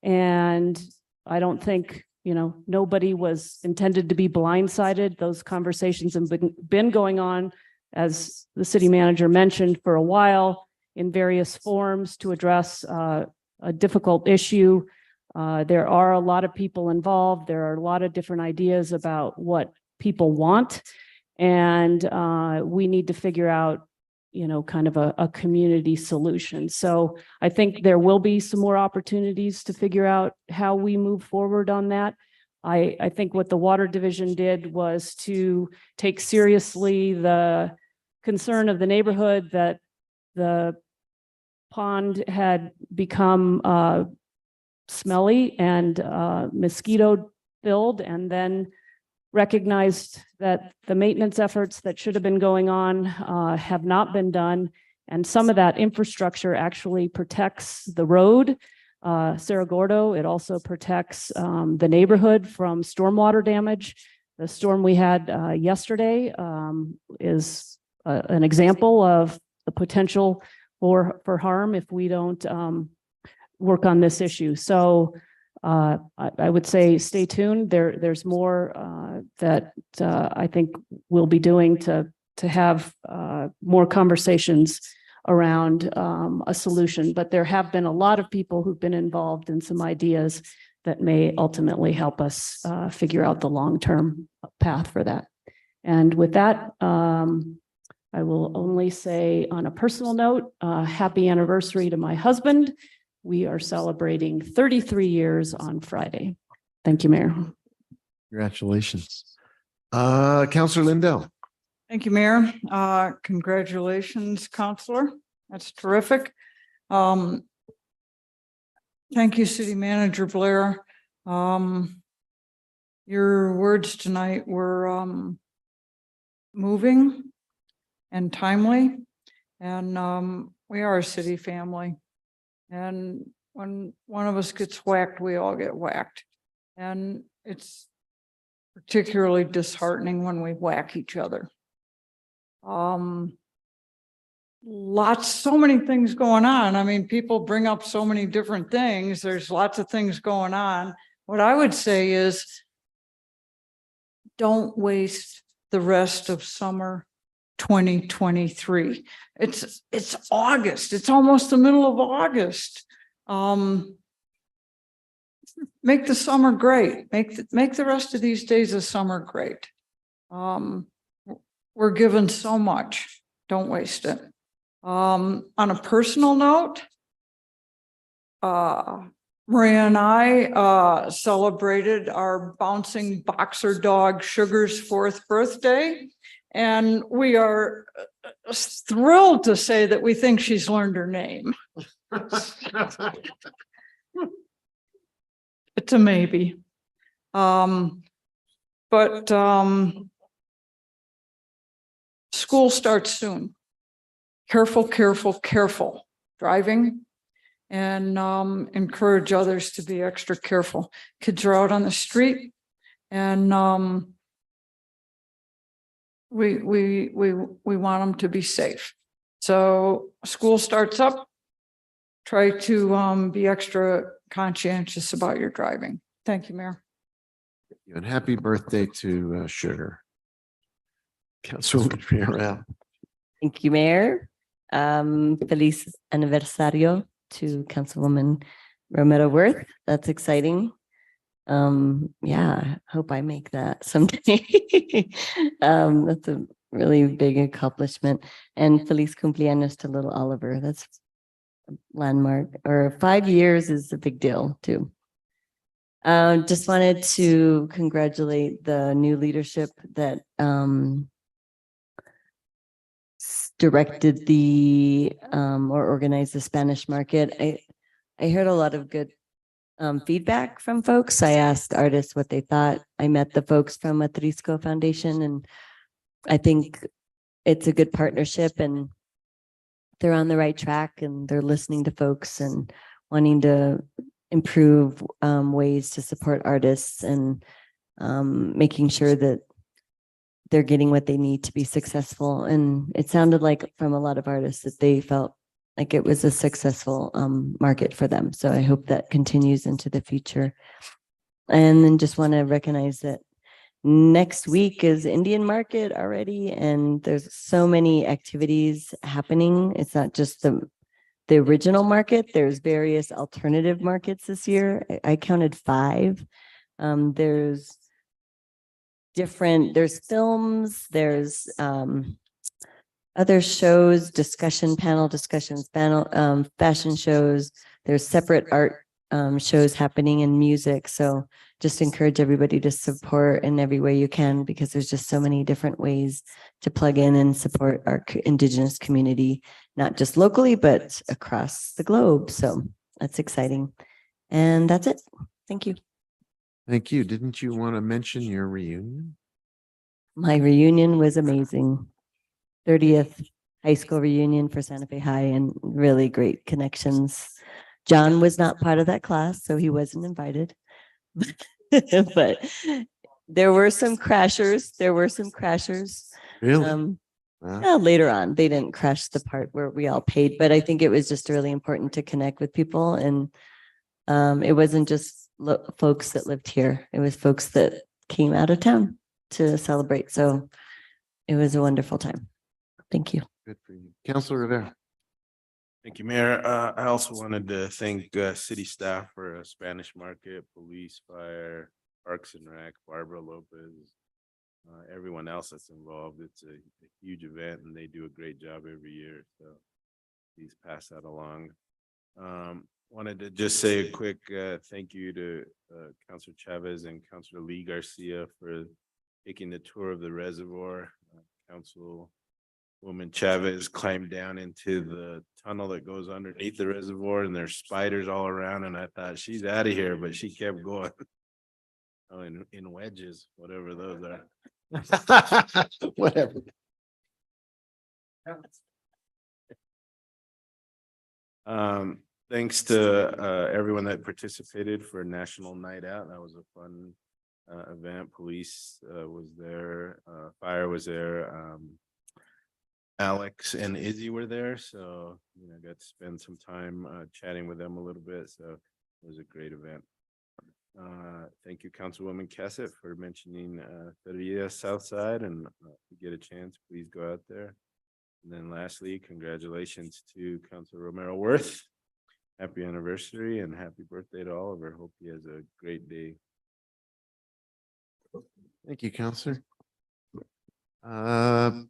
And I don't think, nobody was intended to be blindsided. Those conversations have been going on, as the city manager mentioned, for a while in various forms to address a difficult issue. There are a lot of people involved. There are a lot of different ideas about what people want. And we need to figure out, kind of a community solution. So I think there will be some more opportunities to figure out how we move forward on that. I think what the Water Division did was to take seriously the concern of the neighborhood that the pond had become smelly and mosquito filled, and then recognized that the maintenance efforts that should have been going on have not been done. And some of that infrastructure actually protects the road, Cerro Gordo. It also protects the neighborhood from stormwater damage. The storm we had yesterday is an example of the potential for harm if we don't work on this issue. So I would say stay tuned. There's more that I think we'll be doing to have more conversations around a solution. But there have been a lot of people who've been involved in some ideas that may ultimately help us figure out the long-term path for that. And with that, I will only say on a personal note, happy anniversary to my husband. We are celebrating 33 years on Friday. Thank you, Mayor. Congratulations. Councilor Lindell. Thank you, Mayor. Congratulations, Counselor. That's terrific. Thank you, City Manager Blair. Your words tonight were moving and timely, and we are a city family. And when one of us gets whacked, we all get whacked. And it's particularly disheartening when we whack each other. So many things going on. I mean, people bring up so many different things. There's lots of things going on. What I would say is don't waste the rest of summer 2023. It's August. It's almost the middle of August. Make the summer great. Make the rest of these days of summer great. We're given so much. Don't waste it. On a personal note, Maria and I celebrated our bouncing boxer dog Sugar's 4th birthday. And we are thrilled to say that we think she's learned her name. It's a maybe. But school starts soon. Careful, careful, careful driving, and encourage others to be extra careful. Kids are out on the street, and we want them to be safe. So school starts up. Try to be extra conscientious about your driving. Thank you, Mayor. And happy birthday to Sugar. Councilwoman Villarreal. Thank you, Mayor. Feliz aniversario to Councilwoman Romero Worth. That's exciting. Yeah, hope I make that someday. That's a really big accomplishment. And Feliz cumpleaños to little Oliver. That's a landmark. Or 5 years is a big deal too. Just wanted to congratulate the new leadership that directed the or organized the Spanish market. I heard a lot of good feedback from folks. I asked artists what they thought. I met the folks from Atrisco Foundation, and I think it's a good partnership, and they're on the right track, and they're listening to folks and wanting to improve ways to support artists, and making sure that they're getting what they need to be successful. And it sounded like from a lot of artists that they felt like it was a successful market for them. So I hope that continues into the future. And then just want to recognize that next week is Indian Market already, and there's so many activities happening. It's not just the original market. There's various alternative markets this year. I counted 5. There's films, there's other shows, discussions, fashion shows. There's separate art shows happening in music. So just encourage everybody to support in every way you can, because there's just so many different ways to plug in and support our Indigenous community, not just locally, but across the globe. So that's exciting. And that's it. Thank you. Thank you. Didn't you want to mention your reunion? My reunion was amazing. 30th high school reunion for Santa Fe High, and really great connections. John was not part of that class, so he wasn't invited. But there were some crashers. Really? Well, later on, they didn't crash the part where we all paid, but I think it was just really important to connect with people. And it wasn't just folks that lived here. It was folks that came out of town to celebrate. So it was a wonderful time. Thank you. Good for you. Councilor Rivera. Thank you, Mayor. I also wanted to thank city staff for a Spanish Market, police, fire, Parks and Rec, Barbara Lopez, everyone else that's involved. It's a huge event, and they do a great job every year. So please pass that along. Wanted to just say a quick thank you to Councilor Chavez and Councilor Lee Garcia for taking the tour of the reservoir. Councilwoman Chavez climbed down into the tunnel that goes underneath the reservoir, and there's spiders all around, and I thought she's out of here, but she kept going. Oh, in wedges, whatever those are. Whatever. Thanks to everyone that participated for National Night Out. That was a fun event. Police was there, fire was there. Alex and Izzy were there, so got to spend some time chatting with them a little bit. So it was a great event. Thank you, Councilwoman Cassett, for mentioning the South Side, and if you get a chance, please go out there. And then lastly, congratulations to Council Romero Worth. Happy anniversary and happy birthday to Oliver. Hope he has a great day. Thank you, Counselor. Counselor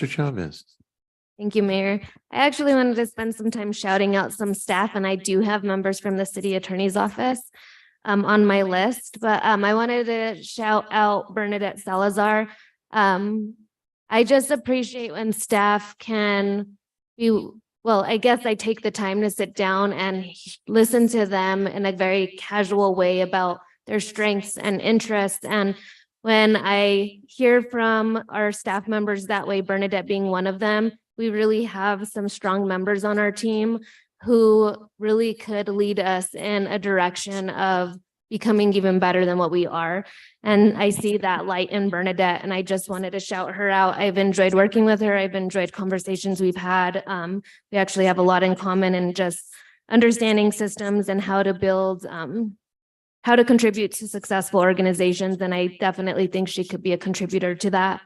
Chavez. Thank you, Mayor. I actually wanted to spend some time shouting out some staff, and I do have members from the city attorney's office on my list, but I wanted to shout out Bernadette Salazar. I just appreciate when staff can be, well, I guess I take the time to sit down and listen to them in a very casual way about their strengths and interests. And when I hear from our staff members that way, Bernadette being one of them, we really have some strong members on our team who really could lead us in a direction of becoming even better than what we are. And I see that light in Bernadette, and I just wanted to shout her out. I've enjoyed working with her. I've enjoyed conversations we've had. We actually have a lot in common in just understanding systems and how to build, how to contribute to successful organizations. And I definitely think she could be a contributor to that.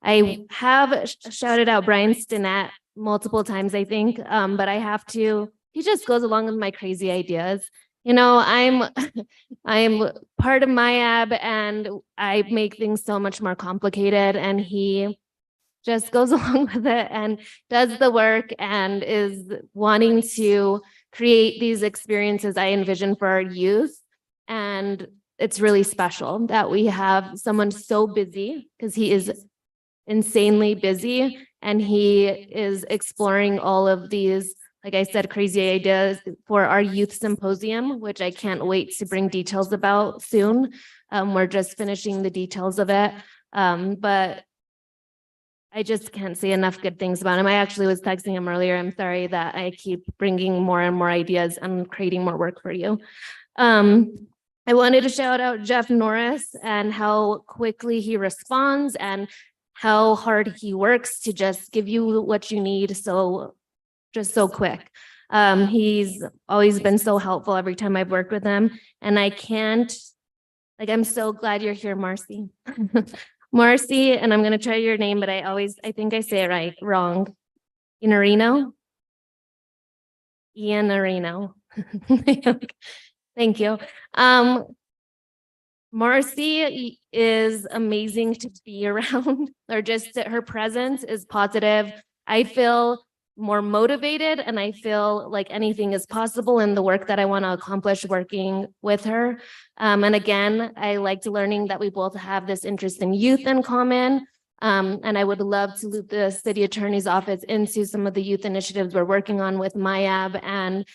I have shouted out Brian Stinnett multiple times, I think, but I have to, he just goes along with my crazy ideas. You know, I'm part of MIAB and I make things so much more complicated, and he just goes along with it and does the work and is wanting to create these experiences I envision for our youth. And it's really special that we have someone so busy, because he is insanely busy and he is exploring all of these, like I said, crazy ideas for our youth symposium, which I can't wait to bring details about soon. We're just finishing the details of it. But I just can't say enough good things about him. I actually was texting him earlier. I'm sorry that I keep bringing more and more ideas and creating more work for you. I wanted to shout out Jeff Norris and how quickly he responds and how hard he works to just give you what you need. So just so quick. He's always been so helpful every time I've worked with him. And I can't, like, I'm so glad you're here, Marcy. Marcy, and I'm gonna try your name, but I think I say it wrong. Iannarino? Iannarino. Thank you. Marcy is amazing to be around, or just that her presence is positive. I feel more motivated and I feel like anything is possible in the work that I want to accomplish working with her. And again, I liked learning that we both have this interest in youth in common. And I would love to loop the city attorney's office into some of the youth initiatives we're working on with MIAB. And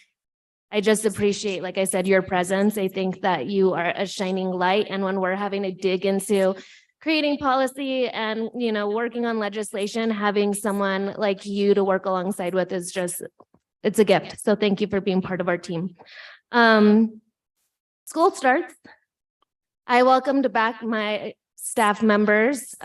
I just appreciate, like I said, your presence. I think that you are a shining light. And when we're having to dig into creating policy and, you know, working on legislation, having someone like you to work alongside with is just, it's a gift. So thank you for being part of our team. School starts. I welcomed back my staff members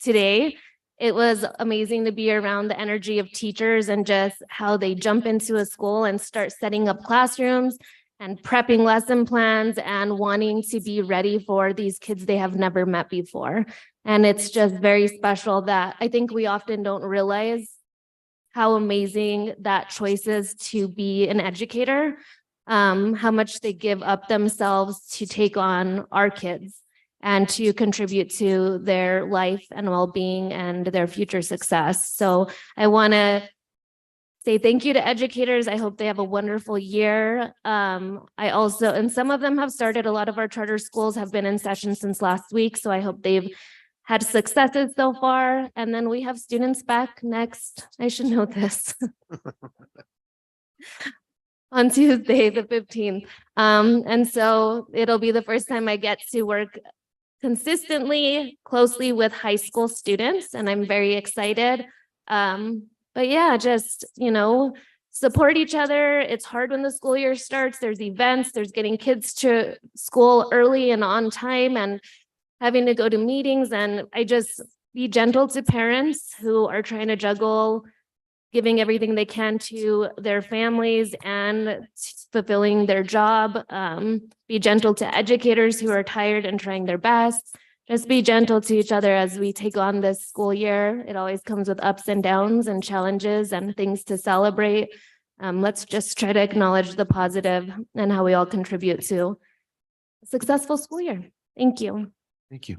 today. It was amazing to be around the energy of teachers and just how they jump into a school and start setting up classrooms and prepping lesson plans and wanting to be ready for these kids they have never met before. And it's just very special that I think we often don't realize how amazing that choice is to be an educator, how much they give up themselves to take on our kids and to contribute to their life and well-being and their future success. So I want to say thank you to educators. I hope they have a wonderful year. I also, and some of them have started, a lot of our charter schools have been in session since last week. So I hope they've had successes so far. And then we have students back next, I should know this, on Tuesday, the 15th. And so it'll be the first time I get to work consistently, closely with high school students, and I'm very excited. But yeah, just, you know, support each other. It's hard when the school year starts. There's events, there's getting kids to school early and on time and having to go to meetings. And I just be gentle to parents who are trying to juggle giving everything they can to their families and fulfilling their job. Be gentle to educators who are tired and trying their best. Just be gentle to each other as we take on this school year. It always comes with ups and downs and challenges and things to celebrate. Let's just try to acknowledge the positive and how we all contribute to a successful school year. Thank you. Thank you.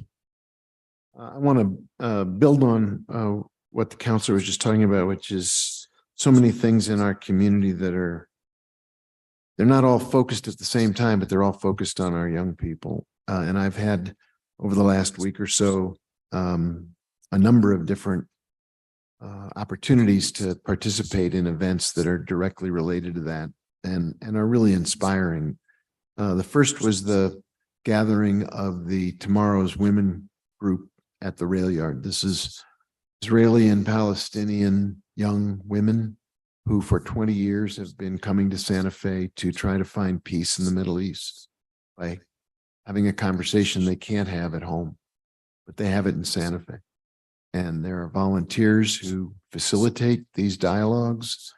I want to build on what the counselor was just talking about, which is so many things in our community that they're not all focused at the same time, but they're all focused on our young people. And I've had over the last week or so a number of different opportunities to participate in events that are directly related to that and are really inspiring. The first was the gathering of the Tomorrow's Women group at the rail yard. This is Israeli and Palestinian young women who for 20 years have been coming to Santa Fe to try to find peace in the Middle East by having a conversation they can't have at home, but they have it in Santa Fe. And there are volunteers who facilitate these dialogues.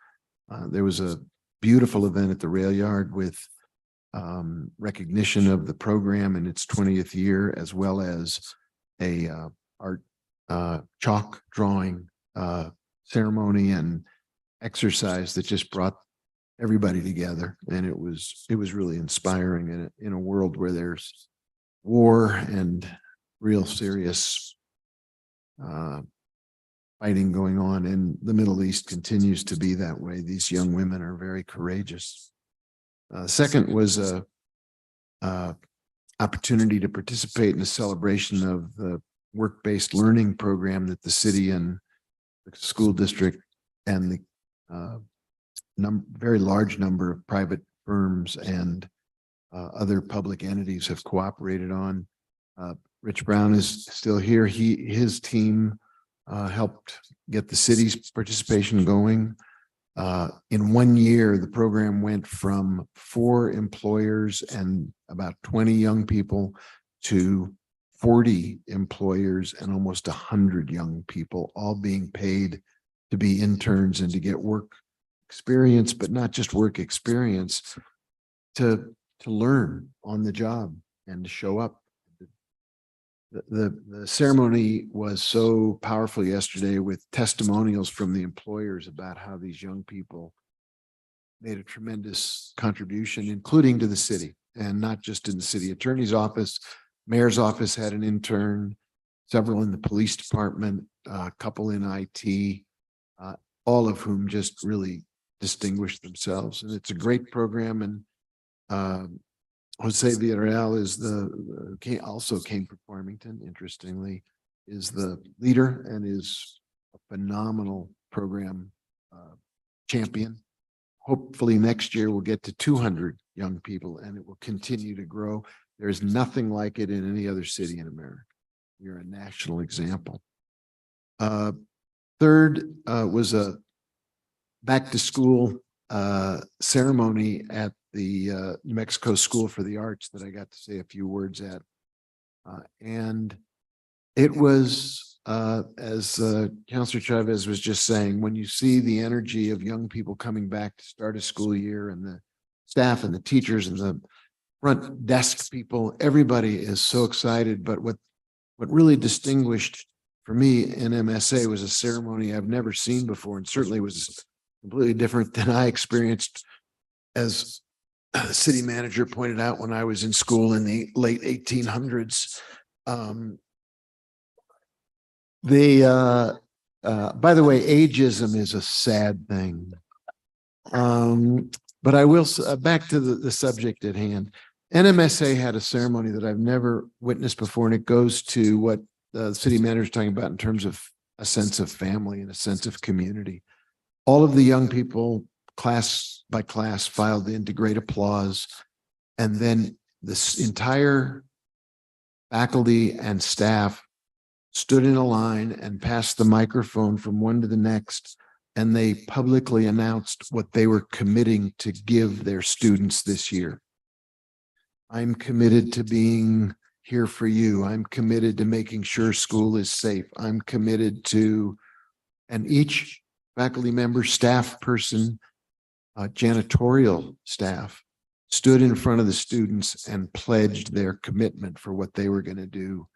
There was a beautiful event at the rail yard with recognition of the program in its 20th year, as well as a art chalk drawing ceremony and exercise that just brought everybody together. And it was really inspiring in a world where there's war and real serious fighting going on, and the Middle East continues to be that way. These young women are very courageous. Second was a opportunity to participate in a celebration of the work-based learning program that the city and the school district and the very large number of private firms and other public entities have cooperated on. Rich Brown is still here. His team helped get the city's participation going. In 1 year, the program went from 4 employers and about 20 young people to 40 employers and almost 100 young people, all being paid to be interns and to get work experience, but not just work experience, to learn on the job and to show up. The ceremony was so powerful yesterday with testimonials from the employers about how these young people made a tremendous contribution, including to the city, and not just in the city attorney's office. Mayor's office had an intern, several in the police department, a couple in IT, all of whom just really distinguished themselves. And it's a great program. And Jose Villarreal is also came from Farmington, interestingly, is the leader and is a phenomenal program champion. Hopefully next year we'll get to 200 young people and it will continue to grow. There's nothing like it in any other city in America. You're a national example. Third was a back to school ceremony at the New Mexico School for the Arts that I got to say a few words at. And it was, as Councilor Chavez was just saying, when you see the energy of young people coming back to start a school year and the staff and the teachers and the front desk people, everybody is so excited. But what really distinguished for me in MSA was a ceremony I've never seen before, and certainly was completely different than I experienced, as the city manager pointed out, when I was in school in the late 1800s. By the way, ageism is a sad thing. But I will, back to the subject at hand. NMSA had a ceremony that I've never witnessed before, and it goes to what the city manager is talking about in terms of a sense of family and a sense of community. All of the young people, class by class, filed in to great applause. And then this entire faculty and staff stood in a line and passed the microphone from one to the next. And they publicly announced what they were committing to give their students this year. I'm committed to being here for you. I'm committed to making sure school is safe. I'm committed to, and each faculty member, staff person, janitorial staff stood in front of the students and pledged their commitment for what they were going to do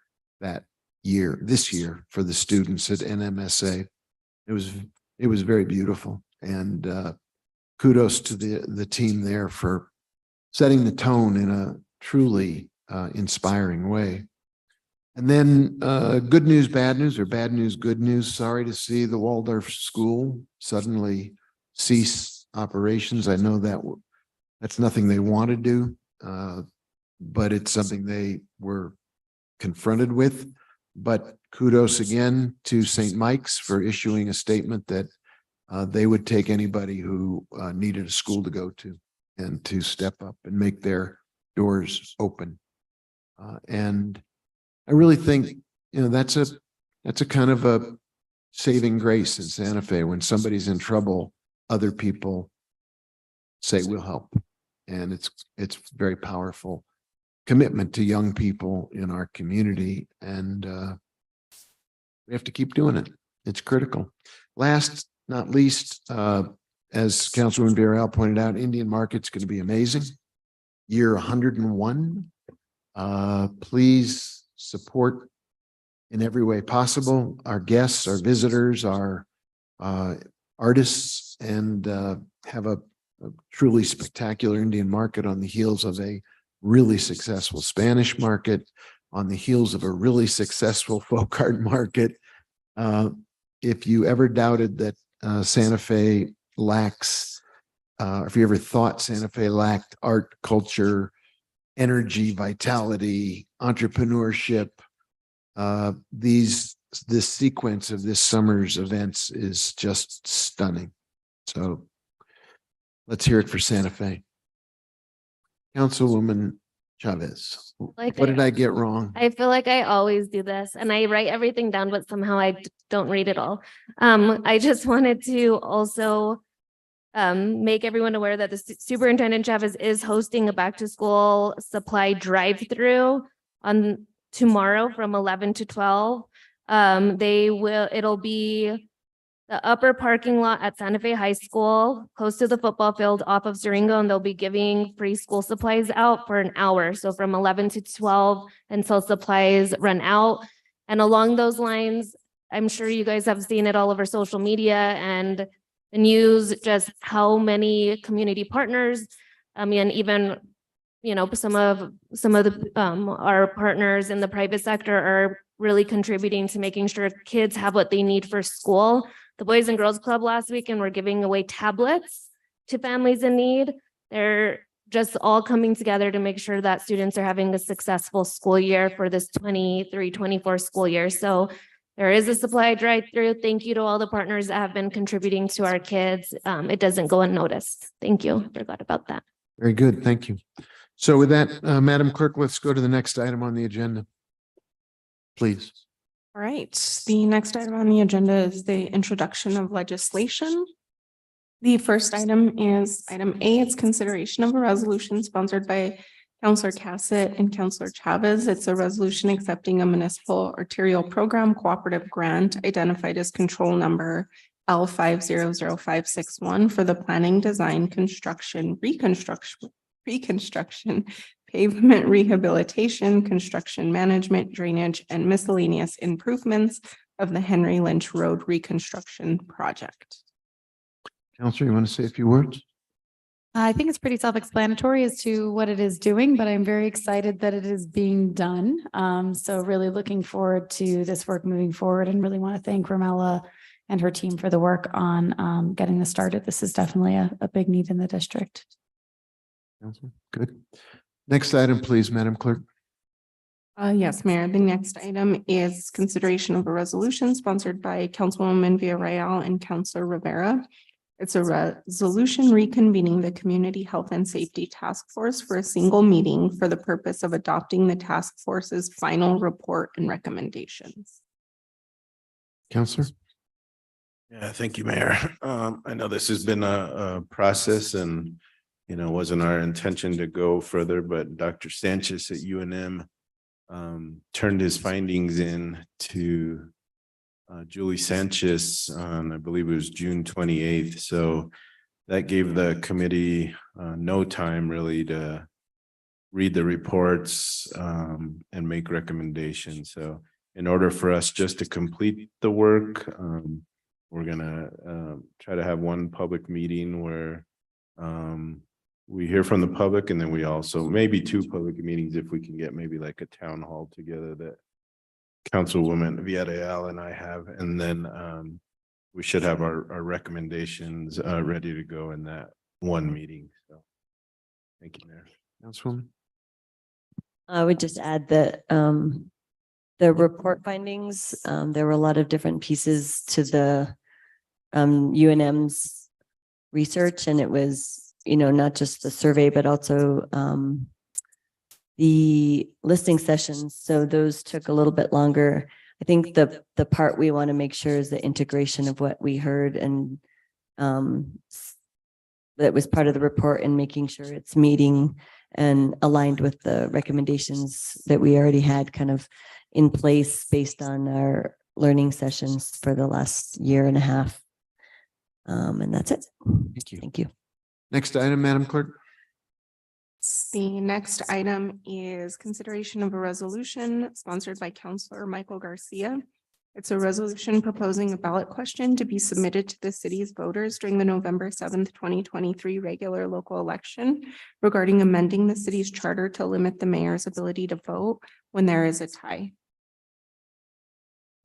this year for the students at NMSA. It was very beautiful, and kudos to the team there for setting the tone in a truly inspiring way. And then good news, bad news, or bad news, good news. Sorry to see the Waldorf School suddenly cease operations. I know that's nothing they want to do, but it's something they were confronted with. But kudos again to St. Mike's for issuing a statement that they would take anybody who needed a school to go to and to step up and make their doors open. And I really think, that's a kind of a saving grace in Santa Fe. When somebody's in trouble, other people say, we'll help. And it's very powerful commitment to young people in our community. And we have to keep doing it. It's critical. Last, not least, as Councilwoman Villarreal pointed out, Indian Market's going to be amazing. Year 101. Please support in every way possible our guests, our visitors, our artists, and have a truly spectacular Indian Market on the heels of a really successful Spanish market, on the heels of a really successful folk art market. If you ever doubted that Santa Fe lacks, if you ever thought Santa Fe lacked art, culture, energy, vitality, entrepreneurship, this sequence of this summer's events is just stunning. So let's hear it for Santa Fe. Councilwoman Chavez, what did I get wrong? I feel like I always do this and I write everything down, but somehow I don't read it all. I just wanted to also make everyone aware that the Superintendent Chavez is hosting a back to school supply drive-through on tomorrow from 11 to 12. It'll be the upper parking lot at Santa Fe High School, close to the football field off of Siringo, and they'll be giving free school supplies out for an hour. So from 11 to 12 until supplies run out. And along those lines, I'm sure you guys have seen it all over social media and the news, just how many community partners, and even, some of the our partners in the private sector are really contributing to making sure kids have what they need for school. The Boys and Girls Club last weekend were giving away tablets to families in need. They're just all coming together to make sure that students are having a successful school year for this 23-24 school year. So there is a supply drive-through. Thank you to all the partners that have been contributing to our kids. It doesn't go unnoticed. Thank you. Forgot about that. Very good. Thank you. So with that, Madam Clerk, let's go to the next item on the agenda. Please. All right, the next item on the agenda is the introduction of legislation. The first item is item A. It's consideration of a resolution sponsored by Councilor Cassett and Councilor Chavez. It's a resolution accepting a municipal arterial program cooperative grant identified as control number L500561 for the planning, design, construction, reconstruction, pavement rehabilitation, construction management, drainage, and miscellaneous improvements of the Henry Lynch Road reconstruction project. Counselor, you want to say a few words? I think it's pretty self-explanatory as to what it is doing, but I'm very excited that it is being done. So really looking forward to this work moving forward, and really want to thank Rommella and her team for the work on getting this started. This is definitely a big need in the district. Counselor, good. Next item, please, Madam Clerk. Yes, Mayor. The next item is consideration of a resolution sponsored by Councilwoman Villarreal and Councilor Rivera. It's a resolution reconvening the Community Health and Safety Task Force for a single meeting for the purpose of adopting the task force's final report and recommendations. Counselor. Yeah, thank you, Mayor. I know this has been a process, and wasn't our intention to go further, but Dr. Sanchez at UNM turned his findings in to Julie Sanchez on, I believe it was June 28th. So that gave the committee no time really to read the reports and make recommendations. So in order for us just to complete the work, we're gonna try to have one public meeting where we hear from the public, and then we also maybe two public meetings if we can get maybe like a town hall together that Councilwoman Villarreal and I have, and then we should have our recommendations ready to go in that one meeting. So thank you, Mayor. Councilwoman. I would just add that the report findings, there were a lot of different pieces to the UNM's research, and it was, you know, not just the survey, but also the listening sessions. So those took a little bit longer. I think the part we want to make sure is the integration of what we heard and that was part of the report, and making sure it's meeting and aligned with the recommendations that we already had kind of in place based on our learning sessions for the last year and a half. And that's it. Thank you. Thank you. Next item, Madam Clerk. The next item is consideration of a resolution sponsored by Councillor Michael Garcia. It's a resolution proposing a ballot question to be submitted to the city's voters during the November 7th, 2023 regular local election regarding amending the city's charter to limit the mayor's ability to vote when there is a tie.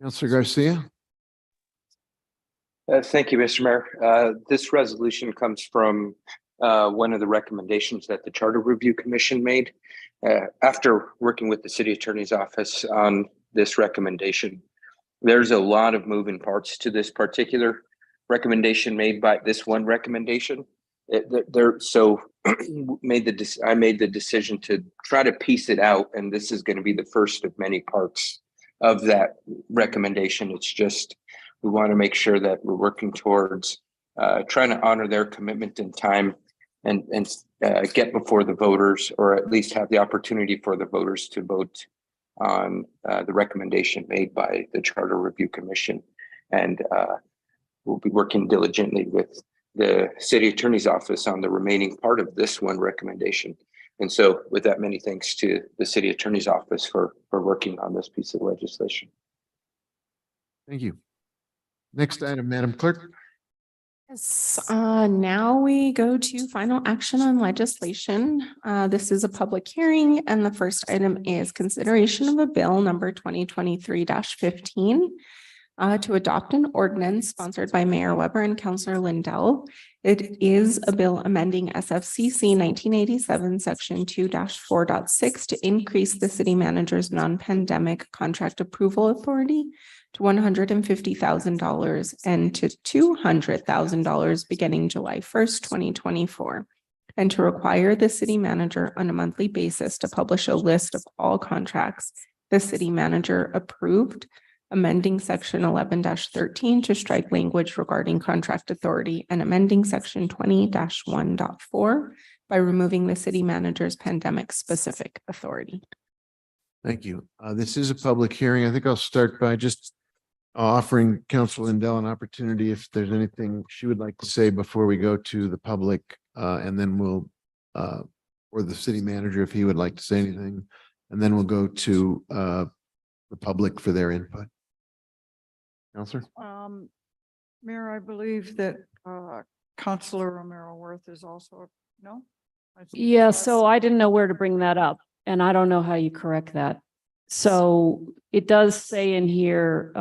Councilor Garcia. Thank you, Mr. Mayor. This resolution comes from one of the recommendations that the Charter Review Commission made. After working with the city attorney's office on this recommendation, there's a lot of moving parts to this particular recommendation made by this one recommendation. So I made the decision to try to piece it out, and this is going to be the first of many parts of that recommendation. It's just, we want to make sure that we're working towards trying to honor their commitment in time and get before the voters, or at least have the opportunity for the voters to vote on the recommendation made by the Charter Review Commission. And we'll be working diligently with the city attorney's office on the remaining part of this one recommendation. And so with that, many thanks to the city attorney's office for working on this piece of legislation. Thank you. Next item, Madam Clerk. Yes, now we go to final action on legislation. This is a public hearing, and the first item is consideration of a bill number 2023-15 to adopt an ordinance sponsored by Mayor Weber and Councillor Lindell. It is a bill amending SFCC 1987 section 2-4.6 to increase the city manager's non-pandemic contract approval authority to $150,000 and to $200,000 beginning July 1st, 2024, and to require the city manager on a monthly basis to publish a list of all contracts the city manager approved, amending section 11-13 to strike language regarding contract authority, and amending section 20-1.4 by removing the city manager's pandemic specific authority. Thank you. This is a public hearing. I think I'll start by just offering Councilor Lindell an opportunity if there's anything she would like to say before we go to the public, and then we'll, or the city manager if he would like to say anything, and then we'll go to the public for their input. Councilor? Mayor, I believe that Councilor Romero Worth is also, no? Yeah, so I didn't know where to bring that up, and I don't know how you correct that. So it does say in here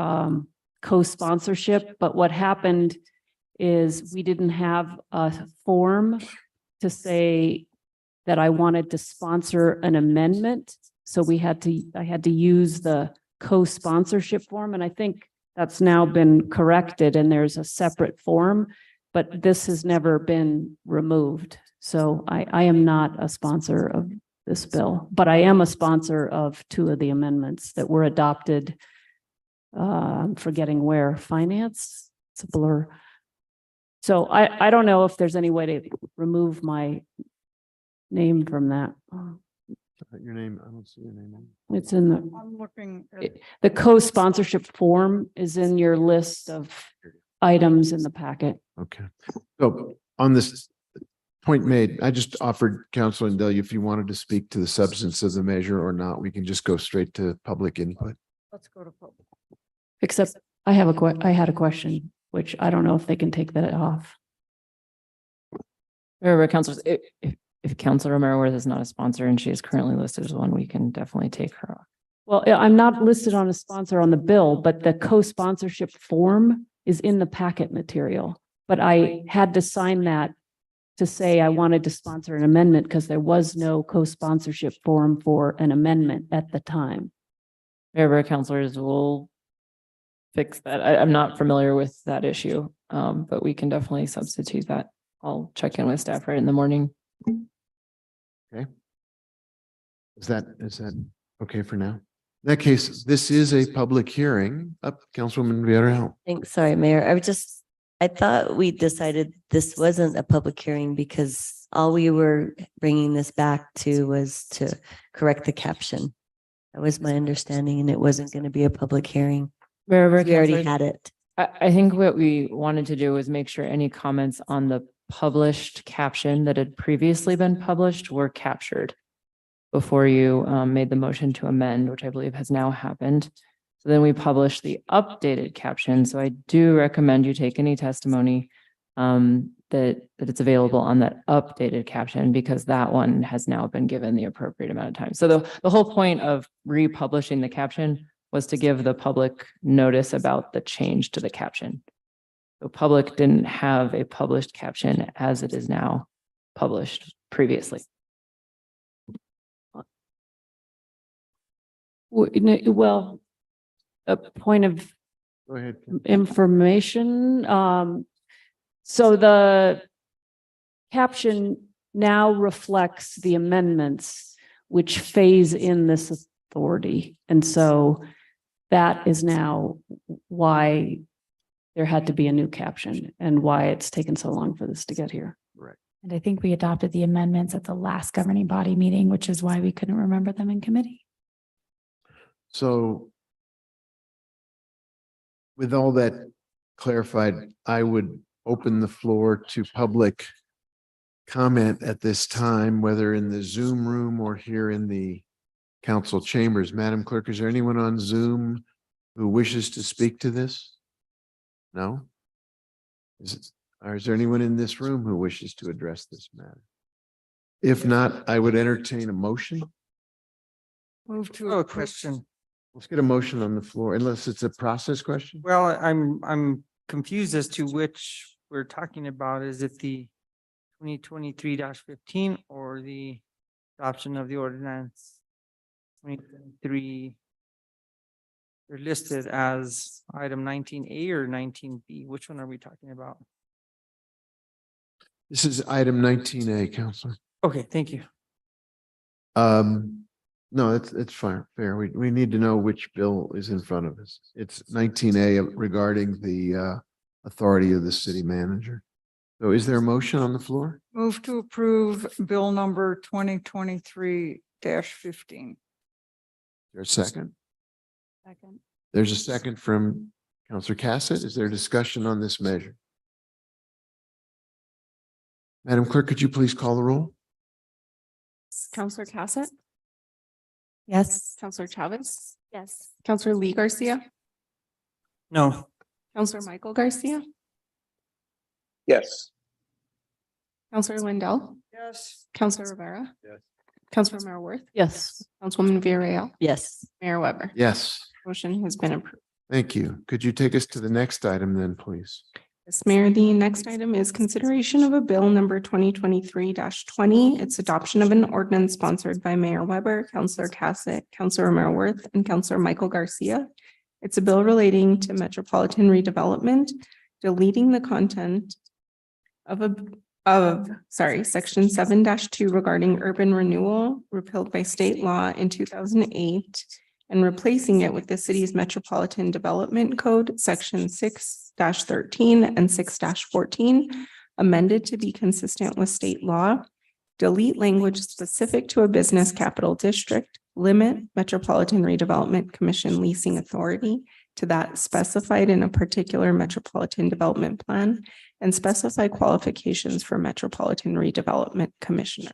co-sponsorship, but what happened is we didn't have a form to say that I wanted to sponsor an amendment. So I had to use the co-sponsorship form, and I think that's now been corrected and there's a separate form, but this has never been removed. So I am not a sponsor of this bill, but I am a sponsor of two of the amendments that were adopted. I'm forgetting where, finance, it's a blur. So I don't know if there's any way to remove my name from that. Your name, I don't see your name. It's in the, I'm looking at, the co-sponsorship form is in your list of items in the packet. Okay. So on this point made, I just offered Councilor Delia, if you wanted to speak to the substance of the measure or not, we can just go straight to public input. let's go to public. Except I had a question, which I don't know if they can take that off. Remember, councilors, if Councilor Romero Worth is not a sponsor and she is currently listed as one, we can definitely take her off. Well, I'm not listed on a sponsor on the bill, but the co-sponsorship form is in the packet material. But I had to sign that to say I wanted to sponsor an amendment because there was no co-sponsorship form for an amendment at the time. Remember, councilors will fix that. I'm not familiar with that issue, but we can definitely substitute that. I'll check in with staff right in the morning. Okay. Is that okay for now? In that case, this is a public hearing. Up, Councilwoman Villarreal. Thanks. Sorry, Mayor. I thought we decided this wasn't a public hearing because all we were bringing this back to was to correct the caption. That was my understanding, and it wasn't going to be a public hearing. We already had it. I think what we wanted to do was make sure any comments on the published caption that had previously been published were captured before you made the motion to amend, which I believe has now happened. So then we published the updated caption. So I do recommend you take any testimony that it's available on that updated caption, because that one has now been given the appropriate amount of time. So the whole point of republishing the caption was to give the public notice about the change to the caption. The public didn't have a published caption as it is now published previously. Well, a point of Go ahead. information. So the caption now reflects the amendments which phase in this authority. And so that is now why there had to be a new caption and why it's taken so long for this to get here. Right. And I think we adopted the amendments at the last governing body meeting, which is why we couldn't remember them in committee. So with all that clarified, I would open the floor to public comment at this time, whether in the Zoom room or here in the council chambers. Madam Clerk, is there anyone on Zoom who wishes to speak to this? No? Or is there anyone in this room who wishes to address this matter? If not, I would entertain a motion. Move to a question. Let's get a motion on the floor, unless it's a process question. Well, I'm confused as to which we're talking about. Is it the 2023-15 or the adoption of the ordinance 2023? They're listed as item 19A or 19B. Which one are we talking about? This is item 19A, Counselor. Okay, thank you. No, it's fine, fair. We need to know which bill is in front of us. It's 19A regarding the authority of the city manager. So is there a motion on the floor? Move to approve bill number 2023-15. There's a second. Second. There's a second from Counselor Cassett. Is there discussion on this measure? Madam Clerk, could you please call the roll? Counselor Cassett? Yes. Counselor Chavez? Yes. Counselor Lee Garcia? No. Counselor Michael Garcia? Yes. Counselor Lindell? Yes. Counselor Rivera? Yes. Counselor Romero Worth? Yes. Councilwoman Villarreal? Yes. Mayor Weber? Yes, Motion has been approved. thank you. Could you take us to the next item then, please? Yes, Mayor, the next item is consideration of a bill number 2023-20. It's adoption of an ordinance sponsored by Mayor Weber, Counselor Cassett, Counselor Romero Worth, and Counselor Michael Garcia. It's a bill relating to metropolitan redevelopment, deleting the content of section 7-2 regarding urban renewal repealed by state law in 2008 and replacing it with the city's Metropolitan Development Code, section 6-13 and 6-14, amended to be consistent with state law. delete language specific to a business capital district, limit Metropolitan Redevelopment Commission leasing authority to that specified in a particular metropolitan development plan, and specify qualifications for Metropolitan Redevelopment Commissioners.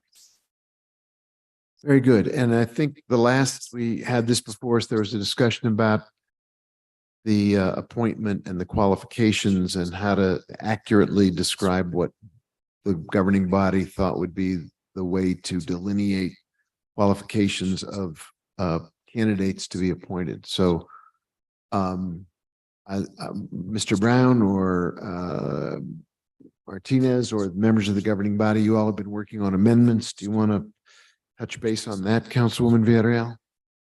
Very good. And I think the last we had this before us, there was a discussion about the appointment and the qualifications and how to accurately describe what the governing body thought would be the way to delineate qualifications of candidates to be appointed. So Mr. Brown or Martinez or members of the governing body, you all have been working on amendments. Do you want to touch base on that, Councilwoman Villarreal?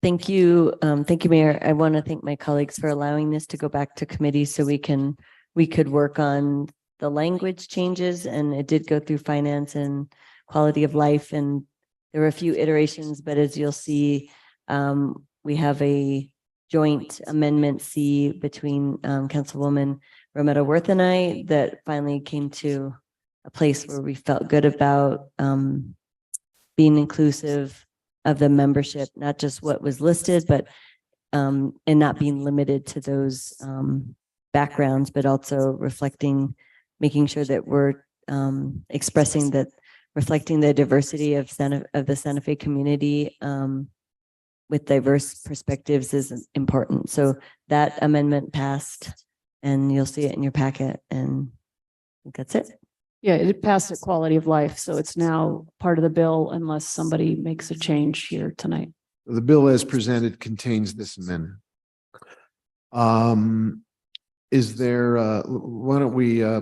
Thank you. Thank you, Mayor. I want to thank my colleagues for allowing this to go back to committee so we could work on the language changes, and it did go through finance and quality of life, and there were a few iterations, but as you'll see, we have a joint amendment C between Councilwoman Romero Worth and I that finally came to a place where we felt good about being inclusive of the membership, not just what was listed, but and not being limited to those backgrounds, but also making sure that we're expressing that, reflecting the diversity of the Santa Fe community with diverse perspectives is important. So that amendment passed, and you'll see it in your packet, and I think that's it. Yeah, it passed at quality of life, so it's now part of the bill unless somebody makes a change here tonight. The bill as presented contains this amendment. Is there, why don't we, I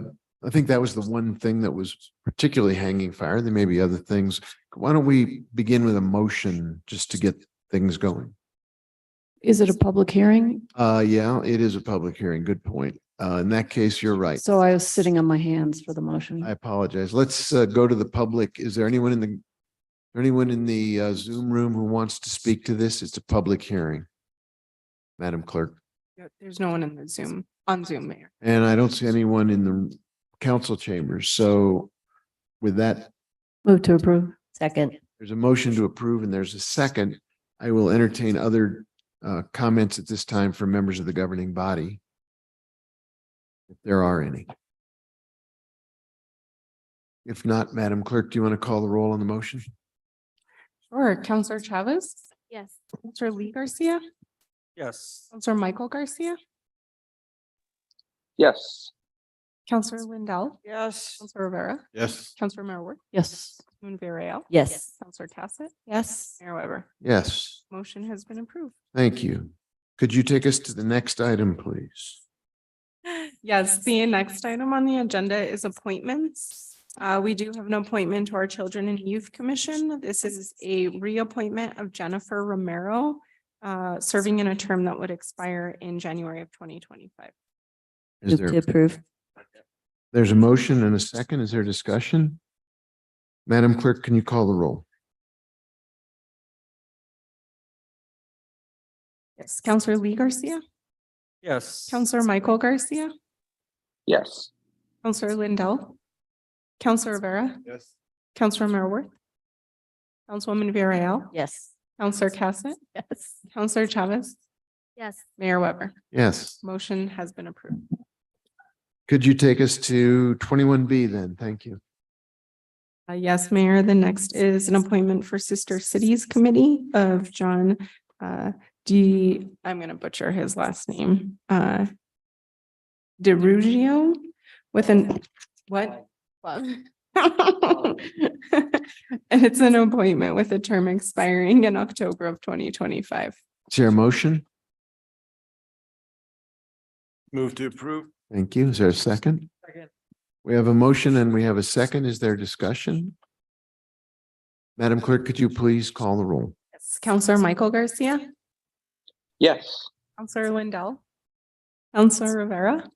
think that was the one thing that was particularly hanging fire. There may be other things. Why don't we begin with a motion just to get things going? Is it a public hearing? Yeah, it is a public hearing. Good point. In that case, you're right. So I was sitting on my hands for the motion. I apologize. Let's go to the public. Is there anyone in the Zoom room who wants to speak to this? It's a public hearing. Madam Clerk. There's no one in the on Zoom, Mayor. And I don't see anyone in the council chambers. So with that, Move to approve. Second. there's a motion to approve and there's a second. I will entertain other comments at this time from members of the governing body, if there are any. If not, Madam Clerk, do you want to call the roll on the motion? Sure. Counselor Chavez? Yes. Counselor Lee Garcia? Yes. Counselor Michael Garcia? Yes. Counselor Lindell? Yes. Counselor Rivera? Yes. Counselor Marwood? Yes. Councilwoman Villarreal? Yes. Counselor Cassett? Yes. Mayor Weber? Yes, Motion has been approved. thank you. Could you take us to the next item, please? Yes, the next item on the agenda is appointments. We do have an appointment to our Children and Youth Commission. This is a reappointment of Jennifer Romero, serving in a term that would expire in January of 2025. Is Move there, to approve. there's a motion and a second. Is there discussion? Madam Clerk, can you call the roll? Yes, Counselor Lee Garcia, Yes. Counselor Michael Garcia, Yes. Counselor Lindell, Counselor Rivera, Yes. Counselor Marworth, Councilwoman Villarreal, Yes. Counselor Cassett, Yes. Counselor Chavez, Yes. Mayor Weber. Yes. Motion has been approved. Could you take us to 21B then? Thank you. Yes, Mayor. The next is an appointment for Sister Cities Committee of John I'm going to butcher his last name. DeRugio with an what? And it's an appointment with a term expiring in October of 2025. Is there a motion? Move to approve. Thank you. Is there a second? Second. We have a motion and we have a second. Is there discussion? Madam Clerk, could you please call the roll? Yes, Counselor Michael Garcia, Yes. Counselor Lindell, Counselor Rivera,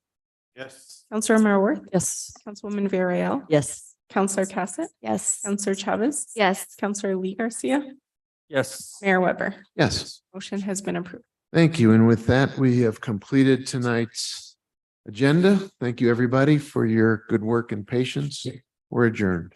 Yes. Counselor Marworth, Yes. Councilwoman Villarreal, Yes. Counselor Cassett, Yes. Counselor Chavez, Yes. Counselor Lee Garcia, Yes. Mayor Weber. Yes. Motion has been approved. Thank you. And with that, we have completed tonight's agenda. Thank you, everybody, for your good work and patience. We're adjourned.